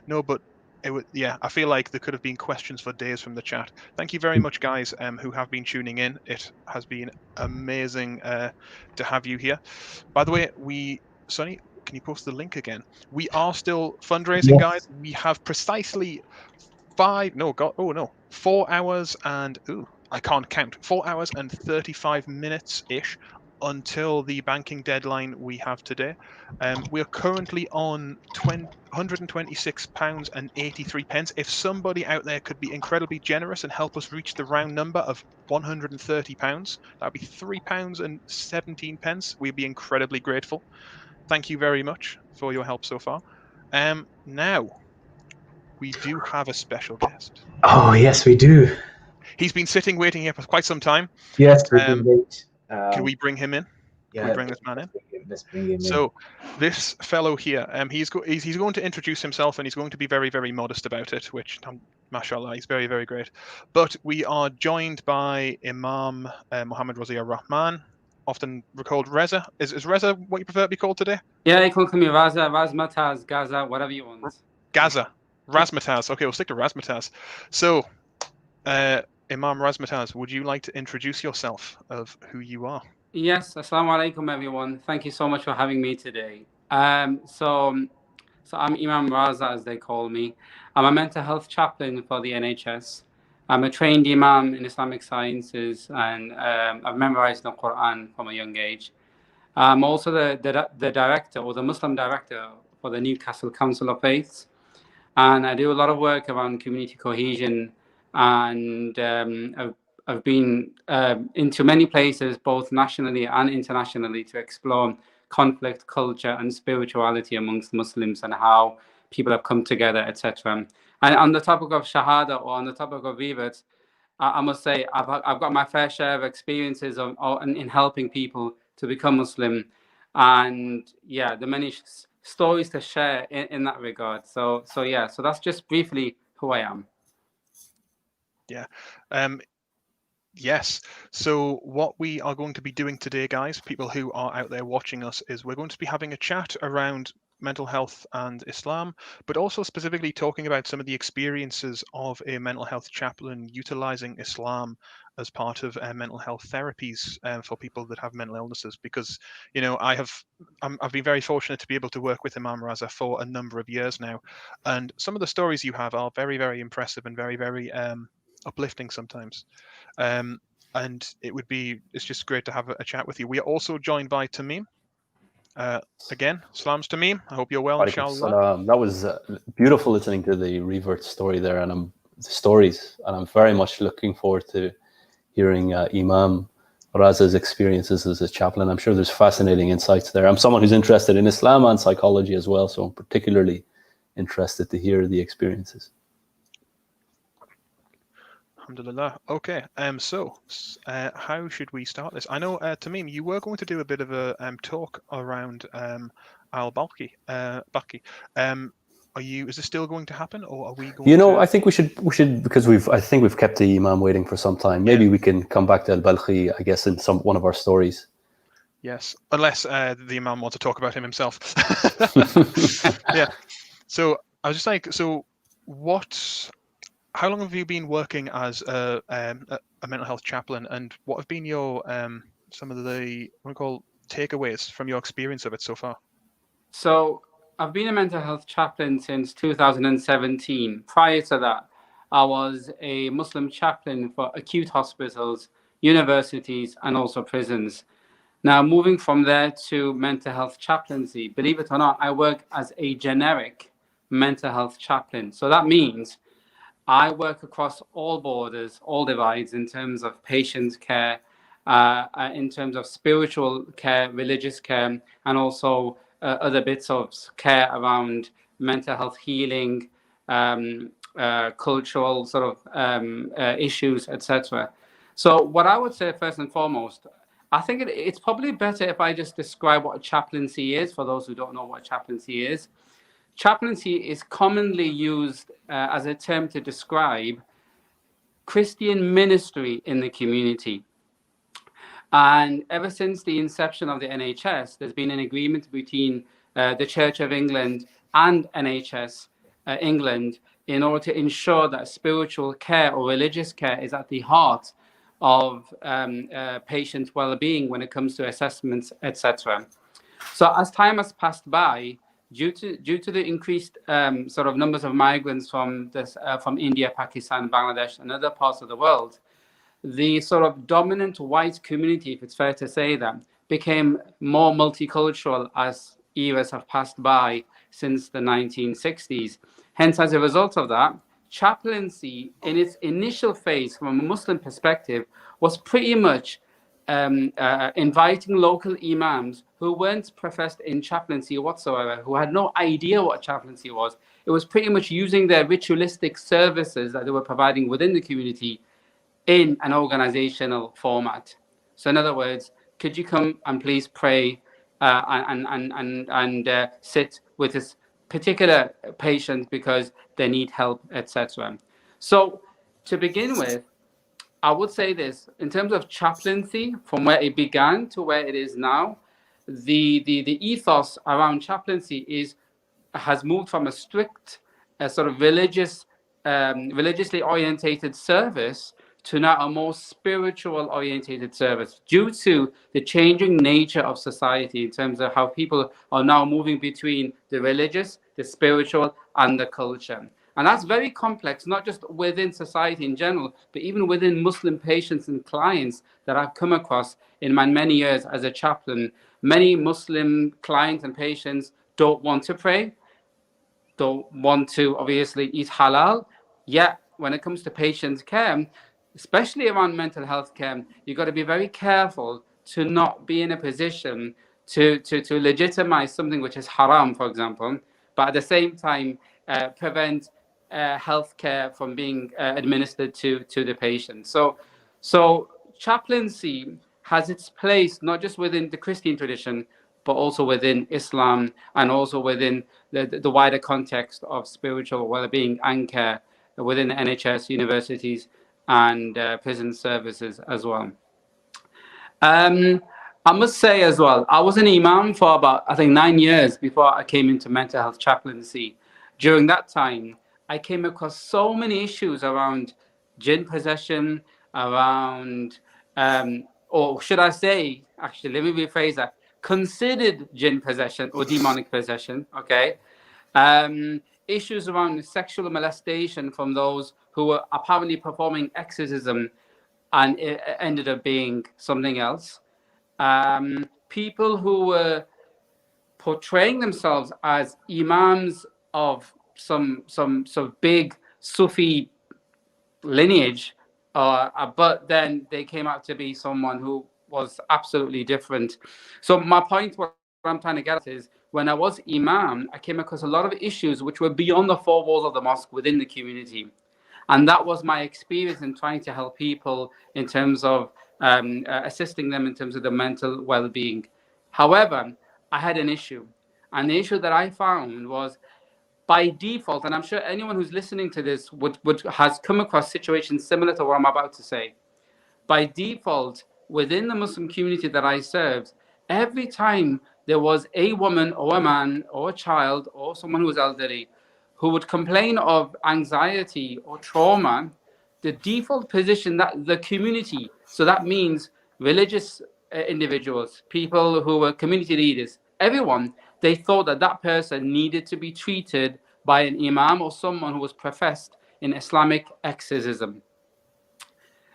A: no, but I feel like there could have been questions for days from the chat. Thank you very much, guys, who have been tuning in. It has been amazing to have you here. By the way, Sonny, can you post the link again? We are still fundraising, guys. We have precisely 4 hours and I can't count. 4 hours and 35 minutes ish until the banking deadline we have today. We are currently on £126.83. If somebody out there could be incredibly generous and help us reach the round number of £130, that would be £3.17. We'd be incredibly grateful. Thank you very much for your help so far. Now, we do have a special guest.
D: Oh, yes, we do.
A: He's been sitting waiting here for quite some time.
D: Yes, we do wait.
A: Can we bring him in?
D: Yeah,
A: Can we bring this man in?
D: Let's bring him in.
A: So this fellow here, he's going to introduce himself, and he's going to be very, very modest about it, which, mashallah, he's very, very great. But we are joined by Imam Muhammad Razi Rahman, often called Reza. Is Reza what you prefer to be called today?
M: Yeah, you can call me Raza, Razmataz, Gaza, whatever you want.
A: Gaza. Razmataz. Okay, we'll stick to Razmataz. So, Imam Razmataz, would you like to introduce yourself of who you are?
M: Yes, assalamu alaikum everyone. Thank you so much for having me today. So I'm Imam Raza, as they call me. I'm a mental health chaplain for the NHS. I'm a trained Imam in Islamic sciences, and I've memorized the Quran from a young age. I'm also the director, or the Muslim director, for the Newcastle Council of Faiths. And I do a lot of work around community cohesion, and I've been into many places, both nationally and internationally, to explore conflict, culture, and spirituality amongst Muslims and how people have come together, etc. And on the topic of Shahada, or on the topic of Vivat, I must say I've got my fair share of experiences in helping people to become Muslim, and yeah, the many stories to share in that regard. So that's just briefly who I am.
A: Yeah. Yes. So what we are going to be doing today, guys, people who are out there watching us, is we're going to be having a chat around mental health and Islam, but also specifically talking about some of the experiences of a mental health chaplain utilizing Islam as part of mental health therapies for people that have mental illnesses. Because, you know, I've been very fortunate to be able to work with Imam Raza for a number of years now, and some of the stories you have are very, very impressive and very, very uplifting sometimes. And it's just great to have a chat with you. We are also joined by Tamim. Again, salams Tamim. I hope you're well, inshallah.
C: That was beautiful listening to the revert story there, and I'm very much looking forward to hearing Imam Raza's experiences as a chaplain. I'm sure there's fascinating insights there. I'm someone who's interested in Islam and psychology as well, so I'm particularly interested to hear the experiences.
A: Alhamdulillah. Okay. So how should we start this? I know, Tamim, you were going to do a bit of a talk around al-Balqi. Is this still going to happen, or are we going
C: I think we should because I think we've kept the Imam waiting for some time. Maybe we can come back to al-Balqi, I guess, in one of our stories.
A: Yes, unless the Imam wants to talk about him himself. Yeah. So I was just like, how long have you been working as a mental health chaplain, and what have been your some of the takeaways from your experience of it so far?
M: So I've been a mental health chaplain since 2017. Prior to that, I was a Muslim chaplain for acute hospitals, universities, and also prisons. Now, moving from there to mental health chaplaincy, believe it or not, I work as a generic mental health chaplain. So that means I work across all borders, all divides, in terms of patient care, in terms of spiritual care, religious care, and also other bits of care around mental health healing, cultural sort of issues, etc. So what I would say first and foremost, I think it's probably better if I just describe what a chaplaincy is for those who don't know what chaplaincy is. Chaplaincy is commonly used as a term to describe Christian ministry in the community. And ever since the inception of the NHS, there's been an agreement between the Church of England and NHS England in order to ensure that spiritual care or religious care is at the heart of patient well-being when it comes to assessments, etc. So as time has passed by, due to the increased sort of numbers of migrants from India, Pakistan, Bangladesh, and other parts of the world, the sort of dominant white community, if it's fair to say that, became more multicultural as eras have passed by since the 1960s. Hence, as a result of that, chaplaincy in its initial phase from a Muslim perspective was pretty much inviting local imams who weren't professed in chaplaincy whatsoever, who had no idea what chaplaincy was. It was pretty much using their ritualistic services that they were providing within the community in an organizational format. So in other words, could you come and please pray and sit with this particular patient because they need help, etc. So to begin with, I would say this, in terms of chaplaincy, from where it began to where it is now, the ethos around chaplaincy has moved from a strict sort of religiously orientated service to now a more spiritual orientated service, due to the changing nature of society in terms of how people are now moving between the religious, the spiritual, and the culture. And that's very complex, not just within society in general, but even within Muslim patients and clients that I've come across in my many years as a chaplain. Many Muslim clients and patients don't want to pray, don't want to obviously eat halal. Yet when it comes to patient care, especially around mental health care, you've got to be very careful to not be in a position to legitimize something which is haram, for example, but at the same time prevent healthcare from being administered to the patient. So chaplaincy has its place not just within the Christian tradition, but also within Islam, and also within the wider context of spiritual well-being and care within the NHS, universities, and prison services as well. I must say as well, I was an imam for about, I think, 9 years before I came into mental health chaplaincy. During that time, I came across so many issues around jinn possession, around, or should I say, actually, let me rephrase that, considered jinn possession or demonic possession, okay? Issues around sexual molestation from those who were apparently performing exorcism and it ended up being something else. People who were portraying themselves as imams of some big Sufi lineage, but then they came out to be someone who was absolutely different. So my point, what I'm trying to get at is, when I was imam, I came across a lot of issues which were beyond the four walls of the mosque within the community. And that was my experience in trying to help people in terms of assisting them in terms of their mental well-being. However, I had an issue. And the issue that I found was, by default, and I'm sure anyone who's listening to this has come across situations similar to what I'm about to say. By default, within the Muslim community that I served, every time there was a woman or a man or a child or someone who was elderly who would complain of anxiety or trauma, the default position that the community, so that means religious individuals, people who were community leaders, everyone, they thought that that person needed to be treated by an imam or someone who was professed in Islamic exorcism.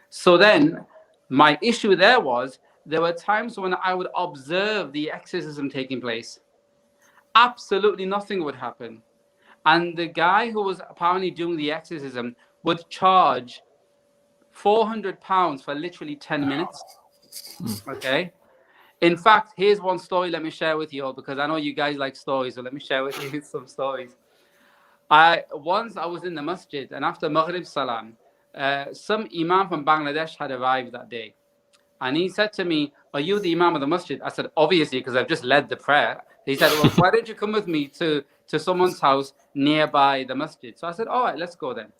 M: So then my issue there was, there were times when I would observe the exorcism taking place. Absolutely nothing would happen. And the guy who was apparently doing the exorcism would charge £400 for literally 10 minutes. Okay. In fact, here's one story let me share with you all, because I know you guys like stories, so let me share with you some stories. Once I was in the masjid, and after Maghrib Salam, some imam from Bangladesh had arrived that day. And he said to me, "Are you the imam of the masjid?" I said, "Obviously, because I've just led the prayer." He said, "Well, why don't you come with me to someone's house nearby the masjid?" So I said, "All right, let's go then."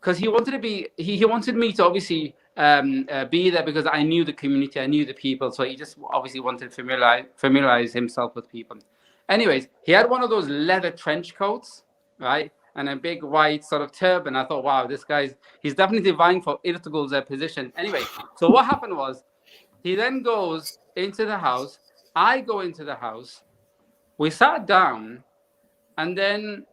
M: Because he wanted to be, he wanted me to obviously be there because I knew the community, I knew the people. So he just obviously wanted to familiarize himself with people. Anyways, he had one of those leather trench coats, right? And a big white sort of turban. I thought, wow, this guy's, he's definitely vying for Irtugrul's position. Anyway, so what happened was, he then goes into the house. I go into the house. We sat down, and then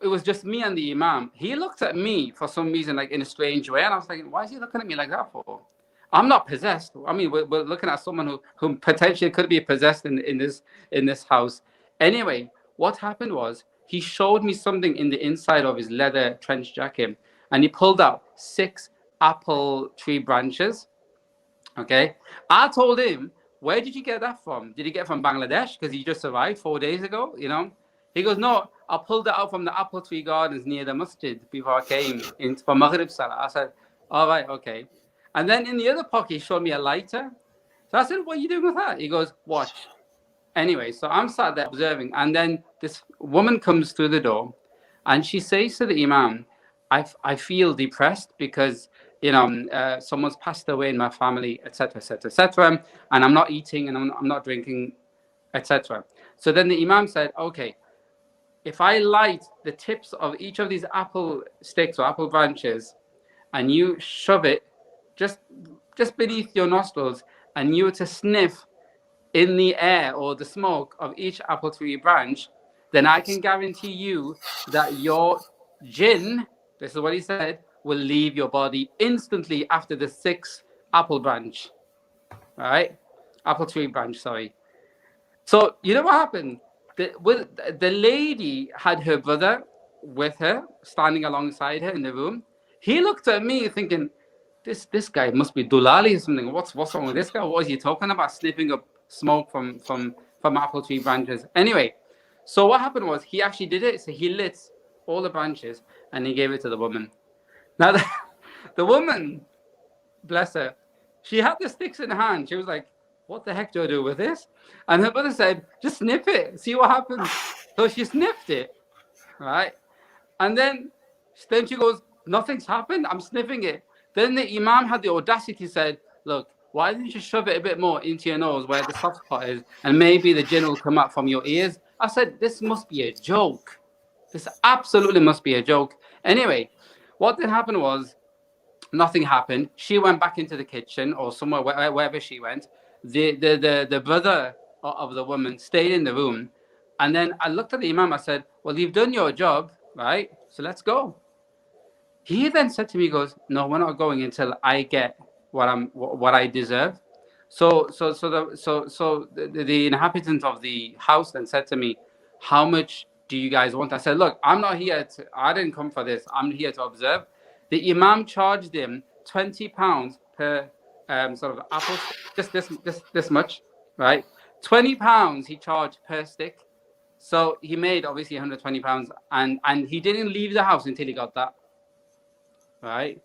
M: it was just me and the imam. He looked at me for some reason, like in a strange way. And I was like, why is he looking at me like that for? I'm not possessed. I mean, we're looking at someone who potentially could be possessed in this house. Anyway, what happened was he showed me something in the inside of his leather trench jacket, and he pulled out 6 apple tree branches. Okay, I told him, where did you get that from? Did you get it from Bangladesh? Because he just arrived 4 days ago, you know? He goes, no, I pulled it out from the apple tree gardens near the masjid before I came in for Maghrib Salah. I said, all right, okay. And then in the other pocket, he showed me a lighter. So I said, what are you doing with that? He goes, watch. Anyway, so I'm sat there observing. And then this woman comes through the door and she says to the Imam, I feel depressed because, you know, someone's passed away in my family, etc., etc., etc., and I'm not eating and I'm not drinking, etc. So then the Imam said, okay, if I light the tips of each of these apple sticks or apple branches and you shove it just beneath your nostrils and you were to sniff in the air or the smoke of each apple tree branch, then I can guarantee you that your jinn, this is what he said, will leave your body instantly after the 6th apple branch. All right? Apple tree branch, sorry. So, you know what happened? The lady had her brother with her, standing alongside her in the room. He looked at me thinking, this guy must be Dulali or something. What's wrong with this guy? What is he talking about? Sniffing up smoke from apple tree branches. Anyway, so what happened was he actually did it. So he lit all the branches and he gave it to the woman. Now the woman, bless her, she had the sticks in her hand. She was like, what the heck do I do with this? And her brother said, just sniff it, see what happens. So she sniffed it, right? And then she goes, nothing's happened. I'm sniffing it. Then the Imam had the audacity, said, look, why don't you shove it a bit more into your nose where the soft spot is, and maybe the jinn will come up from your ears. I said, this must be a joke. This absolutely must be a joke. Anyway, what then happened was, nothing happened. She went back into the kitchen or somewhere, wherever she went. The brother of the woman stayed in the room. And then I looked at the Imam, I said, well, you've done your job, right? So let's go. He then said to me, he goes, no, we're not going until I get what I deserve. So the inhabitant of the house then said to me, how much do you guys want? I said, look, I'm not here I didn't come for this. I'm here to observe. The Imam charged him £20 per sort of apple, just this much, right? £20 he charged per stick. So he made obviously £120, and he didn't leave the house until he got that, right?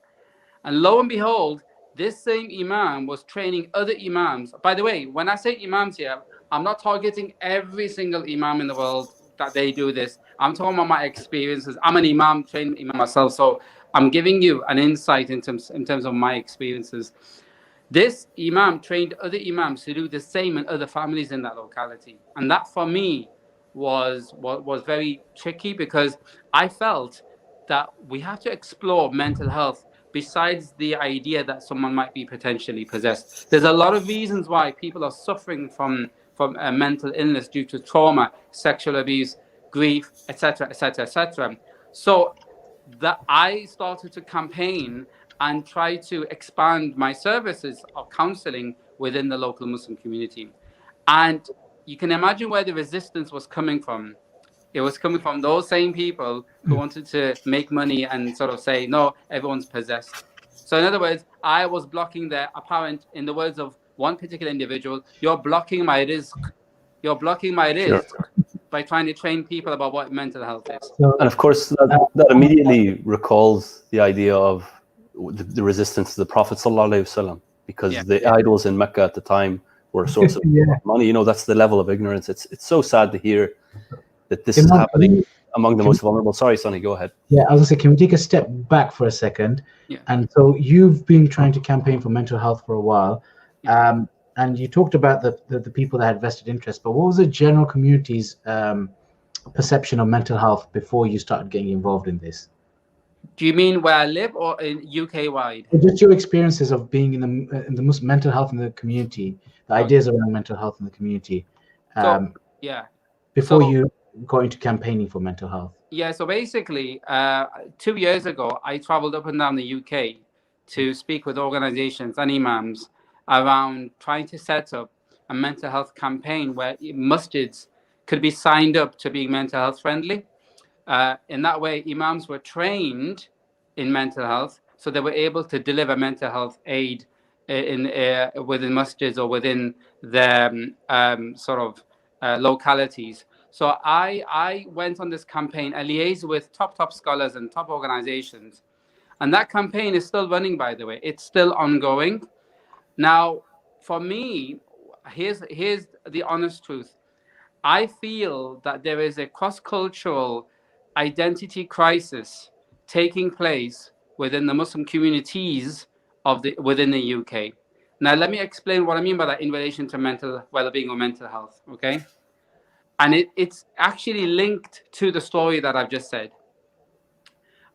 M: And lo and behold, this same Imam was training other Imams. By the way, when I say Imams here, I'm not targeting every single Imam in the world that they do this. I'm talking about my experiences. I'm an Imam, trained Imam myself, so I'm giving you an insight in terms of my experiences. This Imam trained other Imams to do the same in other families in that locality. And that for me was very tricky, because I felt that we have to explore mental health besides the idea that someone might be potentially possessed. There's a lot of reasons why people are suffering from a mental illness due to trauma, sexual abuse, grief, etc., etc., etc. So that I started to campaign and try to expand my services of counseling within the local Muslim community. And you can imagine where the resistance was coming from. It was coming from those same people who wanted to make money and sort of say, no, everyone's possessed. So in other words, I was blocking their apparent, in the words of one particular individual, you're blocking my rizq. You're blocking my rizq by trying to train people about what mental health is.
C: And of course, that immediately recalls the idea of the resistance to the Prophet ﷺ, because the idols in Mecca at the time were a source of money. You know, that's the level of ignorance. It's so sad to hear that this is happening among the most vulnerable. Sorry, Sonny, go ahead.
D: Yeah, I was gonna say, can we take a step back for a second?
M: Yeah.
D: And so you've been trying to campaign for mental health for a while, and you talked about the people that had vested interest. But what was the general community's perception of mental health before you started getting involved in this?
M: Do you mean where I live or in UK wide?
D: Just your experiences of being in the Muslim mental health in the community, the ideas around mental health in the community. Before you got into campaigning for mental health.
M: Yeah, so basically, 2 years ago, I traveled up and down the UK to speak with organizations and imams around trying to set up a mental health campaign where masjids could be signed up to being mental health friendly. In that way, imams were trained in mental health, so they were able to deliver mental health aid within masjids or within their localities. So I went on this campaign, I liaised with top scholars and top organizations. And that campaign is still running, by the way. It's still ongoing. Now, for me, here's the honest truth. I feel that there is a cross-cultural identity crisis taking place within the Muslim communities within the UK. Now, let me explain what I mean by that in relation to mental well-being or mental health, okay? And it's actually linked to the story that I've just said.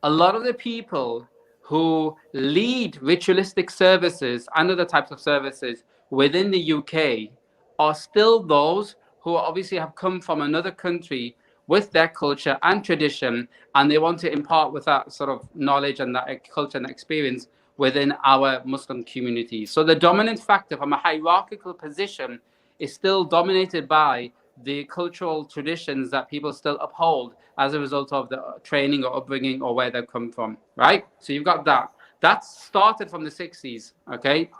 M: A lot of the people who lead ritualistic services and other types of services within the UK are still those who obviously have come from another country with their culture and tradition, and they want to impart with that sort of knowledge and that culture and experience within our Muslim communities. So the dominant factor from a hierarchical position is still dominated by the cultural traditions that people still uphold as a result of the training or upbringing or where they've come from, right? So you've got that. That started from the 60s, okay?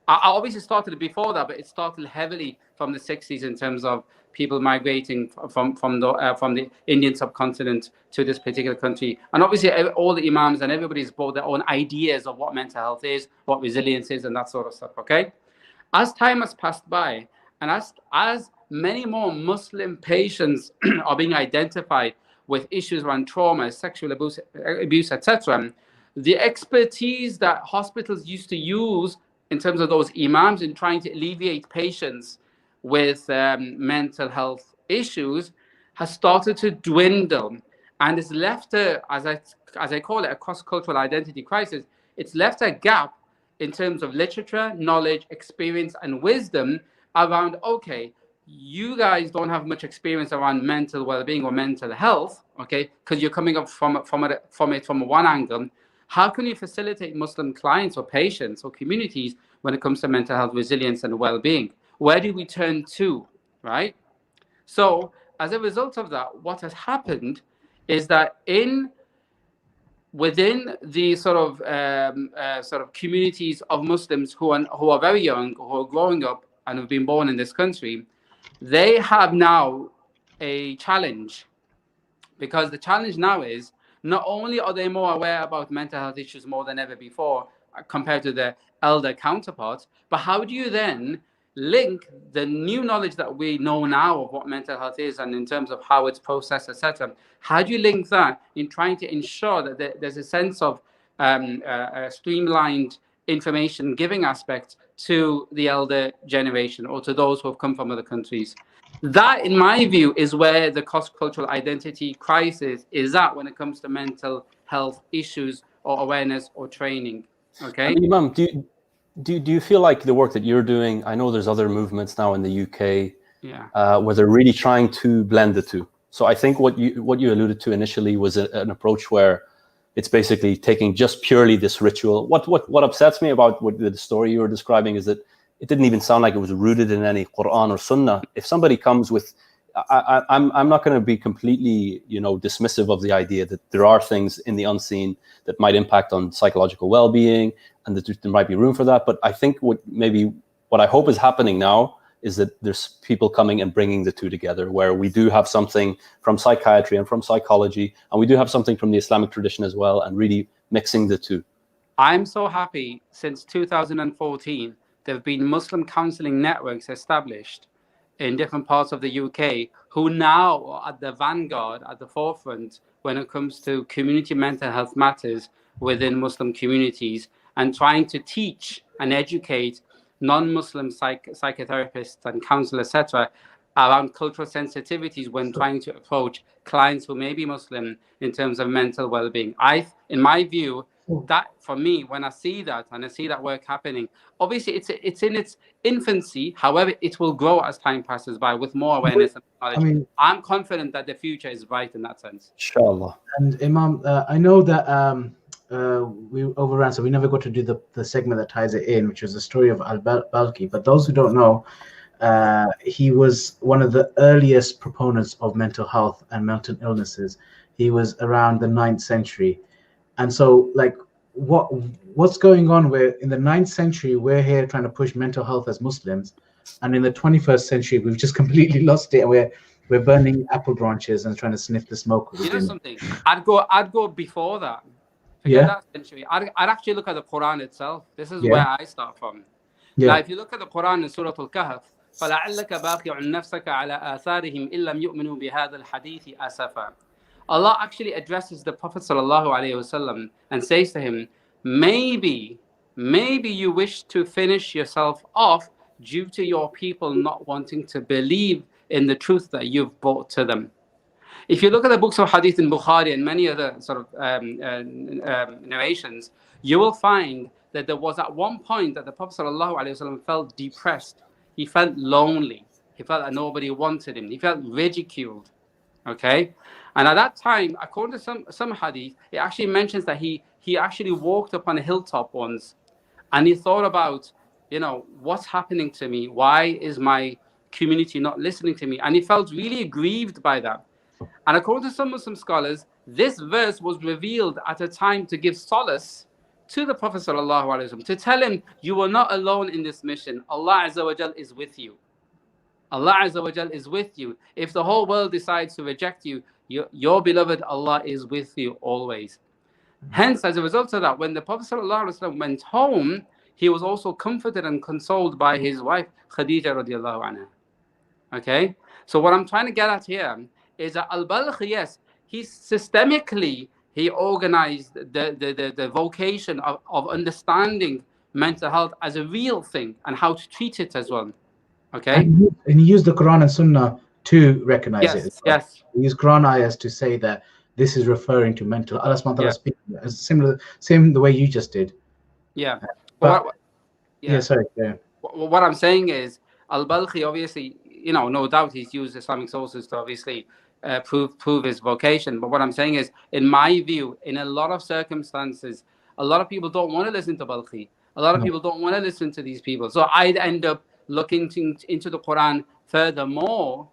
M: I obviously started before that, but it started heavily from the 60s in terms of people migrating from the Indian subcontinent to this particular country. And obviously all the imams and everybody's brought their own ideas of what mental health is, what resilience is, and that sort of stuff, okay? As time has passed by, and as many more Muslim patients are being identified with issues around trauma, sexual abuse, etc., the expertise that hospitals used to use in terms of those imams in trying to alleviate patients with mental health issues has started to dwindle, and it's left as I call it, a cross-cultural identity crisis. It's left a gap in terms of literature, knowledge, experience, and wisdom around, okay, you guys don't have much experience around mental well-being or mental health, okay, because you're coming up from one angle. How can you facilitate Muslim clients or patients or communities when it comes to mental health resilience and well-being? Where do we turn to, right? So as a result of that, what has happened is that within the sort of communities of Muslims who are very young, who are growing up and have been born in this country, they have now a challenge, because the challenge now is not only are they more aware about mental health issues more than ever before compared to their elder counterparts, but how do you then link the new knowledge that we know now of what mental health is and in terms of how it's processed, etc.? How do you link that in trying to ensure that there's a sense of streamlined information giving aspect to the elder generation or to those who have come from other countries? That, in my view, is where the cross-cultural identity crisis is at when it comes to mental health issues or awareness or training. Okay.
C: I mean, Imam, do you feel like the work that you're doing? I know there's other movements now in the UK, where they're really trying to blend the two. So I think what you alluded to initially was an approach where it's basically taking just purely this ritual. What upsets me about the story you were describing is that it didn't even sound like it was rooted in any Quran or Sunnah. If somebody comes with, I'm not going to be completely, dismissive of the idea that there are things in the unseen that might impact on psychological well-being, and that there might be room for that. But I think what I hope is happening now is that there's people coming and bringing the two together, where we do have something from psychiatry and from psychology, and we do have something from the Islamic tradition as well, and really mixing the two.
M: I'm so happy since 2014. There have been Muslim counseling networks established in different parts of the UK who now are at the vanguard, at the forefront when it comes to community mental health matters within Muslim communities, and trying to teach and educate non-Muslim psychotherapists and counselors, etc., around cultural sensitivities when trying to approach clients who may be Muslim in terms of mental well-being. In my view, that for me, when I see that and I see that work happening, obviously it's in its infancy. However, it will grow as time passes by with more awareness and knowledge.
D: I mean,
M: I'm confident that the future is bright in that sense.
C: Inshallah.
D: And Imam, I know that we overran, so we never got to do the segment that ties it in, which was the story of al-Balkhi. But those who don't know, he was one of the earliest proponents of mental health and mental illnesses. He was around the 9th century. And so, like, what's going on where in the 9th century, we're here trying to push mental health as Muslims, and in the 21st century, we've just completely lost it, and we're burning apple branches and trying to sniff the smoke.
M: You know something? I'd go before that.
D: Yeah.
M: That century. I'd actually look at the Quran itself. This is
D: Yeah.
M: where I start from.
D: Yeah.
M: Now, if you look at the Quran in Surah Al-Kahf, فَلَعَلَّكَ بَاخِعٌ نَفْسَكَ عَلَىٰ آثَارِهِمْ إِن لَمْ يُؤْمِنُوا بِهَذَا الْحَدِيثِ أَسَفًا. Allah actually addresses the Prophet ﷺ and says to him, maybe you wish to finish yourself off due to your people not wanting to believe in the truth that you've brought to them. If you look at the books of Hadith in Bukhari and many other sort of narrations, you will find that there was at one point that the Prophet ﷺ felt depressed. He felt lonely. He felt that nobody wanted him. He felt ridiculed. Okay? And at that time, according to some hadith, it actually mentions that he actually walked upon a hilltop once and he thought about, what's happening to me? Why is my community not listening to me? And he felt really aggrieved by that. And according to some Muslim scholars, this verse was revealed at a time to give solace to the Prophet ﷺ, to tell him, you are not alone in this mission. Allah Azza wa Jal is with you. Allah Azza wa Jal is with you. If the whole world decides to reject you, your beloved Allah is with you always. Hence, as a result of that, when the Prophet ﷺ went home, he was also comforted and consoled by his wife, Khadija radiallahu anha. Okay? So what I'm trying to get at here is that al-Balkhi, yes, he organized the vocation of understanding mental health as a real thing and how to treat it as well. Okay?
D: And he used the Quran and Sunnah to recognize it.
M: Yes.
D: He used Quran ayahs to say that this is referring to mental. Allah subhanahu wa ta'ala speaking same the way you just did.
M: Yeah.
D: Sorry. Yeah.
M: What I'm saying is, al-Balkhi, obviously, no doubt he's used Islamic sources to obviously prove his vocation. But what I'm saying is, in my view, in a lot of circumstances, a lot of people don't want to listen to Balkhi. A lot of people don't want to listen to these people. So I'd end up looking into the Quran furthermore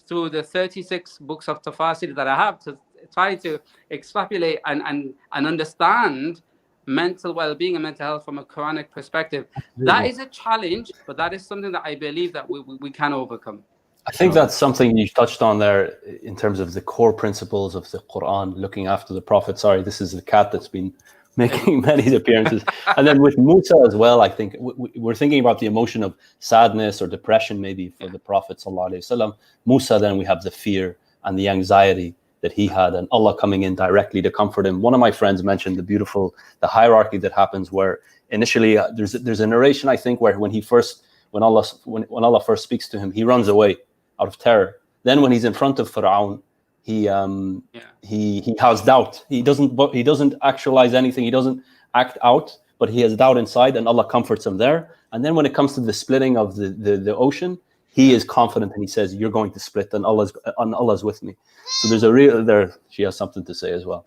M: through the 36 books of tafsir that I have to try to extrapolate and understand mental well-being and mental health from a Quranic perspective. That is a challenge, but that is something that I believe that we can overcome.
C: I think that's something you touched on there in terms of the core principles of the Quran, looking after the Prophet. Sorry, this is the cat that's been making many appearances. And then with Musa as well, I think we're thinking about the emotion of sadness or depression maybe for the Prophet ﷺ. Musa, then we have the fear and the anxiety that he had, and Allah coming in directly to comfort him. One of my friends mentioned the hierarchy that happens where initially there's a narration, I think, where when Allah first speaks to him, he runs away out of terror. Then when he's in front of Fir'aun, he has doubt. He doesn't actualize anything. He doesn't act out, but he has doubt inside, and Allah comforts him there. And then when it comes to the splitting of the ocean, he is confident and he says, "You're going to split, and Allah's with me." So she has something to say as well.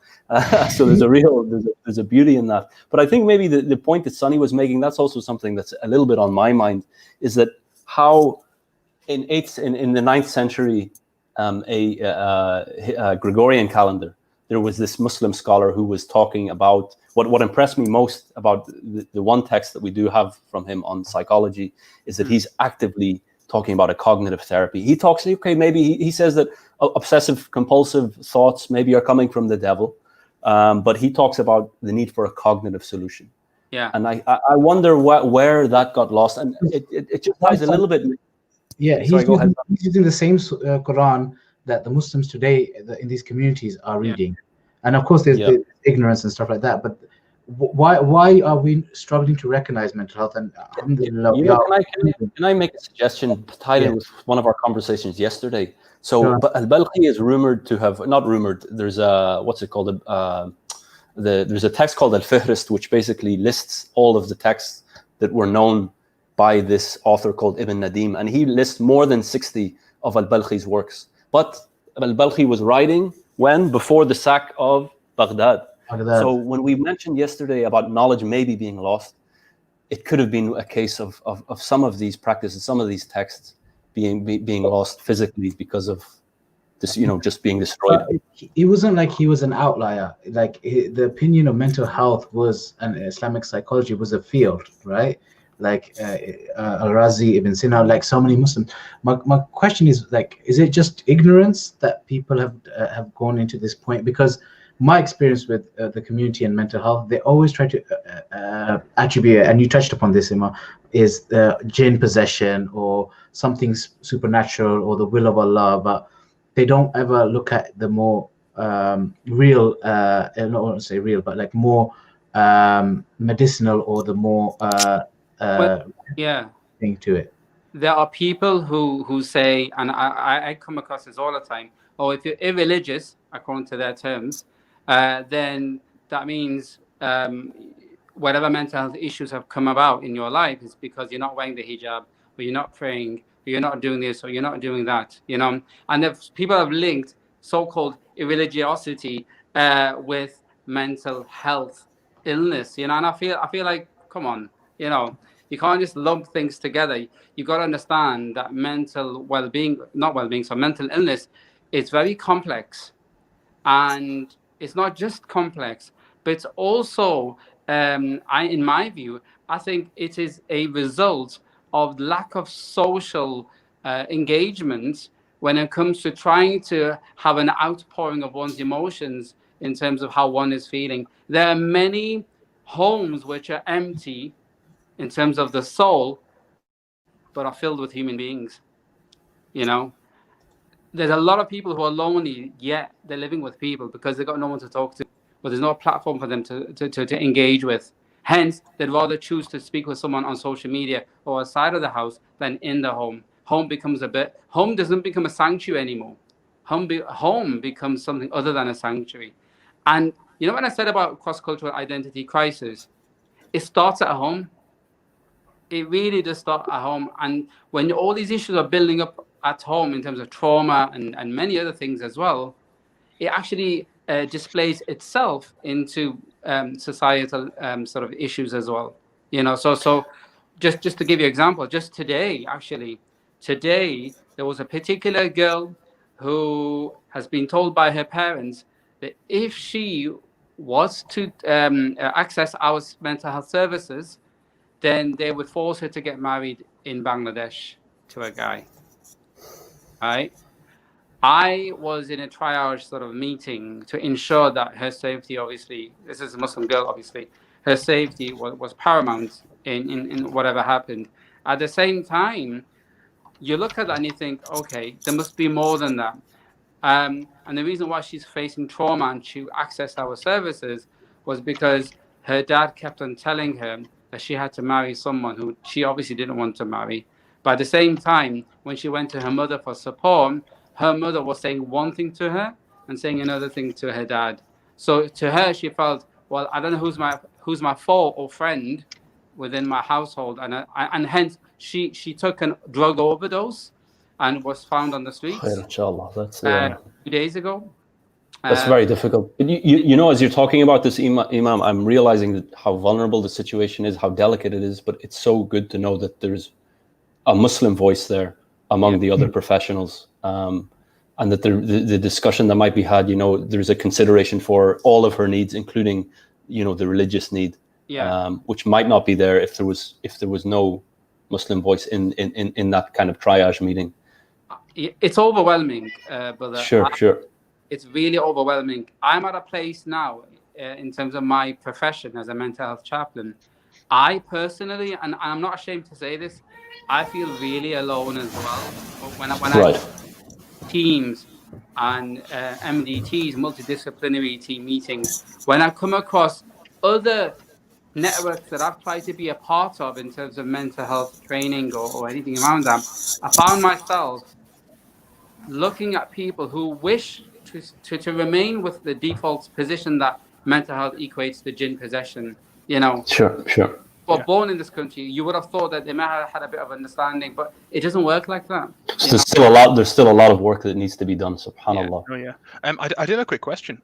C: So there's a beauty in that. But I think maybe the point that Sunny was making, that's also something that's a little bit on my mind, is that how in the 9th century, a Gregorian calendar, there was this Muslim scholar who was talking about what impressed me most about the one text that we do have from him on psychology is that he's actively talking about a cognitive therapy. He talks, okay, maybe he says that obsessive compulsive thoughts maybe are coming from the devil, but he talks about the need for a cognitive solution.
M: Yeah.
C: And I wonder where that got lost, and it just ties a little bit.
D: Yeah, he's using the same Quran that the Muslims today in these communities are reading, and of course there's ignorance and stuff like that. But why are we struggling to recognize mental health? And
C: can I make a suggestion tied in with one of our conversations yesterday? So al-Balkhi is rumored to have, not rumored, there's a, what's it called? There's a text called Al-Fihrist, which basically lists all of the texts that were known by this author called Ibn Nadim, and he lists more than 60 of al-Balkhi's works. But al-Balkhi was writing when? Before the sack of Baghdad. So when we mentioned yesterday about knowledge maybe being lost, it could have been a case of some of these practices, some of these texts being lost physically because of this, just being destroyed.
D: It wasn't like he was an outlier. Like the opinion of mental health was, and Islamic psychology was a field, right? Like Al-Razi, Ibn Sina, like so many Muslims. My question is, like, is it just ignorance that people have gone into this point? Because my experience with the community and mental health, they always try to attribute, and you touched upon this, Imam, is jinn possession or something supernatural or the will of Allah, but they don't ever look at the more real, I don't want to say real, but like more medicinal or the more thing to it.
M: There are people who say, and I come across this all the time, oh, if you're irreligious, according to their terms, then that means whatever mental health issues have come about in your life is because you're not wearing the hijab, or you're not praying, or you're not doing this, or you're not doing that, And if people have linked so-called irreligiosity with mental health illness, and I feel like, come on, you can't just lump things together. You got to understand that mental mental illness is very complex, and it's not just complex, but it's also, in my view, I think it is a result of lack of social engagement when it comes to trying to have an outpouring of one's emotions in terms of how one is feeling. There are many homes which are empty in terms of the soul, but are filled with human beings. There's a lot of people who are lonely, yet they're living with people because they've got no one to talk to, but there's no platform for them to engage with. Hence, they'd rather choose to speak with someone on social media or outside of the house than in the home. Home doesn't become a sanctuary anymore. Home becomes something other than a sanctuary. And when I said about cross-cultural identity crisis, it starts at home. It really does start at home. And when all these issues are building up at home in terms of trauma and many other things as well, it actually displays itself into societal sort of issues as well. So just to give you an example, just today there was a particular girl who has been told by her parents that if she was to access our mental health services, then they would force her to get married in Bangladesh to a guy. Right? I was in a triage sort of meeting to ensure that her safety, obviously, this is a Muslim girl, obviously, her safety was paramount in whatever happened. At the same time, you look at that and you think, okay, there must be more than that. And the reason why she's facing trauma and to access our services was because her dad kept on telling her that she had to marry someone who she obviously didn't want to marry. But at the same time, when she went to her mother for support, her mother was saying one thing to her and saying another thing to her dad. So to her, she felt, well, I don't know who's my foe or friend within my household, and hence she took a drug overdose and was found on the streets.
C: Inshallah, that's
M: 2 days ago.
C: That's very difficult. But as you're talking about this, Imam, I'm realizing how vulnerable the situation is, how delicate it is. But it's so good to know that there's a Muslim voice there among the other professionals, and that the discussion that might be had, there's a consideration for all of her needs, including, the religious need, which might not be there if there was no Muslim voice in that kind of triage meeting.
M: It's overwhelming, brother.
C: Sure.
M: It's really overwhelming. I'm at a place now in terms of my profession as a mental health chaplain. I personally, and I'm not ashamed to say this, I feel really alone as well. When I teams and MDTs, multidisciplinary team meetings, when I come across other networks that I've tried to be a part of in terms of mental health training or anything around that, I found myself looking at people who wish to remain with the default position that mental health equates to jinn possession.
C: Sure.
M: who are born in this country, you would have thought that they might have had a bit of understanding, but it doesn't work like that.
C: So there's still a lot of work that needs to be done. Subhanallah.
A: Oh yeah. I did have a quick question.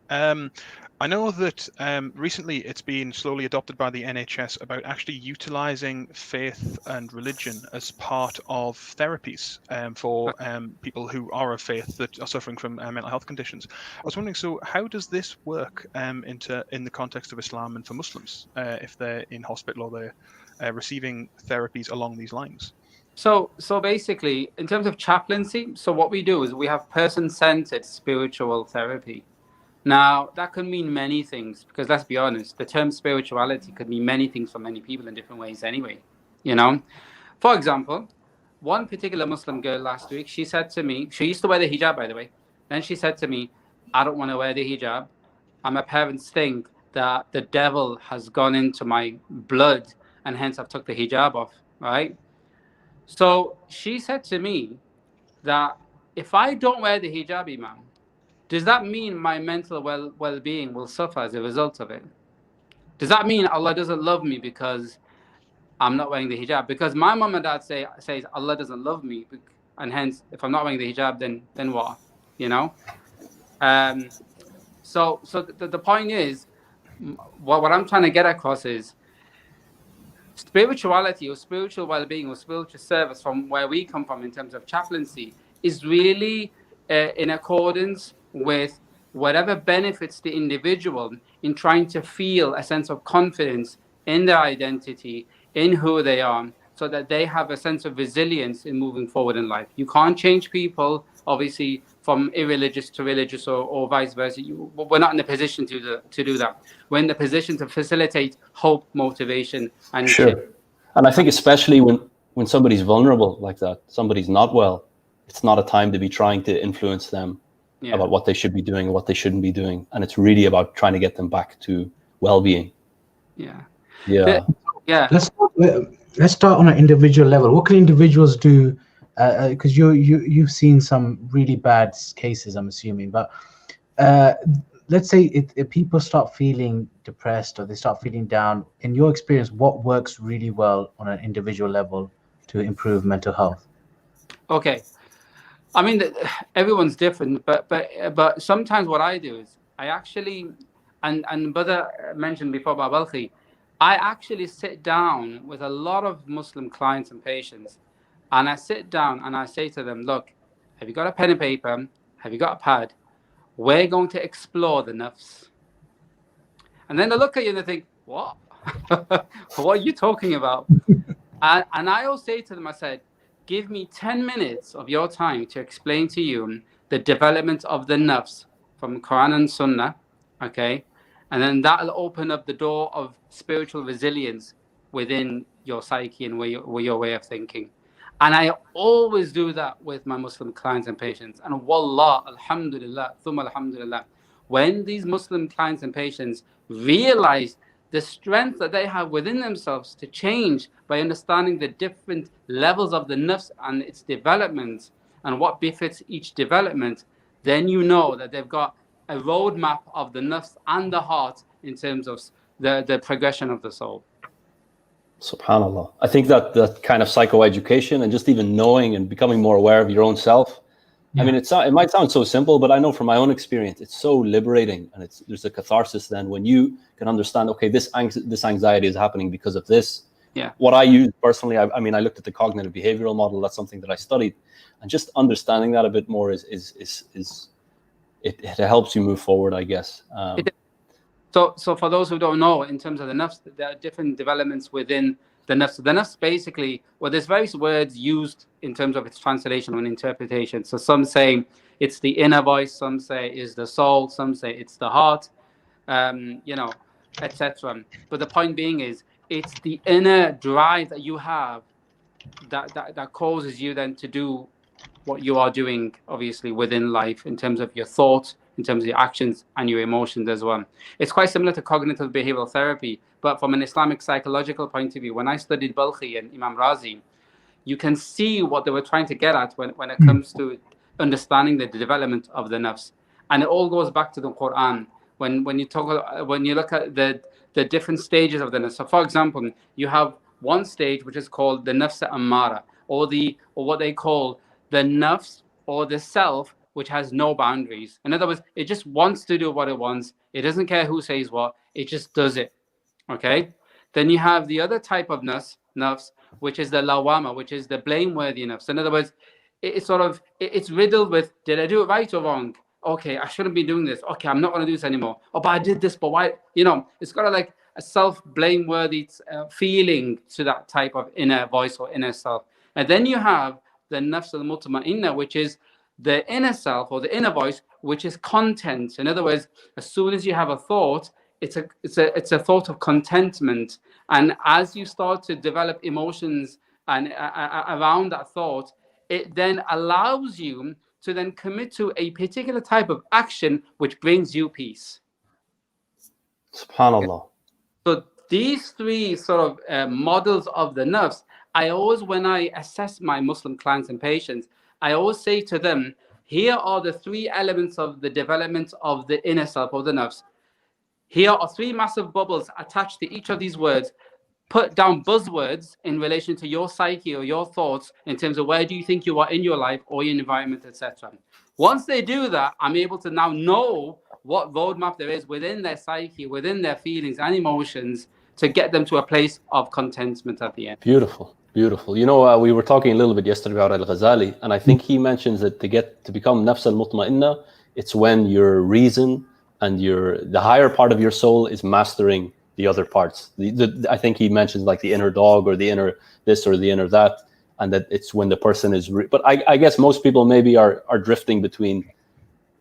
A: I know that recently it's been slowly adopted by the NHS about actually utilizing faith and religion as part of therapies for people who are of faith that are suffering from mental health conditions. I was wondering, so how does this work in the context of Islam and for Muslims if they're in hospital or they're receiving therapies along these lines?
M: So basically, in terms of chaplaincy, so what we do is we have person-centered spiritual therapy. Now, that can mean many things, because let's be honest, the term spirituality could mean many things for many people in different ways anyway, you know? For example, one particular Muslim girl last week, she said to me, she used to wear the hijab, by the way. Then she said to me, I don't want to wear the hijab. And my parents think that the devil has gone into my blood, and hence I've took the hijab off, right? So she said to me that if I don't wear the hijab, Imam, does that mean my mental well-being will suffer as a result of it? Does that mean Allah doesn't love me because I'm not wearing the hijab? Because my mom and dad says Allah doesn't love me, and hence if I'm not wearing the hijab, then what? You know. So the point is, what I'm trying to get across is spirituality or spiritual well-being or spiritual service from where we come from in terms of chaplaincy is really in accordance with whatever benefits the individual in trying to feel a sense of confidence in their identity, in who they are, so that they have a sense of resilience in moving forward in life. You can't change people, obviously, from irreligious to religious or vice versa. We're not in a position to do that. We're in the position to facilitate hope, motivation, and
C: sure. And I think especially when somebody's vulnerable like that, somebody's not well, it's not a time to be trying to influence them about what they should be doing and what they shouldn't be doing. And it's really about trying to get them back to well-being.
M: Yeah.
D: Let's start on an individual level. What can individuals do? Because you've seen some really bad cases, I'm assuming. But let's say if people start feeling depressed or they start feeling down, in your experience, what works really well on an individual level to improve mental health?
M: Okay. I mean, everyone's different, but sometimes what I do is I actually, and brother mentioned before about Balkhi, I actually sit down with a lot of Muslim clients and patients, and I sit down and I say to them, look, have you got a pen and paper? Have you got a pad? We're going to explore the nafs. And then they look at you and they think, what? What are you talking about? And I always say to them, I said, give me 10 minutes of your time to explain to you the development of the nafs from Quran and Sunnah, okay? And then that'll open up the door of spiritual resilience within your psyche and your way of thinking. And I always do that with my Muslim clients and patients. And wallah, alhamdulillah, thumma alhamdulillah, when these Muslim clients and patients realize the strength that they have within themselves to change by understanding the different levels of the nafs and its development and what befits each development, then you know that they've got a roadmap of the nafs and the heart in terms of the progression of the soul.
C: Subhanallah. I think that kind of psychoeducation and just even knowing and becoming more aware of your own self. I mean, it might sound so simple, but I know from my own experience, it's so liberating, and there's a catharsis then when you can understand, okay, this anxiety is happening because of this.
M: Yeah.
C: What I use personally, I mean, I looked at the cognitive behavioral model. That's something that I studied, and just understanding that a bit more it helps you move forward, I guess.
M: So for those who don't know, in terms of the nafs, there are different developments within the nafs. The nafs basically, well, there's various words used in terms of its translation and interpretation. So some say it's the inner voice, some say it's the soul, some say it's the heart, etc. But the point being is, it's the inner drive that you have that causes you then to do what you are doing, obviously, within life in terms of your thoughts, in terms of your actions and your emotions as well. It's quite similar to cognitive behavioral therapy, but from an Islamic psychological point of view, when I studied Balkhi and Imam Razi, you can see what they were trying to get at when it comes to understanding the development of the nafs. And it all goes back to the Quran. When you look at the different stages of the nafs. So for example, you have one stage which is called the nafs ammara, or what they call the nafs, or the self, which has no boundaries. In other words, it just wants to do what it wants. It doesn't care who says what. It just does it. Okay? Then you have the other type of nafs, which is the lawama, which is the blameworthy nafs. In other words, it's riddled with, did I do it right or wrong? Okay, I shouldn't be doing this. Okay, I'm not going to do this anymore. Oh, but I did this, but why? It's got like a self-blameworthy feeling to that type of inner voice or inner self. And then you have the nafs al-mutma'inna, which is the inner self or the inner voice, which is content. In other words, as soon as you have a thought, it's a thought of contentment. And as you start to develop emotions and around that thought, it then allows you to then commit to a particular type of action which brings you peace.
C: SubhanAllah.
M: So these three sort of models of the nafs, I always, when I assess my Muslim clients and patients, I always say to them, here are the three elements of the development of the inner self, or the nafs. Here are three massive bubbles attached to each of these words. Put down buzzwords in relation to your psyche or your thoughts in terms of where do you think you are in your life or your environment, etc. Once they do that, I'm able to now know what roadmap there is within their psyche, within their feelings and emotions, to get them to a place of contentment at the end.
C: Beautiful, beautiful. We were talking a little bit yesterday about Al-Ghazali, and I think he mentions that to become nafs al-mutma'inna, it's when your reason and the higher part of your soul is mastering the other parts. I think he mentions like the inner dog or the inner this or the inner that, and that it's when the person is. But I guess most people maybe are drifting between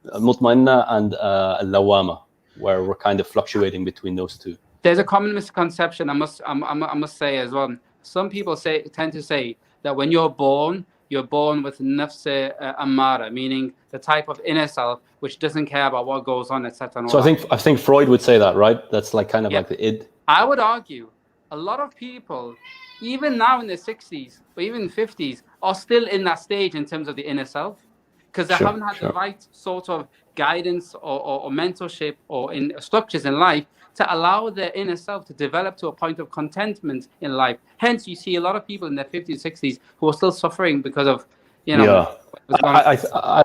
C: mutma'inna and lawama, where we're kind of fluctuating between those two.
M: There's a common misconception I must say as well. Some people tend to say that when you're born with nafs ammara, meaning the type of inner self which doesn't care about what goes on, etc.
C: So I think Freud would say that, right? That's like kind of like the id.
M: I would argue a lot of people, even now in their 60s or even 50s, are still in that stage in terms of the inner self, because they haven't had the right sort of guidance or mentorship or in structures in life to allow their inner self to develop to a point of contentment in life. Hence, you see a lot of people in their 50s, 60s who are still suffering because of,
C: I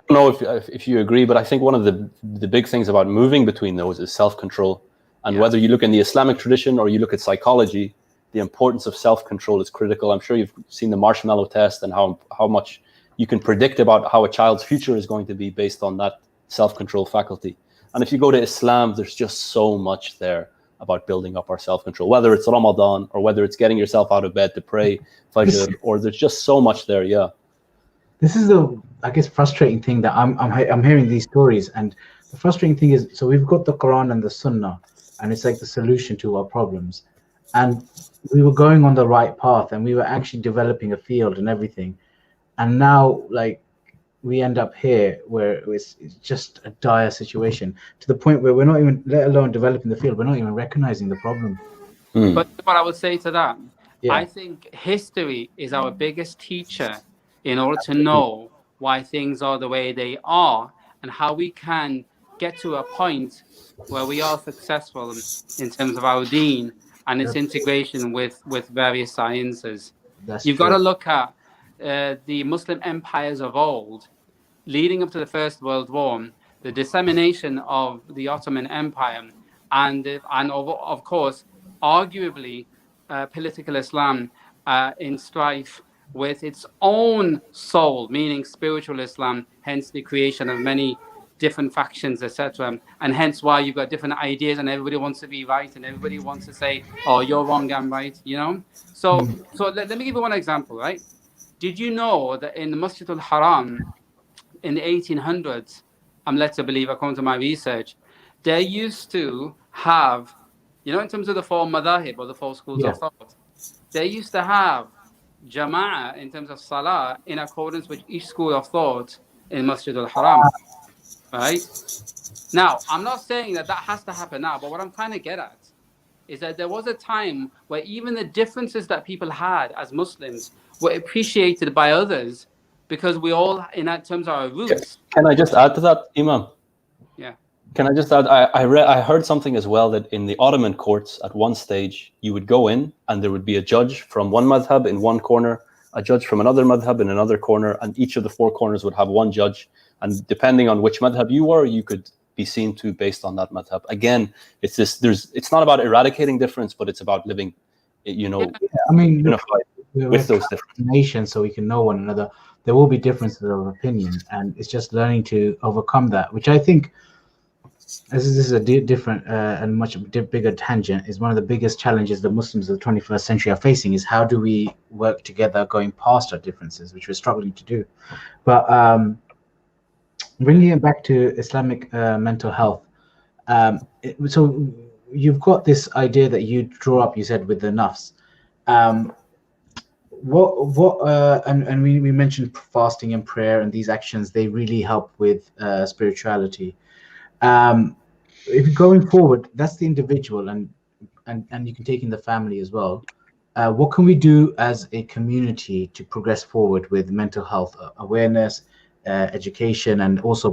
C: don't know if you agree, but I think one of the big things about moving between those is self-control. And whether you look in the Islamic tradition or you look at psychology, the importance of self-control is critical. I'm sure you've seen the marshmallow test and how much you can predict about how a child's future is going to be based on that self-control faculty. And if you go to Islam, there's just so much there about building up our self-control, whether it's Ramadan or whether it's getting yourself out of bed to pray Fajr, or there's just so much there. Yeah.
D: This is the, I guess, frustrating thing that I'm hearing these stories, and the frustrating thing is, so we've got the Quran and the Sunnah, and it's like the solution to our problems, and we were going on the right path, and we were actually developing a field and everything, and now like we end up here where it's just a dire situation, to the point where we're not even, let alone developing the field, we're not even recognizing the problem.
M: But what I would say to that, I think history is our biggest teacher in order to know why things are the way they are and how we can get to a point where we are successful in terms of our deen and its integration with various sciences. You've got to look at the Muslim empires of old, leading up to the First World War, the dissemination of the Ottoman Empire, and of course, arguably, political Islam in strife with its own soul, meaning spiritual Islam, hence the creation of many different factions, etc. And hence why you've got different ideas and everybody wants to be right and everybody wants to say, oh, you're wrong, I'm right, So let me give you one example, right? Did you know that in the Masjid al-Haram in the 1800s, I'm led to believe, according to my research, they used to have, in terms of the four madahib or the four schools of thought, they used to have jama'ah in terms of salah in accordance with each school of thought in Masjid al-Haram, right? Now, I'm not saying that has to happen now, but what I'm trying to get at is that there was a time where even the differences that people had as Muslims were appreciated by others, because we all, in that terms, are our roots.
C: Can I just add to that, Imam?
M: Yeah.
C: Can I just add? I heard something as well that in the Ottoman courts, at one stage, you would go in and there would be a judge from one madhab in one corner, a judge from another madhab in another corner, and each of the four corners would have one judge. And depending on which madhab you were, you could be seen to based on that madhab. Again, it's this. It's not about eradicating difference, but it's about living,
D: I mean,
C: unified with those different
D: nations, so we can know one another. There will be differences of opinion, and it's just learning to overcome that, which I think, as this is a different and much bigger tangent, is one of the biggest challenges the Muslims of the 21st century are facing, is how do we work together going past our differences, which we're struggling to do. But bringing it back to Islamic mental health, so you've got this idea that you draw up, you said, with the nafs. And we mentioned fasting and prayer, and these actions, they really help with spirituality. If going forward, that's the individual, and you can take in the family as well. What can we do as a community to progress forward with mental health awareness, education, and also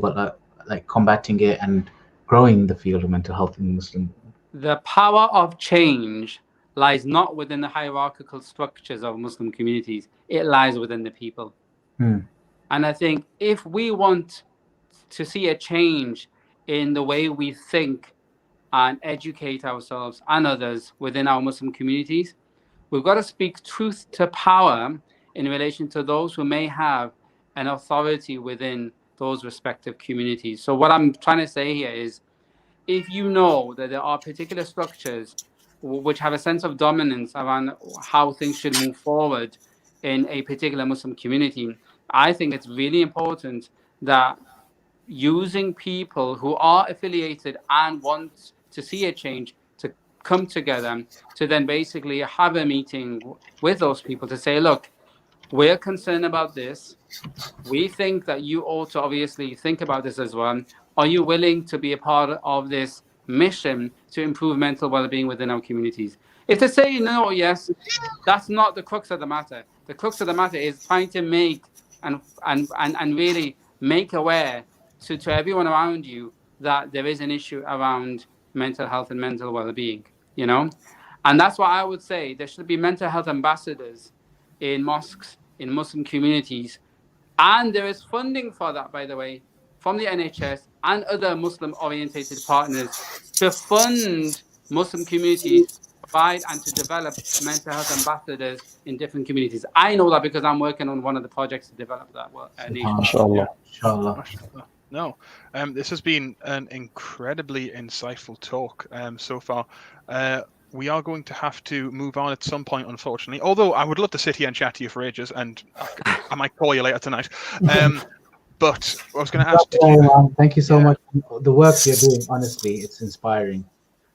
D: like combating it and growing the field of mental health in Muslim?
M: The power of change lies not within the hierarchical structures of Muslim communities. It lies within the people. And I think if we want to see a change in the way we think and educate ourselves and others within our Muslim communities, we've got to speak truth to power in relation to those who may have an authority within those respective communities. So what I'm trying to say here is, if you know that there are particular structures which have a sense of dominance around how things should move forward in a particular Muslim community, I think it's really important that using people who are affiliated and want to see a change to come together to then basically have a meeting with those people to say, look, we're concerned about this. We think that you ought to obviously think about this as well. Are you willing to be a part of this mission to improve mental well-being within our communities? If they say no or yes, that's not the crux of the matter. The crux of the matter is trying to make and really make aware to everyone around you that there is an issue around mental health and mental well-being, And that's why I would say there should be mental health ambassadors in mosques, in Muslim communities. And there is funding for that, by the way, from the NHS and other Muslim-orientated partners to fund Muslim communities, provide and to develop mental health ambassadors in different communities. I know that because I'm working on one of the projects to develop that
C: Inshallah.
A: No, this has been an incredibly insightful talk so far. We are going to have to move on at some point, unfortunately. Although I would love to sit here and chat to you for ages, and I might call you later tonight. But I was going to ask.
D: Thank you so much. The work you're doing, honestly, it's inspiring.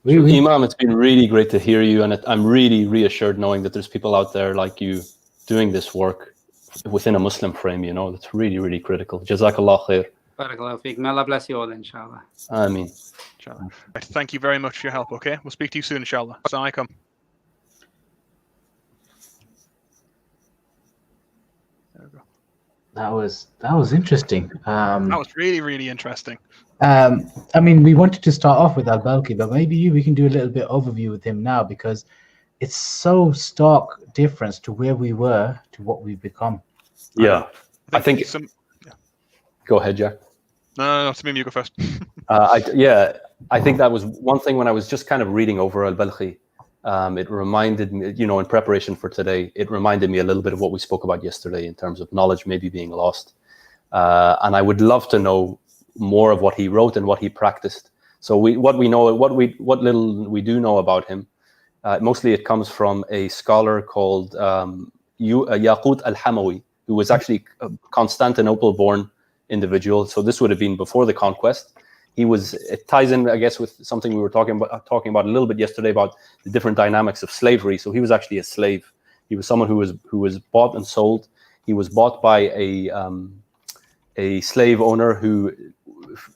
C: Imam, it's been really great to hear you, and I'm really reassured knowing that there's people out there like you doing this work within a Muslim frame. That's really, really critical. Jazakallah khair.
M: Barakallahu feek. May Allah bless you all, inshallah.
C: Ameen.
A: Inshallah. Right, thank you very much for your help, okay? We'll speak to you soon, inshallah. Assalamu alaikum. There we go.
D: That was interesting.
A: That was really, really interesting.
D: I mean, we wanted to start off with Al-Balkhi, but maybe we can do a little bit overview with him now, because it's so stark difference to where we were to what we've become.
C: Yeah, I think. Go ahead, Jack.
A: No, Tamim, you go first.
C: I think that was one thing when I was just kind of reading over Al-Balkhi. It reminded me, in preparation for today, it reminded me a little bit of what we spoke about yesterday in terms of knowledge maybe being lost. And I would love to know more of what he wrote and what he practiced. So what little we do know about him, mostly it comes from a scholar called Yaqut al-Hamawi, who was actually a Constantinople-born individual. So this would have been before the conquest. It ties in, I guess, with something we were talking about a little bit yesterday about the different dynamics of slavery. So he was actually a slave. He was someone who was bought and sold. He was bought by a slave owner who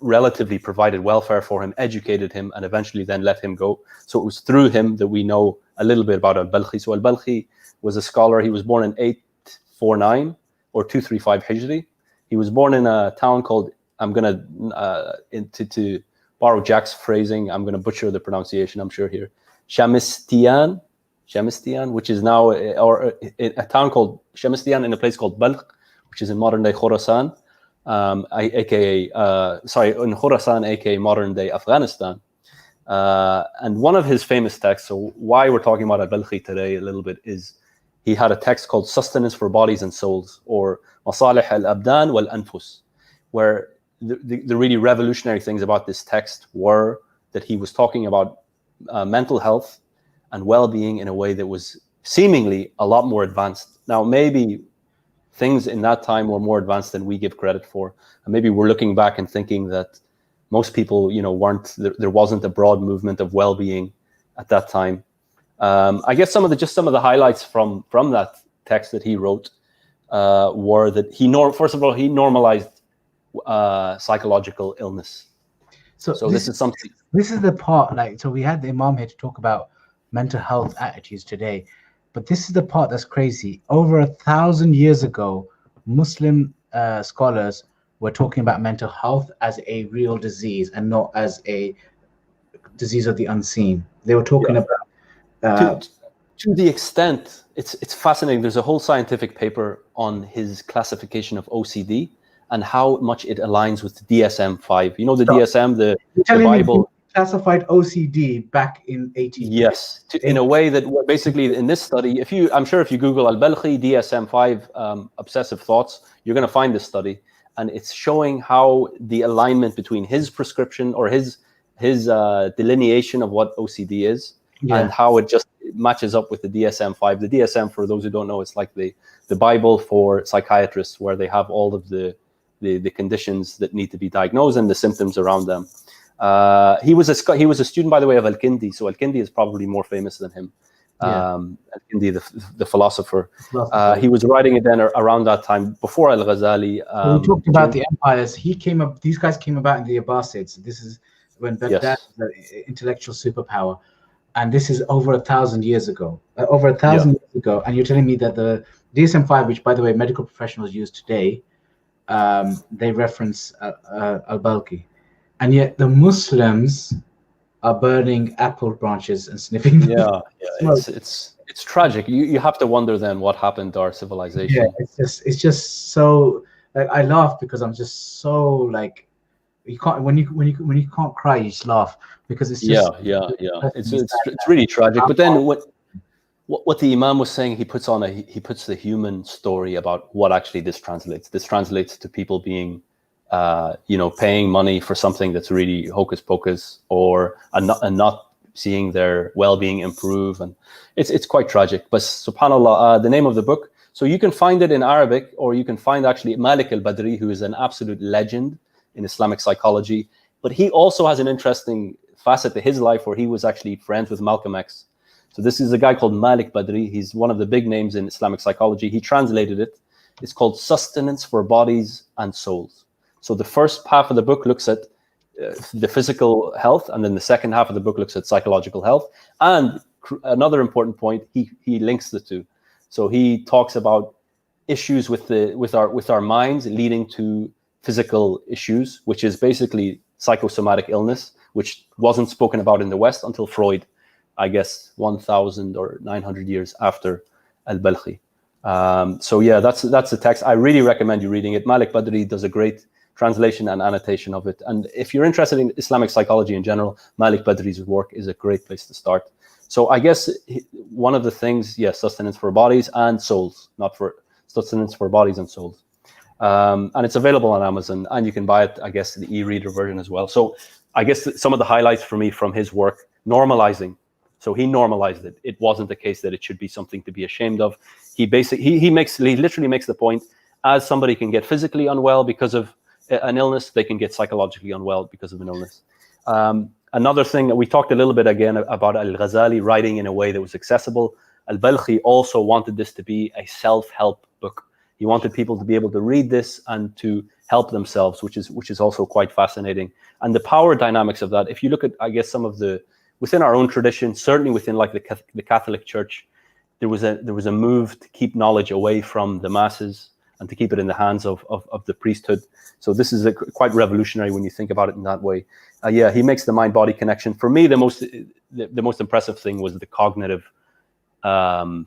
C: relatively provided welfare for him, educated him, and eventually then let him go. So it was through him that we know a little bit about Al-Balkhi. So Al-Balkhi was a scholar. He was born in 849 or 235 Hijri. He was born in a town called, I'm going to borrow Jack's phrasing, I'm going to butcher the pronunciation, I'm sure here. Shamistian, which is now a town called Shamistian in a place called Balkh, which is in modern-day Khorasan, in Khorasan, aka modern-day Afghanistan. And one of his famous texts, so why we're talking about al-Balkhi today a little bit, is he had a text called Sustenance for Bodies and Souls, or Masalih al-Abdan wal-Anfus, where the really revolutionary things about this text were that he was talking about mental health and well-being in a way that was seemingly a lot more advanced. Now, maybe things in that time were more advanced than we give credit for, and maybe we're looking back and thinking that most people, there wasn't a broad movement of well-being at that time. I guess some of the highlights from that text that he wrote were that first of all he normalized psychological illness. So this is something.
D: This is the part, so we had the Imam here to talk about mental health attitudes today, but this is the part that's crazy. Over 1,000 years ago, Muslim scholars were talking about mental health as a real disease and not as a disease of the unseen. They were talking about
C: to the extent it's fascinating. There's a whole scientific paper on his classification of OCD and how much it aligns with the DSM-5. You know, the DSM, the Bible.
D: Classified OCD back in 18.
C: Yes, in a way that basically in this study, I'm sure if you Google al-Balkhi DSM-5 obsessive thoughts, you're going to find this study, and it's showing how the alignment between his prescription or his delineation of what OCD is and how it just matches up with the DSM-5. The DSM, for those who don't know, it's like the Bible for psychiatrists, where they have all of the conditions that need to be diagnosed and the symptoms around them. He was a student, by the way, of Al-Kindi, so Al-Kindi is probably more famous than him. Al-Kindi, the philosopher. He was writing it then around that time, before Al-Ghazali.
D: We talked about the empires. These guys came about in the Abbasids. This is when Baghdad was an intellectual superpower. And this is over 1,000 years ago. Years ago. And you're telling me that the DSM-5, which, by the way, medical professionals use today, they reference al-Balkhi. And yet the Muslims are burning apple branches and sniffing them.
C: It's tragic. You have to wonder then what happened to our civilization.
D: Yeah, it's just so, like, I laugh because I'm just so, like, you can't, when you can't cry, you just laugh because it's just
C: it's really tragic. But then what the Imam was saying, he puts the human story about what actually this translates. This translates to people being paying money for something that's really hocus pocus, or not seeing their well-being improve, and it's quite tragic. But subhanallah, the name of the book, so you can find it in Arabic, or you can find actually Malik al-Badri, who is an absolute legend in Islamic psychology, but he also has an interesting facet to his life where he was actually friends with Malcolm X. So this is a guy called Malik Badri. He's one of the big names in Islamic psychology. He translated it. It's called Sustenance for Bodies and Souls. So the first half of the book looks at the physical health, and then the second half of the book looks at psychological health. And another important point, he links the two. So he talks about issues with our minds leading to physical issues, which is basically psychosomatic illness, which wasn't spoken about in the West until Freud, I guess 1,000 or 900 years after al-Balkhi. So yeah, that's the text. I really recommend you reading it. Malik Badri does a great translation and annotation of it. And if you're interested in Islamic psychology in general, Malik Badri's work is a great place to start. So I guess one of the things, sustenance for bodies and souls, not for sustenance for bodies and souls. And it's available on Amazon, and you can buy it, I guess, the e-reader version as well. So I guess some of the highlights for me from his work, normalizing. So he normalized it. It wasn't the case that it should be something to be ashamed of. He literally makes the point, as somebody can get physically unwell because of an illness, they can get psychologically unwell because of an illness. Another thing that we talked a little bit again about Al-Ghazali writing in a way that was accessible. Al-Balkhi also wanted this to be a self-help book. He wanted people to be able to read this and to help themselves, which is also quite fascinating. And the power dynamics of that, if you look at, I guess, some of the, within our own tradition, certainly within like the Catholic Church, there was a move to keep knowledge away from the masses and to keep it in the hands of the priesthood. So this is quite revolutionary when you think about it in that way. Yeah, he makes the mind-body connection. For me, the most impressive thing was the cognitive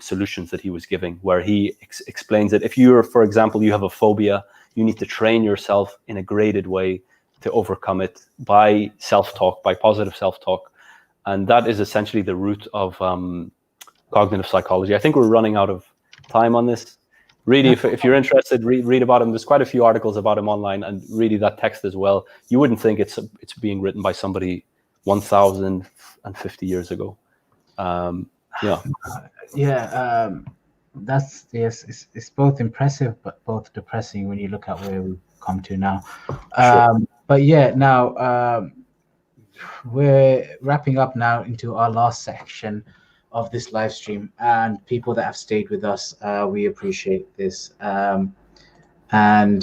C: solutions that he was giving, where he explains that if you're, for example, you have a phobia, you need to train yourself in a graded way to overcome it by self-talk, by positive self-talk. And that is essentially the root of cognitive psychology. I think we're running out of time on this. Really, if you're interested, read about him. There's quite a few articles about him online, and really that text as well. You wouldn't think it's being written by somebody 1,050 years ago.
D: That's yes. It's both impressive but both depressing when you look at where we've come to now. But yeah, now we're wrapping up now into our last section of this live stream, and people that have stayed with us, we appreciate this. And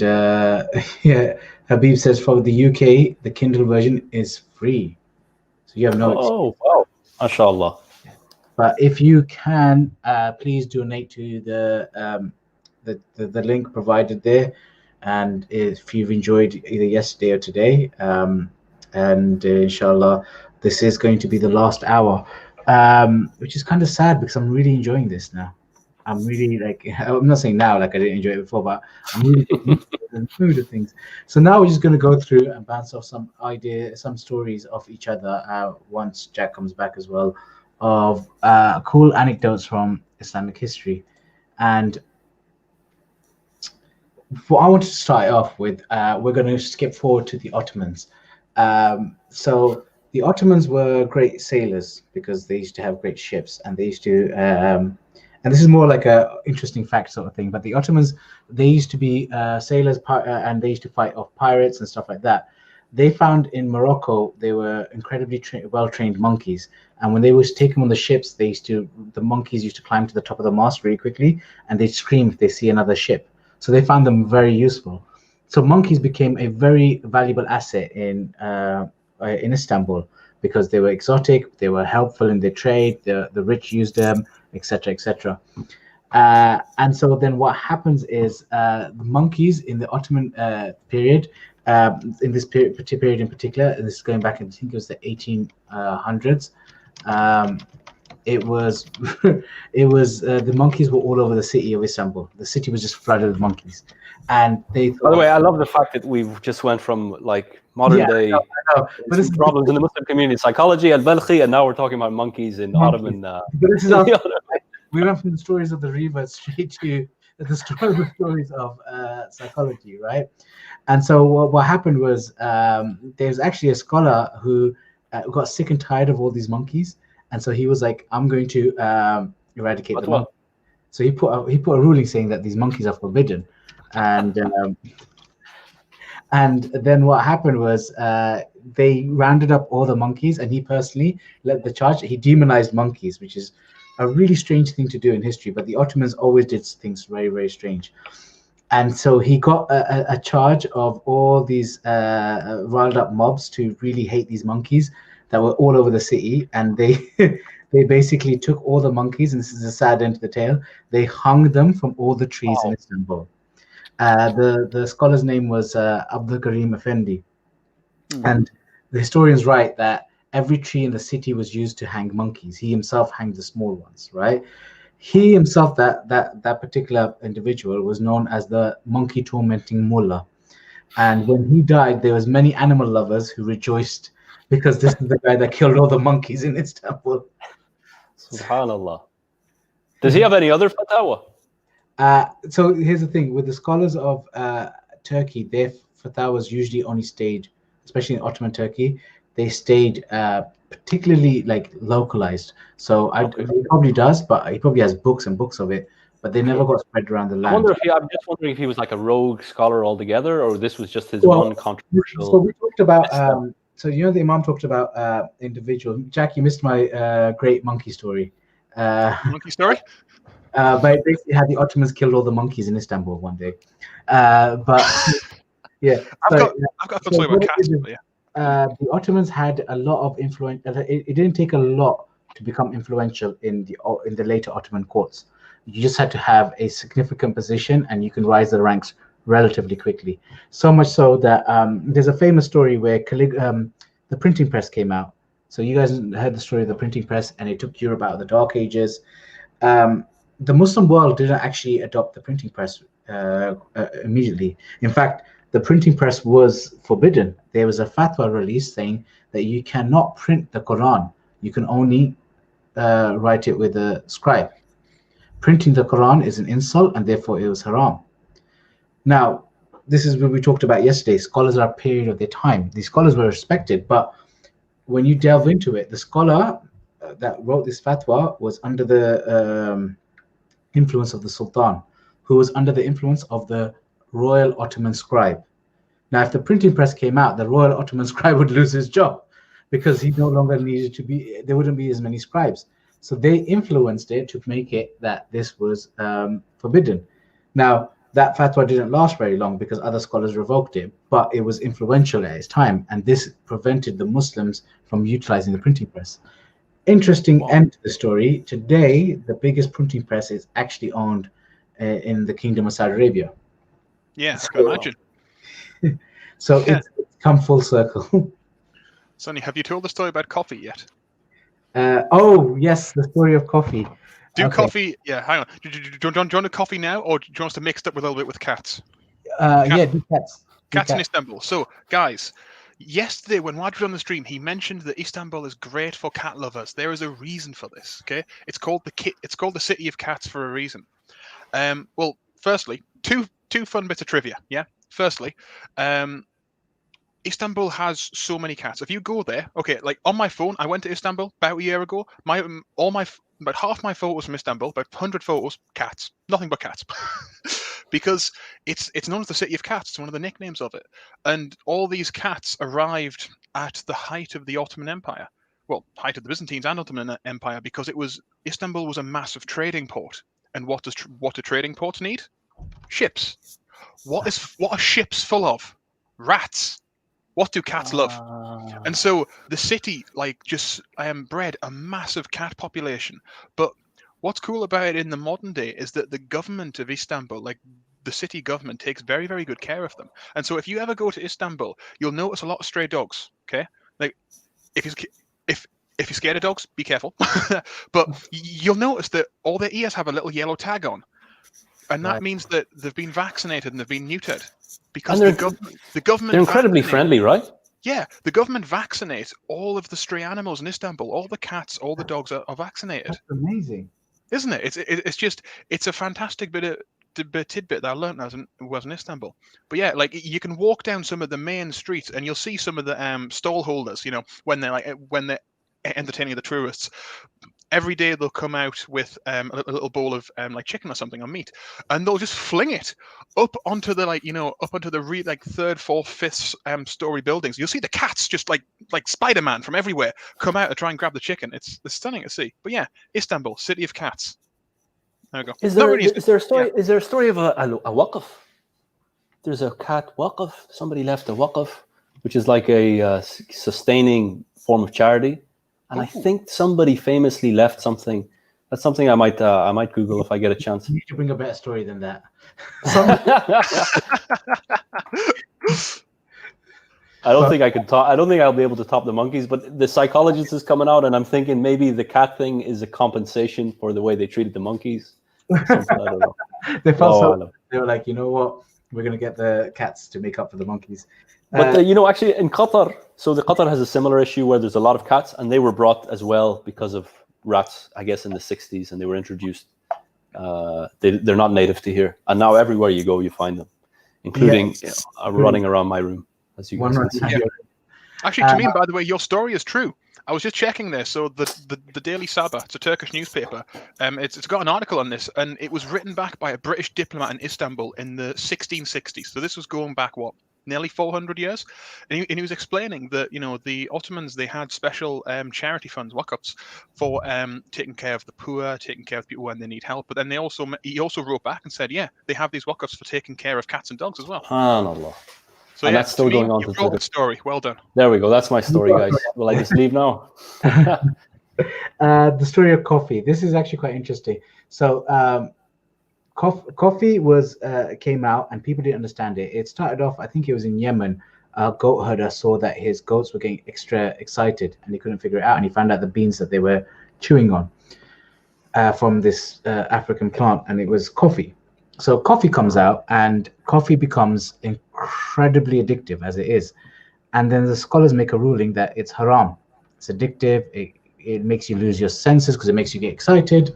D: yeah, Habib says for the UK, the Kindle version is free, so you have no.
C: Oh wow, mashallah.
D: But if you can, please donate to the link provided there, and if you've enjoyed either yesterday or today, and inshallah, this is going to be the last hour. Which is kind of sad because I'm really enjoying this now. I'm really I'm not saying now like I didn't enjoy it before, but I'm really in the mood of things. So now we're just going to go through and bounce off some stories of each other once Jack comes back as well, of cool anecdotes from Islamic history. And what I wanted to start off with, we're going to skip forward to the Ottomans. So the Ottomans were great sailors because they used to have great ships, and they used to, and this is more like a interesting fact sort of thing, but the Ottomans, they used to be sailors, and they used to fight off pirates and stuff like that. They found in Morocco, they were incredibly well-trained monkeys, and when they were to take them on the ships, the monkeys used to climb to the top of the mast really quickly, and they'd scream if they see another ship. So they found them very useful. So monkeys became a very valuable asset in Istanbul because they were exotic, they were helpful in their trade, the rich used them, etc., etc. And so then what happens is the monkeys in the Ottoman period, in this period in particular, and this is going back, I think it was the 1800s. It was the monkeys were all over the city of Istanbul. The city was just flooded with monkeys, and they.
C: By the way, I love the fact that we've just went from like modern day
D: I know. But this
C: problems in the Muslim community, psychology, al-Balkhi, and now we're talking about monkeys in Ottoman.
D: But this is we went from the stories of the river straight to the stories of psychology, right? And so what happened was there's actually a scholar who got sick and tired of all these monkeys, and so he was like, "I'm going to eradicate the monkeys." So he put a ruling saying that these monkeys are forbidden, and then what happened was they rounded up all the monkeys, and he personally led the charge. He demonized monkeys, which is a really strange thing to do in history, but the Ottomans always did things very, very strange. And so he got a charge of all these riled up mobs to really hate these monkeys that were all over the city, and they they basically took all the monkeys, and this is a sad end to the tale, they hung them from all the trees in Istanbul. The scholar's name was Abdul Karim Effendi, and the historians write that every tree in the city was used to hang monkeys. He himself hanged the small ones, right? He himself, that particular individual, was known as the monkey tormenting mullah. And when he died, there was many animal lovers who rejoiced because this is the guy that killed all the monkeys in Istanbul.
C: Subhanallah. Does he have any other fatwa?
D: So here's the thing, with the scholars of Turkey, their fatwas usually only stayed, especially in Ottoman Turkey, they stayed particularly like localized. So he probably does, but he probably has books and books of it, but they never got spread around the land.
C: I'm just wondering if he was like a rogue scholar altogether, or this was just his one controversial.
D: So we talked about, so the Imam talked about individual. Jack, you missed my great monkey story.
A: Monkey story?
D: But basically how the Ottomans killed all the monkeys in Istanbul one day. But yeah.
A: I've got some story about cats, but yeah.
D: The Ottomans had a lot of influence. It didn't take a lot to become influential in the later Ottoman courts. You just had to have a significant position, and you can rise the ranks relatively quickly. So much so that there's a famous story where the printing press came out. So you guys heard the story of the printing press, and it took Europe out of the Dark Ages. The Muslim world didn't actually adopt the printing press immediately. In fact, the printing press was forbidden. There was a fatwa released saying that you cannot print the Quran. You can only write it with a scribe. Printing the Quran is an insult, and therefore it was haram. Now, this is what we talked about yesterday. Scholars are a period of their time. These scholars were respected, but when you delve into it, the scholar that wrote this fatwa was under the influence of the Sultan, who was under the influence of the Royal Ottoman scribe. Now, if the printing press came out, the Royal Ottoman scribe would lose his job because he no longer needed to be, there wouldn't be as many scribes. So they influenced it to make it that this was forbidden. Now, that fatwa didn't last very long because other scholars revoked it, but it was influential at its time, and this prevented the Muslims from utilizing the printing press. Interesting end to the story. Today, the biggest printing press is actually owned in the Kingdom of Saudi Arabia.
A: Yeah, I can imagine.
D: So it's come full circle.
A: Sonny, have you told the story about coffee yet?
D: Oh, yes, the story of coffee.
A: Do coffee, yeah, hang on. Do you want a coffee now, or do you want us to mix it up with a little bit with cats?
D: Yeah, do cats.
A: Cats in Istanbul. So, guys, yesterday when Wad was on the stream, he mentioned that Istanbul is great for cat lovers. There is a reason for this, okay? It's called the City of Cats for a reason. Well, firstly, two fun bits of trivia, yeah? Firstly, Istanbul has so many cats. If you go there, okay, like on my phone, I went to Istanbul about a year ago. About half my photos from Istanbul, about 100 photos, cats, nothing but cats, because it's known as the City of Cats. It's one of the nicknames of it, and all these cats arrived at the height of the Ottoman Empire. Well, height of the Byzantines and Ottoman Empire, because Istanbul was a massive trading port. And what do trading ports need? Ships. What are ships full of? Rats. What do cats love? And so the city, just bred a massive cat population. But what's cool about it in the modern day is that the government of Istanbul, the city government, takes very, very good care of them. And so if you ever go to Istanbul, you'll notice a lot of stray dogs. Okay, if you're scared of dogs, be careful. But you'll notice that all their ears have a little yellow tag on, and that means that they've been vaccinated and they've been neutered. Because the government
C: they're incredibly friendly, right?
A: Yeah, the government vaccinates all of the stray animals in Istanbul. All the cats, all the dogs are vaccinated.
D: That's amazing,
A: isn't it? It's a fantastic bit of tidbit that I learned as was in Istanbul. But yeah, you can walk down some of the main streets and you'll see some of the stall holders. You know, when they're entertaining the tourists. Every day they'll come out with a little bowl of chicken or something or meat, and they'll just fling it up onto the third, fourth, fifth story buildings. You'll see the cats just like Spider-Man from everywhere come out to try and grab the chicken. It's stunning to see. But yeah, Istanbul, City of Cats. There we go.
C: Is there a story? Yeah. Is there a story of a waqf? There's a cat waqf. Somebody left a waqf, which is like a sustaining form of charity. And I think somebody famously left something. That's something I might Google if I get a chance.
D: You need to bring a better story than that.
C: I don't think I could top. I don't think I'll be able to top the monkeys. But the psychologist is coming out, and I'm thinking maybe the cat thing is a compensation for the way they treated the monkeys. I don't know.
D: They felt they were like, you know what? We're gonna get the cats to make up for the monkeys.
C: But actually, in Qatar, Qatar has a similar issue where there's a lot of cats, and they were brought as well because of rats, I guess, in the 60s, and they were introduced. They're not native to here, and now everywhere you go, you find them, including running around my room, as you can see.
A: Yeah. Actually, Tamim, by the way, your story is true. I was just checking this. So the Daily Sabah, it's a Turkish newspaper. It's got an article on this, and it was written back by a British diplomat in Istanbul in the 1660s. So this was going back nearly 400 years, and he was explaining that the Ottomans, they had special charity funds, waqfs, for taking care of the poor, taking care of people when they need help. But then he also wrote back and said, yeah, they have these waqfs for taking care of cats and dogs as well.
C: SubhanAllah.
A: So
C: and that's still going on to
A: the story. Well done.
C: There we go. That's my story, guys. Will I just leave now?
D: The story of coffee. This is actually quite interesting. So Coffee was came out and people didn't understand it. It started off, I think it was in Yemen. A goat herder saw that his goats were getting extra excited and he couldn't figure it out, and he found out the beans that they were chewing on from this African plant, and it was coffee. So coffee comes out and coffee becomes incredibly addictive as it is. And then the scholars make a ruling that it's haram. It's addictive. It makes you lose your senses because it makes you get excited.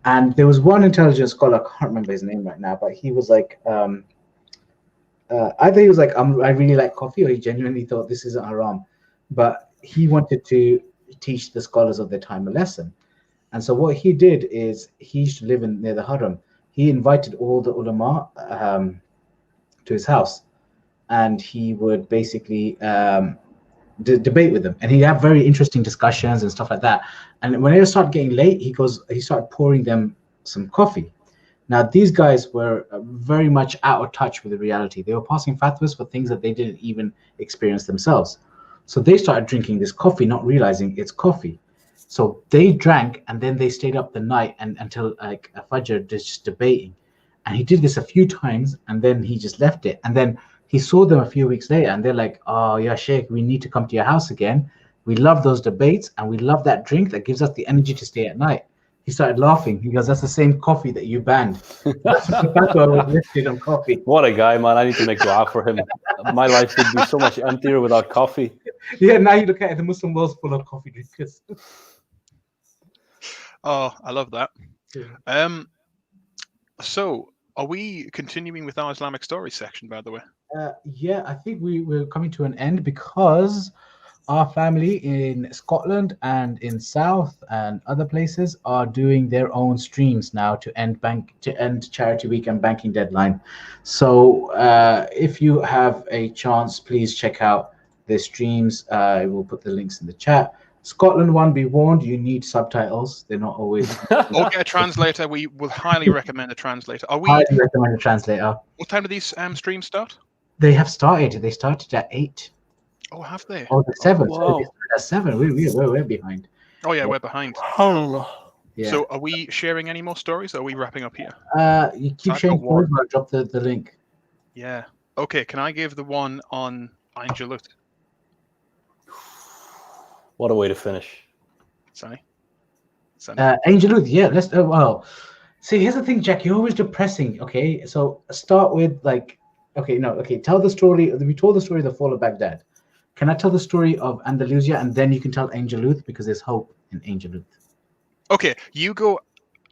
D: And there was one intelligent scholar, I can't remember his name right now, but he was like, either he was like, I really like coffee, or he genuinely thought this isn't haram. But he wanted to teach the scholars of their time a lesson. And so what he did is he used to live near the Haram. He invited all the ulama to his house, and he would basically debate with them, and he'd have very interesting discussions and stuff like that. And when it started getting late, he started pouring them some coffee. Now these guys were very much out of touch with the reality. They were passing fatwas for things that they didn't even experience themselves. So they started drinking this coffee, not realizing it's coffee. So they drank, and then they stayed up the night and until like Fajr, just debating. And he did this a few times, and then he just left it. And then he saw them a few weeks later, and they're like, "Oh, yeah, Sheikh, we need to come to your house again. We love those debates, and we love that drink that gives us the energy to stay at night." He started laughing. He goes, "That's the same coffee that you banned." That's what the fatwa was lifted on coffee.
C: What a guy, man. I need to make dua for him. My life would be so much emptier without coffee.
D: Yeah, now you look at it, the Muslim world's full of coffee drinkers.
A: Oh, I love that.
D: Yeah.
A: So, are we continuing with our Islamic stories section, by the way?
D: Yeah, I think we're coming to an end because our family in Scotland and in South and other places are doing their own streams now to end Charity Week and banking deadline. So if you have a chance, please check out the streams. I will put the links in the chat. Scotland one, be warned, you need subtitles. They're not always.
A: Or get a translator. We will highly recommend a translator.
D: Highly recommend a translator.
A: What time do these streams start?
D: They have started. They started at 8.
A: Oh, have they?
D: Oh, the 7.
A: Oh,
D: So
A: wow.
D: they started at 7. We're behind.
A: Oh yeah, we're behind.
D: Yeah.
A: So, are we sharing any more stories? Or are we wrapping up here?
D: You keep
A: I've
D: sharing
A: got one.
D: forward, I'll drop the link.
A: Yeah. Okay. Can I give the one on Angelut?
C: What a way to finish.
A: Sorry.
D: Angelut, yeah. Let's. Well, see, here's the thing, Jack. You're always depressing. Okay, so start with like. Okay, no. Okay, tell the story. We told the story of the fall of Baghdad. Can I tell the story of Andalusia, and then you can tell Angelut, because there's hope in Angelut.
A: Okay, you go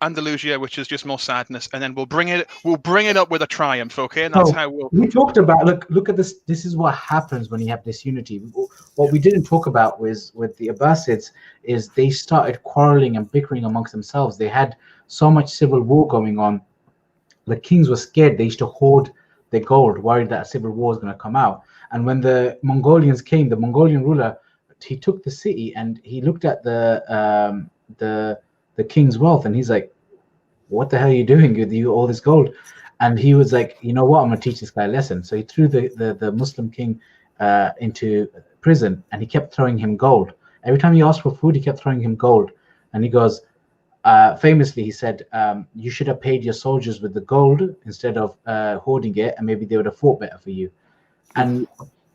A: Andalusia, which is just more sadness, and then we'll bring it up with a triumph. Okay, and that's
D: So,
A: how we'll.
D: We talked about look at this. This is what happens when you have disunity. What we didn't talk about was with the Abbasids is they started quarreling and bickering amongst themselves. They had so much civil war going on. The kings were scared. They used to hoard their gold, worried that a civil war was going to come out. And when the Mongolians came, the Mongolian ruler, he took the city and he looked at the king's wealth, and he's like, "What the hell are you doing with all this gold?" And he was like, "You know what? I'm gonna teach this guy a lesson." So he threw the Muslim king into prison, and he kept throwing him gold. Every time he asked for food, he kept throwing him gold. And he goes, famously, he said, "You should have paid your soldiers with the gold instead of hoarding it, and maybe they would have fought better for you." And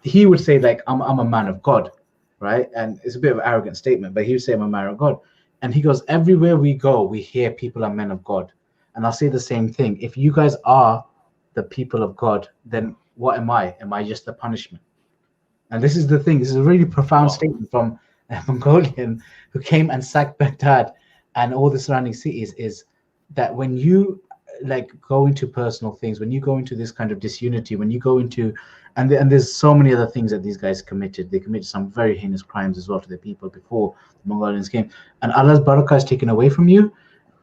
D: he would say, like, I'm a man of God, right? And it's a bit of an arrogant statement, but he would say, "I'm a man of God." And he goes, everywhere we go, we hear people are men of God. And I'll say the same thing. If you guys are the people of God, then what am I? Am I just the punishment? And this is the thing. This is a really profound statement from a Mongolian who came and sacked Baghdad and all the surrounding cities, is that when you like go into personal things, when you go into this kind of disunity, when you go into and there's so many other things that these guys committed. They committed some very heinous crimes as well to their people before the Mongolians came. And Allah's barakah is taken away from you,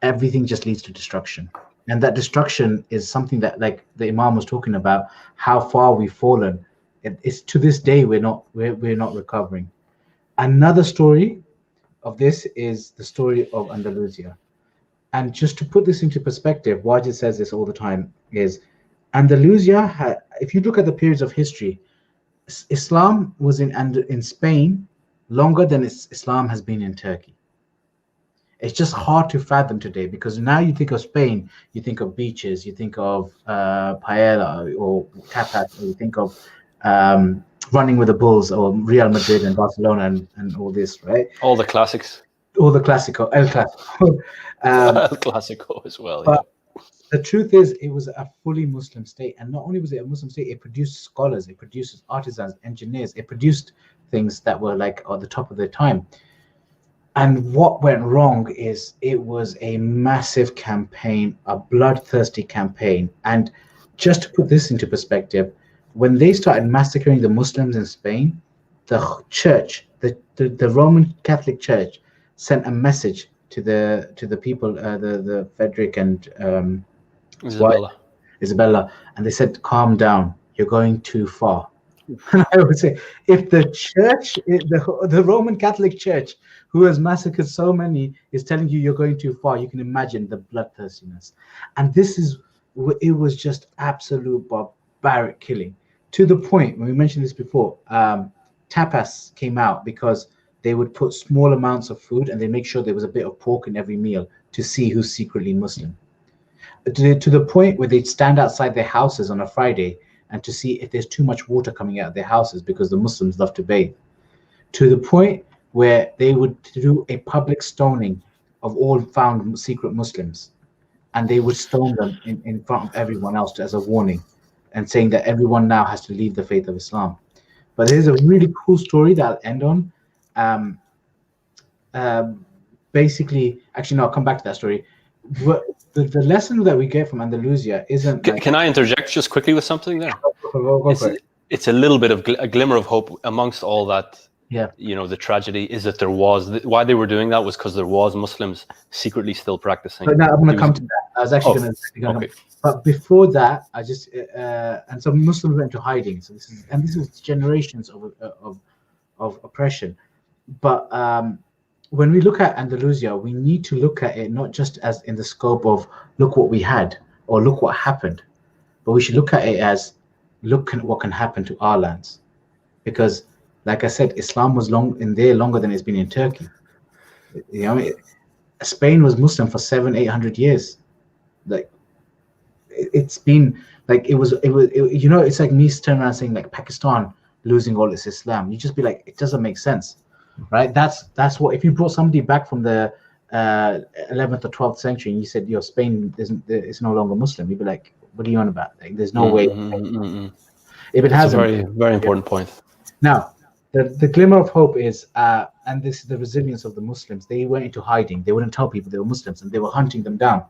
D: everything just leads to destruction. And that destruction is something that, like the Imam was talking about, how far we've fallen. It's to this day we're not recovering. Another story of this is the story of Andalusia. And just to put this into perspective, Wajid says this all the time, is Andalusia, if you look at the periods of history, Islam was in Spain longer than Islam has been in Turkey. It's just hard to fathom today, because now you think of Spain, you think of beaches, you think of paella or tapas, or you think of running with the Bulls, or Real Madrid and Barcelona, and all this, right?
C: All the classics.
D: All the Clásico, El Clásico.
C: El Clásico as well, yeah.
D: The truth is, it was a fully Muslim state, and not only was it a Muslim state, it produced scholars, it produced artisans, engineers, it produced things that were like at the top of their time. And what went wrong is it was a massive campaign, a bloodthirsty campaign. And just to put this into perspective, when they started massacring the Muslims in Spain, the church, the Roman Catholic Church, sent a message to the people, the Frederick and Isabella, and they said, "Calm down. You're going too far." And I would say, if the church, the Roman Catholic Church, who has massacred so many, is telling you you're going too far, you can imagine the bloodthirstiness. And it was just absolute barbaric killing, to the point, when we mentioned this before, tapas came out because they would put small amounts of food and they make sure there was a bit of pork in every meal to see who's secretly Muslim. To the point where they'd stand outside their houses on a Friday and to see if there's too much water coming out of their houses, because the Muslims love to bathe. To the point where they would do a public stoning of all found secret Muslims, and they would stone them in front of everyone else as a warning, and saying that everyone now has to leave the faith of Islam. But there's a really cool story that I'll end on. Basically, actually, no, I'll come back to that story. The lesson that we get from Andalusia isn't.
C: Can I interject just quickly with something there? It's a little bit of a glimmer of hope amongst all that.
D: Yeah.
C: The tragedy is that there was why they were doing that was because there was Muslims secretly still practicing.
D: But now I'm going to come to that. I was actually going to.
C: Okay.
D: But before that, I just and so Muslims went into hiding. So this is generations of oppression. But when we look at Andalusia, we need to look at it not just as in the scope of look what we had or look what happened, but we should look at it as look at what can happen to our lands, because, like I said, Islam was longer than it's been in Turkey. Spain was Muslim for 700-800 years. Like it's been like it was it's like me turning around saying like Pakistan losing all its Islam. You just be like, it doesn't make sense. Right, that's what, if you brought somebody back from the 11th or 12th century and you said your Spain is no longer Muslim, you'd be like, what are you on about? Like, there's no way. If it has
C: a very, very important point.
D: Now, the glimmer of hope is, and this is the resilience of the Muslims. They went into hiding. They wouldn't tell people they were Muslims, and they were hunting them down.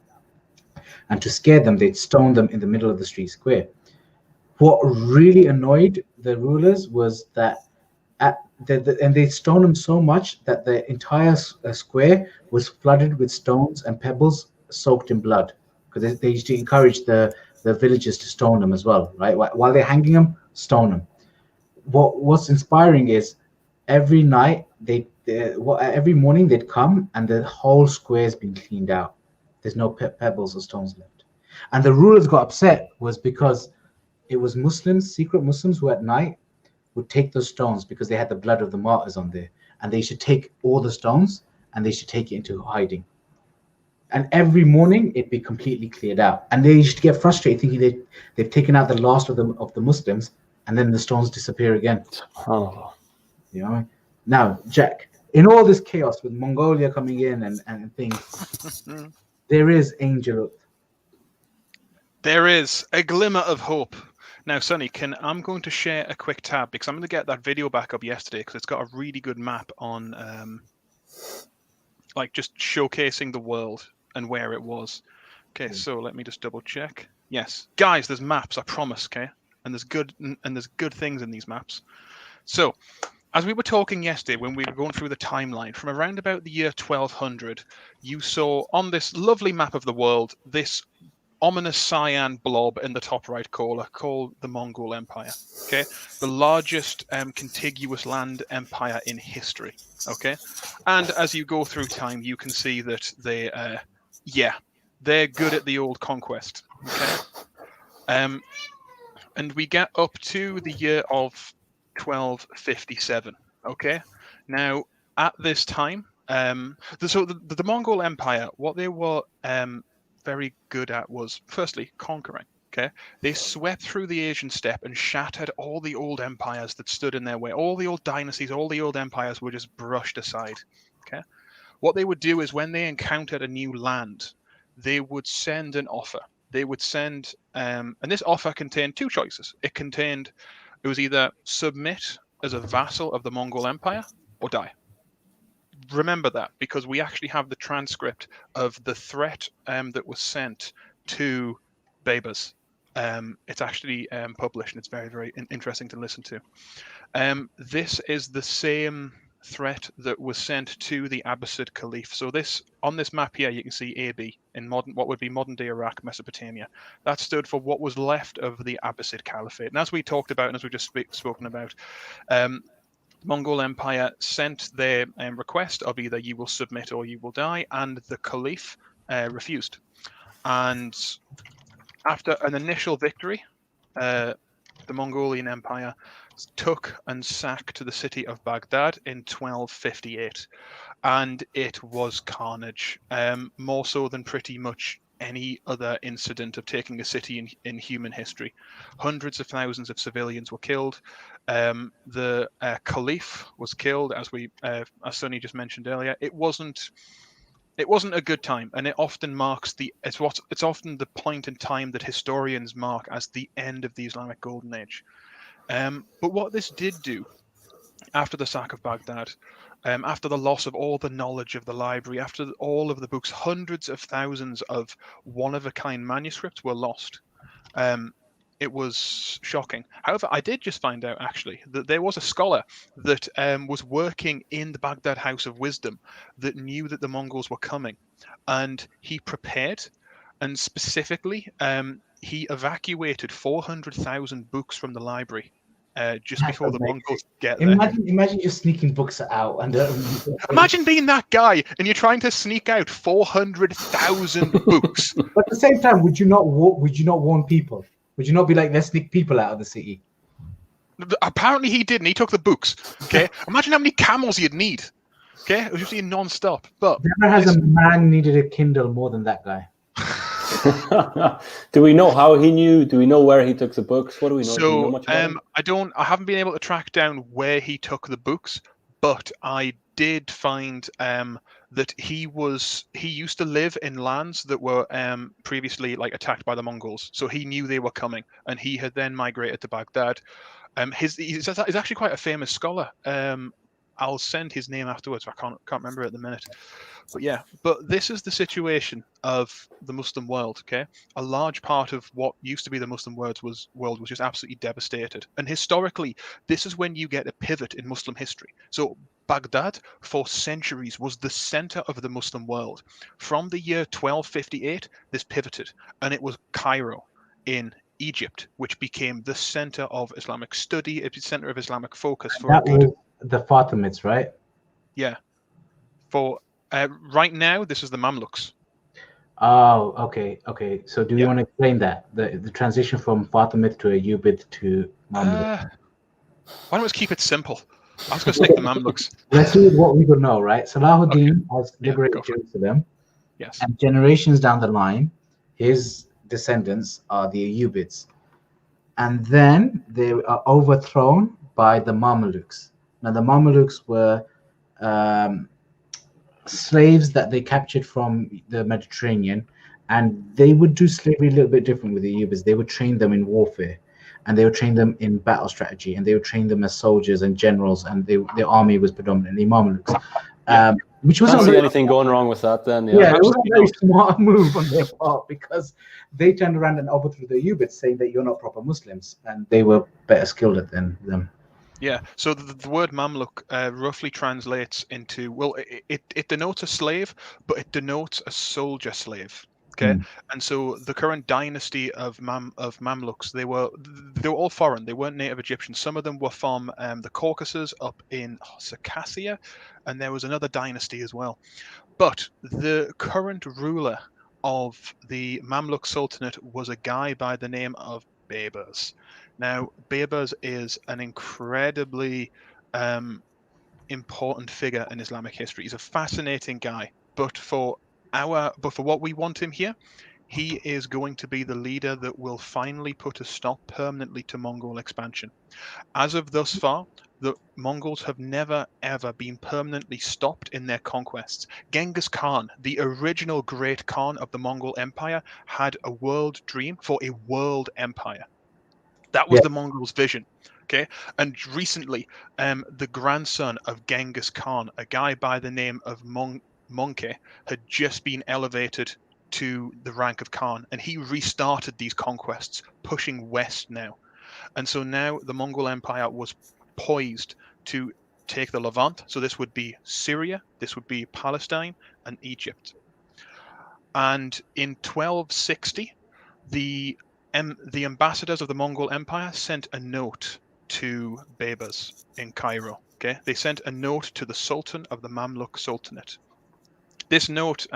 D: And to scare them, they'd stone them in the middle of the street square. What really annoyed the rulers was that and they stoned them so much that the entire square was flooded with stones and pebbles soaked in blood, because they used to encourage the villagers to stone them as well, right? While they're hanging them, stone them. What's inspiring is every night every morning they'd come and the whole square's been cleaned out. There's no pebbles or stones left. And the rulers got upset was because it was Muslims, secret Muslims, who at night would take those stones, because they had the blood of the martyrs on there, and they should take all the stones and they should take it into hiding. And every morning it'd be completely cleared out, and they used to get frustrated thinking they've taken out the last of the Muslims, and then the stones disappear again.
C: Oh.
D: Now, Jack, in all this chaos with Mongolia coming in and things, there is angel.
A: There is a glimmer of hope. Now, Sonny, I'm going to share a quick tab, because I'm going to get that video back up yesterday, because it's got a really good map on, like, just showcasing the world and where it was. Okay, so let me just double check. Yes, guys, there's maps, I promise. Okay, and there's good things in these maps. So, as we were talking yesterday, when we were going through the timeline, from around about the year 1200, you saw on this lovely map of the world this ominous cyan blob in the top right corner called the Mongol Empire. Okay, the largest contiguous land empire in history. Okay, and as you go through time, you can see that they're good at the old conquest. Okay, and we get up to the year of 1257. Okay, now at this time, The Mongol Empire, what they were very good at was, firstly, conquering. Okay, they swept through the Asian steppe and shattered all the old empires that stood in their way. All the old dynasties, all the old empires were just brushed aside. Okay, what they would do is when they encountered a new land, they would send an offer. They would send, and this offer contained two choices. It was either submit as a vassal of the Mongol Empire or die. Remember that, because we actually have the transcript of the threat that was sent to Baybars. It's actually published, and it's very, very interesting to listen to. This is the same threat that was sent to the Abbasid Caliph. So on this map here, you can see AB in what would be modern day Iraq, Mesopotamia. That stood for what was left of the Abbasid Caliphate. And as we talked about, and as we just spoken about, Mongol Empire sent their request of either you will submit or you will die, and the Caliph refused. And after an initial victory, the Mongolian Empire took and sacked the city of Baghdad in 1258, and it was carnage, more so than pretty much any other incident of taking a city in human history. Hundreds of thousands of civilians were killed. The Caliph was killed, as as Sonny just mentioned earlier. It wasn't a good time, and it often marks it's often the point in time that historians mark as the end of the Islamic Golden Age. But what this did do after the sack of Baghdad, after the loss of all the knowledge of the library, after all of the books, hundreds of thousands of one-of-a-kind manuscripts were lost. It was shocking. However, I did just find out, actually, that there was a scholar that was working in the Baghdad House of Wisdom that knew that the Mongols were coming, and he prepared, and specifically, he evacuated 400,000 books from the library just before the Mongols get there.
D: Imagine just sneaking books out and
A: imagine being that guy and you're trying to sneak out 400,000 books.
D: But at the same time, would you not warn people? Would you not be like, let's sneak people out of the city?
A: Apparently he did, and he took the books. Okay, imagine how many camels you'd need. Okay, it was just non-stop. But
D: never has a man needed a Kindle more than that guy.
C: Do we know how he knew? Do we know where he took the books? What do we know?
A: So
C: do we know much about him?
A: I haven't been able to track down where he took the books, but I did find that he used to live in lands that were previously attacked by the Mongols. So he knew they were coming, and he had then migrated to Baghdad. He's actually quite a famous scholar. I'll send his name afterwards. I can't remember at the minute. But yeah, but this is the situation of the Muslim world. Okay, a large part of what used to be the Muslim world was just absolutely devastated. And historically, this is when you get a pivot in Muslim history. So Baghdad, for centuries, was the center of the Muslim world. From the year 1258, this pivoted, and it was Cairo in Egypt, which became the center of Islamic study, the center of Islamic focus for
D: that was the Fatimids, right?
A: Yeah. For right now, this is the Mamluks.
D: Oh, okay. So do you want to explain that the transition from Fatimid to Ayyubid to Mamluk?
A: Why don't we keep it simple? I was going to stick the Mamluks.
D: Let's see what we could know, right? Salahuddin has liberated Jerusalem.
A: Yes.
D: And generations down the line, his descendants are the Ayyubids. And then they are overthrown by the Mamelukes. Now, the Mamelukes were slaves that they captured from the Mediterranean, and they would do slavery a little bit different with the Ayyubids. They would train them in warfare, and they would train them in battle strategy, and they would train them as soldiers and generals, and their army was predominantly Mamelukes. Which wasn't
C: really anything going wrong with that then.
D: Yeah, it was a very smart move on their part, because they turned around and overthrew the Ayyubids, saying that you're not proper Muslims, and they were better skilled at than them.
A: Yeah, so the word Mamluk roughly translates into, well, it denotes a slave, but it denotes a soldier slave. Okay, and so the current dynasty of Mamluks, they were all foreign. They weren't native Egyptians. Some of them were from the Caucasus up in Circassia, and there was another dynasty as well. But the current ruler of the Mamluk Sultanate was a guy by the name of Baybars. Now, Baybars is an incredibly important figure in Islamic history. He's a fascinating guy, but for what we want him here, he is going to be the leader that will finally put a stop permanently to Mongol expansion. As of thus far, the Mongols have never ever been permanently stopped in their conquests. Genghis Khan, the original great Khan of the Mongol Empire, had a world dream for a world empire. That was the Mongols' vision. Okay, and recently, the grandson of Genghis Khan, a guy by the name of Monke, had just been elevated to the rank of Khan, and he restarted these conquests, pushing west now. And so now the Mongol Empire was poised to take the Levant. So this would be Syria, this would be Palestine, and Egypt. And in 1260, the ambassadors of the Mongol Empire sent a note to Baybars in Cairo. Okay, they sent a note to the Sultan of the Mamluk Sultanate. This note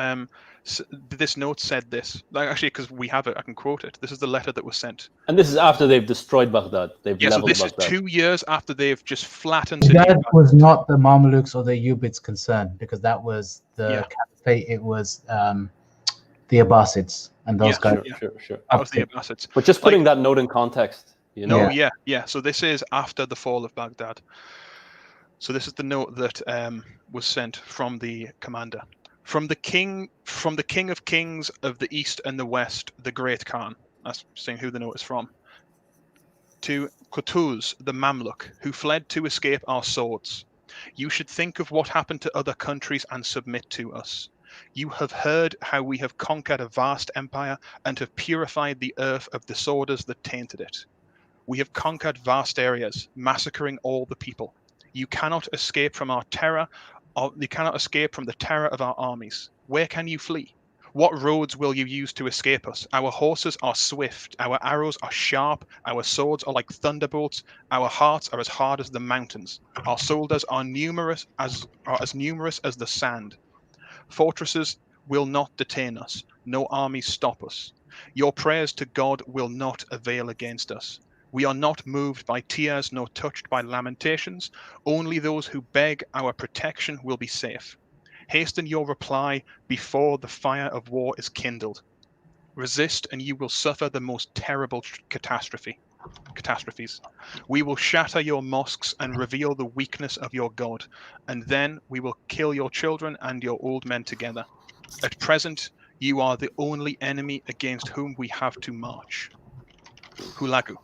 A: said this. Actually, because we have it, I can quote it. This is the letter that was sent.
C: And this is after they've destroyed Baghdad. They've leveled
A: so this
C: Baghdad.
A: is 2 years after they've just flattened.
D: That was not the Mamluks or the Ayyubids' concern, because that was the caliphate. It was the Abbasids and those guys.
C: Sure.
A: That was the Abbasids.
C: But just putting that note in context, you know.
A: No, yeah. So this is after the fall of Baghdad. So this is the note that was sent from the commander. From the king of kings of the east and the west, the great Khan. That's saying who the note is from. To Qutuz, the Mamluk, who fled to escape our swords. You should think of what happened to other countries and submit to us. You have heard how we have conquered a vast empire and have purified the earth of disorders that tainted it. We have conquered vast areas, massacring all the people. You cannot escape from our terror. You cannot escape from the terror of our armies. Where can you flee? What roads will you use to escape us? Our horses are swift, our arrows are sharp, our swords are like thunderbolts, our hearts are as hard as the mountains. Our soldiers are as numerous as the sand. Fortresses will not detain us, no armies stop us. Your prayers to God will not avail against us. We are not moved by tears nor touched by lamentations. Only those who beg our protection will be safe. Hasten your reply before the fire of war is kindled. Resist and you will suffer the most terrible catastrophes. We will shatter your mosques and reveal the weakness of your God, and then we will kill your children and your old men together. At present, you are the only enemy against whom we have to march. Hulagu,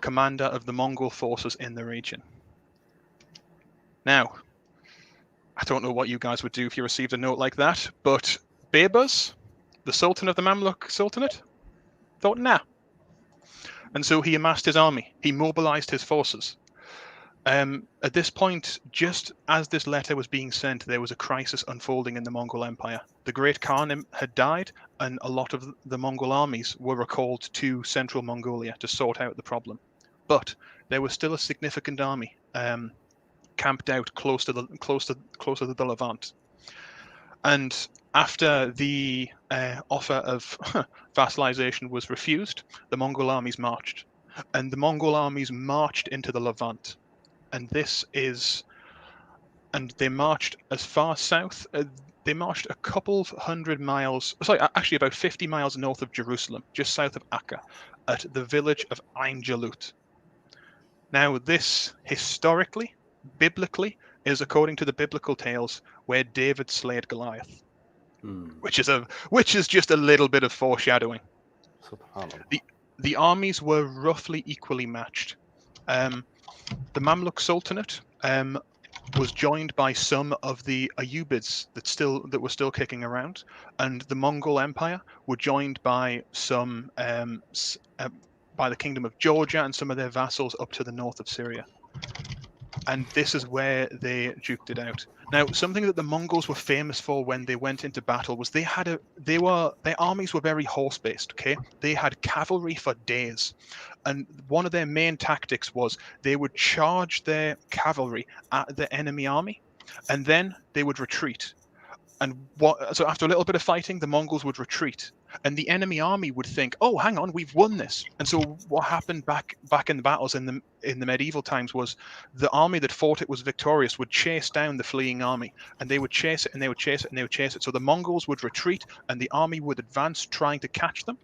A: commander of the Mongol forces in the region. Now, I don't know what you guys would do if you received a note like that, but Baybars, the Sultan of the Mamluk Sultanate, thought, nah. And so he amassed his army. He mobilized his forces. At this point, just as this letter was being sent, there was a crisis unfolding in the Mongol Empire. The great Khan had died, and a lot of the Mongol armies were recalled to central Mongolia to sort out the problem. But there was still a significant army camped out close to the Levant. And after the offer of vassalization was refused, the Mongol armies marched. And the Mongol armies marched into the Levant. And they marched as far south. They marched a couple of hundred miles, actually about 50 miles north of Jerusalem, just south of Akka, at the village of Ein Jalut. Now, this historically, biblically, is according to the biblical tales where David slayed Goliath, which is just a little bit of foreshadowing. The armies were roughly equally matched. The Mamluk Sultanate was joined by some of the Ayyubids that were still kicking around, and the Mongol Empire were joined by some by the Kingdom of Georgia and some of their vassals up to the north of Syria. And this is where they duked it out. Now, something that the Mongols were famous for when they went into battle was their armies were very horse-based. Okay, they had cavalry for days, and one of their main tactics was they would charge their cavalry at the enemy army, and then they would retreat. So after a little bit of fighting, the Mongols would retreat, and the enemy army would think, "Oh, hang on, we've won this." And so what happened back in the battles in the medieval times was the army that fought it was victorious would chase down the fleeing army, and they would chase it, and they would chase it, and they would chase it. So the Mongols would retreat, and the army would advance, trying to catch them.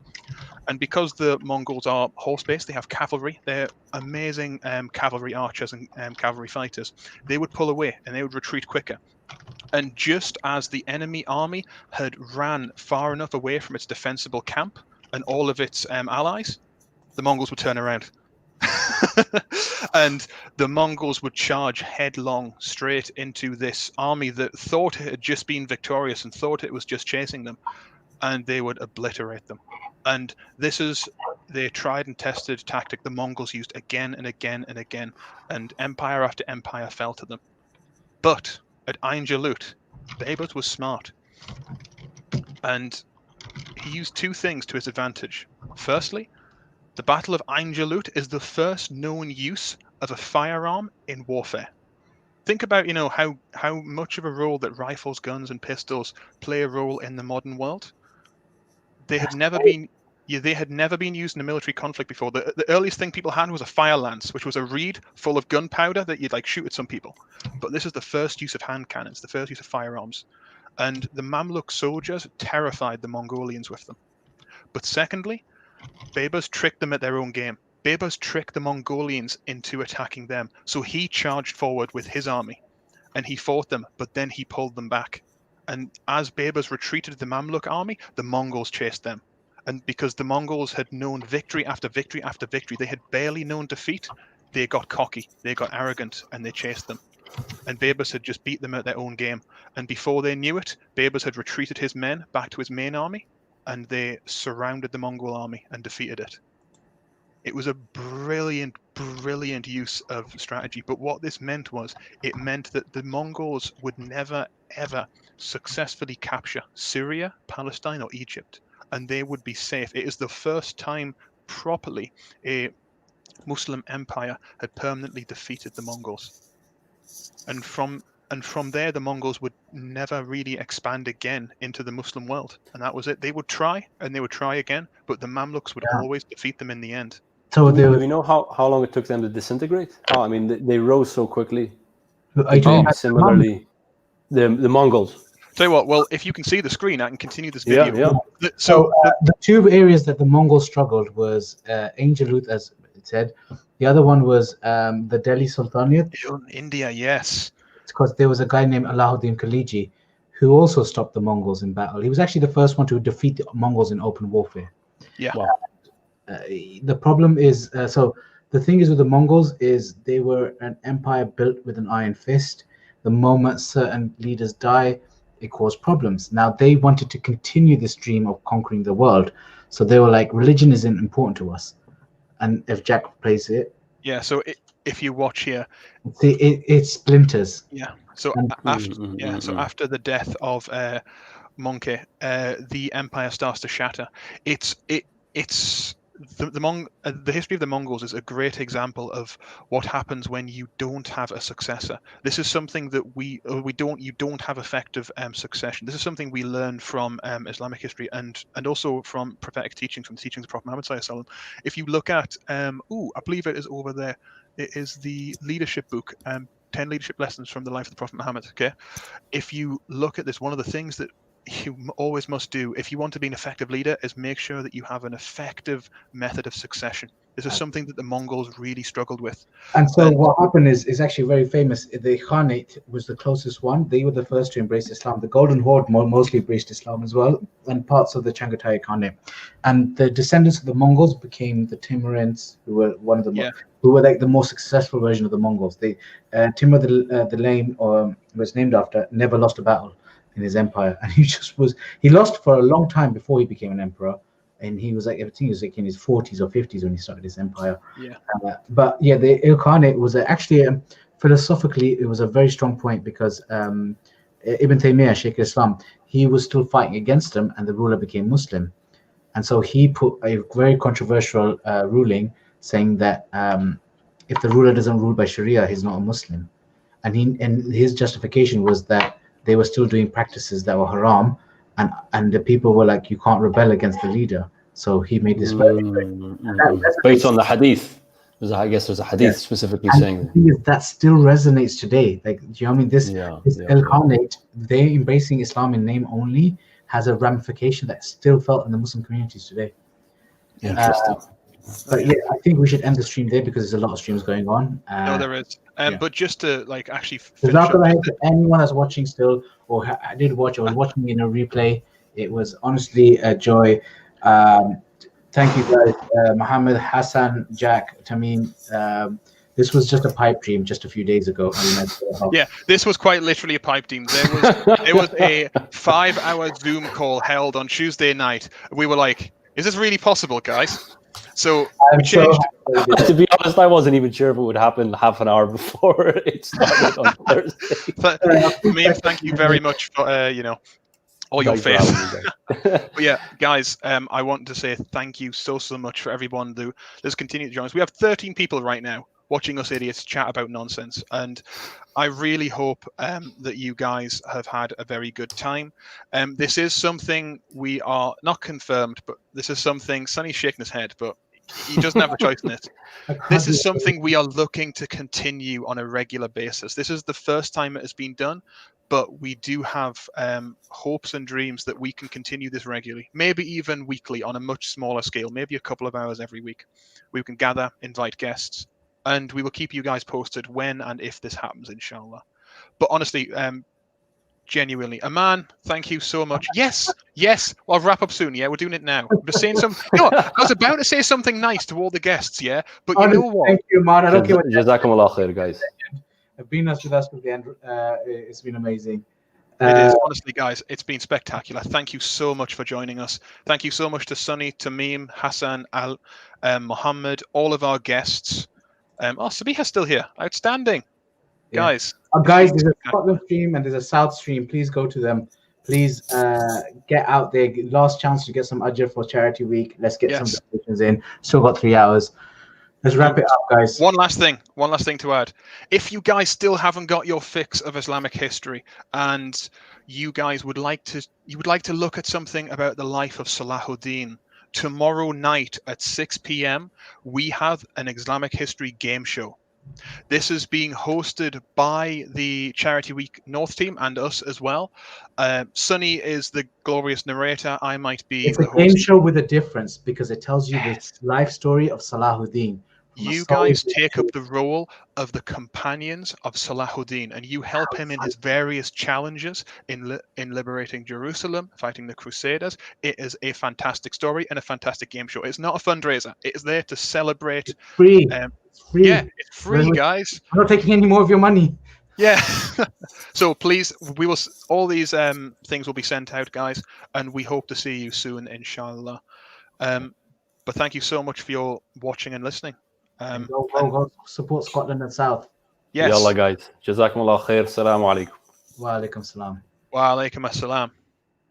A: And because the Mongols are horse-based, they have cavalry. They're amazing cavalry archers and cavalry fighters. They would pull away, and they would retreat quicker. And just as the enemy army had ran far enough away from its defensible camp and all of its allies, the Mongols would turn around. And the Mongols would charge headlong straight into this army that thought it had just been victorious and thought it was just chasing them, and they would obliterate them. And this is the tried and tested tactic the Mongols used again and again and again, and empire after empire fell to them. But at Ain Jalut, Baybars was smart, and he used two things to his advantage. Firstly, the Battle of Ain Jalut is the first known use of a firearm in warfare. Think about, how much of a role that rifles, guns, and pistols play a role in the modern world. They had never been used in a military conflict before. The earliest thing people had was a fire lance, which was a reed full of gunpowder that you'd shoot at some people. But this is the first use of hand cannons, the first use of firearms. And the Mamluk soldiers terrified the Mongolians with them. But secondly, Baybars tricked them at their own game. Baybars tricked the Mongolians into attacking them. So he charged forward with his army, and he fought them, but then he pulled them back. And as Baybars retreated the Mamluk army, the Mongols chased them. And because the Mongols had known victory after victory after victory, they had barely known defeat, they got cocky, they got arrogant, and they chased them. And Baybars had just beat them at their own game. And before they knew it, Baybars had retreated his men back to his main army, and they surrounded the Mongol army and defeated it. It was a brilliant, brilliant use of strategy. But what this meant was, it meant that the Mongols would never, ever successfully capture Syria, Palestine, or Egypt, and they would be safe. It is the first time properly a Muslim empire had permanently defeated the Mongols. And from there, the Mongols would never really expand again into the Muslim world. And that was it. They would try, and they would try again, but the Mamluks would always defeat them in the end.
C: So do we know how long it took them to disintegrate? I mean, they rose so quickly. Similarly, the Mongols.
A: Tell you what, well, if you can see the screen, I can continue this video.
C: Yeah.
D: So the two areas that the Mongols struggled was Ain Jalut, as it said. The other one was the Delhi Sultanate.
A: India, yes.
D: It's because there was a guy named Alauddin Khaliji who also stopped the Mongols in battle. He was actually the first one to defeat the Mongols in open warfare.
A: Yeah.
C: Wow.
D: The problem is, so the thing is with the Mongols is they were an empire built with an iron fist. The moment certain leaders die, it caused problems. Now they wanted to continue this dream of conquering the world. So they were like, religion isn't important to us. And if Jack plays it.
A: Yeah, so if you watch here.
D: It splinters.
A: Yeah, so after the death of Monkey, the empire starts to shatter. The history of the Mongols is a great example of what happens when you don't have a successor. This is something that you don't have effective succession. This is something we learn from Islamic history and also from prophetic teachings, from the teachings of Prophet Muhammad sallallahu alaihi wasallam. If you look at, I believe it is over there. It is the leadership book, 10 leadership lessons from the life of the Prophet Muhammad. Okay, if you look at this, one of the things that you always must do if you want to be an effective leader is make sure that you have an effective method of succession. This is something that the Mongols really struggled with.
D: And so what happened is actually very famous. The Khanate was the closest one. They were the first to embrace Islam. The Golden Horde mostly embraced Islam as well, and parts of the Chagatai Khanate. And the descendants of the Mongols became the Timurids, who were one of the who were like the most successful version of the Mongols. Timur the Lame, was named after, never lost a battle in his empire, and he lost for a long time before he became an emperor, and he was like, I think he was like in his 40s or 50s when he started his empire. But yeah, the Ilkhanate was actually philosophically it was a very strong point, because Ibn Taymiyyah, Sheikh Islam, he was still fighting against them, and the ruler became Muslim, and so he put a very controversial ruling saying that if the ruler doesn't rule by Sharia, he's not a Muslim, and his justification was that they were still doing practices that were haram, and the people were like, you can't rebel against the leader. So he made this
C: based on the hadith. I guess there's a hadith specifically
D: and
C: saying
D: the thing is, that still resonates today. Like, do you know what I mean? This El Khanate, they embracing Islam in name only, has a ramification that's still felt in the Muslim communities today.
C: Interesting.
D: But yeah, I think we should end the stream there because there's a lot of streams going on.
A: No, there is. But just to like actually finish
D: Jazakallah
A: up,
D: to anyone that's watching still, or did watch, or watching in a replay, it was honestly a joy. Thank you guys, Mohammed, Hassan, Jack, Tamim. This was just a pipe dream just a few days ago.
A: Yeah, this was quite literally a pipe dream. There was a 5-hour Zoom call held on Tuesday night. We were like, is this really possible, guys? So we changed.
C: To be honest, I wasn't even sure if it would happen half an hour before it started on Thursday.
A: Tamim, thank you very much for all your faith. But yeah, guys, I want to say thank you so much for everyone who has continued to join us. We have 13 people right now watching us idiots chat about nonsense, and I really hope that you guys have had a very good time. This is something we are not confirmed, but this is something Sonny's shaking his head, but he doesn't have a choice in it. This is something we are looking to continue on a regular basis. This is the first time it has been done, but we do have hopes and dreams that we can continue this regularly, maybe even weekly on a much smaller scale, maybe a couple of hours every week. We can gather, invite guests, and we will keep you guys posted when and if this happens, inshallah. But honestly, genuinely, Aman, thank you so much. Yes, I'll wrap up soon. Yeah, we're doing it now. I'm just saying some. I was about to say something nice to all the guests. Yeah, but you know what?
D: Thank you, Aman. I don't care what
C: Jazakumullah khair, guys.
D: Being with us with the end, it's been amazing.
A: It is, honestly, guys, it's been spectacular. Thank you so much for joining us. Thank you so much to Sunny, Tamim, Hassan, Al, Mohammed, all of our guests. Sabiha's still here. Outstanding. Guys.
D: Guys, there's a Scotland stream and there's a South stream. Please go to them. Please get out there. Last chance to get some ajr for Charity Week. Let's get some donations in. Still got 3 hours. Let's wrap it up, guys.
A: One last thing to add. If you guys still haven't got your fix of Islamic history and you guys would like to look at something about the life of Salahuddin, tomorrow night at 6 p.m. we have an Islamic history game show. This is being hosted by the Charity Week North team and us as well. Sunny is the glorious narrator. I might be
D: the host. Game show with a difference because it tells you the life story of Salahuddin.
A: You guys take up the role of the companions of Salahuddin, and you help him in his various challenges in liberating Jerusalem, fighting the Crusaders. It is a fantastic story and a fantastic game show. It's not a fundraiser. It is there to celebrate.
D: It's free.
A: It's free. Yeah, it's free, guys.
D: I'm not taking any more of your money.
A: Yeah. So please, we will. All these things will be sent out, guys, and we hope to see you soon, inshallah. But thank you so much for your watching and listening.
D: Go support Scotland and South.
A: Yes.
C: Yalla guys. Jazakumullah khair. Assalamu alaikum.
D: Wa alaikum salam.
A: Wa alaikum assalam.